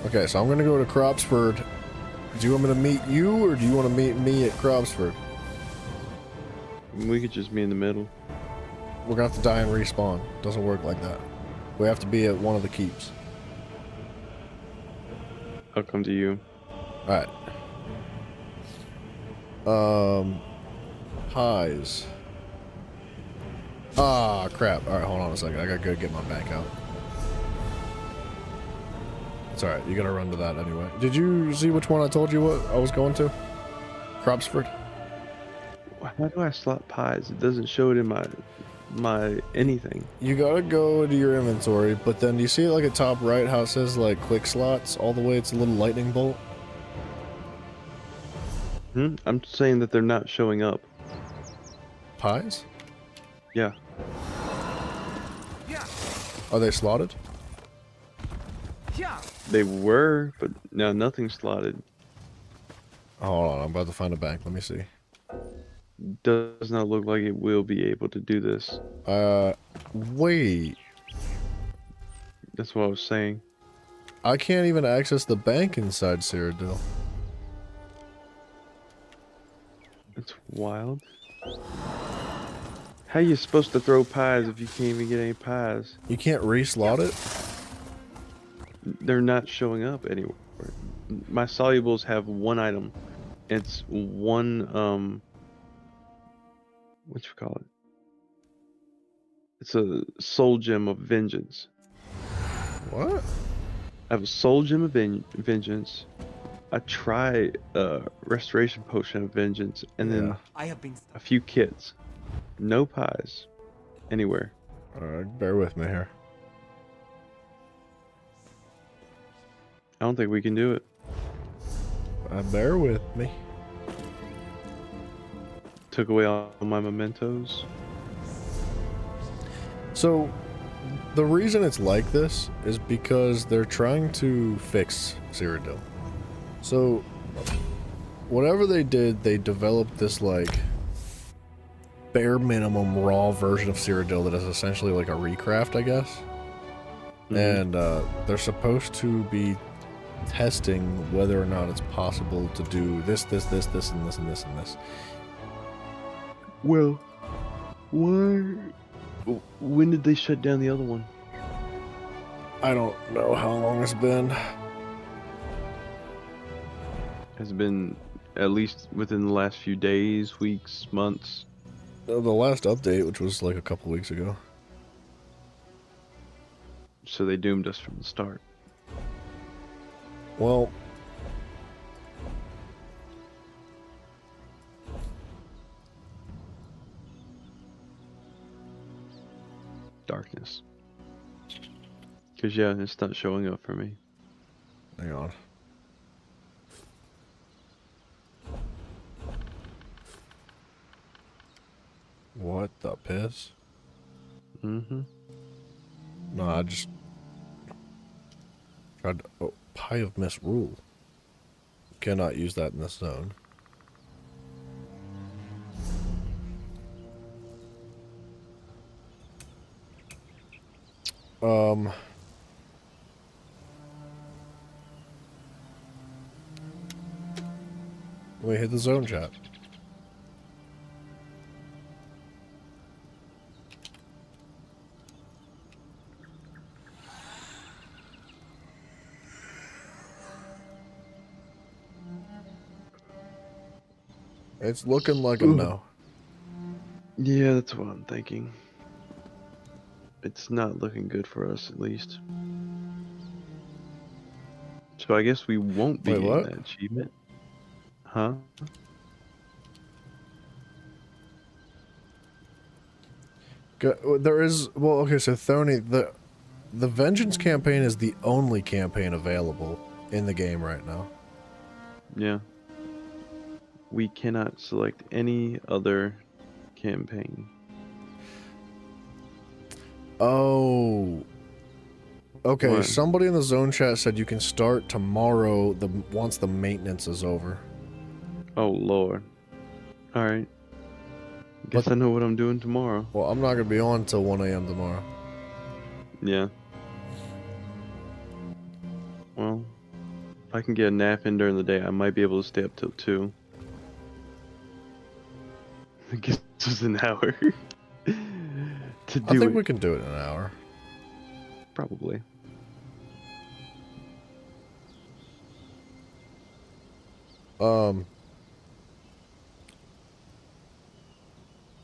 Okay, so I'm gonna go to Cropsford. Do you want me to meet you, or do you want to meet me at Cropsford? We could just be in the middle. We're gonna have to die and respawn. Doesn't work like that. We have to be at one of the keeps. I'll come to you. Alright. Pies. Ah, crap. Alright, hold on a second. I gotta go get my bank out. It's alright. You gotta run to that anyway. Did you see which one I told you what I was going to? Cropsford? How do I slot pies? It doesn't show it in my anything. You gotta go to your inventory, but then you see like at top right how it says like quick slots all the way? It's a little lightning bolt. I'm saying that they're not showing up. Pies? Yeah. Are they slotted? They were, but now nothing's slotted. Hold on, I'm about to find a bank. Let me see. Does not look like it will be able to do this. Wait. That's what I was saying. I can't even access the bank inside Cyrodiil. That's wild. How you supposed to throw pies if you can't even get any pies? You can't reslot it? They're not showing up anywhere. My solubles have one item. It's one, what you call it? It's a soul gem of vengeance. What? I have a soul gem of vengeance. I try restoration potion of vengeance, and then a few kits. No pies anywhere. Alright, bear with me here. I don't think we can do it. Bear with me. Took away all my mementos. So, the reason it's like this is because they're trying to fix Cyrodiil. So, whatever they did, they developed this, like, bare minimum raw version of Cyrodiil that is essentially like a recraft, I guess. And they're supposed to be testing whether or not it's possible to do this, and this, and this, and this. Well, when did they shut down the other one? I don't know how long it's been. Has it been at least within the last few days, weeks, months? The last update, which was like a couple weeks ago. So they doomed us from the start. Well, darkness. Cause yeah, it's not showing up for me. Hang on. What the piss? Mm-hmm. No, I just tried to... Oh, Pie of Misrule. Cannot use that in this zone. We hit the zone chat. It's looking like a no. Yeah, that's what I'm thinking. It's not looking good for us, at least. So I guess we won't be getting that achievement. Huh? There is, well, okay, so Thony, the Vengeance campaign is the only campaign available in the game right now. Yeah. We cannot select any other campaign. Oh. Okay, What? somebody in the zone chat said you can start tomorrow once the maintenance is over. Oh, Lord. Alright. Guess I know what I'm doing tomorrow. Well, I'm not going to be on until 1 a.m. tomorrow. Yeah. Well, if I can get a nap in during the day, I might be able to stay up till 2. I guess it was an hour to do I think it. we can do it in an hour. Probably.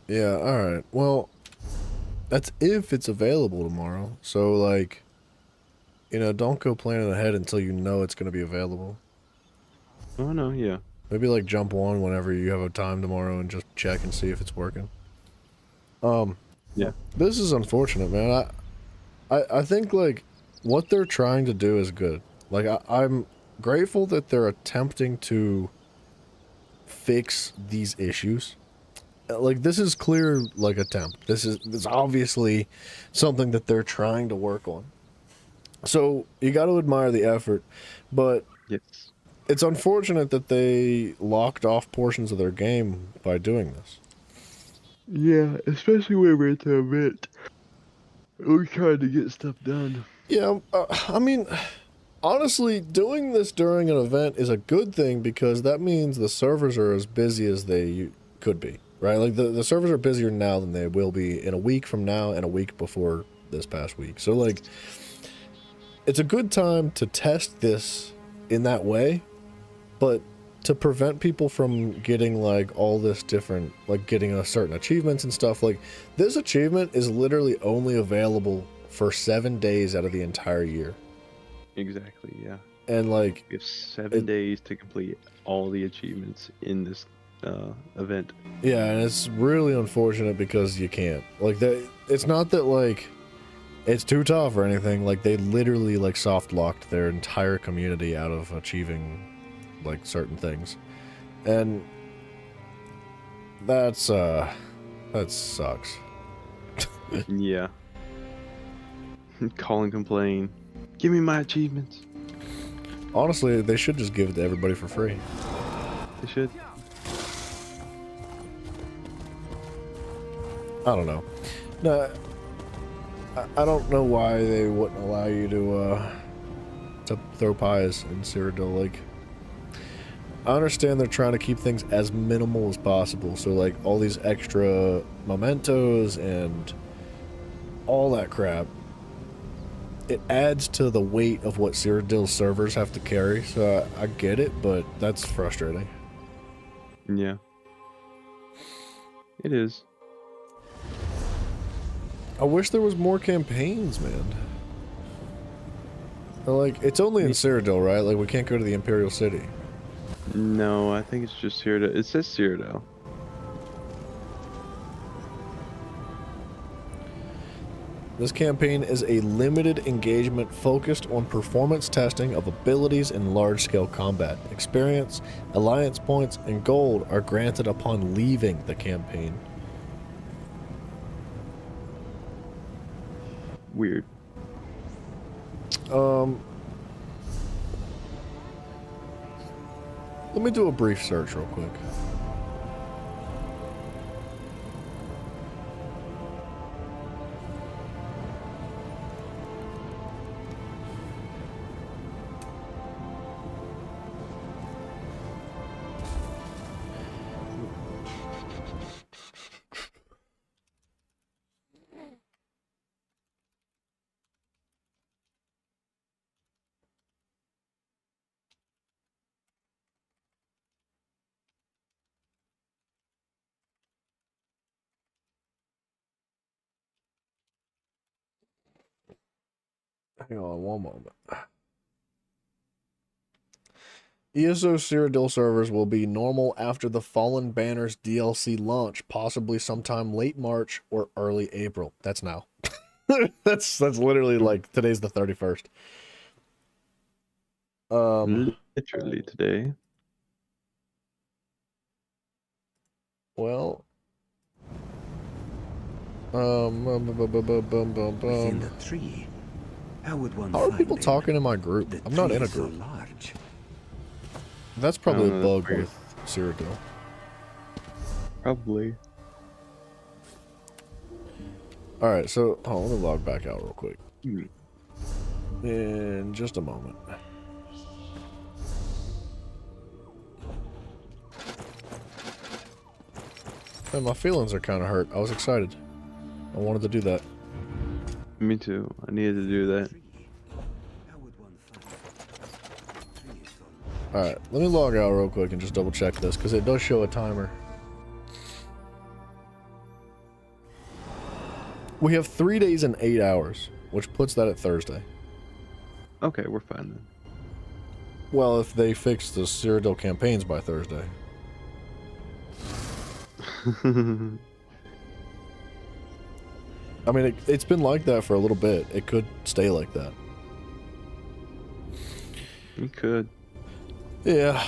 Yeah, alright. Well, that's if it's available tomorrow. So, like, you know, don't go planning ahead until you know it's going to be available. Oh, no, yeah. Maybe, like, jump on whenever you have a time tomorrow and just check and see if it's working. Yeah. This is unfortunate, man. I think, like, what they're trying to do is good. Like, I'm grateful that they're attempting to fix these issues. Like, this is clear, like, attempt. This is obviously something that they're trying to work on. So, you got to admire the effort, but yes, it's unfortunate that they locked off portions of their game by doing this. Yeah, especially when we're at the event. We're trying to get stuff done. Yeah, I mean, honestly, doing this during an event is a good thing because that means the servers are as busy as they could be, right? Like, the servers are busier now than they will be in a week from now and a week before this past week. So, like, it's a good time to test this in that way, but to prevent people from getting, like, all this different, like, getting a certain achievements and stuff, like, this achievement is literally only available for 7 days out of the entire year. Exactly, yeah. And, like, we have 7 days to complete all the achievements in this event. Yeah, and it's really unfortunate because you can't. Like, it's not that, like, it's too tough or anything. Like, they literally, like, soft locked their entire community out of achieving, like, certain things. And that sucks. Yeah. Call and complain. Give me my achievements. Honestly, they should just give it to everybody for free. They should. I don't know. No, I don't know why they wouldn't allow you to throw pies in Cyrodiil. Like, I understand they're trying to keep things as minimal as possible. So, like, all these extra mementos and all that crap, it adds to the weight of what Cyrodiil's servers have to carry. So I get it, but that's frustrating. Yeah. It is. I wish there was more campaigns, man. Like, it's only in Cyrodiil, right? Like, we can't go to the Imperial City. No, I think it's just Cyrodiil. It says Cyrodiil. This campaign is a limited engagement focused on performance testing of abilities in large-scale combat. Experience, alliance points, and gold are granted upon leaving the campaign. Weird. Let me do a brief search real quick. Hang on one moment. ESO Cyrodiil servers will be normal after the Fallen Banners DLC launch, possibly sometime late March or early April. That's now. that's literally like today's the 31st. Literally today. Well, Within the tree, how would one how are find people him? talking in my group? The I'm not tree in a is so group. large. That's probably a that's bug weird. with Cyrodiil. Probably. All right, so let me log back out real quick. Hmm. In just a moment. Man, my feelings are kind of hurt. I was excited. I wanted to do that. Me too. I needed to do that. Alright, let me log out real quick and just double check this, because it does show a timer. We have 3 days and 8 hours, which puts that at Thursday. Okay, we're fine then. Well, if they fix the Cyrodiil campaigns by Thursday. I mean, it's been like that for a little bit. It could stay like that. You could. Yeah.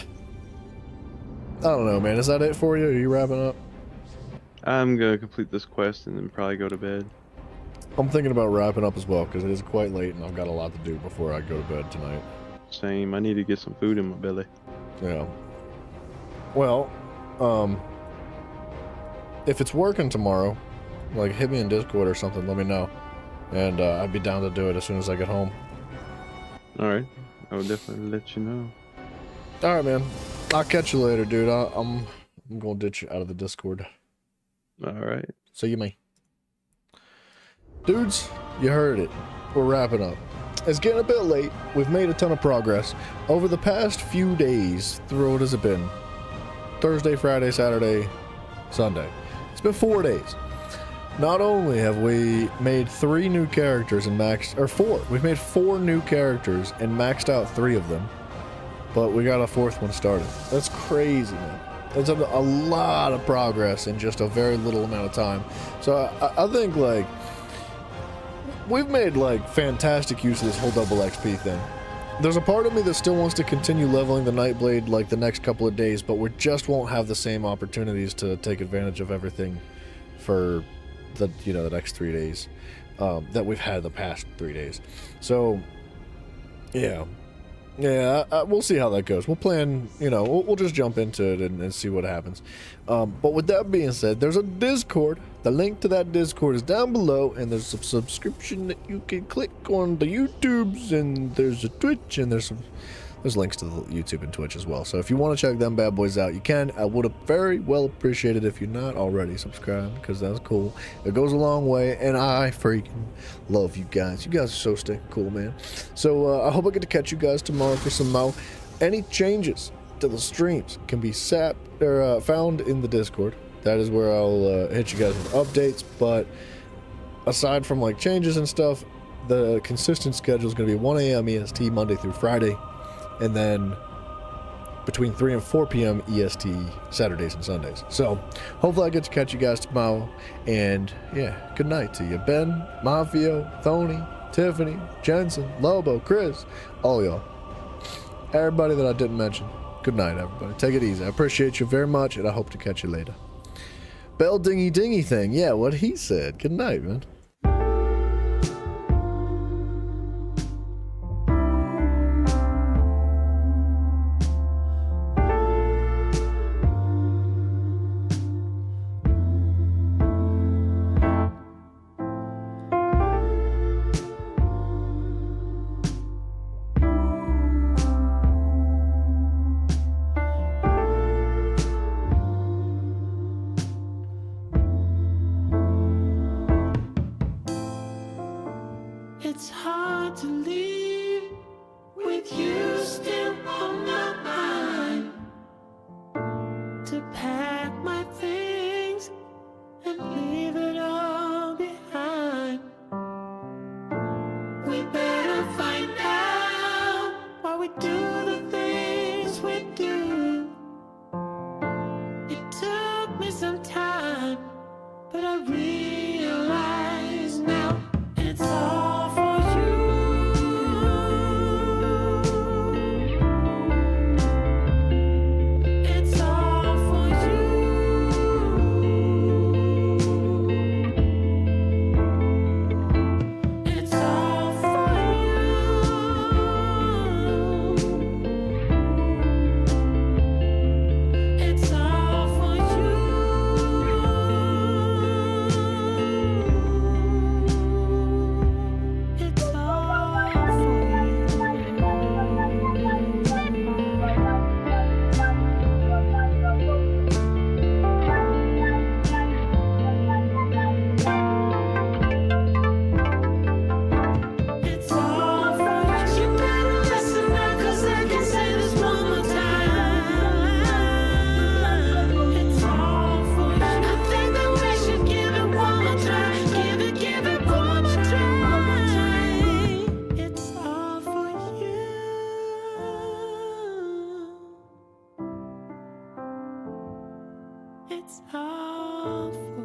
I don't know, man. Is that it for you? Are you wrapping up? I'm gonna complete this quest and then probably go to bed. I'm thinking about wrapping up as well, because it is quite late and I've got a lot to do before I go to bed tonight. Same. I need to get some food in my belly. Yeah. Well, if it's working tomorrow, like hit me in Discord or something, let me know. And I'd be down to do it as soon as I get home. Alright. I will definitely let you know. Alright, man. I'll catch you later, dude. I'm gonna ditch you out of the Discord. Alright. See you, me. Dudes, you heard it. We're wrapping up. It's getting a bit late. We've made a ton of progress. Over the past few days, what has it been? Thursday, Friday, Saturday, Sunday. It's been 4 days. Not only have we made 3 new characters and we've made 4 new characters and maxed out 3 of them, but we got a 4th one started. That's crazy, man. It's a lot of progress in just a very little amount of time. So I think, like, we've made, like, fantastic use of this whole double XP thing. There's a part of me that still wants to continue leveling the Nightblade, like, the next couple of days, but we just won't have the same opportunities to take advantage of everything for the next 3 days that we've had the past 3 days. So, yeah, we'll see how that goes. We'll plan, we'll just jump into it and see what happens. But with that being said, there's a Discord. The link to that Discord is down below, and there's a subscription that you can click on the YouTubes, and there's a Twitch, and there's links to the YouTube and Twitch as well. So if you want to check them bad boys out, you can. I would have very well appreciated if you're not already subscribed, because that's cool. It goes a long way, and I freaking love you guys. You guys are so stinking cool, man. So I hope I get to catch you guys tomorrow for some more. Any changes to the streams can be found in the Discord. That is where I'll hit you guys with updates. But aside from like changes and stuff, the consistent schedule is going to be 1 a.m. EST Monday through Friday, and then between 3 and 4 p.m. EST Saturdays and Sundays. So hopefully I get to catch you guys tomorrow. And yeah, good night to you. Ben, Mafio, Tony, Tiffany, Jensen, Lobo, Chris, all y'all. Everybody that I didn't mention. Good night, everybody. Take it easy. I appreciate you very much, and I hope to catch you later. Bell dingy dingy thing. Yeah, what he said. Good night, man. It's hard to leave with you still on my mind. To pack my things and leave it all behind. We better find out why we do the things we realize now it's all for you. It's all for you. It's all for you. It's all for you. It's all It's all for you. You better listen now, 'cause I can say this one more time. It's all for you. I think that we should give it one more try. Give it one more try. It's all for you. It's all for